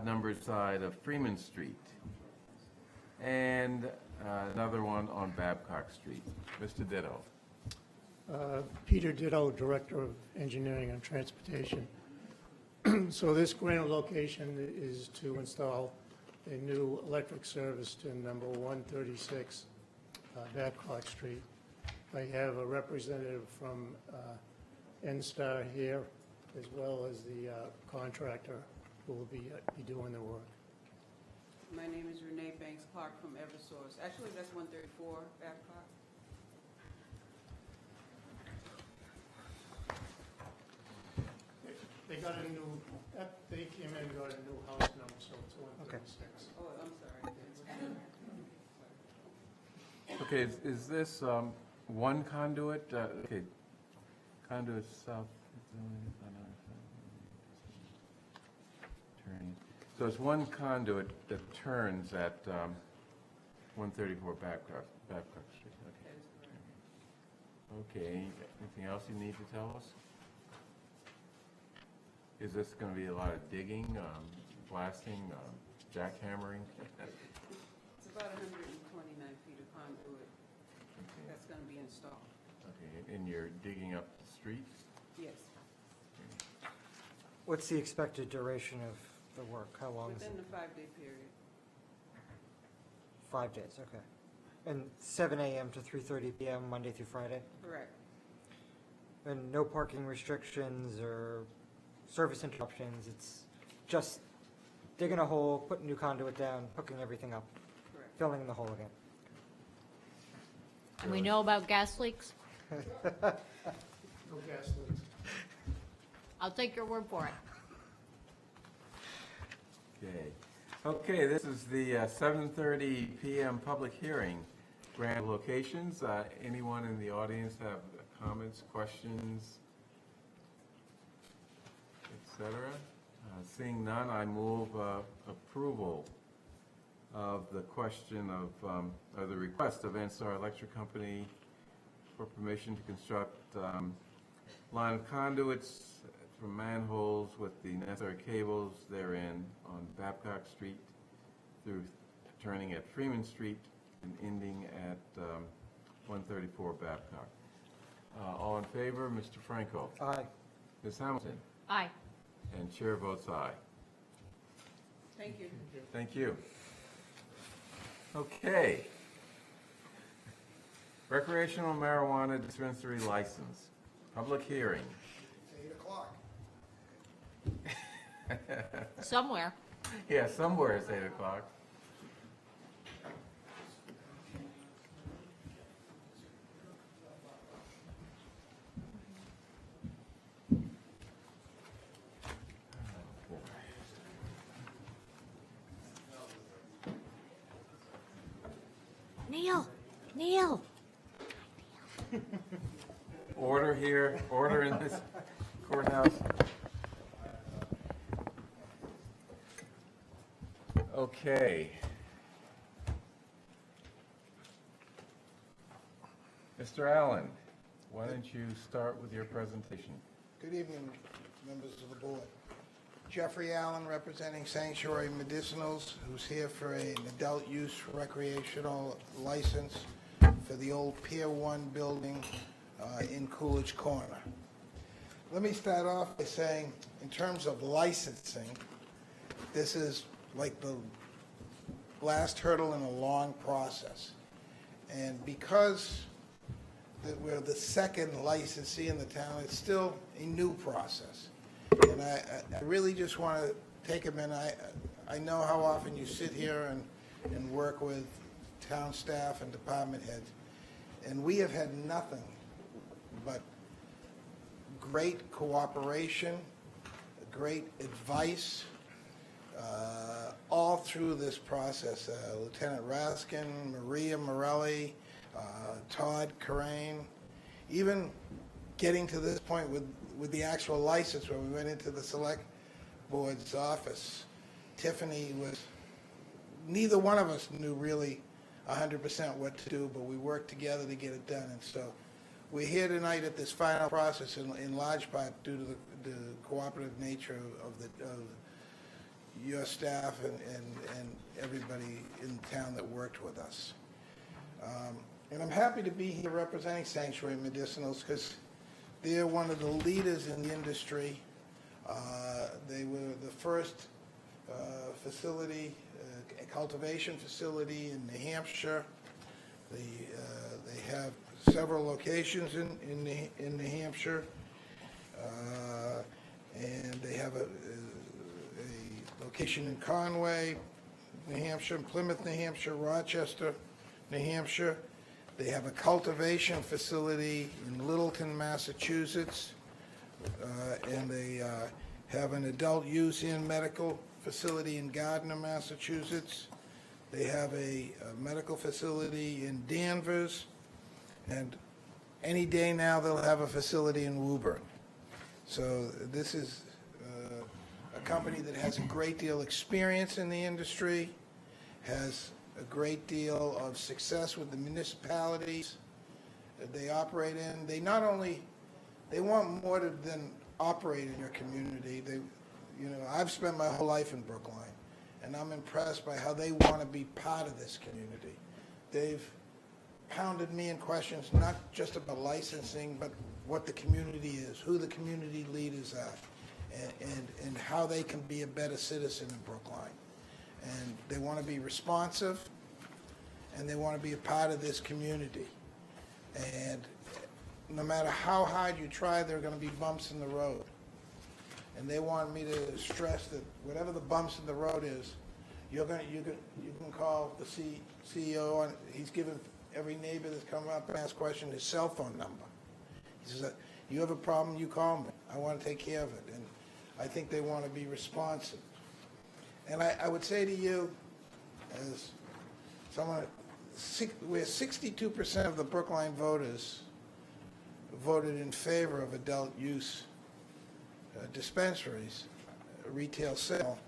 numbered side of Freeman Street, and another one on Babcock Street. Mr. Ditto. Peter Ditto, Director of Engineering and Transportation. So this grant of location is to install a new electric service to number 136 Babcock Street. I have a representative from NSTAR here, as well as the contractor who will be doing the work. My name is Renee Banks Clark from Eversource. Actually, that's 134 Babcock. They got a new, they came in and got a new house number, so it's 136. Oh, I'm sorry. Okay, is this one conduit? Okay, conduit south. Turning. So it's one conduit that turns at 134 Babcock Street. Okay. Okay. Anything else you need to tell us? Is this going to be a lot of digging, blasting, jackhammering? It's about 129 feet of conduit that's going to be installed. Okay, and you're digging up the street? Yes. What's the expected duration of the work? How long is it? Within the 5-day period. 5 days, okay. And 7 a.m. to 3:30 p.m., Monday through Friday? Correct. And no parking restrictions or service interruptions? It's just digging a hole, putting new conduit down, hooking everything up, Correct. filling in the hole again. And we know about gas leaks? No gas leaks. I'll take your word for it. Okay. Okay, this is the 7:30 p.m. public hearing. Grant locations. Anyone in the audience have comments, questions, etc.? Seeing none, I move approval of the question of, or the request of NSTAR Electric Company for permission to construct line of conduits from manholes with the necessary cables therein on Babcock Street through turning at Freeman Street and ending at 134 Babcock. All in favor, Mr. Franco? Aye. Ms. Hamilton? Aye. And chair votes aye. Thank you. Thank you. Okay. Recreational marijuana dispensary license, public hearing. 8 o'clock. Somewhere. Yeah, somewhere it's 8 o'clock. Neil. Order here, order in this courthouse. Okay. Mr. Allen, why don't you start with your presentation? Good evening, members of the board. Jeffrey Allen, representing Sanctuary Medicinals, who's here for an adult use recreational license for the old Pier 1 building in Coolidge Corner. Let me start off by saying, in terms of licensing, this is like the last hurdle in a long process. And because we're the second licensee in the town, it's still a new process. And I really just want to take a minute. I know how often you sit here and work with town staff and department heads. And we have had nothing but great cooperation, great advice, all through this process. Lieutenant Raskin, Maria Morelli, Todd Corain, even getting to this point with the actual license where we went into the select board's office. Tiffany was, neither one of us knew really 100% what to do, but we worked together to get it done. And so we're here tonight at this final process in large part due to the cooperative nature of your staff and everybody in town that worked with us. And I'm happy to be here representing Sanctuary Medicinals because they're one of the leaders in the industry. They were the first facility, cultivation facility in New Hampshire. They have several locations in New Hampshire, and they have a location in Conway, New Hampshire, Plymouth, New Hampshire, Rochester, New Hampshire. They have a cultivation facility in Littleton, Massachusetts, and they have an adult use and medical facility in Gardner, Massachusetts. They have a medical facility in Danvers, and any day now they'll have a facility in Woburn. So this is a company that has a great deal of experience in the industry, has a great deal of success with the municipalities that they operate in. They not only, they want more than operate in your community. They, you know, I've spent my whole life in Brookline, and I'm impressed by how they want to be part of this community. They've pounded me in questions, not just about licensing, but what the community is, who the community leaders are, and how they can be a better citizen in Brookline. And they want to be responsive, and they want to be a part of this community. And no matter how hard you try, there are going to be bumps in the road. And they want me to stress that whatever the bumps in the road is, you can call the CEO, and he's given every neighbor that's come up and asked questions his cell phone number. He says, you have a problem, you call me. I want to take care of it. And I think they want to be responsive. And I would say to you, as someone, where 62% of the Brookline voters voted in favor of adult use dispensaries, retail sale,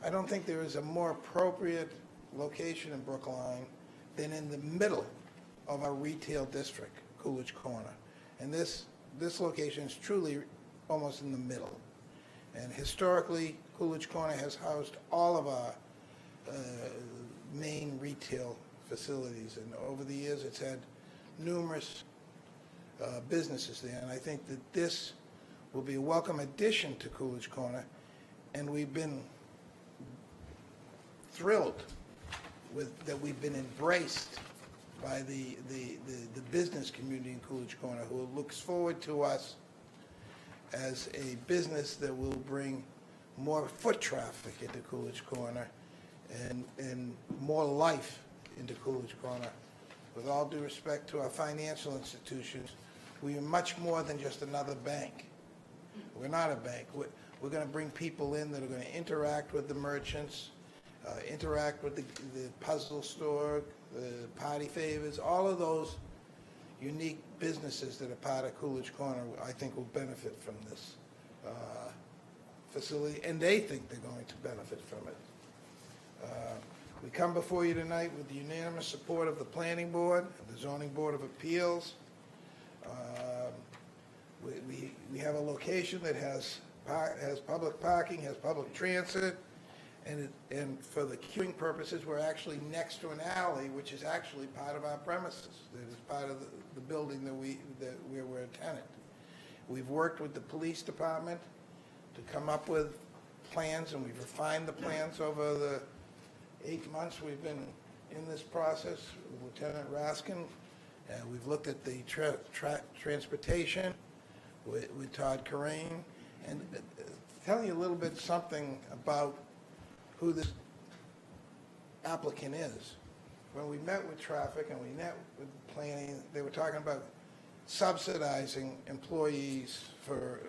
I don't think there is a more appropriate location in Brookline than in the middle of our retail district, Coolidge Corner. And this location is truly almost in the middle. And historically, Coolidge Corner has housed all of our main retail facilities. And over the years, it's had numerous businesses there. And I think that this will be a welcome addition to Coolidge Corner. And we've been thrilled that we've been embraced by the business community in Coolidge Corner, who looks forward to us as a business that will bring more foot traffic into Coolidge Corner and more life into Coolidge Corner. With all due respect to our financial institutions, we are much more than just another bank. We're not a bank. We're going to bring people in that are going to interact with the merchants, interact with the puzzle store, the party favors, all of those unique businesses that are part of Coolidge Corner, I think will benefit from this facility, and they think they're going to benefit from it. We come before you tonight with the unanimous support of the Planning Board, the Zoning Board of Appeals. We have a location that has public parking, has public transit, and for the queuing purposes, we're actually next to an alley, which is actually part of our premises. That is part of the building where we're a tenant. We've worked with the police department to come up with plans, and we've refined the plans over the 8 months we've been in this process with Lieutenant Raskin. We've looked at the transportation with Todd Corain, and telling you a little bit something about who this applicant is. When we met with traffic and we met with planning, they were talking about subsidizing employees for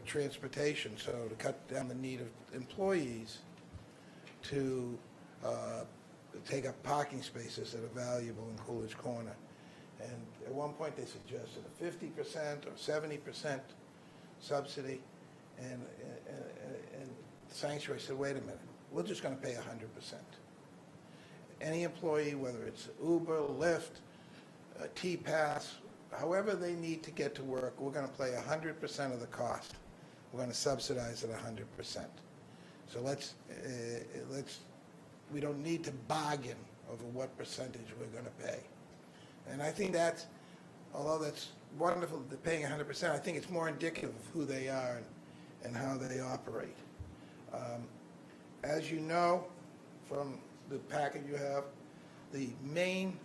transportation, so to cut down the need of employees to take up parking spaces that are valuable in Coolidge Corner. And at one point, they suggested a 50% or 70% subsidy, and Sanctuary said, wait a minute, we're just going to pay 100%. Any employee, whether it's Uber, Lyft, T-Pass, however they need to get to work, we're going to pay 100% of the cost. We're going to subsidize it 100%. So we don't need to bargain over what percentage we're going to pay. And I think that's, although that's wonderful that they're paying 100%, I think it's more indicative of who they are and how they operate. As you know from the packet you have, the main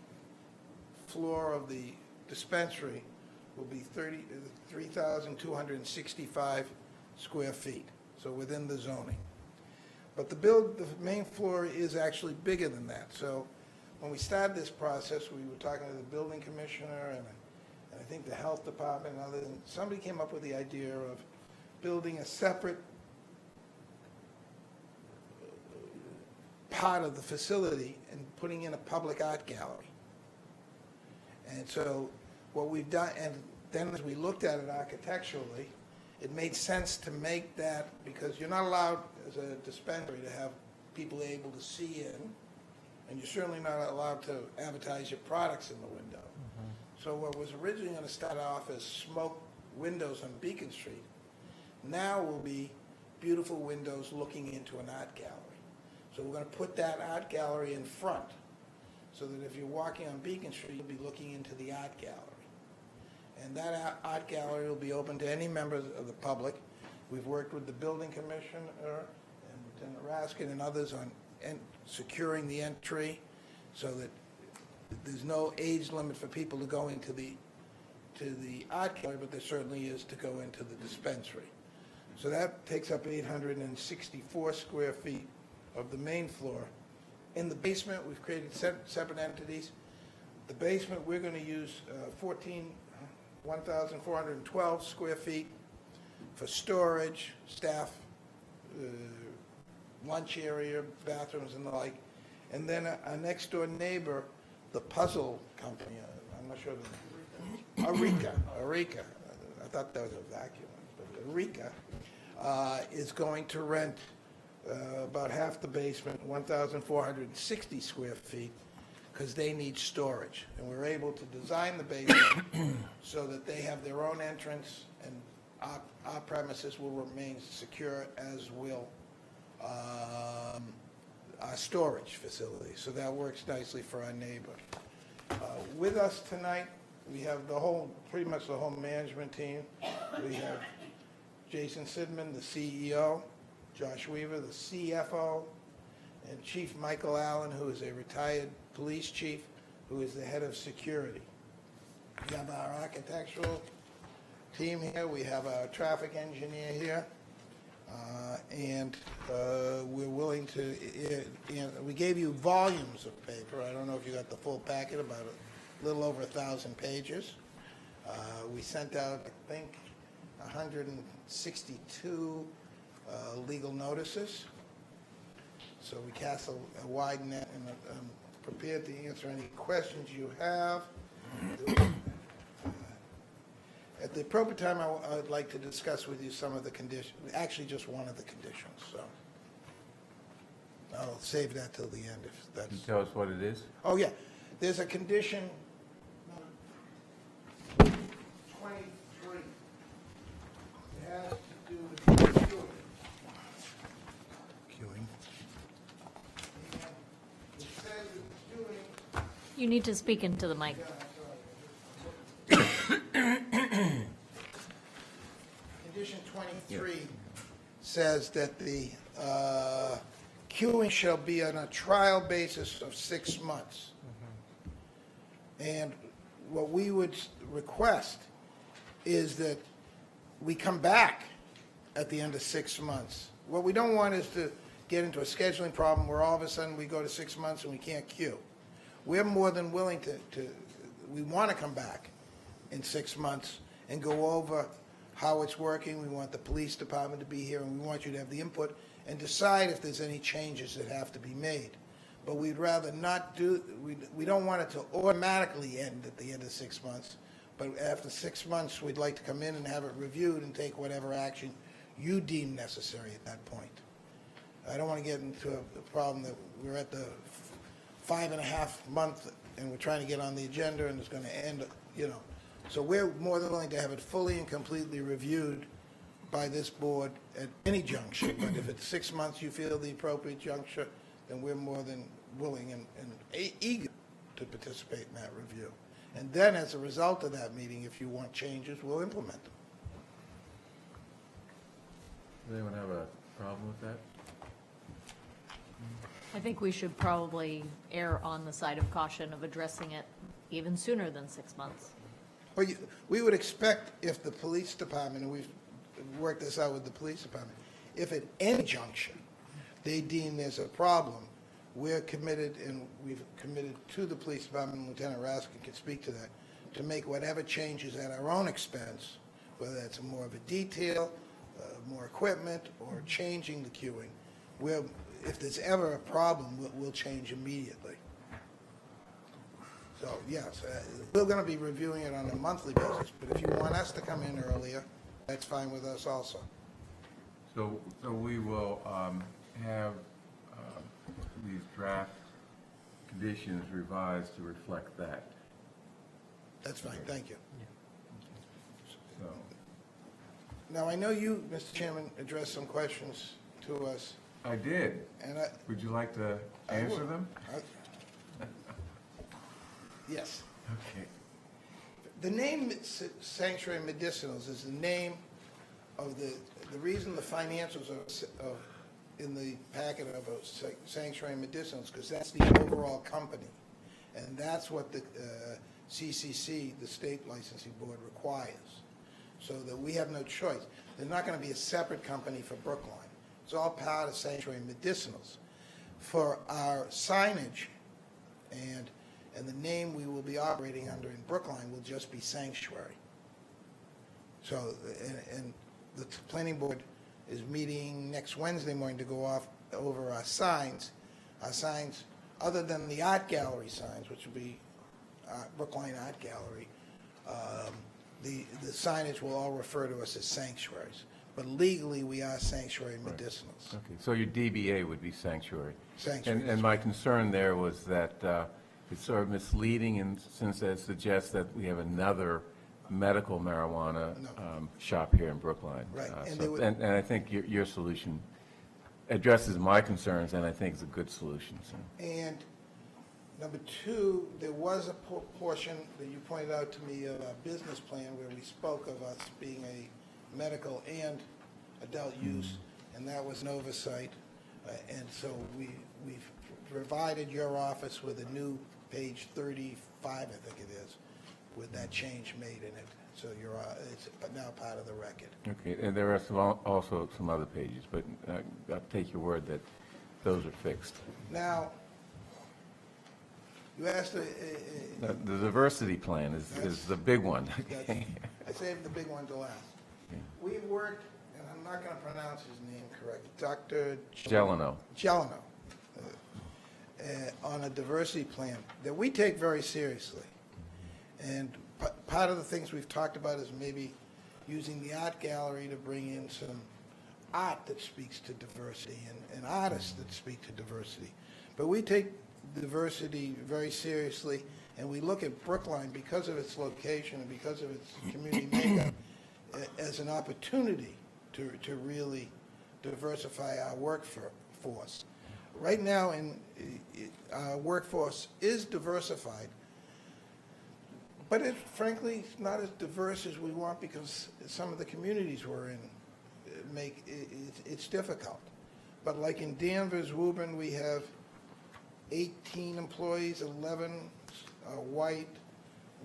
floor of the dispensary will be 3,265 square feet, so within the zoning. But the main floor is actually bigger than that. So when we started this process, we were talking to the building commissioner and I think the health department and others, and somebody came up with the idea of building a separate part of the facility and putting in a public art gallery. And so what we've done, and then as we looked at it architecturally, it made sense to make that, because you're not allowed as a dispensary to have people able to see in, and you're certainly not allowed to advertise your products in the window. So what was originally going to start off as smoke windows on Beacon Street now will be beautiful windows looking into an art gallery. So we're going to put that art gallery in front so that if you're walking on Beacon Street, you'll be looking into the art gallery. And that art gallery will be open to any members of the public. We've worked with the building commissioner and Lieutenant Raskin and others on securing the entry so that there's no age limit for people to go into the art gallery, but there certainly is to go into the dispensary. So that takes up 864 square feet of the main floor. In the basement, we've created separate entities. The basement, we're going to use 1,412 square feet for storage, staff, lunch area, bathrooms and the like. And then our next door neighbor, the puzzle company, I'm not sure, Eureka, I thought that was a vacuum, but Eureka is going to rent about half the basement, 1,460 square feet, because they need storage. And we're able to design the basement so that they have their own entrance, and our premises will remain secure, as will our storage facility. So that works nicely for our neighbor. With us tonight, we have pretty much the whole management team. We have Jason Sidman, the CEO, Josh Weaver, the CFO, and Chief Michael Allen, who is a retired police chief, who is the head of security. We have our architectural team here. We have our traffic engineer here. And we're willing to, we gave you volumes of paper. I don't know if you got the full packet, about a little over 1,000 pages. We sent out, I think, 162 legal notices. So we cast a wide net, and I'm prepared to answer any questions you have. At the appropriate time, I would like to discuss with you some of the conditions, actually just one of the conditions, so I'll save that till the end if that's... Can you tell us what it is? Oh, yeah. There's a condition, 23. It has to do with queuing. Queuing. It says that queuing... You need to speak into the mic. Condition 23 says that the queuing shall be on a trial basis of 6 months. And what we would request is that we come back at the end of 6 months. What we don't want is to get into a scheduling problem where all of a sudden we go to 6 months and we can't queue. We're more than willing we want to come back in 6 months and go over how it's working. We want the police department to be here, and we want you to have the input and decide if there's any changes that have to be made. But we'd rather not we don't want it to automatically end at the end of 6 months. But after 6 months, we'd like to come in and have it reviewed and take whatever action you deem necessary at that point. I don't want to get into a problem that we're at the 5.5 month and we're trying to get on the agenda and it's going to end, So we're more than willing to have it fully and completely reviewed by this board at any juncture. But if it's 6 months you feel the appropriate juncture, then we're more than willing and eager to participate in that review. And then as a result of that meeting, if you want changes, we'll implement them. Does anyone have a problem with that? I think we should probably err on the side of caution of addressing it even sooner than 6 months. Well, we would expect if the police department, and we've worked this out with the police department, if at any juncture they deem there's a problem, we're committed, and we've committed to the police department, and Lieutenant Raskin can speak to that, to make whatever changes at our own expense, whether that's more of a detail, more equipment, or changing the queuing. If there's ever a problem, we'll change immediately. So, yes, we're going to be reviewing it on a monthly basis, but if you want us to come in earlier, that's fine with us also. So we will have these draft conditions revised to reflect that. That's fine, thank you. So, Now, I know you, Mr. Chairman, addressed some questions to us. I did. And would you like to answer them? Yes. Okay. The name Sanctuary Medicinals is the name of the reason the financials are in the packet of Sanctuary Medicinals, because that's the overall company. And that's what the CCC, the State Licensing Board, requires. So that we have no choice. There's not going to be a separate company for Brookline. It's all part of Sanctuary Medicinals. For our signage and the name we will be operating under in Brookline will just be Sanctuary. So, and the planning board is meeting next Wednesday morning to go over our signs. Our signs, other than the art gallery signs, which will be Brookline Art Gallery, the signage will all refer to us as sanctuaries. But legally, we are Sanctuary Medicinals. Okay, so your DBA would be Sanctuary. Sanctuary. And my concern there was that it's sort of misleading in since it suggests that we have another medical marijuana shop here in Brookline. Right. And I think your solution addresses my concerns, and I think it's a good solution. So. And number two, there was a portion that you pointed out to me of our business plan where we spoke of us being a medical and adult use, and that was an oversight. And so we've provided your office with a new page 35, I think it is, with that change made in it. So it's now part of the record. Okay, and there are also some other pages, but I'll take your word that those are fixed. Now, you asked The diversity plan is the big one. I saved the big one to last. We've worked, and I'm not going to pronounce his name correctly, Dr. Gelano. On a diversity plan that we take very seriously. And part of the things we've talked about is maybe using the art gallery to bring in some art that speaks to diversity and artists that speak to diversity. But we take diversity very seriously, and we look at Brookline, because of its location and because of its community makeup, as an opportunity to really diversify our workforce. Right now, our workforce is diversified, but it frankly is not as diverse as we want, because some of the communities we're in it's difficult. But like in Danvers, Woburn, we have 18 employees, 11 white,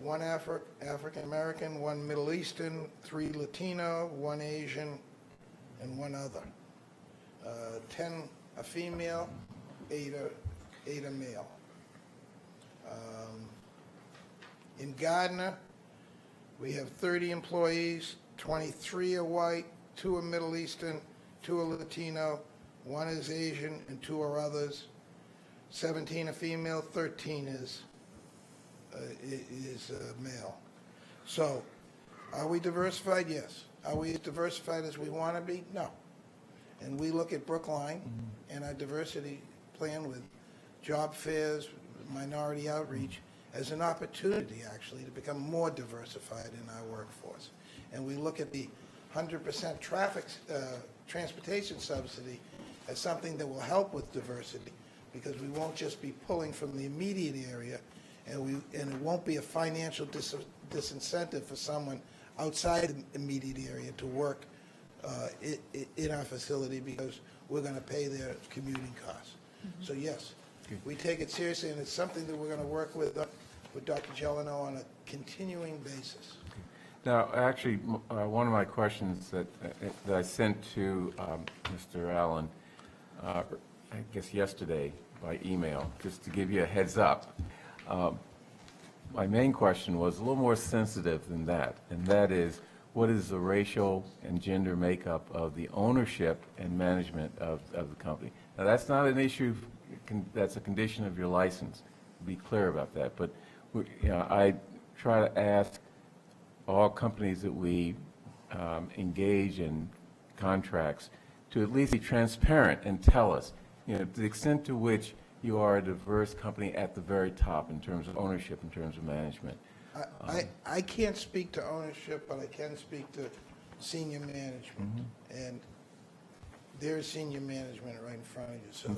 1 African American, 1 Middle Eastern, 3 Latino, 1 Asian, and 1 other. 10 a female, 8 a male. In Gardner, we have 30 employees, 23 are white, 2 are Middle Eastern, 2 are Latino, 1 is Asian, and 2 are others. 17 are female, 13 is male. So, are we diversified? Yes. Are we as diversified as we want to be? No. And we look at Brookline and our diversity plan with job fairs, minority outreach, as an opportunity, actually, to become more diversified in our workforce. And we look at the 100% transportation subsidy as something that will help with diversity, because we won't just be pulling from the immediate area, and it won't be a financial disincentive for someone outside the immediate area to work in our facility, because we're going to pay their commuting costs. So yes, we take it seriously, and it's something that we're going to work with Dr. Gelano on a continuing basis. Now, actually, one of my questions that I sent to Mr. Allen, I guess yesterday by email, just to give you a heads up, my main question was a little more sensitive than that, and that is, what is the racial and gender makeup of the ownership and management of the company? Now, that's not an issue, that's a condition of your license. Be clear about that. But I try to ask all companies that we engage in contracts to at least be transparent and tell us, to the extent to which you are a diverse company at the very top in terms of ownership, in terms of management. I can't speak to ownership, but I can speak to senior management. And there's senior management right in front of you. So,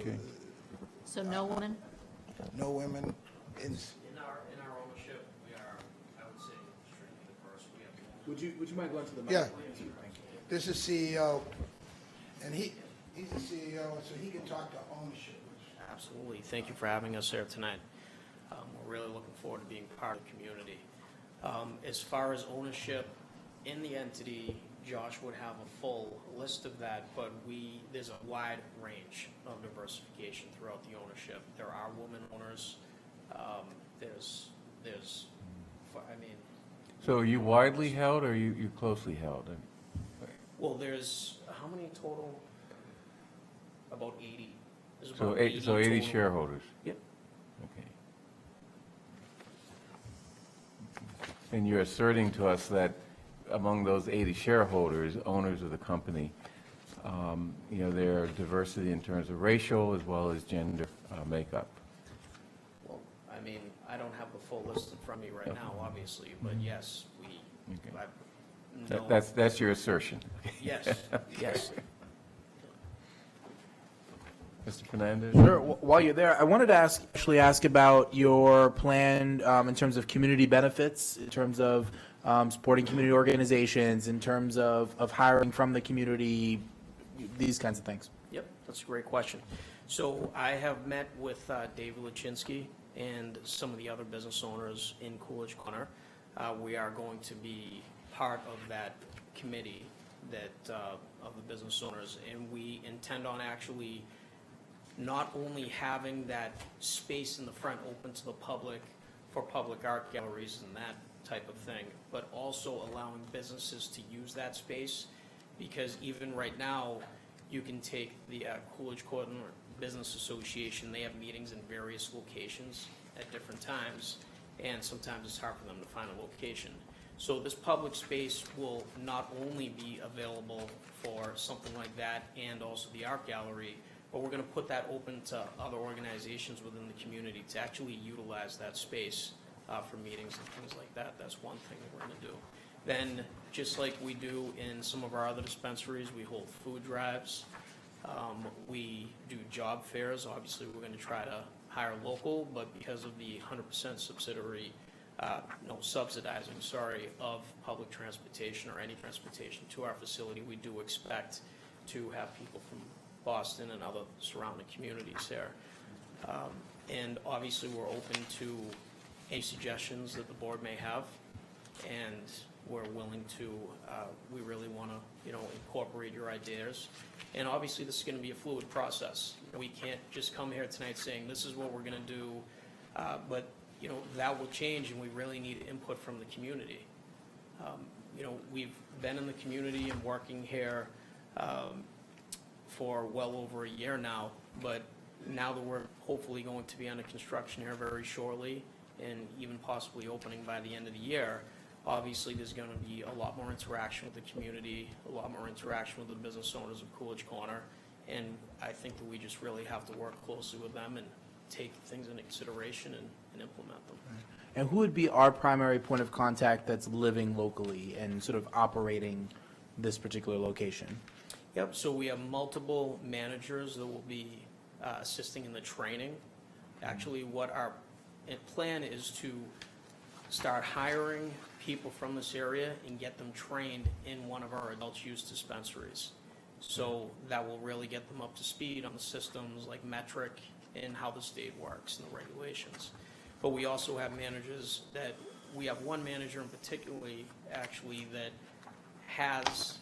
So no women? No women. In our ownership, we are, I would say, extremely diverse. We have Would you mind going to the Yeah. mic? This is CEO, and he's the CEO, so he can talk to ownership. Absolutely. Thank you for having us here tonight. We're really looking forward to being part of the community. As far as ownership in the entity, Josh would have a full list of that, but there's a wide range of diversification throughout the ownership. There are women owners. So are you widely held, or are you closely held? Well, there's, how many total? About 80. There's So about 80 total. shareholders? Yep. Okay. And you're asserting to us that among those 80 shareholders, owners of the company, there are diversity in terms of racial as well as gender makeup. Well, I mean, I don't have the full list in front of me right now, obviously, but yes, That's your assertion? Yes, yes. Mr. Fernandez? Sure. While you're there, I wanted to ask about your plan in terms of community benefits, in terms of supporting community organizations, in terms of hiring from the community, these kinds of things. Yep, that's a great question. So I have met with David Lachinsky and some of the other business owners in Coolidge Corner. We are going to be part of that committee of the business owners, and we intend on actually not only having that space in the front open to the public for public art galleries and that type of thing, but also allowing businesses to use that space, because even right now, you can take the Coolidge Corner Business Association, they have meetings in various locations at different times, and sometimes it's hard for them to find a location. So this public space will not only be available for something like that and also the art gallery, but we're going to put that open to other organizations within the community to actually utilize that space for meetings and things like that. That's one thing that we're going to do. Then, just like we do in some of our other dispensaries, we hold food drives. We do job fairs. Obviously, we're going to try to hire local, but because of the 100% subsidizing of public transportation or any transportation to our facility, we do expect to have people from Boston and other surrounding communities there. And obviously, we're open to any suggestions that the board may have. And we're willing to, we really want to, incorporate your ideas. And obviously, this is going to be a fluid process. We can't just come here tonight saying, this is what we're going to do, but, that will change, and we really need input from the community. We've been in the community and working here for well over a year now, but now that we're hopefully going to be under construction here very shortly and even possibly opening by the end of the year, obviously there's going to be a lot more interaction with the community, a lot more interaction with the business owners of Coolidge Corner, and I think that we just really have to work closely with them and take things into consideration and implement them. And who would be our primary point of contact that's living locally and sort of operating this particular location? Yep, so we have multiple managers that will be assisting in the training. Actually, what our plan is to start hiring people from this area and get them trained in one of our adult use dispensaries. So that will really get them up to speed on the systems like metric and how the state works and the regulations. But we also have managers that, we have one manager in particularly, actually, that has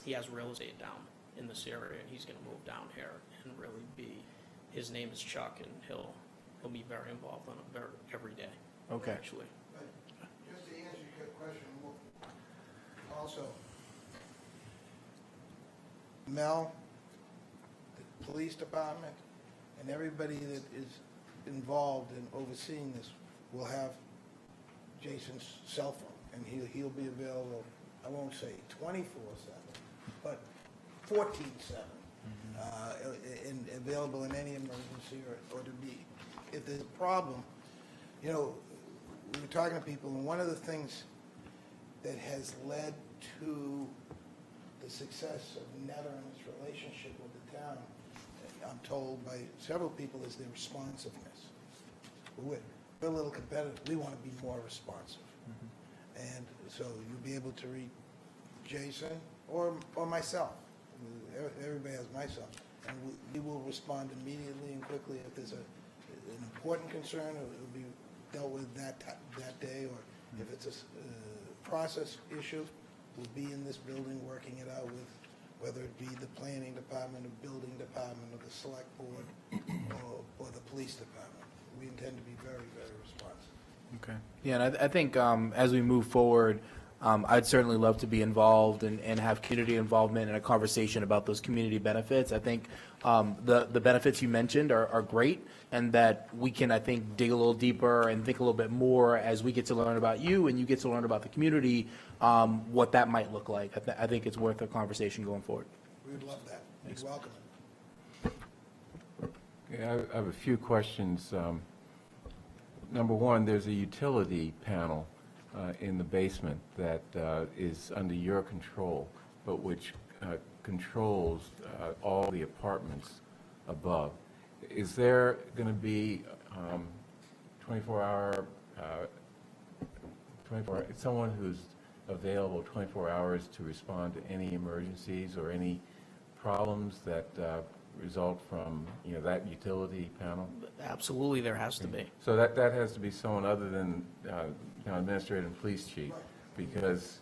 he has real estate down in this area, and he's going to move down here and really be, his name is Chuck, and he'll be very involved on it every day. Okay. Actually. But just to answer your question, also, Mel, the police department, and everybody that is involved in overseeing this will have Jason's cell phone, and he'll be available, I won't say 24/7, but 14/7, and available in any emergency or to be, if there's a problem. We were talking to people, and one of the things that has led to the success of Netter and its relationship with the town, I'm told by several people, is their responsiveness. We're a little competitive. We want to be more responsive. And so you'll be able to read Jason or myself. Everybody has myself. And we will respond immediately and quickly if there's an important concern, or it'll be dealt with that day, or if it's a process issue, we'll be in this building working it out with, whether it be the planning department, the building department, or the select board, or the police department. We intend to be very, very responsive. Okay. Yeah, and I think as we move forward, I'd certainly love to be involved and have community involvement and a conversation about those community benefits. I think the benefits you mentioned are great, and that we can, I think, dig a little deeper and think a little bit more as we get to learn about you and you get to learn about the community, what that might look like. I think it's worth a conversation going forward. We would love that. You're welcome. Yeah, I have a few questions. Number one, there's a utility panel in the basement that is under your control, but which controls all the apartments above. Is there going to be 24-hour, someone who's available 24 hours to respond to any emergencies or any problems that result from, that utility panel? Absolutely, there has to be. So that has to be someone other than administrative and police chief, because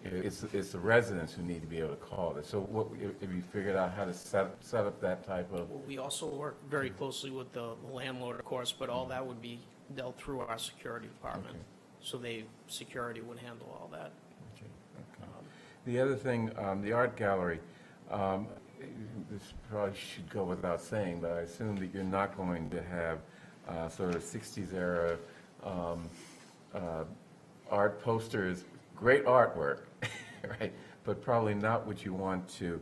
it's the residents who need to be able to call this. So have you figured out how to set up that type of? Well, we also work very closely with the landlord, of course, but all that would be dealt through our security department. Okay. So security would handle all that. Okay. The other thing, the art gallery, this probably should go without saying, but I assume that you're not going to have sort of 60s era art posters, great artwork, right? But probably not what you want to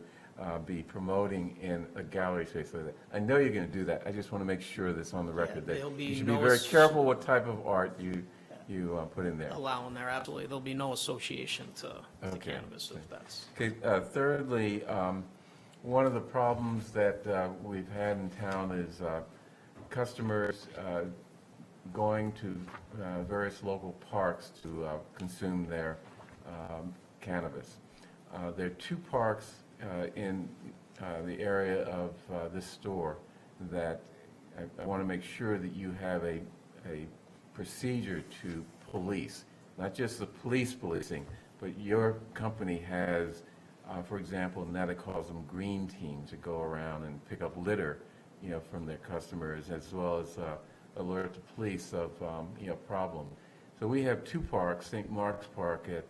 be promoting in a gallery space like that. I know you're going to do that. I just want to make sure that's on the record that you should be very careful what type of art you put in there. Allow in there, absolutely. There'll be no association to cannabis if that's. Okay. Thirdly, one of the problems that we've had in town is customers going to various local parks to consume their cannabis. There are two parks in the area of this store that I want to make sure that you have a procedure to police. not just the police policing, but your company has, for example, NETA calls them green teams that go around and pick up litter, from their customers, as well as alert the police of, problem. So we have two parks, St. Mark's Park at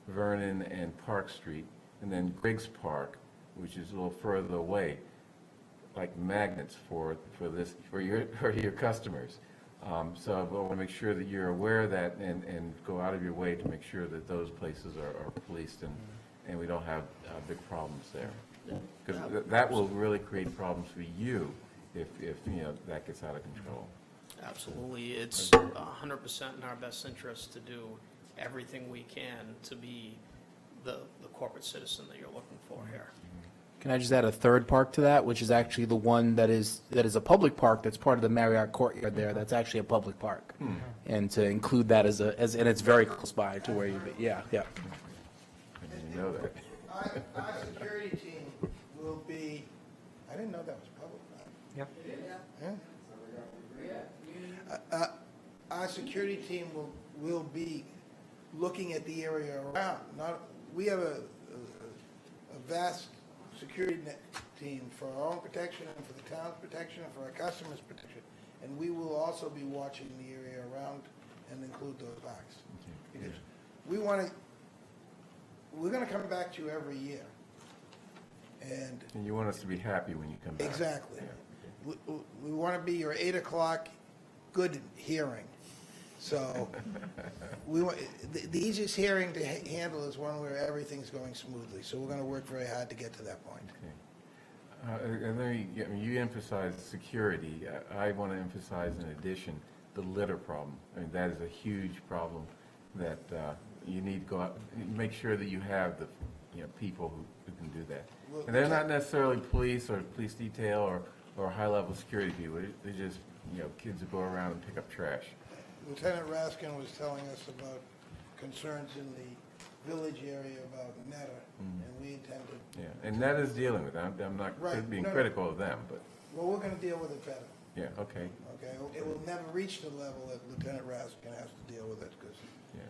Vernon and Park Street, and then Griggs Park, which is a little further away, like magnets for your customers. So I want to make sure that you're aware of that and go out of your way to make sure that those places are policed and we don't have big problems there. Because that will really create problems for you if that gets out of control. Absolutely. It's 100% in our best interest to do everything we can to be the corporate citizen that you're looking for here. Can I just add a third park to that, which is actually the one that is a public park that's part of the Marriott Courtyard there. That's actually a public park, and to include that and it's very close by to where you be. Yeah. I didn't know that. Our security team will be, I didn't know that was public. Yep. Yeah. Our security team will be looking at the area around. We have a vast security team for our own protection and for the town's protection and for our customers' protection. And we will also be watching the area around and include those parks. Because we're going to come back to you every year. And you want us to be happy when you come back. exactly. Yeah. We want to be your 8 o'clock good hearing. So we want, the easiest hearing to handle is one where everything's going smoothly. So we're going to work very hard to get to that point. Okay. And then you emphasize security. I want to emphasize, in addition, the litter problem. I mean, that is a huge problem that you need to go out, make sure that you have the people who can do that. And they're not necessarily police or police detail or high-level security people. They're just kids who go around and pick up trash. Lieutenant Raskin was telling us about concerns in the village area about NETA, and we intend to... Yeah, and NETA's dealing with that. I'm not being critical of them, but... Well, we're going to deal with it better. Yeah, okay. Okay, it will never reach the level that Lieutenant Raskin has to deal with it, because... Yeah.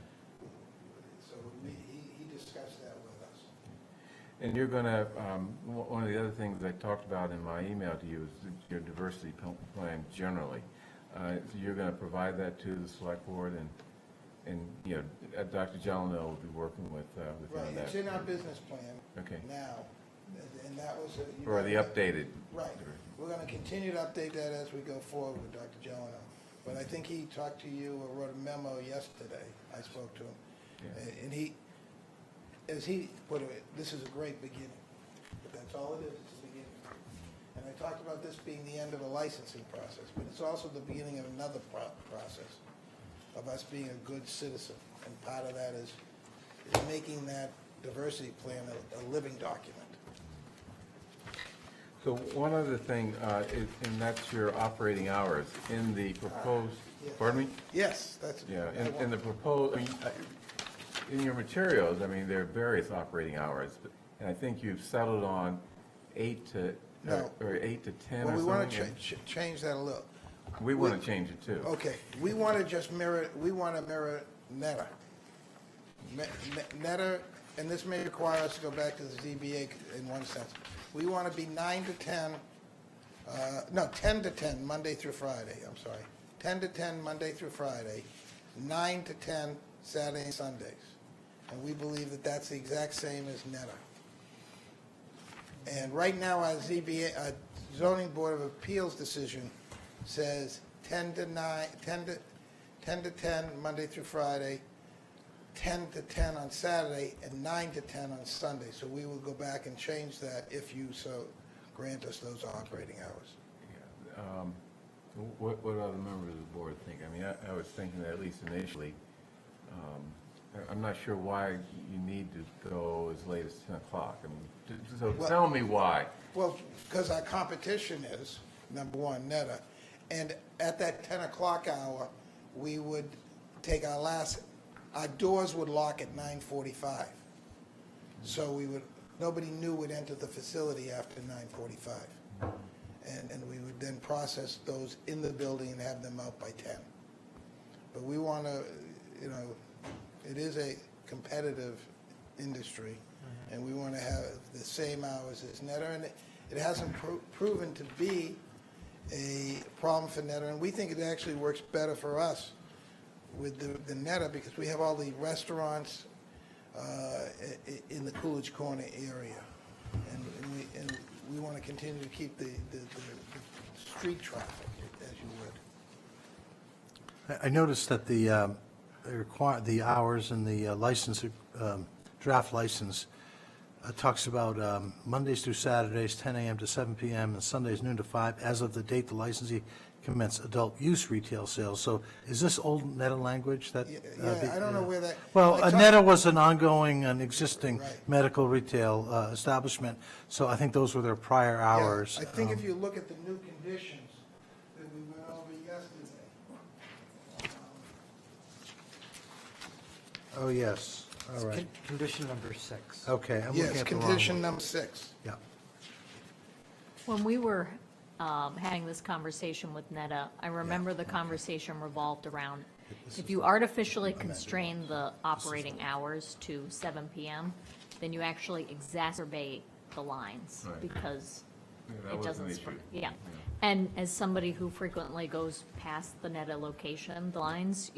So he discussed that with us. And you're going to, one of the other things I talked about in my email to you is your diversity plan generally. So you're going to provide that to the select board, and Dr. Jeleno will be working with Right, on that. it's in our business plan Okay. now, and that was... Or the updated. Right. We're going to continue to update that as we go forward with Dr. Jeleno. But I think he talked to you or wrote a memo yesterday. I spoke to him. Yeah. And he, as he put it, this is a great beginning. But that's all it is, it's a beginning. And I talked about this being the end of a licensing process, but it's also the beginning of another process of us being a good citizen. And part of that is making that diversity plan a living document. So one other thing, and that's your operating hours in the proposed, Yes. pardon me? Yes, that's... Yeah, in the proposed, in your materials, I mean, there are various operating hours, and I think you've settled on 8 to, No. or 8 to 10 Well, or we want something? to change that a little. We want to change it too. Okay, we want to just mirror, we want to mirror NETA. NETA, and this may require us to go back to the ZBA in one sense. We want to be 9 to 10, 10 to 10, Monday through Friday, I'm sorry. 10 to 10, Monday through Friday, 9 to 10, Saturday and Sundays. And we believe that that's the exact same as NETA. And right now, our ZBA, our Zoning Board of Appeals decision says 10 to 10, Monday through Friday, 10 to 10 on Saturday, and 9 to 10 on Sunday. So we will go back and change that if you so grant us those operating hours. What other members of the board think? I mean, I was thinking that at least initially, I'm not sure why you need to go as late as 10 o'clock. I mean, so tell me why. Well, because our competition is, number one, NETA, and at that 10 o'clock hour, we would take our doors would lock at 9:45. So nobody new would enter the facility after 9:45. And we would then process those in the building and have them out by 10. But we want to, It is a competitive industry, and we want to have the same hours as Netter, and it hasn't proven to be a problem for Netter, and we think it actually works better for us with the Netter because we have all the restaurants in the Coolidge Corner area, and we want to continue to keep the street traffic, as you would. I noticed that the hours in the license, draft license, talks about Mondays through Saturdays, 10 a.m. to 7 p.m., and Sundays noon to 5, as of the date the licensee commenced adult use retail sales. So is this old Netta language that? Yeah, I don't know where that. Well, I Netta was an ongoing and existing Right. medical retail establishment, so I think those were their prior hours. I think if you look at the new conditions that we went over yesterday. Oh, yes, all right. Condition number 6. Okay, I'm looking Yes, at the wrong condition one. number 6. Yeah. When we were having this conversation with Netta, I remember the conversation revolved around, if you artificially constrain the operating hours to 7 PM, then you actually exacerbate the lines Right. because Yeah, that it was doesn't. an issue. Yeah. And as somebody who frequently goes past the Netta location, the lines,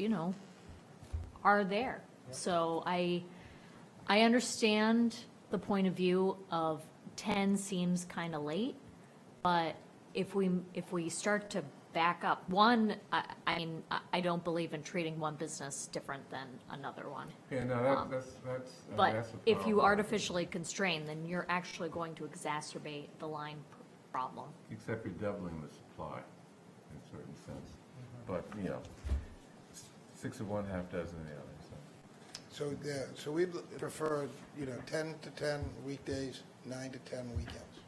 are there. So I understand the point of view of 10 seems kind of late, but if we start to back up, one, I mean, I don't believe in treating one business different than another one. Yeah, no, that's But that's the if you problem. artificially constrain, then you're actually going to exacerbate the line problem. Except you're doubling the supply in a certain sense. But, 6 of one, half dozen of the other, so. So we prefer, 10 to 10 weekdays, 9 to 10 weekends.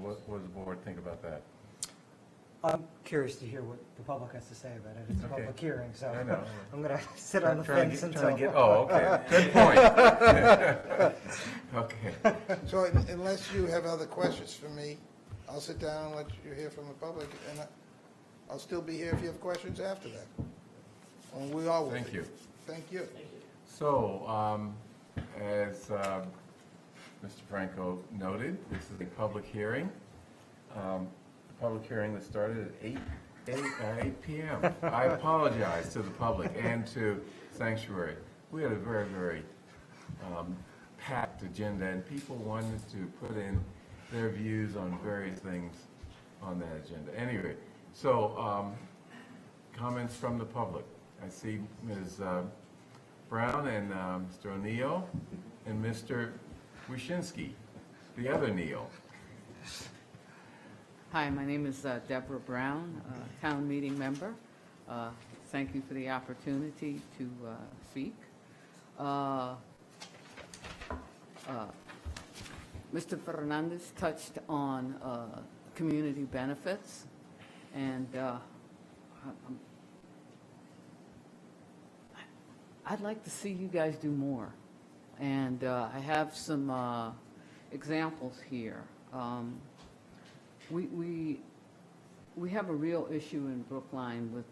What does the board think about that? I'm curious to hear what the public has to say about it. It's a Okay. public hearing, so I know. I'm going to sit on the Trying fence to until. get, oh, okay, good point. Okay. So unless you have other questions for me, I'll sit down and let you hear from the public, and I'll still be here if you have questions after that. And we all will. Thank you. Thank you. So, as Mr. Franco noted, this is a public hearing. Public hearing that started at 8 p.m. I apologize to the public and to Sanctuary. We had a very, very packed agenda, and people wanted to put in their views on various things on that agenda. Anyway, so comments from the public. I see Ms. Brown and Mr. O'Neill and Mr. Wyszynski, the other Neil. Hi, my name is Deborah Brown, town meeting member. Thank you for the opportunity to speak. Mr. Fernandez touched on community benefits, and I'd like to see you guys do more. And I have some examples here. We have a real issue in Brookline with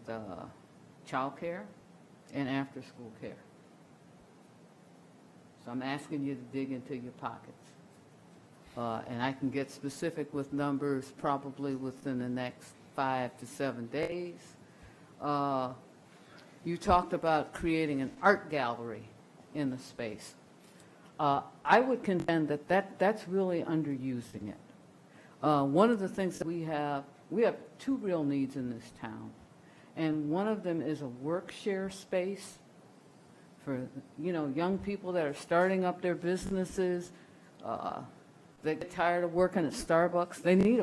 childcare and after-school care. So I'm asking you to dig into your pockets. And I can get specific with numbers probably within the next 5 to 7 days. You talked about creating an art gallery in the space. I would contend that that's really underusing it. One of the things that we have 2 real needs in this town, and one of them is a work share space for, young people that are starting up their businesses. They get tired of working at Starbucks. They need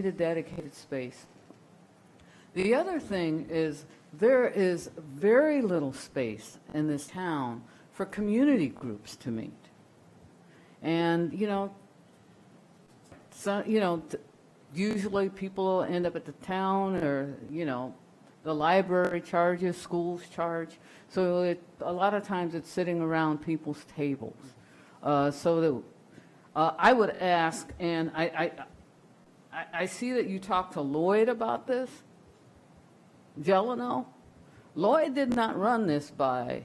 a dedicated space. The other thing is there is very little space in this town for community groups to meet. And, usually people end up at the town or, the library charges, schools charge. So a lot of times it's sitting around people's tables. So that I would ask, and I see that you talked to Lloyd about this, Gelano. Lloyd did not run this by,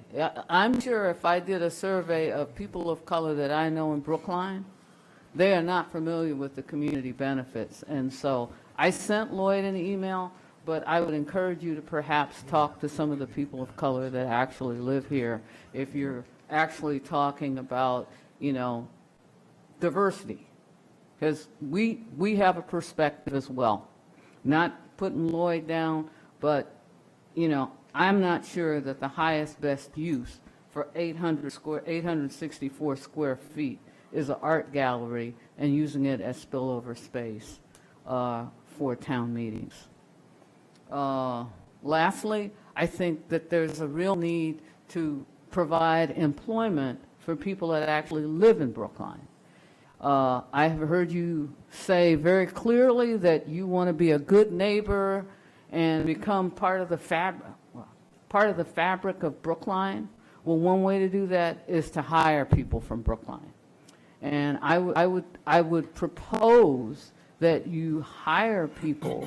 I'm sure if I did a survey of people of color that I know in Brookline, they are not familiar with the community benefits. And so I sent Lloyd an email, but I would encourage you to perhaps talk to some of the people of color that actually live here if you're actually talking about, you know, diversity. Because we have a perspective as well. Not putting Lloyd down, but, you know, I'm not sure that the highest best use for 864 square feet is an art gallery and using it as spillover space for town meetings. Lastly, I think that there's a real need to provide employment for people that actually live in Brookline. I have heard you say very clearly that you want to be a good neighbor and become part of the fabric of Brookline. Well, one way to do that is to hire people from Brookline. And I would propose that you hire people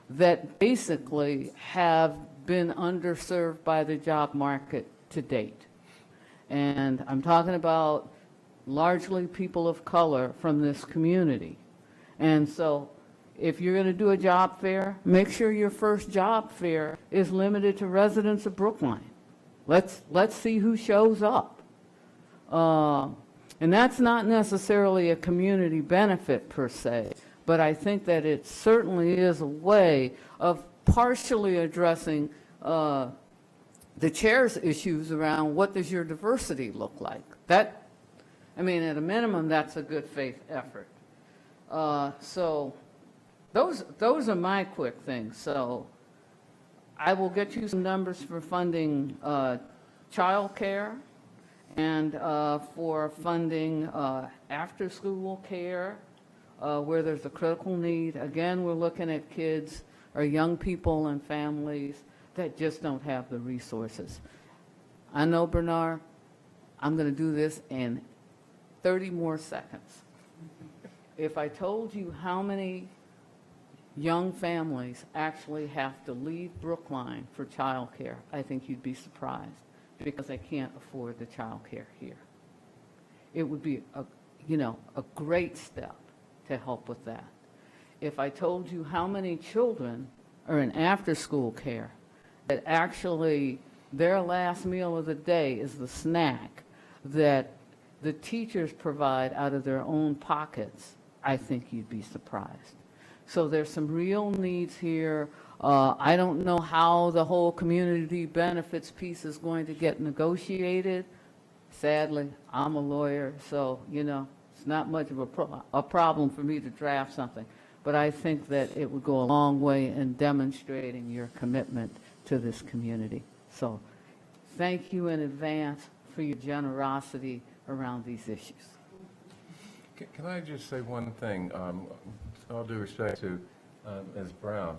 that basically have been underserved by the job market to date. And I'm talking about largely people of color from this community. And so if you're going to do a job fair, make sure your first job fair is limited to residents of Brookline. Let's see who shows up. And that's not necessarily a community benefit per se, but I think that it certainly is a way of partially addressing the chair's issues around what does your diversity look like. That, I mean, at a minimum, that's a good faith effort. So those are my quick things. So I will get you some numbers for funding child care and for funding after-school care where there's a critical need. Again, we're looking at kids or young people and families that just don't have the resources. I know, Bernard, I'm going to do this in 30 more seconds. If I told you how many young families actually have to leave Brookline for childcare, I think you'd be surprised because they can't afford the childcare here. It would be a great step to help with that. If I told you how many children are in after-school care that actually their last meal of the day is the snack that the teachers provide out of their own pockets, I think you'd be surprised. So there's some real needs here. I don't know how the whole community benefits piece is going to get negotiated. Sadly, I'm a lawyer, so, it's not much of a problem for me to draft something. But I think that it would go a long way in demonstrating your commitment to this community. So thank you in advance for your generosity around these issues. Can I just say one thing? All due respect to Ms. Brown,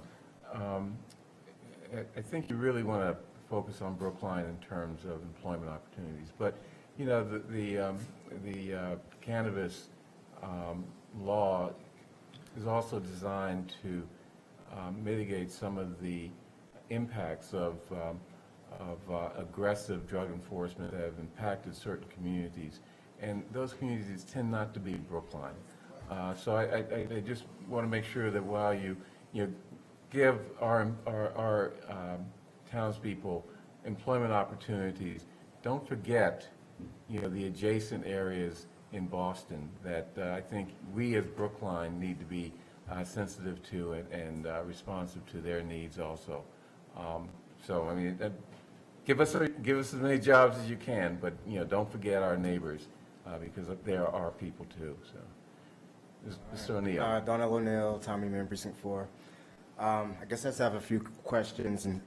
I think you really want to focus on Brookline in terms of employment opportunities. But the cannabis law is also designed to mitigate some of the impacts of aggressive drug enforcement that have impacted certain communities. And those communities tend not to be Brookline. So I just want to make sure that while you give our townspeople employment opportunities, don't forget the adjacent areas in Boston that I think we as Brookline need to be sensitive to and responsive to their needs also. So I mean, give us as many jobs as you can, but don't forget our neighbors because they are our people too. So. Mr. O'Neill. Donald O'Neill, Tommy Man, Precinct 4. I guess I just have a few questions and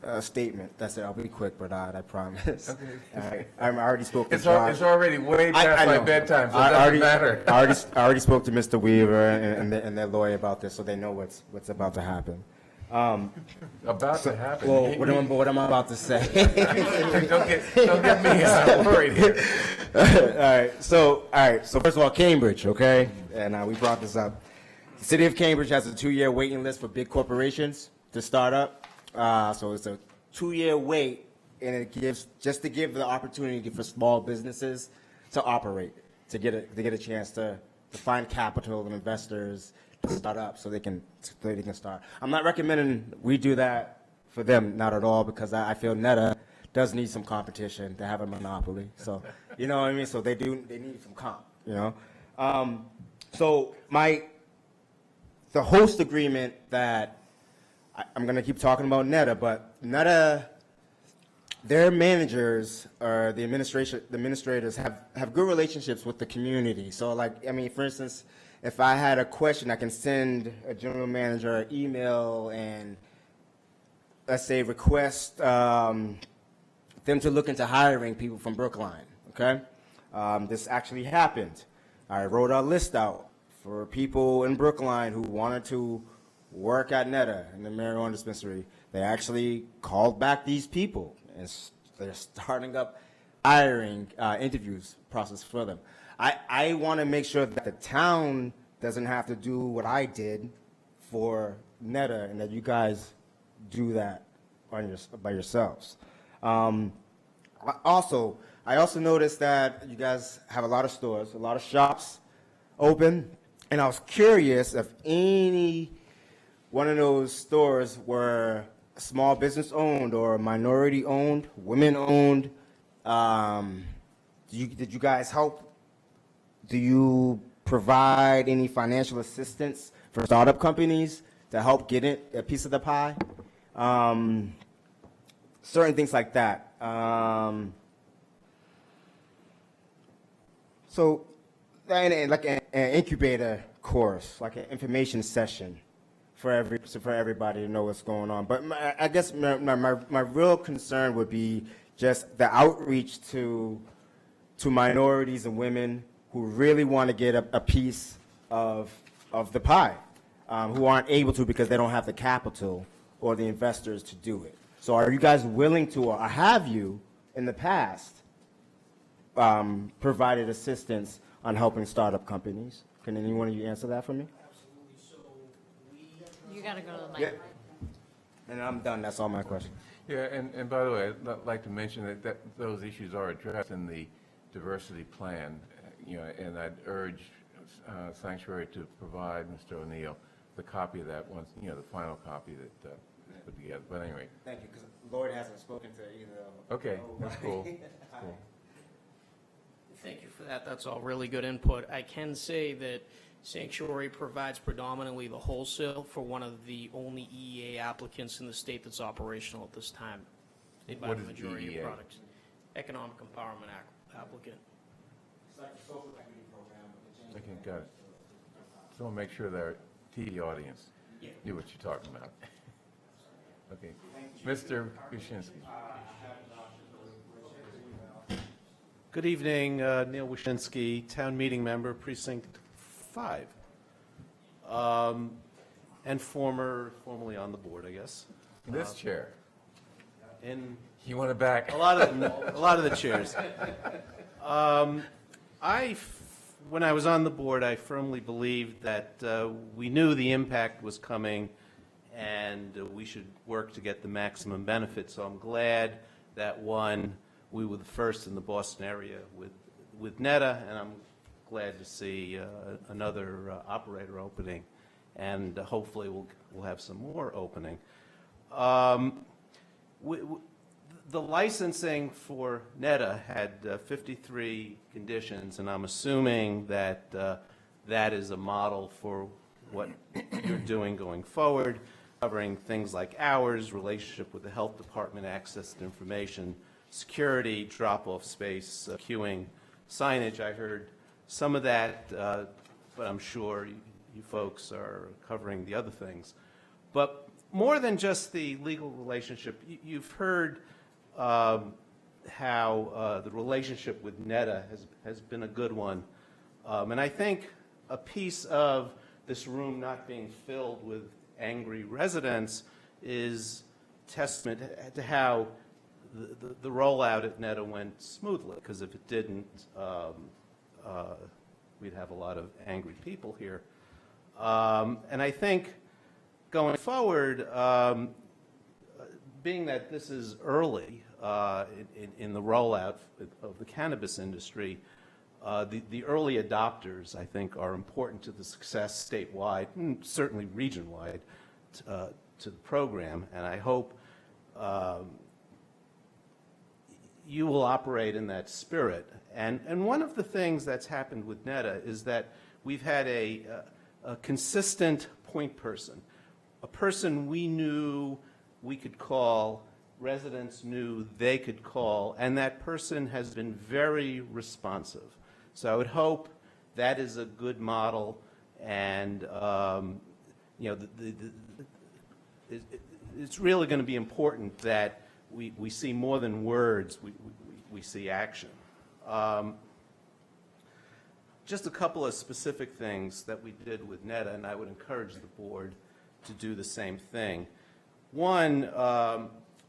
a statement. That's it. I'll be quick, Bernard, I promise. Okay. I already spoke to John. It's already way past my bedtime, so it doesn't matter. I already spoke to Mr. Weaver and their lawyer about this, so they know what's about to happen. To happen? Well, what am I about to say? don't get me worried here. All right. So first of all, Cambridge, okay? And we brought this up. The city of Cambridge has a 2-year waiting list for big corporations to start up. So it's a 2-year wait, and it gives, just to give the opportunity for small businesses to operate, to get a chance to find capital and investors to start up so they can start. I'm not recommending we do that for them, not at all, because I feel Netta does need some competition to have a monopoly. So, you know what I mean? So they need some comp, you know? So the host agreement that, I'm going to keep talking about Netta, but Netta, their managers or the administrators have good relationships with the community. So, like, I mean, for instance, if I had a question, I can send a general manager an email and, let's say, request them to look into hiring people from Brookline, okay? This actually happened. I wrote a list out for people in Brookline who wanted to work at Netta in the marijuana dispensary. They actually called back these people, and they're starting up hiring interviews process for them. I want to make sure that the town doesn't have to do what I did for Netta, and that you guys do that by yourselves. I also noticed that you guys have a lot of stores, a lot of shops open, and I was curious if any one of those stores were small business owned or minority owned, women owned. Did you guys help? Do you provide any financial assistance for startup companies to help get a piece of the pie? Certain things like that. So, like an incubator course, like an information session for everybody to know what's going on. But I guess my real concern would be just the outreach to minorities and women who really want to get a piece of the pie, who aren't able to because they don't have the capital or the investors to do it. So are you guys willing to, or have you in the past provided assistance on helping startup companies? Can any one of you answer that for me? You got to go to the mic. Yeah. And I'm done. That's all my questions. Yeah, and by the way, I'd like to mention that those issues are addressed in the diversity plan, you know, and I'd urge Sanctuary to provide Mr. O'Neill the copy of that once, you know, the final copy that put together. But anyway. Thank you, because Lloyd hasn't spoken to either of them. Okay, that's cool. Cool. Thank you for that. That's all really good input. I can say that Sanctuary provides predominantly the wholesale for one of the only EEA applicants in the state that's operational at this time. They buy What the is majority EEA? of products. Economic Empowerment applicant. Okay, got it. So we'll make sure that our TV audience knew what you're talking about. Okay. Mr. Wyszynski. Good evening, Neil Wyszynski, town meeting member, precinct 5, and formerly on the board, I guess. In this chair. In You want it back? a lot of the chairs. When I was on the board, I firmly believed that we knew the impact was coming, and we should work to get the maximum benefit. So I'm glad that we were the first in the Boston area with Netta, and I'm glad to see another operator opening, and hopefully we'll have some more opening. The licensing for Netta had 53 conditions, and I'm assuming that that is a model for what you're doing going forward, covering things like hours, relationship with the health department, access to information, security, drop-off space, queuing, signage. I heard some of that, but I'm sure you folks are covering the other things. But more than just the legal relationship, you've heard how the relationship with Netta has been a good one. And I think a piece of this room not being filled with angry residents is testament to how the rollout at Netta went smoothly, because if it didn't, we'd have a lot of angry people here. And I think going forward, being that this is early in the rollout of the cannabis industry, the early adopters, I think, are important to the success statewide, and certainly region-wide, to the program. And I hope you will operate in that spirit. And one of the things that's happened with NETA is that we've had a consistent point person, a person we knew we could call, residents knew they could call, and that person has been very responsive. So I would hope that is a good model, and you know, it's really going to be important that we see more than words, we see action. Just a couple of specific things that we did with NETA, and I would encourage the board to do the same thing. One,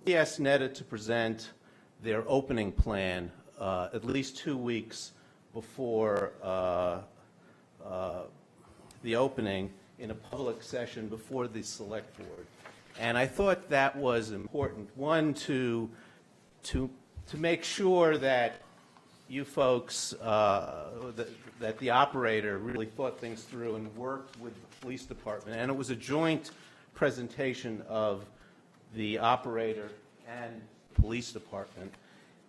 we asked NETA to present their opening plan at least 2 weeks before the opening in a public session before the select board. And I thought that was important. One, to make sure that you folks, that the operator really thought things through and worked with the police department. And it was a joint presentation of the operator and police department.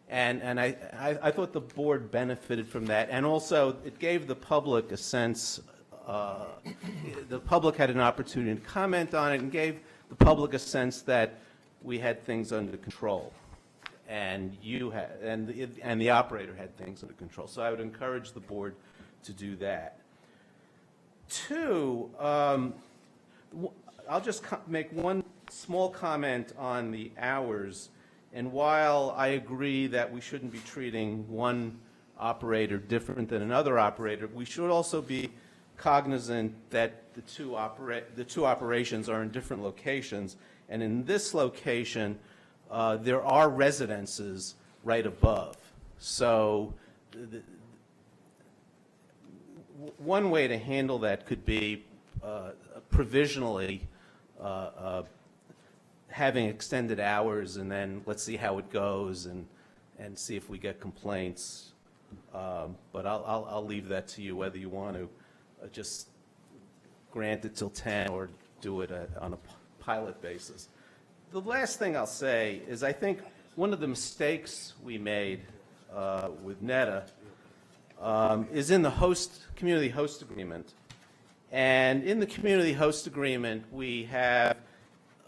And I thought the board benefited from that. And also, it gave the public a sense, the public had an opportunity to comment on it and gave the public a sense that we had things under control. And you had, and the operator had things under control. So I would encourage the board to do that. Two, I'll just make one small comment on the hours. And while I agree that we shouldn't be treating one operator different than another operator, we should also be cognizant that the two operations are in different locations. And in this location, there are residences right above. So one way to handle that could be provisionally having extended hours, and then let's see how it goes and see if we get complaints. But I'll leave that to you, whether you want to just grant it till 10 or do it on a pilot basis. The last thing I'll say is I think one of the mistakes we made with NETA is in the community host agreement. And in the community host agreement, we have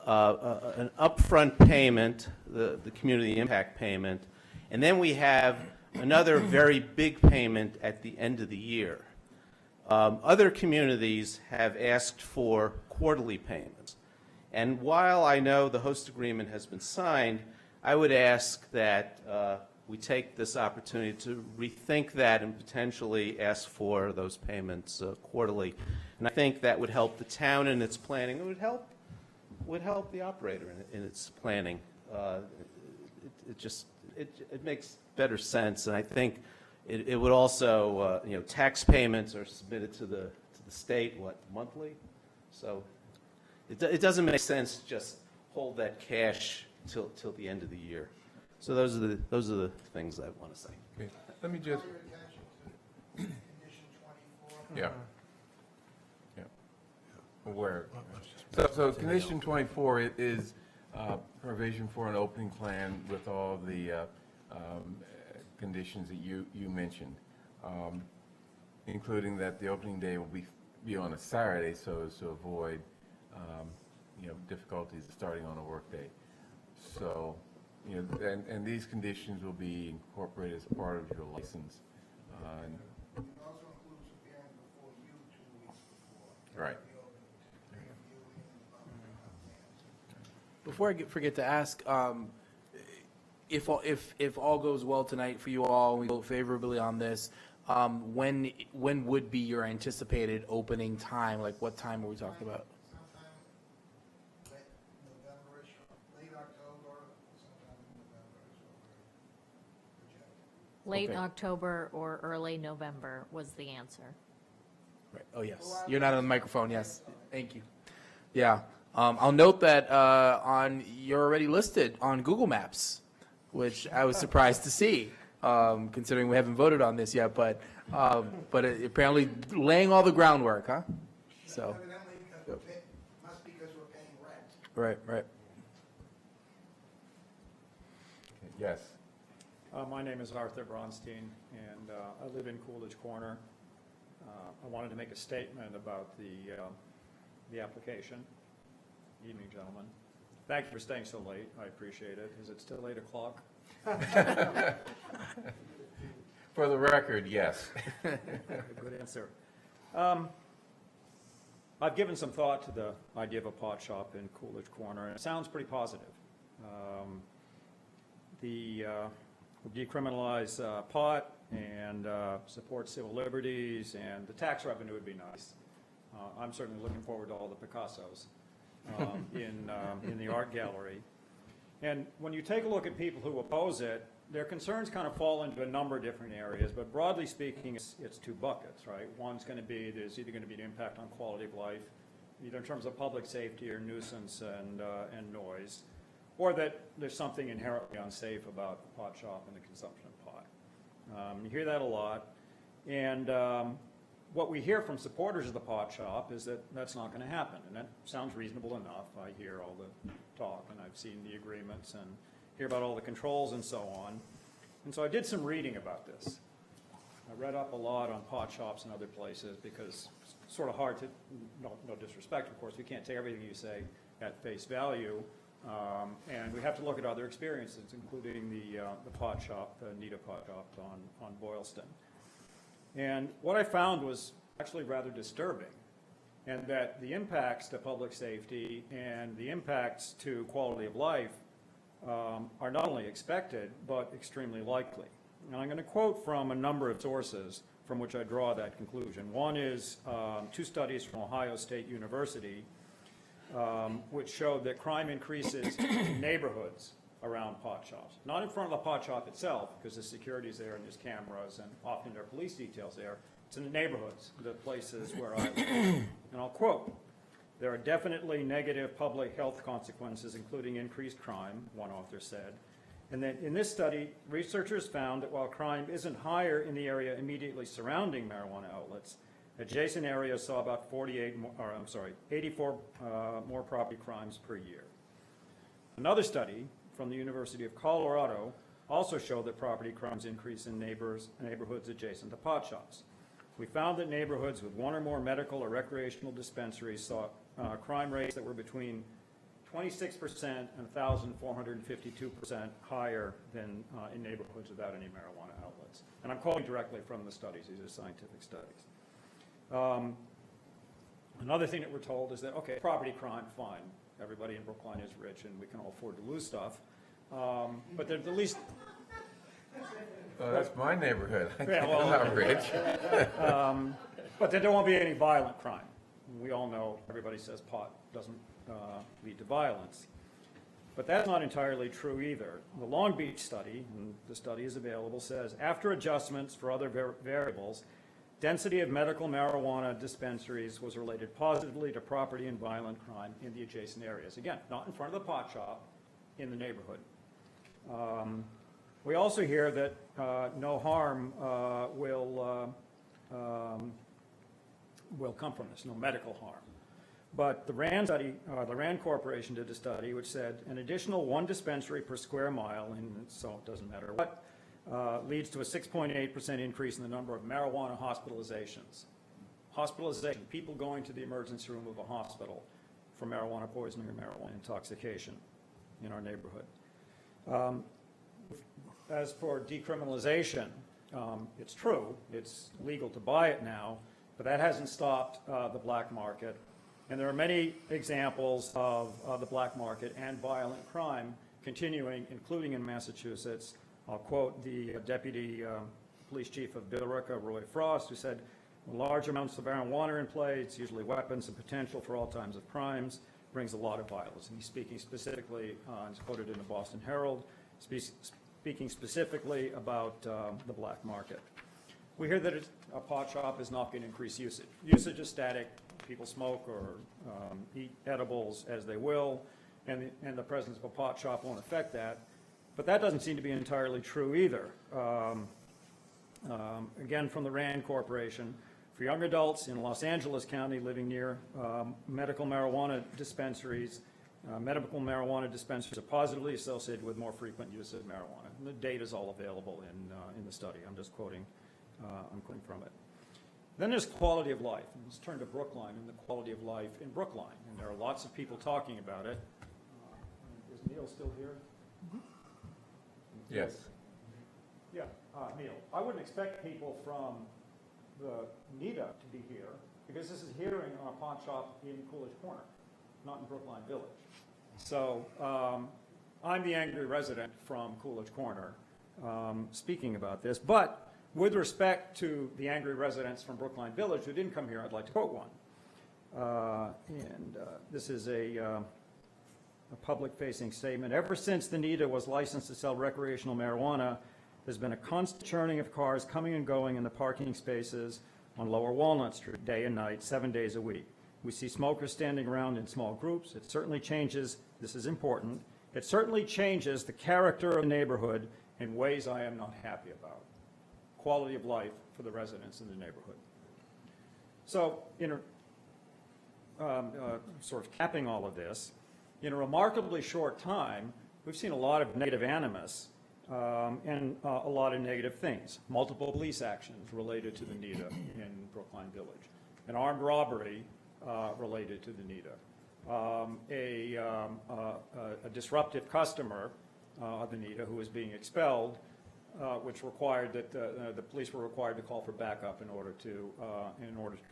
an upfront payment, the community impact payment, and then we have another very big payment at the end of the year. Other communities have asked for quarterly payments. And while I know the host agreement has been signed, I would ask that we take this opportunity to rethink that and potentially ask for those payments quarterly. And I think that would help the town in its planning. It would help the operator in its planning. It makes better sense, and I think it would also, you know, tax payments are submitted to the state, monthly? So it doesn't make sense to just hold that cash till the end of the year. So those are the things I want to say. Okay. Let me just. Yeah. Yeah. Where? So condition 24 is provision for an opening plan with all the conditions that you mentioned, including that the opening day will be on a Saturday, so as to avoid you know, difficulties starting on a work day. So, you know, and these conditions will be incorporated as part of your license. It also includes appearing before you 2 weeks before. Right. Before I forget to ask, if all goes well tonight for you all, we vote favorably on this, when would be your anticipated opening time? Like, what time are we talking about? Sometime November-ish, late October, sometime in November is what we're projecting. Late Okay. October or early November was the answer. Right. Oh, yes. You're not on the microphone. Yes. Thank you. Yeah. I'll note that you're already listed on Google Maps, which I was surprised to see, considering we haven't voted on this yet. But apparently laying all the groundwork, huh? So. Must be because we're paying rent. Right, right. Yes. My name is Arthur Bronstein, and I live in Coolidge Corner. I wanted to make a statement about the application. Evening, gentlemen. Thank you for staying so late. I appreciate it. Is it still 8 o'clock? For the record, yes. Good answer. I've given some thought to the idea of a pot shop in Coolidge Corner, and it sounds pretty positive. Decriminalize pot and support civil liberties, and the tax revenue would be nice. I'm certainly looking forward to all the Picassos in the art gallery. And when you take a look at people who oppose it, their concerns kind of fall into a number of different areas, but broadly speaking, it's two buckets, right? One's going to be, there's either going to be an impact on quality of life, either in terms of public safety or nuisance and noise, or that there's something inherently unsafe about the pot shop and the consumption of pot. You hear that a lot, and what we hear from supporters of the pot shop is that that's not going to happen, and that sounds reasonable enough. I hear all the talk, and I've seen the agreements and hear about all the controls and so on. And so I did some reading about this. I read up a lot on pot shops and other places because it's sort of hard to, no disrespect, of course, we can't take everything you say at face value, and we have to look at other experiences, including the pot shop, the Nita pot shop on Boylston. And what I found was actually rather disturbing, and that the impacts to public safety and the impacts to quality of life are not only expected, but extremely likely. And I'm going to quote from a number of sources from which I draw that conclusion. One is two studies from Ohio State University, which showed that crime increases in neighborhoods around pot shops. Not in front of the pot shop itself, because the security's there and there's cameras and often there are police details there. It's in the neighborhoods, the places where I live. And I'll quote, "There are definitely negative public health consequences, including increased crime," one author said. And then in this study, researchers found that while crime isn't higher in the area immediately surrounding marijuana outlets, adjacent areas saw about 84 more property crimes per year. Another study from the University of Colorado also showed that property crimes increase in neighborhoods adjacent to pot shops. We found that neighborhoods with one or more medical or recreational dispensaries saw crime rates that were between 26% and 1,452% higher than in neighborhoods without any marijuana outlets. And I'm quoting directly from the studies. These are scientific studies. Another thing that we're told is that, okay, property crime, fine. Everybody in Brookline is rich and we can all afford to lose stuff. But at least... That's my neighborhood. Yeah, well, I'm not rich. But there won't be any violent crime. We all know, everybody says pot doesn't lead to violence. But that's not entirely true either. The Long Beach study, and the study is available, says after adjustments for other variables, density of medical marijuana dispensaries was related positively to property and violent crime in the adjacent areas. Again, not in front of the pot shop, in the neighborhood. We also hear that no harm will come from this, no medical harm. But the RAND study, the RAND Corporation did a study which said an additional one dispensary per square mile, and so it doesn't matter what, leads to a 6.8% increase in the number of marijuana hospitalizations. Hospitalization, people going to the emergency room of a hospital for marijuana poisoning or marijuana intoxication in our neighborhood. As for decriminalization, it's true, it's legal to buy it now, but that hasn't stopped the black market. And there are many examples of the black market and violent crime continuing, including in Massachusetts. I'll quote the Deputy Police Chief of Billerica, Roy Frost, who said, large amounts of marijuana in play, it's usually weapons and potential for all kinds of crimes, brings a lot of violence. And he's speaking specifically, he's quoted in the Boston Herald, speaking specifically about the black market. We hear that a pot shop is not going to increase usage. Usage is static. people smoke or eat edibles as they will, and the presence of a pot shop won't affect that. But that doesn't seem to be entirely true either. Again, from the RAND Corporation, for young adults in Los Angeles County living near medical marijuana dispensaries are positively associated with more frequent use of marijuana. And the data is all available in the study. I'm just quoting, from it. Then there's quality of life. And let's turn to Brookline and the quality of life in Brookline. And there are lots of people talking about it. Is Neil still here? Yes. Yeah, Neil. I wouldn't expect people from the NIDA to be here because this is hearing on a pawn shop in Coolidge Corner, not in Brookline Village. So I'm the angry resident from Coolidge Corner speaking about this. But with respect to the angry residents from Brookline Village who didn't come here, I'd like to quote one. This is a public-facing statement. Ever since the NIDA was licensed to sell recreational marijuana, there's been a constant churning of cars coming and going in the parking spaces on Lower Walnut Street, day and night, 7 days a week. We see smokers standing around in small groups. It certainly changes, this is important, it certainly changes the character of the neighborhood in ways I am not happy about. Quality of life for the residents in the neighborhood. So, sort of capping all of this, in a remarkably short time, we've seen a lot of negative animus and a lot of negative things. Multiple police actions related to the NIDA in Brookline Village. An armed robbery related to the NIDA. A disruptive customer of the NIDA who was being expelled, which required that the police were required to call for backup in order to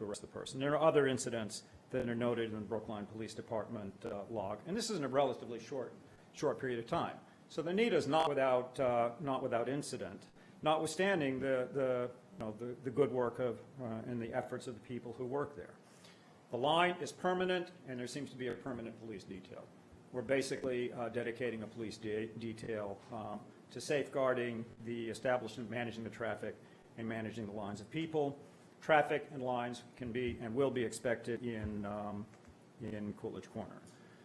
arrest the person. There are other incidents that are noted in the Brookline Police Department log, and this is in a relatively short period of time. So the NIDA is not without incident, notwithstanding the good work of and the efforts of the people who work there. The line is permanent, and there seems to be a permanent police detail. We're basically dedicating a police detail to safeguarding the establishment, managing the traffic, and managing the lines of people. Traffic and lines can be and will be expected in Coolidge Corner.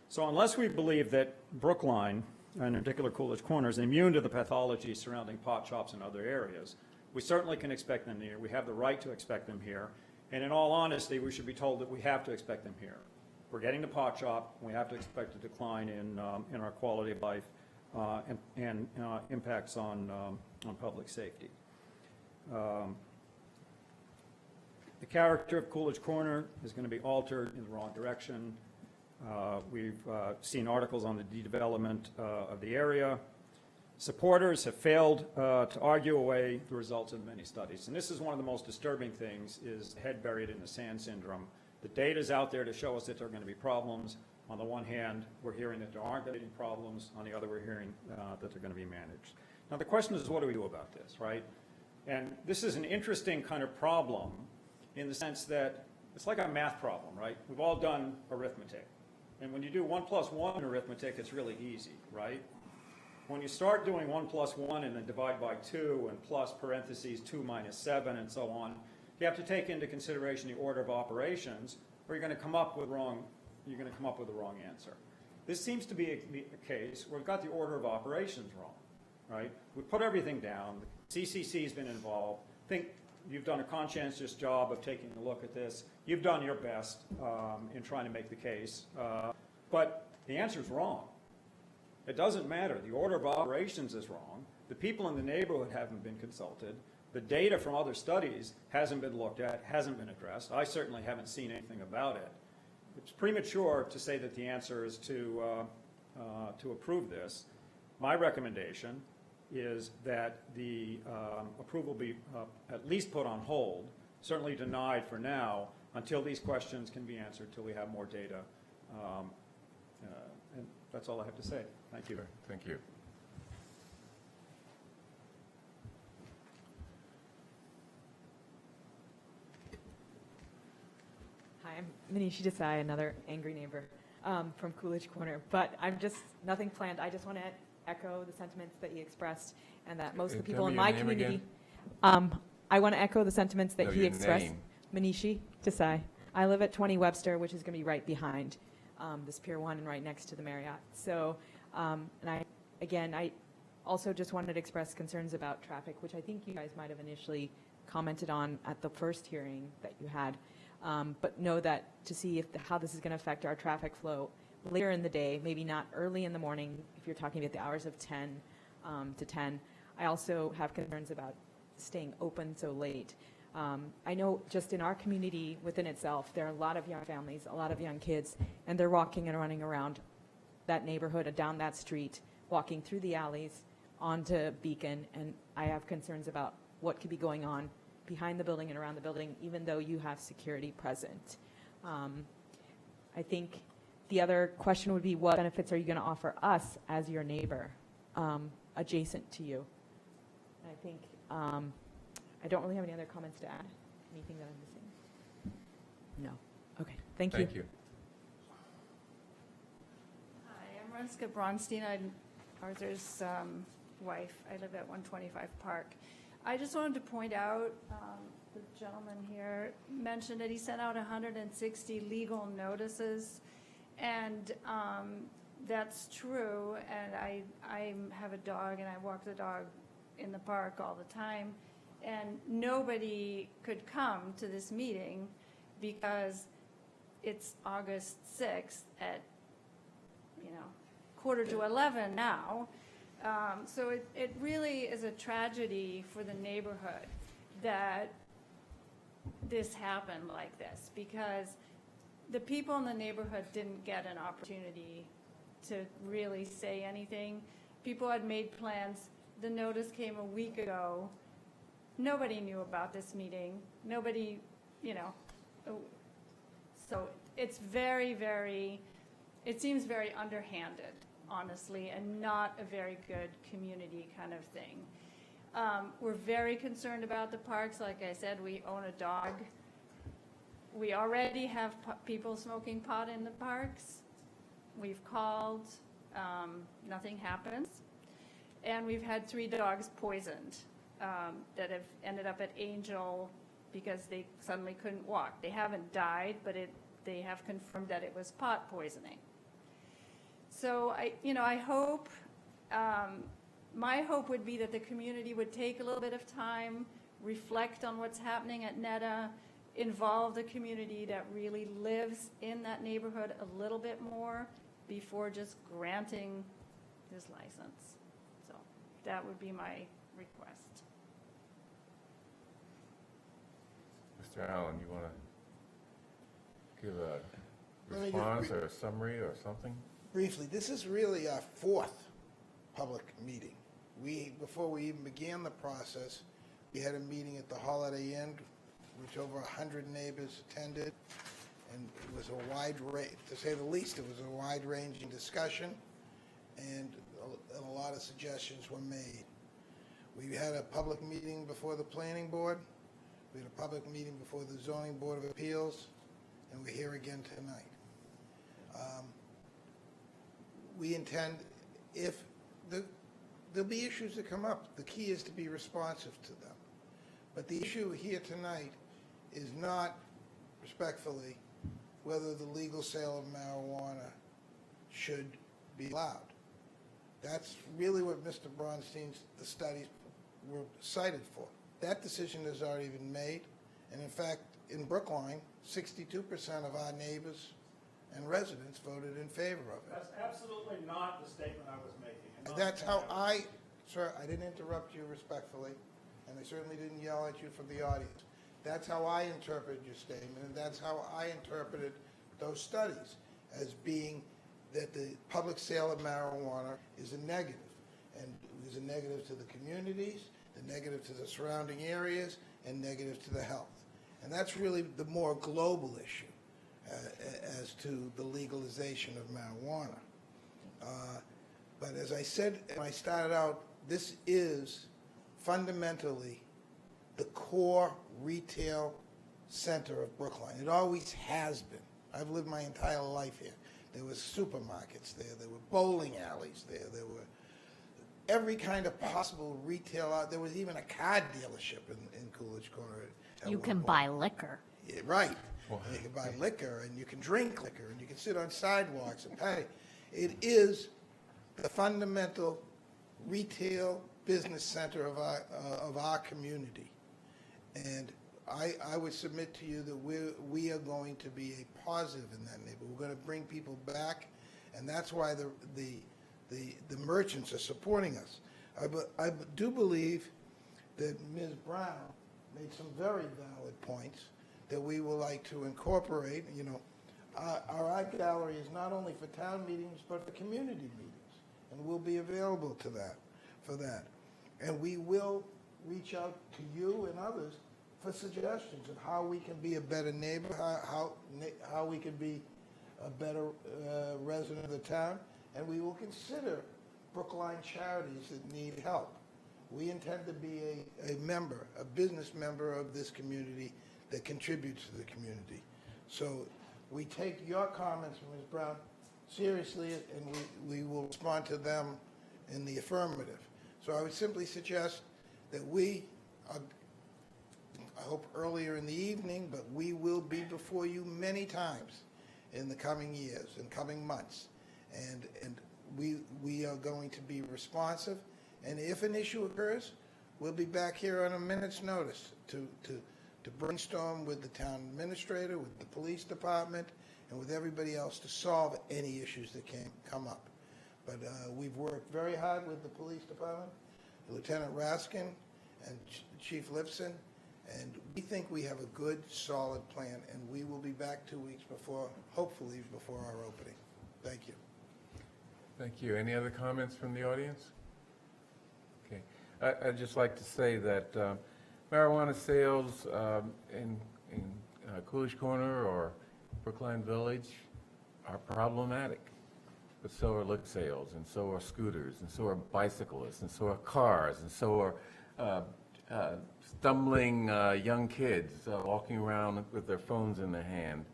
So unless we believe that Brookline, and in particular Coolidge Corner, is immune to the pathology surrounding pot shops and other areas, we certainly can expect them here. We have the right to expect them here. And in all honesty, we should be told that we have to expect them here. We're getting the pot shop. We have to expect a decline in our quality of life and impacts on public safety. The character of Coolidge Corner is going to be altered in the wrong direction. We've seen articles on the de-development of the area. Supporters have failed to argue away the results of many studies. And this is one of the most disturbing things, is head buried in the sand syndrome. The data is out there to show us that there are going to be problems. On the one hand, we're hearing that there aren't any problems. On the other, we're hearing that they're going to be managed. Now, the question is, what do we do about this, right? And this is an interesting kind of problem in the sense that it's like a math problem, right? We've all done arithmetic. And when you do 1 plus 1 in arithmetic, it's really easy, right? When you start doing 1 plus 1 and then divide by 2 and plus parentheses 2 minus 7 and so on, you have to take into consideration the order of operations, or you're going to come up with the wrong answer. This seems to be a case where we've got the order of operations wrong, right? We put everything down. The CCC has been involved. I think you've done a conscientious job of taking a look at this. You've done your best in trying to make the case, but the answer is wrong. It doesn't matter. The order of operations is wrong. The people in the neighborhood haven't been consulted. The data from other studies hasn't been looked at, hasn't been addressed. I certainly haven't seen anything about it. It's premature to say that the answer is to approve this. My recommendation is that the approval be at least put on hold, certainly denied for now, until these questions can be answered, till we have more data. And that's all I have to say. Thank you. Thank you. Hi, I'm Manishi Desai, another angry neighbor from Coolidge Corner. But I'm just, nothing planned. I just want to echo the sentiments that he expressed, and that most of the people in my community. I want to echo the sentiments that he expressed. Manishi Desai. I live at 20 Webster, which is going to be right behind this Pier 1 and right next to the Marriott. So, and I also just wanted to express concerns about traffic, which I think you guys might have initially commented on at the first hearing that you had. But know that to see how this is going to affect our traffic flow later in the day, maybe not early in the morning, if you're talking about the hours of 10 to 10. I also have concerns about staying open so late. I know just in our community within itself, there are a lot of young families, a lot of young kids, and they're walking and running around that neighborhood and down that street, walking through the alleys onto Beacon, and I have concerns about what could be going on behind the building and around the building, even though you have security present. I think the other question would be, what benefits are you going to offer us as your neighbor adjacent to you? And I think I don't really have any other comments to add. Anything that I'm missing? No. Okay. Thank you. Thank you. Hi, I'm Renska Bronstein. I'm Arthur's wife. I live at 125 Park. I just wanted to point out, the gentleman here mentioned that he sent out 160 legal notices, and that's true. And I have a dog, and I walk the dog in the park all the time, and nobody could come to this meeting because it's August 6th at 11:15 now. So it really is a tragedy for the neighborhood that this happened like this, because the people in the neighborhood didn't get an opportunity to really say anything. People had made plans. The notice came a week ago. Nobody knew about this meeting. Nobody, so it's very, very, it seems very underhanded, honestly, and not a very good community kind of thing. We're very concerned about the parks. Like I said, we own a dog. We already have people smoking pot in the parks. We've called, nothing happens. And we've had 3 dogs poisoned that have ended up at Angel because they suddenly couldn't walk. They haven't died, but they have confirmed that it was pot poisoning. So I hope, my hope would be that the community would take a little bit of time, reflect on what's happening at Netta, involve the community that really lives in that neighborhood a little bit more before just granting this license. So that would be my request. Mr. Allen, you want to give a response or a summary or something? Briefly, this is really our 4th public meeting. Before we even began the process, we had a meeting at the Holiday Inn, which over 100 neighbors attended, and it was a to say the least, it was a wide-ranging discussion, and a lot of suggestions were made. We had a public meeting before the Planning Board, we had a public meeting before the Zoning Board of Appeals, and we're here again tonight. We intend, there'll be issues that come up. The key is to be responsive to them. But the issue here tonight is not, respectfully, whether the legal sale of marijuana should be allowed. That's really what Mr. Bronstein's, the studies were cited for. That decision has already been made, and in fact, in Brookline, 62% of our neighbors and residents voted in favor of it. That's absolutely not the statement I was making. And that's how sir, I didn't interrupt you respectfully, and I certainly didn't yell at you from the audience. That's how I interpreted your statement, and that's how I interpreted those studies, as being that the public sale of marijuana is a negative, and it is a negative to the communities, the negative to the surrounding areas, and negative to the health. And that's really the more global issue as to the legalization of marijuana. But as I said when I started out, this is fundamentally the core retail center of Brookline. It always has been. I've lived my entire life here. There were supermarkets there. There were bowling alleys there. There were every kind of possible retail out. There was even a car dealership in Coolidge Corner. You can buy liquor. Yeah, right. and you can buy liquor, and you can drink liquor, and you can sit on sidewalks and pay. It is the fundamental retail business center of our community. And I would submit to you that we are going to be a positive in that neighborhood. We're going to bring people back, and that's why the merchants are supporting us. I do believe that Ms. Brown made some very valid points that we would like to incorporate. You know, our art gallery is not only for town meetings, but for community meetings, and we'll be available to that, for that. And we will reach out to you and others for suggestions of how we can be a better neighbor, how we can be a better resident of the town, and we will consider Brookline charities that need help. We intend to be a member, a business member of this community that contributes to the community. So we take your comments, Ms. Brown, seriously, and we will respond to them in the affirmative. So I would simply suggest that we, I hope earlier in the evening, but we will be before you many times in the coming years and coming months. And we are going to be responsive. And if an issue occurs, we'll be back here on a minute's notice to brainstorm with the town administrator, with the police department, and with everybody else to solve any issues that can come up. But we've worked very hard with the police department, Lieutenant Raskin and Chief Lipson, and we think we have a good, solid plan, and we will be back 2 weeks before, hopefully before our opening. Thank you. Thank you. Any other comments from the audience? Okay. I'd just like to say that marijuana sales in Coolidge Corner or Brookline Village are problematic. But so are liquor sales, and so are scooters, and so are bicyclists, and so are cars, and so are stumbling young kids walking around with their phones in their hand,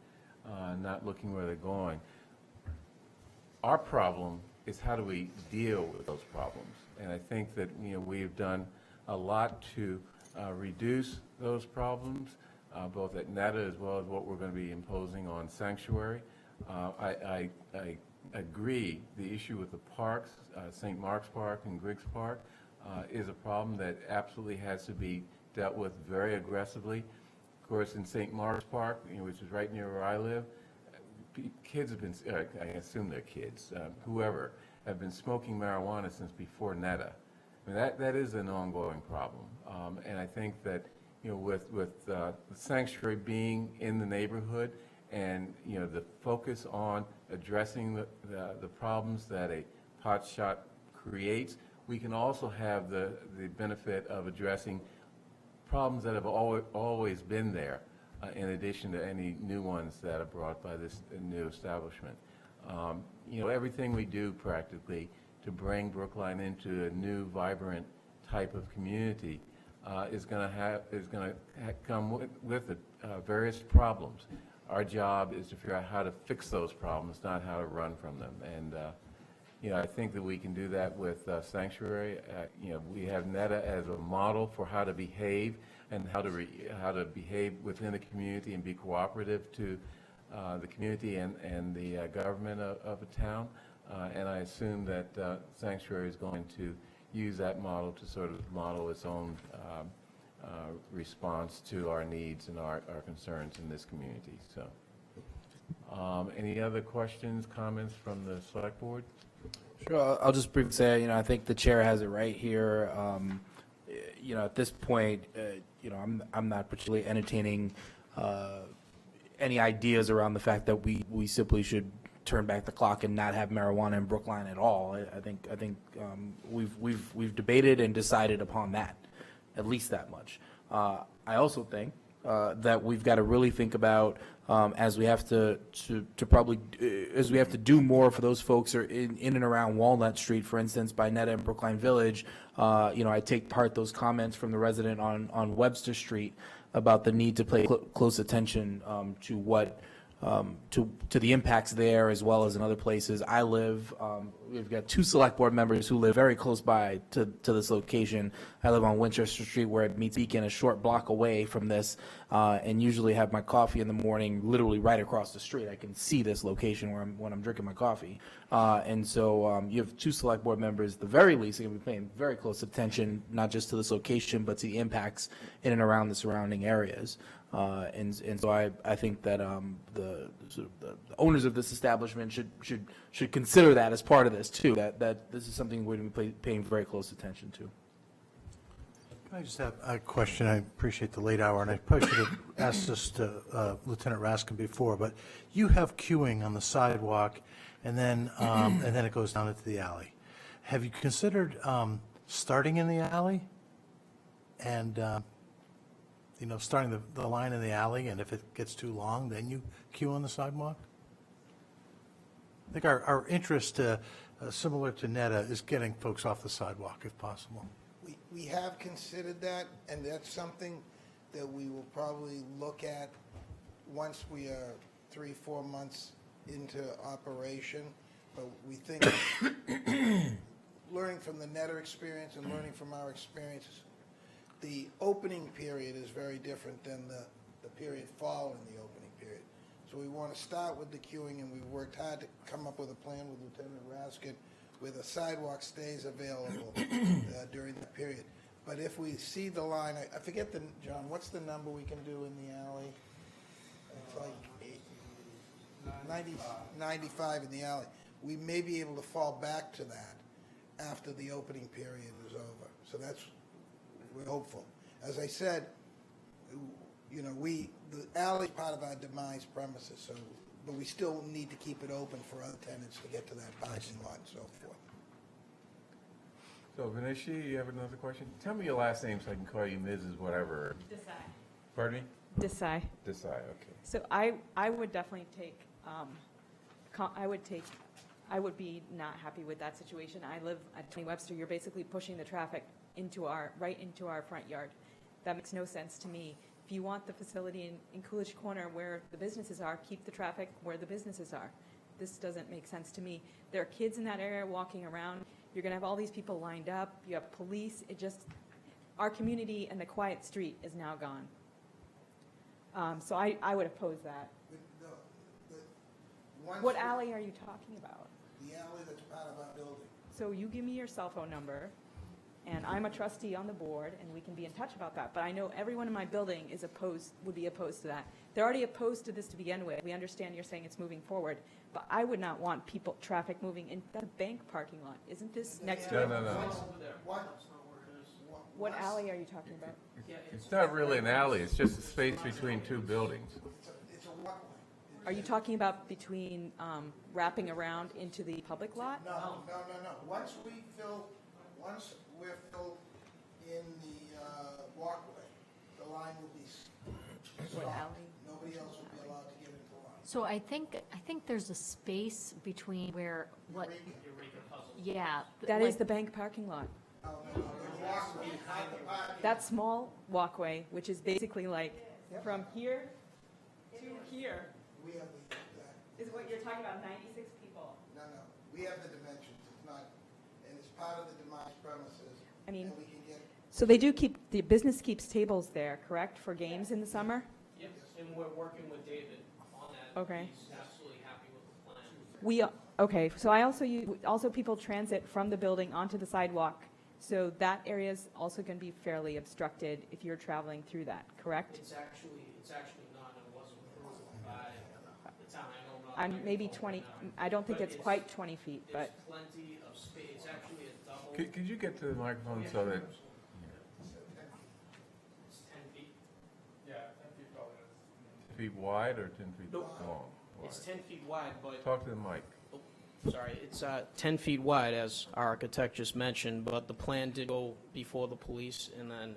not looking where they're going. Our problem is how do we deal with those problems? And I think that we've done a lot to reduce those problems, both at NETA as well as what we're going to be imposing on Sanctuary. I agree the issue with the parks, St. Mark's Park and Griggs Park, is a problem that absolutely has to be dealt with very aggressively. Of course, in St. Mark's Park, which is right near where I live, kids have been, I assume they're kids, whoever, have been smoking marijuana since before NETA. I mean, that is an ongoing problem. And I think that, with the Sanctuary being in the neighborhood and, the focus on addressing the problems that a pot shop creates, we can also have the benefit of addressing problems that have always been there, in addition to any new ones that are brought by this new establishment. Everything we do practically to bring Brookline into a new, vibrant type of community is going to come with various problems. Our job is to figure out how to fix those problems, not how to run from them. And I think that we can do that with Sanctuary. We have NETA as a model for how to behave and how to behave within the community and be cooperative to the community and the government of a town. And I assume that Sanctuary is going to use that model to sort of model its own response to our needs and our concerns in this community. So, any other questions, comments from the select board? Sure. I'll just briefly say, I think the chair has it right here. At this point, I'm not particularly entertaining any ideas around the fact that we simply should turn back the clock and not have marijuana in Brookline at all. I think we've debated and decided upon that, at least that much. I also think that we've got to really think about as we have to do more for those folks who are in and around Walnut Street, for instance, by NETA and Brookline Village. I take part those comments from the resident on Webster Street about the need to pay close attention to what to the impacts there as well as in other places. I live, we've got 2 select board members who live very close by to this location. I live on Winchester Street where it meets Beacon, a short block away from this, and usually have my coffee in the morning literally right across the street. I can see this location when I'm drinking my coffee. And so you have 2 select board members, at the very least, are going to be paying very close attention, not just to this location, but to the impacts in and around the surrounding areas. And so I think that the owners of this establishment should consider that as part of this too. That this is something we're going to be paying very close attention to. Can I just have a question? I appreciate the late hour, and I probably should have asked this to Lieutenant Raskin before, but you have queuing on the sidewalk, and then it goes down into the alley. Have you considered starting in the alley and starting the line in the alley, and if it gets too long, then you queue on the sidewalk? I think our interest, similar to Netta, is getting folks off the sidewalk if possible. We have considered that, and that's something that we will probably look at once we are 3-4 months into operation. But we think learning from the Netta experience and learning from our experiences, the opening period is very different than the period following the opening period. So we want to start with the queuing, and we've worked hard to come up with a plan with Lieutenant Raskin where the sidewalk stays available during that period. But if we see the line, I forget John, what's the number we can do in the alley? It's like 95 in the alley. We may be able to fall back to that after the opening period is over. So we're hopeful. As I said, the alley is part of our demise premises, so, but we still need to keep it open for other tenants to get to that parking lot and so forth. So, Vanishi, you have another question? Tell me your last name so I can call you Mrs. whatever. Desai. Pardon me? Desai. Desai, okay. So I would definitely take, I would be not happy with that situation. I live at 20 Webster. You're basically pushing the traffic right into our front yard. That makes no sense to me. If you want the facility in Coolidge Corner where the businesses are, keep the traffic where the businesses are. This doesn't make sense to me. There are kids in that area walking around. You're going to have all these people lined up. You have police. Our community and the quiet street is now gone. So I would oppose that. What alley are you talking about? The alley that's part of our building. So you give me your cell phone number, and I'm a trustee on the board, and we can be in touch about that. But I know everyone in my building would be opposed to that. They're already opposed to this to begin with. We understand you're saying it's moving forward, but I would not want traffic moving in the bank parking lot. Isn't this next to it? No. What alley are you talking about? It's not really an alley, it's just a space between 2 buildings. It's a walkway. Are you talking about between wrapping around into the public lot? No. Once we're filled in the walkway, the line will be What stopped. alley? Nobody else will be allowed to get into the line. So I think there's a space between where, what, yeah. That like- is the bank parking lot. The walkway behind the parking. That small walkway, which is basically like from here to here, We have is what you're talking about, 96 people. No. We have the dimensions. It's not, and it's part of the demise premises. I mean, And we can get, so they do the business keeps tables there, correct, for games in the summer? Yep, and we're working with David on that. Okay. He's absolutely happy with the plan. Okay, so also people transit from the building onto the sidewalk, so that area is also going to be fairly obstructed if you're traveling through that, correct? It's actually not, and it wasn't approved by the town. I know not. Maybe 20, I don't think it's quite 20 feet, but. There's plenty of space. It's actually a double. Could you get to the microphone so that, It's 10 feet. Yeah, 10 feet probably. 10 feet wide or 10 feet Nope. long? It's 10 feet wide, but. Talk to the mic. Sorry, it's 10 feet wide, as our architect just mentioned, but the plan did go before the police and then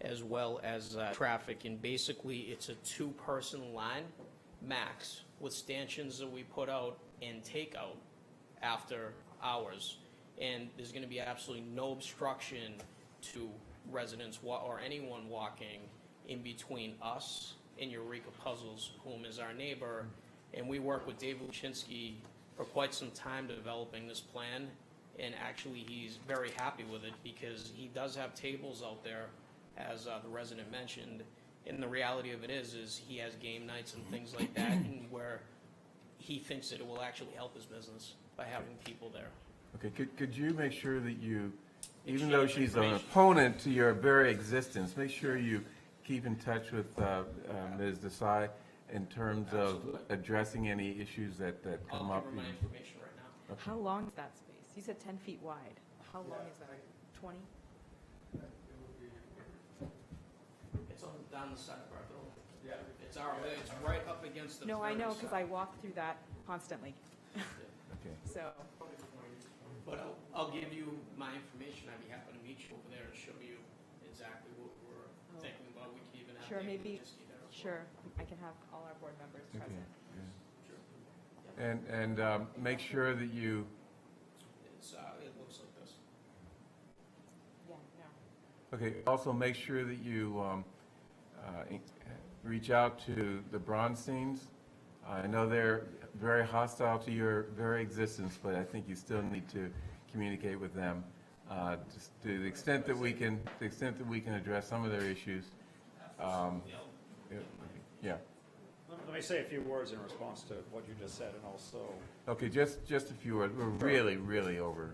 as well as traffic. And basically, it's a 2-person line max with stanchions that we put out and take out after hours. And there's going to be absolutely no obstruction to residents or anyone walking in between us and Eureka Puzzles, whom is our neighbor, And we worked with David Luchinsky for quite some time developing this plan, and actually he's very happy with it because he does have tables out there, as the resident mentioned, and the reality of it is he has game nights and things like that, and where he thinks that it will actually help his business by having people there. Okay, could you make sure that you, even though she's an opponent to your very existence, make sure you keep in touch with Ms. Desai in terms of addressing any issues that come up? I'll give her my information right now. Okay. How long is that space? You said 10 feet wide. How long is that? 20? It's on down the side of our building. Yeah. It's right up against the. No, I very know, because side. I walk through that constantly. Okay. So, But I'll give you my information. I'd be happy to meet you over there and show you exactly what we're thinking about. We could even have. sure, David maybe, Luchinsky there as well. sure, I can have all our board members Okay, present. yeah. And make sure that you, It looks like this. Yeah, no. okay, also make sure that you reach out to the Bronsteins. I know they're very hostile to your very existence, but I think you still need to communicate with them, just to the extent that we can, address some of their issues. Yeah. Let me say a few words in response to what you just said, and also, Okay, just a few words. We're really over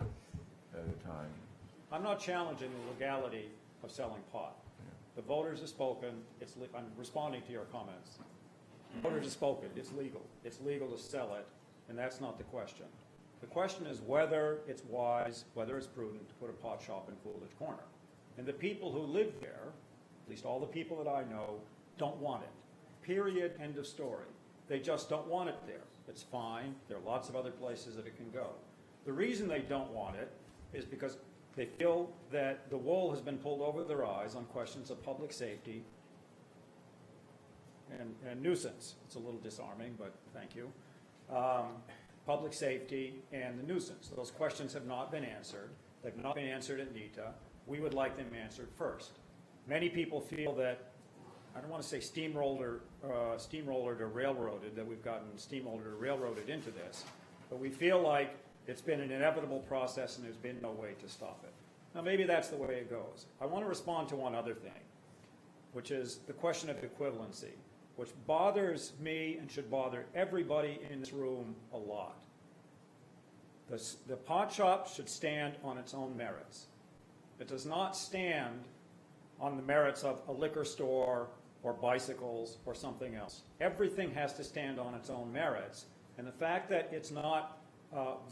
the time. I'm not challenging the legality of selling pot. The voters have spoken, I'm responding to your comments. The voters have spoken, it's legal. It's legal to sell it, and that's not the question. The question is whether it's wise, whether it's prudent to put a pot shop in Coolidge Corner. And the people who live there, at least all the people that I know, don't want it. Period, end of story. They just don't want it there. It's fine, there are lots of other places that it can go. The reason they don't want it is because they feel that the wool has been pulled over their eyes on questions of public safety and nuisance. It's a little disarming, but thank you. Public safety and the nuisance. Those questions have not been answered. They've not been answered at NETA. We would like them answered first. Many people feel that, I don't want to say steamrolled or railroaded, that we've gotten steamrolled or railroaded into this, but we feel like it's been an inevitable process and there's been no way to stop it. Now, maybe that's the way it goes. I want to respond to one other thing, which is the question of equivalency, which bothers me and should bother everybody in this room a lot. The pot shop should stand on its own merits. It does not stand on the merits of a liquor store or bicycles or something else. Everything has to stand on its own merits, and the fact that it's not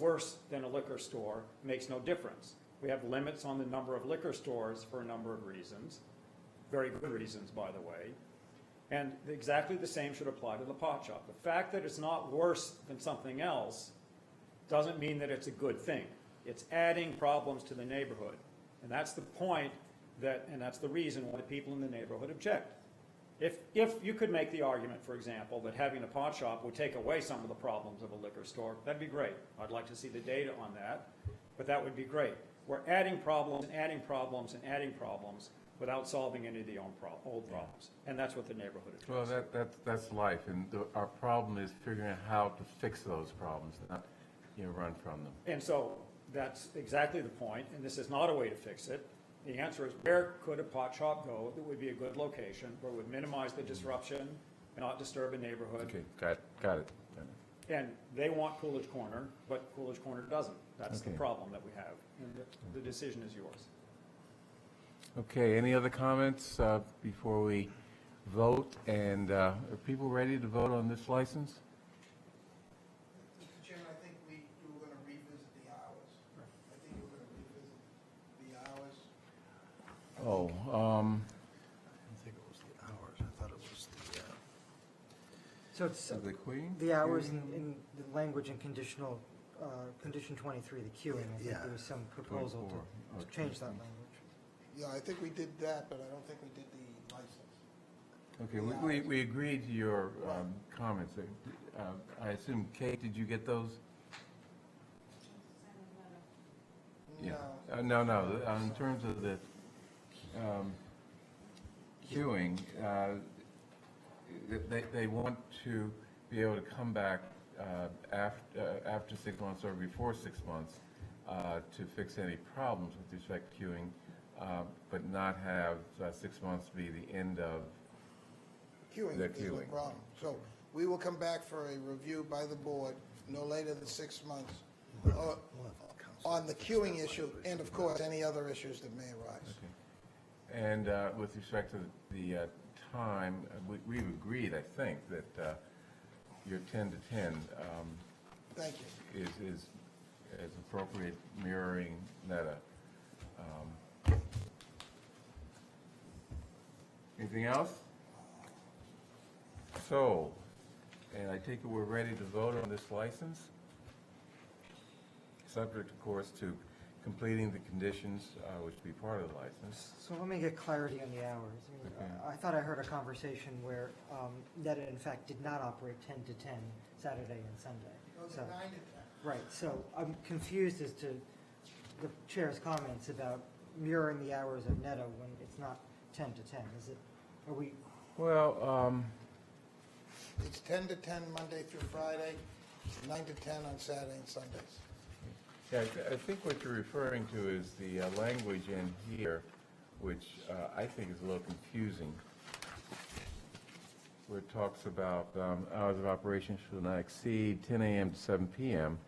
worse than a liquor store makes no difference. We have limits on the number of liquor stores for a number of reasons, very good reasons, by the way, and exactly the same should apply to the pot shop. The fact that it's not worse than something else doesn't mean that it's a good thing. It's adding problems to the neighborhood, and that's the point and that's the reason why people in the neighborhood object. If you could make the argument, for example, that having a pot shop would take away some of the problems of a liquor store, that'd be great. I'd like to see the data on that, but that would be great. We're adding problems and adding problems and adding problems without solving any of the old problems, and that's what the neighborhood is. Well, that's life, and our problem is figuring out how to fix those problems, not run from them. And so that's exactly the point, and this is not a way to fix it. The answer is, where could a pot shop go that would be a good location, where it would minimize the disruption and not disturb a neighborhood? Okay, got it. And they want Coolidge Corner, but Coolidge Corner doesn't. That's the Okay. problem that we have, and the decision is yours. Okay, any other comments before we vote? And are people ready to vote on this license? Mr. Chairman, I think we were going to revisit the hours. I think we were going to revisit the hours. Oh, I didn't think it was the hours, I thought it was the, So it's the Queen? the hours in the language in condition 23, the queuing. I think Yeah. there was some proposal to change that language. Yeah, I think we did that, but I don't think we did the license. Okay, we agreed to your comments. I assume, Kate, did you get those? Yeah. No. In terms of the queuing, they want to be able to come back after 6 months or before 6 months to fix any problems with respect to queuing, but not have 6 months be the end of Queuing the is no queuing. problem. So we will come back for a review by the board no later than 6 months on the queuing issue and, of course, any other issues that may arise. And with respect to the time, we've agreed, I think, that your 10 to 10 Thank you. is appropriate, mirroring NETA. Anything else? So, and I take it we're ready to vote on this license? Subject, of course, to completing the conditions which be part of the license. So let me get clarity on the hours. I mean, I thought I heard a conversation where NETA, in fact, did not operate 10 to 10 Saturday and Sunday. Those So- are 9 to 10. Right, so I'm confused as to the chair's comments about mirroring the hours of NETA when it's not 10 to 10. Is it, are we, Well, It's 10 to 10 Monday through Friday, 9 to 10 on Saturday and Sundays. yeah, I think what you're referring to is the language in here, which I think is a little confusing, where it talks about hours of operation shall not exceed 10 a.m. to 7 p.m.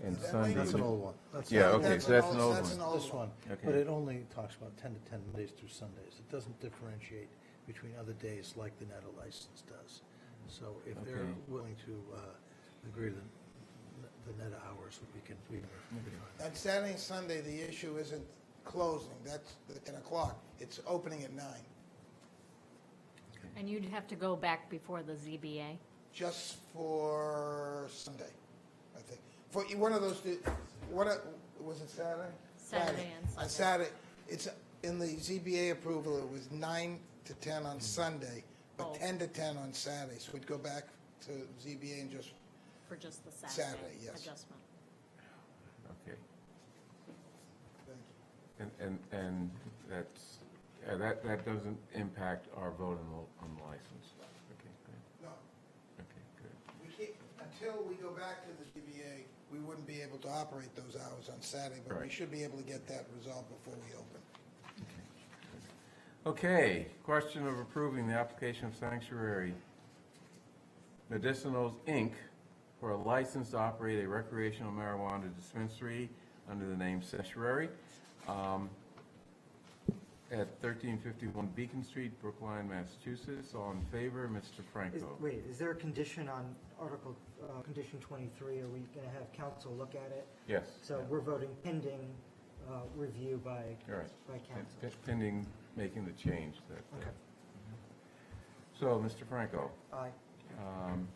and Sunday. That's an old one. Yeah, okay, so that's an old That's an one. old This one, Okay. but it only talks about 10 to 10 Mondays through Sundays. It doesn't differentiate between other days like the NETA license does. So if they're Okay. willing to agree to the NETA hours, we can. On Saturday and Sunday, the issue isn't closing, that's the 10 o'clock. It's opening at 9. And you'd have to go back before the ZBA? Just for Sunday, I think. For one of those, was it Saturday? Saturday and On Sunday. Saturday, it's, in the ZBA approval, it was 9 to 10 on Sunday, but Oh. 10 to 10 on Saturday. So we'd go back to ZBA and just, For just the Saturday, Saturday yes. adjustment? Okay. thank you. And that's, that doesn't impact our vote on the license. Okay, good. No, Okay, good. we can't, until we go back to the ZBA, we wouldn't be able to operate those hours on Saturday, but we Right. should be able to get that resolved before we open. Okay, question of approving the application of Sanctuary Medicinals, Inc. for a license to operate a recreational marijuana dispensary under the name Sanctuary at 1351 Beacon Street, Brookline, Massachusetts. All in favor, Mr. Franco? wait, is there a condition on Article, Condition 23? Are we going to have council look at it? Yes. So we're voting pending review by All right. council. Pending making the change that. Okay. So, Mr. Franco, Aye.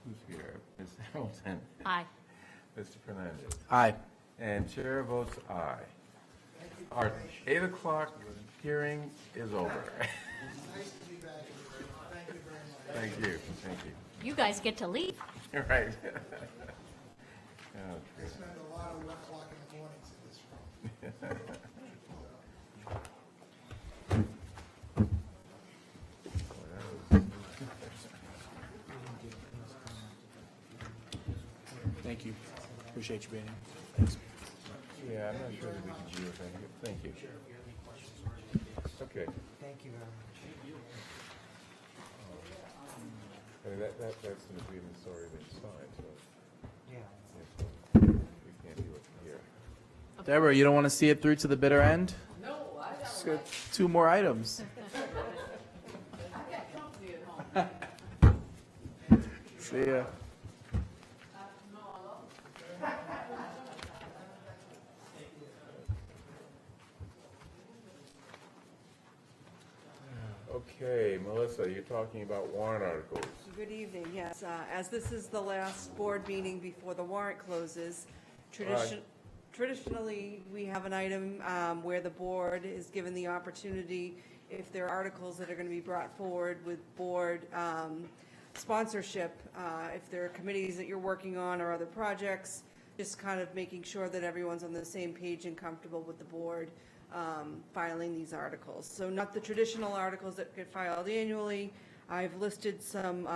who's here? Ms. Hamilton? Aye. Mr. Fernandez? Aye. And chair votes aye. Our 8 o'clock hearing is over. Nice to be back, everybody. Thank you very much. Thank you, thank you. You guys get to leave. Right. I spend a lot of 1 o'clock in the mornings in this room. Thank you. Appreciate you being here. Thanks. Yeah, I'm not sure that we can do it. Thank you. Okay. Thank you very much. I mean, that's an agreement that's already been signed, so. Yeah. We can't do it here. Deborah, you don't want to see it through to the bitter end? No, I got Just got 2 more items. See ya. Okay, Melissa, you're talking about warrant articles. Good evening, yes. As this is the last board meeting before the warrant closes, traditionally, we have an item where the board is given the opportunity, if there are articles that are going to be brought forward with board sponsorship, if there are committees that you're working on or other projects, just kind of making sure that everyone's on the same page and comfortable with the board filing these articles. So not the traditional articles that get filed annually, I've listed some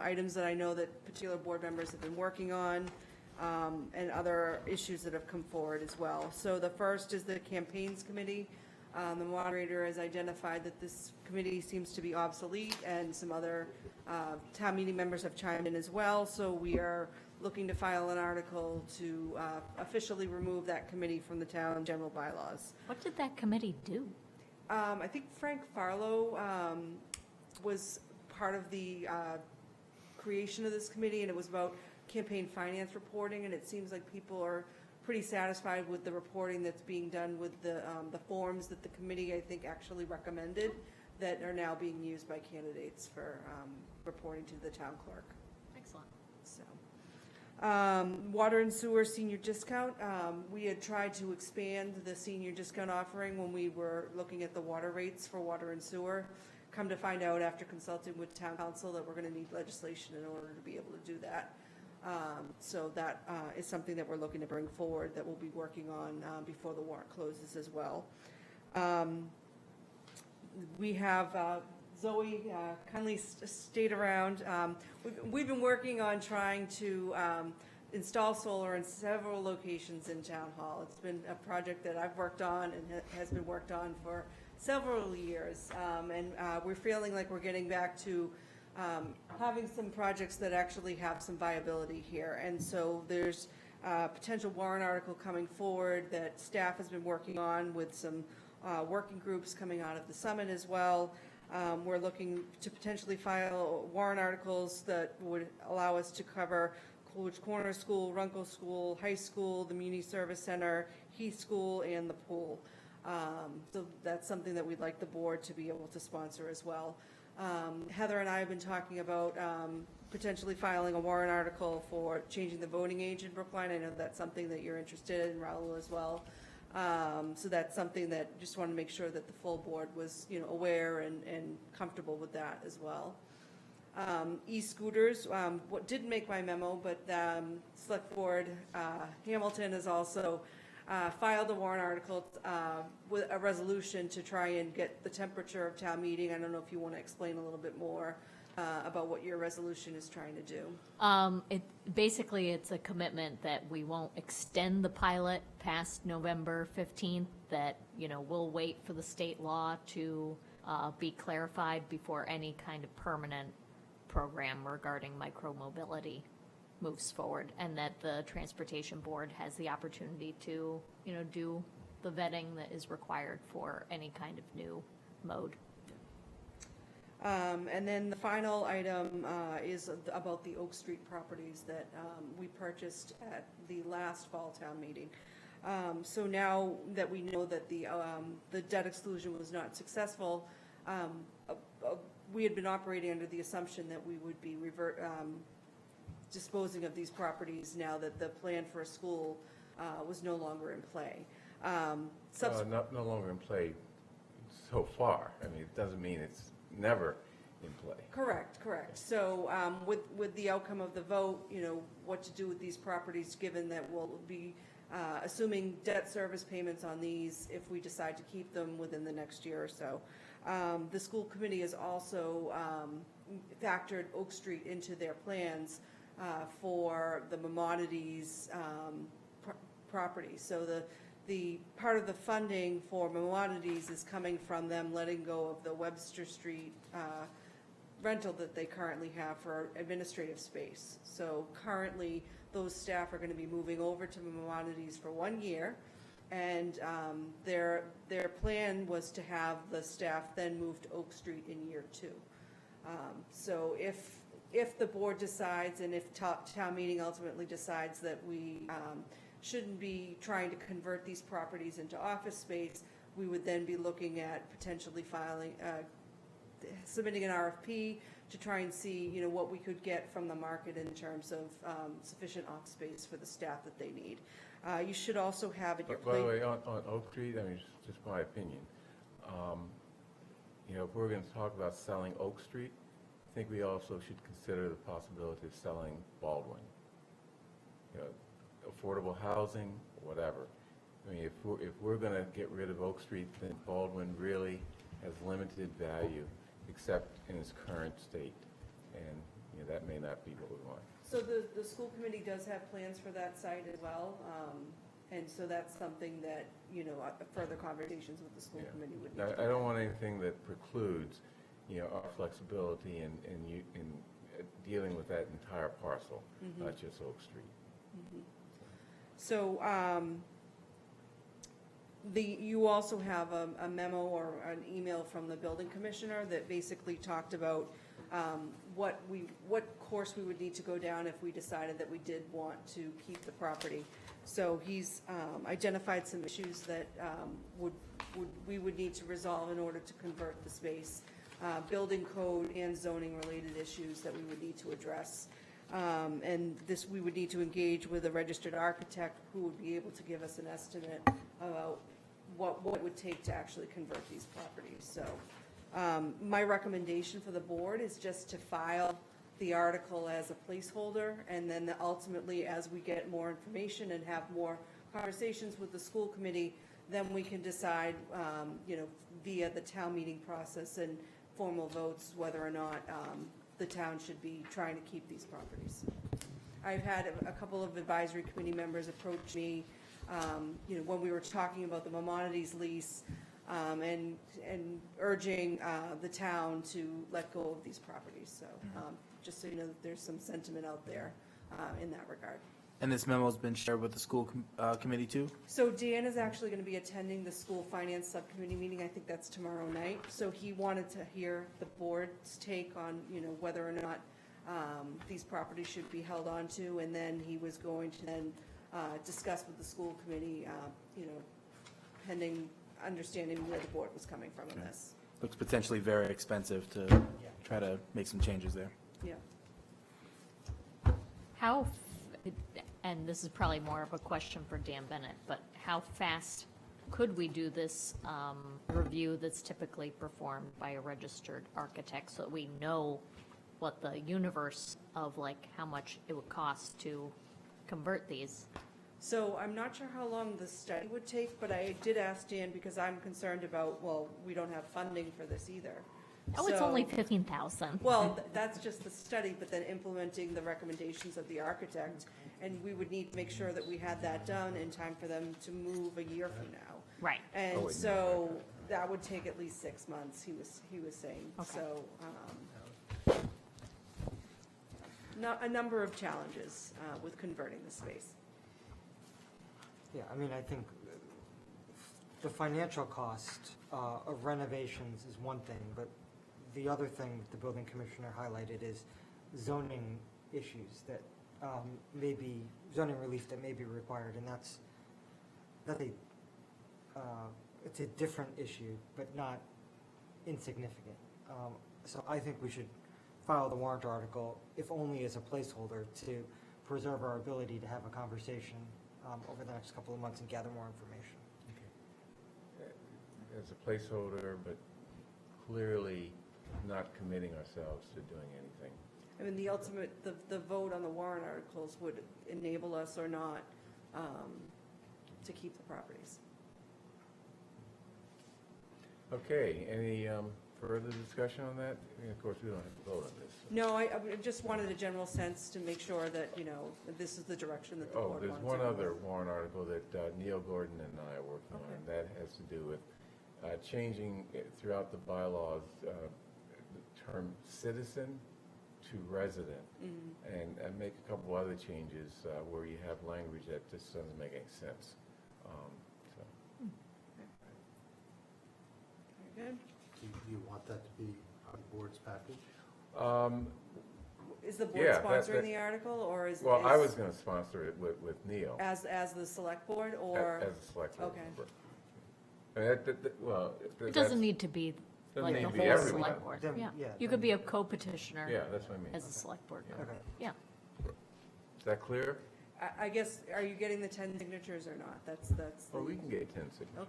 items that I know that particular board members have been working on, and other issues that have come forward as well. So the first is the campaigns committee. The moderator has identified that this committee seems to be obsolete, and some other town meeting members have chimed in as well. So we are looking to file an article to officially remove that committee from the town general bylaws. What did that committee do? I think Frank Farlow was part of the creation of this committee, and it was about campaign finance reporting, and it seems like people are pretty satisfied with the reporting that's being done with the forms that the committee, I think, actually recommended that are now being used by candidates for reporting to the town clerk. Excellent. So, water and sewer senior discount. We had tried to expand the senior discount offering when we were looking at the water rates for water and sewer. Come to find out after consulting with town council that we're going to need legislation in order to be able to do that. So that is something that we're looking to bring forward that we'll be working on before the warrant closes as well. We have Zoe kindly stayed around. We've been working on trying to install solar in several locations in Town Hall. It's been a project that I've worked on and has been worked on for several years. And we're feeling like we're getting back to having some projects that actually have some viability here. And so there's a potential warrant article coming forward that staff has been working on with some working groups coming out of the summit as well. We're looking to potentially file warrant articles that would allow us to cover Coolidge Corner School, Runkle School, High School, the Muni Service Center, Heath School, and the pool. So that's something that we'd like the board to be able to sponsor as well. Heather and I have been talking about potentially filing a warrant article for changing the voting age in Brookline. I know that's something that you're interested in, Raul, as well. So that's something that just want to make sure that the full board was, aware and comfortable with that as well. E-scooters, what didn't make my memo, but Select Board Hamilton has also filed a warrant article with a resolution to try and get the temperature of town meeting. I don't know if you want to explain a little bit more about what your resolution is trying to do. Basically, it's a commitment that we won't extend the pilot past November 15th, that, we'll wait for the state law to be clarified before any kind of permanent program regarding micromobility moves forward, and that the Transportation Board has the opportunity to, do the vetting that is required for any kind of new mode. And then the final item is about the Oak Street properties that we purchased at the last fall town meeting. So now that we know that the debt exclusion was not successful, we had been operating under the assumption that we would be disposing of these properties now that the plan for a school was no longer in play. No longer in play so far. I mean, it doesn't mean it's never in play. Correct. So with the outcome of the vote, what to do with these properties, given that we'll be assuming debt service payments on these if we decide to keep them within the next year or so. The school committee has also factored Oak Street into their plans for the Maimonides property. So the part of the funding for Maimonides is coming from them letting go of the Webster Street rental that they currently have for administrative space. So currently, those staff are going to be moving over to Maimonides for 1 year, and their plan was to have the staff then move to Oak Street in year 2. So if the board decides, and if town meeting ultimately decides that we shouldn't be trying to convert these properties into office space, we would then be looking at potentially submitting an RFP to try and see, what we could get from the market in terms of sufficient office space for the staff that they need. You should also have at your By the way, on Oak Street, I mean, just my opinion, if we're going to talk about selling Oak Street, I think we also should consider the possibility of selling Baldwin. Affordable housing, whatever. I mean, if we're going to get rid of Oak Street, then Baldwin really has limited value except in its current state. And, you know, that may not be what we want. So the school committee does have plans for that site as well, and so that's something that, you know, further conversations with the school Yeah. committee would I need to I don't want anything that precludes, you know, our flexibility in dealing with that entire parcel, not just Oak Street. So, you also have a memo or an email from the building commissioner that basically talked about what course we would need to go down if we decided that we did want to keep the property. So he's identified some issues that we would need to resolve in order to convert the space, building code and zoning related issues that we would need to address. And this, we would need to engage with a registered architect who would be able to give us an estimate about what it would take to actually convert these properties. So my recommendation for the board is just to file the article as a placeholder, and then ultimately, as we get more information and have more conversations with the school committee, then we can decide, you know, via the town meeting process and formal votes, whether or not the town should be trying to keep these properties. I've had a couple of advisory committee members approach me, you know, when we were talking about the Maimonides lease, and urging the town to let go of these properties. So just so you know, that there's some sentiment out there in that regard. And this memo has been shared with the school committee too? So Dan is actually going to be attending the school finance subcommittee meeting. I think that's tomorrow night. So he wanted to hear the board's take on, you know, whether or not these properties should be held on to, and then he was going to then discuss with the school committee, you know, pending understanding where the board was coming from on this. Looks potentially very expensive to try to make some changes there. Yeah. How, and this is probably more of a question for Dan Bennett, but how fast could we do this review that's typically performed by a registered architect, so that we know what the universe of, like, how much it would cost to convert these? So I'm not sure how long the study would take, but I did ask Dan because I'm concerned about, well, we don't have funding for this either. Oh, it's So- only 15,000. Well, that's just the study, but then implementing the recommendations of the architect, and we would need to make sure that we had that done in time for them to move a year from now. Right. And so that would take at least 6 months, he was saying. Okay. So, a number of challenges with converting the space. Yeah, I mean, I think the financial cost of renovations is one thing, but the other thing the building commissioner highlighted is zoning issues that may be, zoning relief that may be required, and that's it's a different issue, but not insignificant. So I think we should file the warrant article, if only as a placeholder, to preserve our ability to have a conversation over the next couple of months and gather more information. As a placeholder, but clearly not committing ourselves to doing anything. I mean, the ultimate, the vote on the warrant articles would enable us or not to keep the properties. Okay, any further discussion on that? I mean, of course, we don't have to vote on this. No, I just wanted a general sense to make sure that, you know, that this is the direction that the board Oh, wants there's to one go. other warrant article that Neil Gordon and I are working on. That has to do with changing throughout the bylaws the term citizen to resident, and make a couple other changes where you have language that just doesn't make any sense. Very good. Do you want that to be on the board's package? Is the board Yeah, sponsoring the article, or is? Well, I is- was going to sponsor it with Neil. As the select board, or? As a select board Okay. member. I mean, well, It doesn't need to be Doesn't like need the to be whole everyone. select board. Then- Yeah, yeah, you could be a co-petitioner. Yeah, that's what I mean. As a select board member. Okay. Yeah. Is that clear? I guess, are you getting the 10 signatures or not? That's. Well, we can get 10 signatures.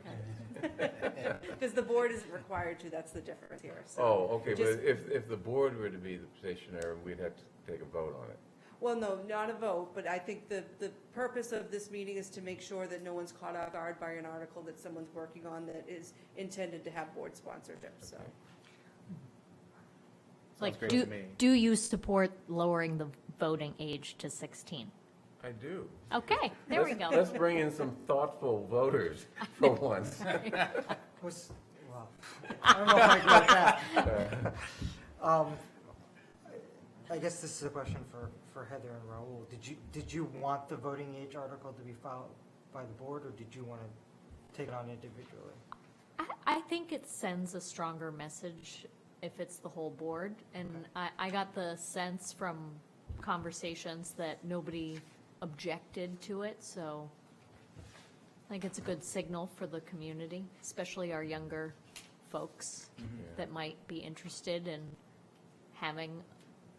Okay. Because the board isn't required to, that's the difference here. So Oh, okay, just- but if the board were to be the petitioner, we'd have to take a vote on it. Well, no, not a vote, but I think the purpose of this meeting is to make sure that no one's caught off guard by an article that someone's working on that is intended to have board sponsorship, so. Like, great do, to me. do you support lowering the voting age to 16? I do. Okay, there we go. Let's bring in some thoughtful voters for once. Well, I don't know if I agree with that. I guess this is a question for Heather and Raul. Did you want the voting age article to be filed by the board, or did you want to take it on individually? I think it sends a stronger message if it's the whole board. And I got the sense from conversations that nobody objected to it, so I think it's a good signal for the community, especially our younger folks that might be interested in having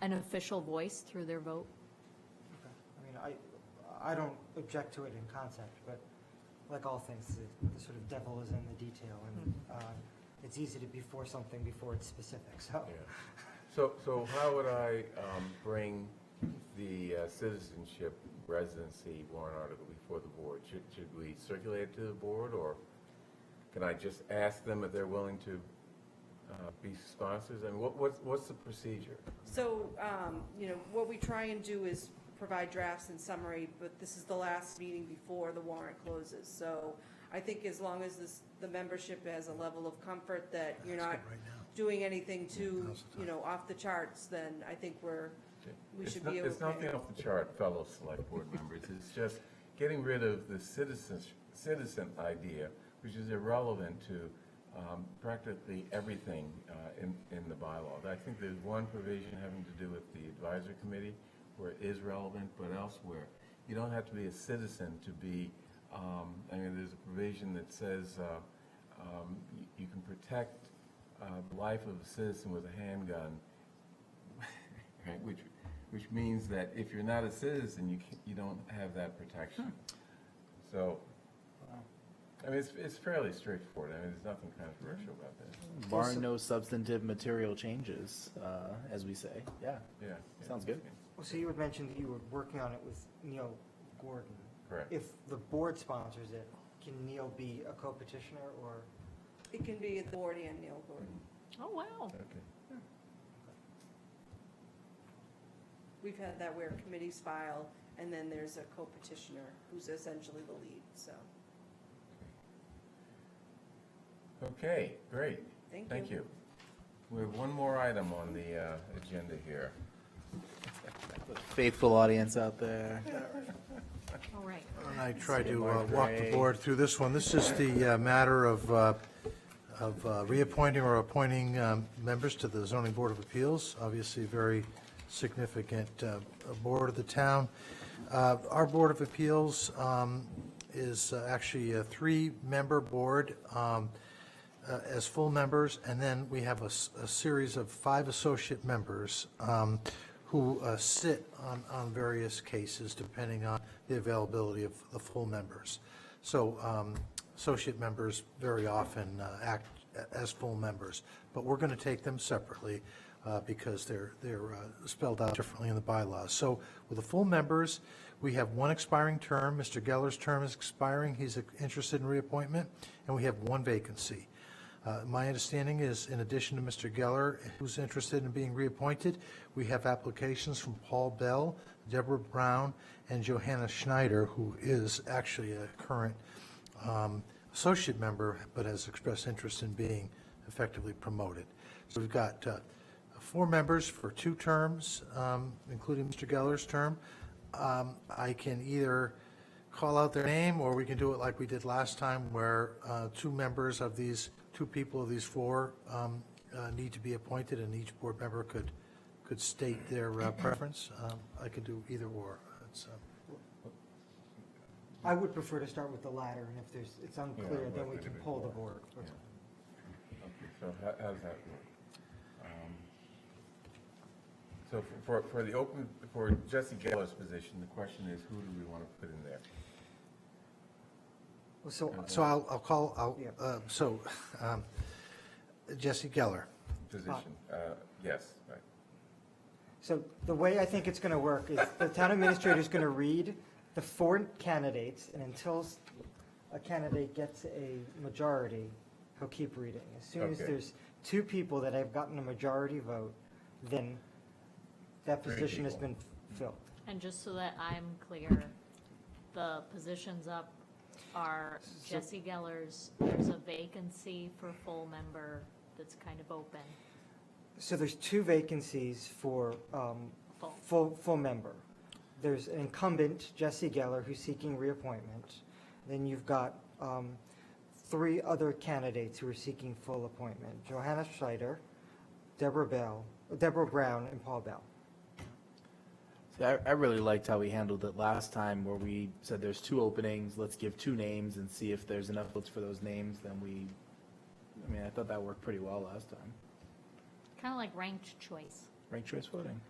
an official voice through their vote. I mean, I don't object to it in concept, but like all things, the sort of devil is in the detail, and it's easy to be for something before it's specific, so. Yeah. So how would I bring the citizenship residency warrant article before the board? Should we circulate it to the board, or can I just ask them if they're willing to be sponsors? I mean, what's the procedure? So, what we try and do is provide drafts and summary, but this is the last meeting before the warrant closes. So I think as long as the membership has a level of comfort that you're not doing anything too, off the charts, then I think we should be okay. It's nothing off the chart, fellow select board members. It's just getting rid of the citizen idea, which is irrelevant to practically everything in the bylaw. I think there's one provision having to do with the advisory committee where it is relevant, but elsewhere, you don't have to be a citizen to be, I mean, there's a provision that says you can protect the life of a citizen with a handgun, right? Which means that if you're not a citizen, you don't have that protection. So, I mean, it's fairly straightforward. I mean, there's nothing controversial about that. Barring no substantive material changes, as we say. Yeah. Sounds good. Well, so you had mentioned that you were working on it with Neil Gordon. Correct. If the board sponsors it, can Neil be a co-petitioner, or? It can be at the board and Neil Gordon. Oh, wow. Okay. We've had that where committees file, and then there's a co-petitioner who's essentially the lead, so. Okay, great. Thank you. We have one more item on the agenda here. Faithful audience out there. All right. And I tried to walk the board through this one. This is the matter of reappointing or appointing members to the Zoning Board of Appeals, obviously a very significant board of the town. Our Board of Appeals is actually a 3-member board as full members, and then we have a series of 5 associate members who sit on various cases depending on the availability of the full members. So associate members very often act as full members, but we're going to take them separately because they're spelled out differently in the bylaws. So with the full members, we have one expiring term. Mr. Geller's term is expiring. He's interested in reappointment, and we have one vacancy. My understanding is, in addition to Mr. Geller, who's interested in being reappointed, we have applications from Paul Bell, Deborah Brown, and Johanna Schneider, who is actually a current associate member, but has expressed interest in being effectively promoted. So we've got 4 members for 2 terms, including Mr. Geller's term. I can either call out their name, or we can do it like we did last time, where 2 members of these 2 people of these 4 need to be appointed, and each board member could state their preference. I could do either or. I would prefer to start with the latter, and if it's unclear, then we can pull the board. Okay, so how does that work? So for Jesse Geller's position, the question is, who do we want to put in there? So I'll call, Jesse Geller. Position, yes, right. So the way I think it's going to work is the town administrator is going to read the 4 candidates, and until a candidate gets a majority, he'll keep reading. As soon as there's 2 people that have gotten a majority vote, then that position has been filled. And just so that I'm clear, the positions up are Jesse Geller's, there's a vacancy for full member that's kind of open. So there's 2 vacancies for full member. There's an incumbent, Jesse Geller, who's seeking reappointment. Then you've got 3 other candidates who are seeking full appointment: Johanna Schneider, Deborah Brown, and Paul Bell. See, I really liked how we handled it last time, where we said there's 2 openings, let's give 2 names and see if there's enough votes for those names. Then I thought that worked pretty well last time. Kind of like ranked choice. Ranked choice voting.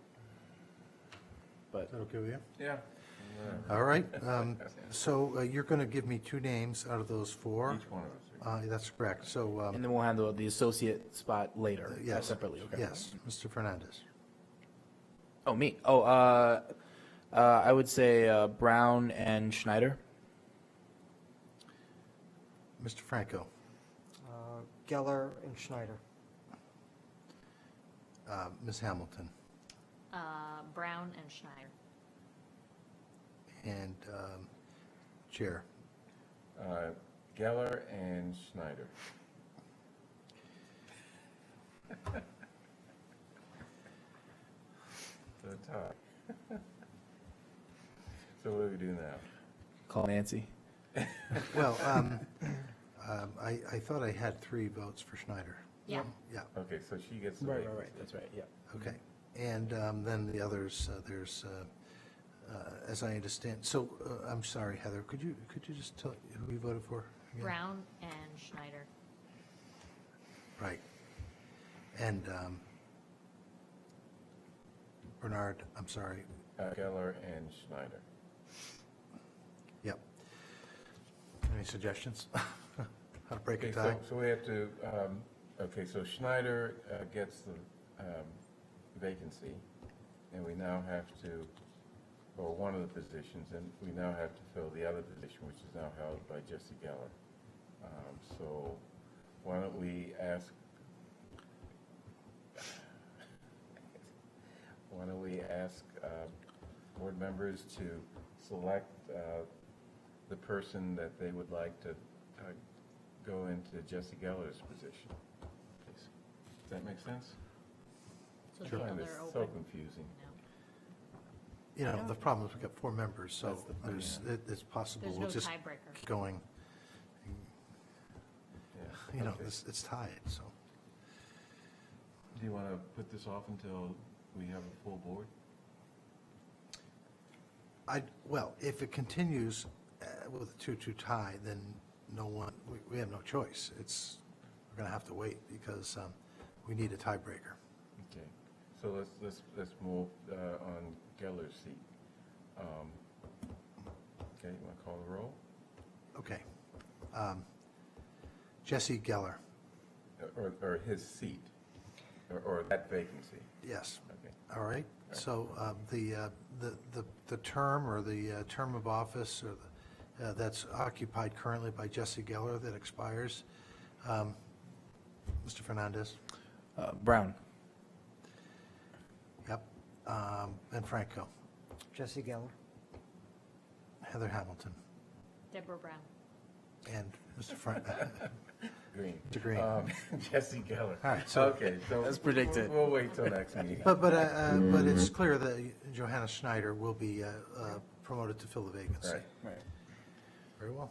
But Is that okay with you? Yeah. All right, so you're going to give me 2 names out of those 4? Each one of us. That's correct, so. and then we'll handle the associate spot later, Yes. separately. Okay. Yes, Mr. Fernandez. Oh, me. Oh, I would say Brown and Schneider. Mr. Franco. Geller and Schneider. Ms. Hamilton. Brown and Schneider. And Chair. Geller and Schneider. So tie. So what do we do now? Call Nancy. Well, I thought I had 3 votes for Schneider. Yeah. Yeah, Okay, so she gets the Right, vacancy. right, that's right, yeah. okay. And then the others, there's, as I understand, so, I'm sorry, Heather, could you just tell who you voted for? again? Brown and Schneider. Right. And Bernard, I'm sorry. Geller and Schneider. Yep. Any suggestions? How to break a Okay, tie? so we have to, okay, so Schneider gets the vacancy, and we now have to, or one of the positions, and we now have to fill the other position, which is now held by Jesse Geller. So why don't we ask, board members to select the person that they would like to go into Jesse Geller's position, please. Does that make sense? So I the find other this open. so confusing. You know, the problem is we've got 4 members, so That's the problem, it's possible There's we'll no just tiebreaker. keep going. Yeah, You know, okay. it's tied, so. Do you want to put this off until we have a full board? Well, if it continues with a 2-2 tie, then we have no choice. We're going to have to wait because we need a tiebreaker. Okay, so let's move on Geller's seat. Okay, you want to call the roll? Okay. Jesse Geller, Or his seat, or that vacancy? yes. Okay. All right, so the term or the term of office or that's occupied currently by Jesse Geller that expires, Mr. Fernandez? Brown. Yep. And Franco? Jesse Geller. Heather Hamilton? Deborah Brown. And Mr. Green. Mr. Green. Jesse Geller. All right, so- Okay, so. As predicted. We'll wait till next meeting. But it's clear that Johanna Schneider will be promoted to fill the vacancy. Right. Right. Very well.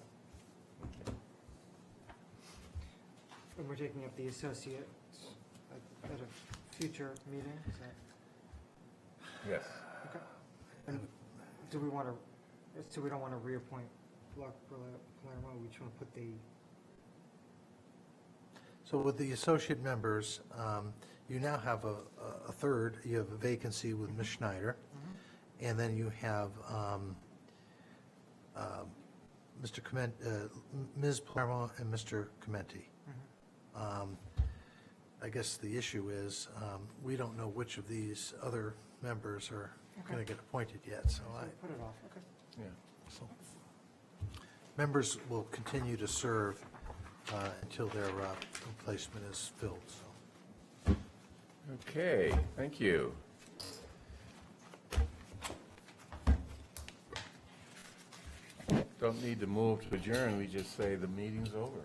And we're taking up the associate at a future meeting, is that? Yes. Okay. And do we want to, so we don't want to reappoint Palermo, we just want to put the, So with the associate members, you now have a third, you have a vacancy with Ms. Schneider, and then you have Mr. Ms. Palermo and Mr. Commenti. I guess the issue is, we don't know which of these other members are going to get appointed yet, so put it off, okay. Yeah. so members will continue to serve until their replacement is filled, so. Okay, thank you. Don't need to move to adjourn, we just say the meeting's over.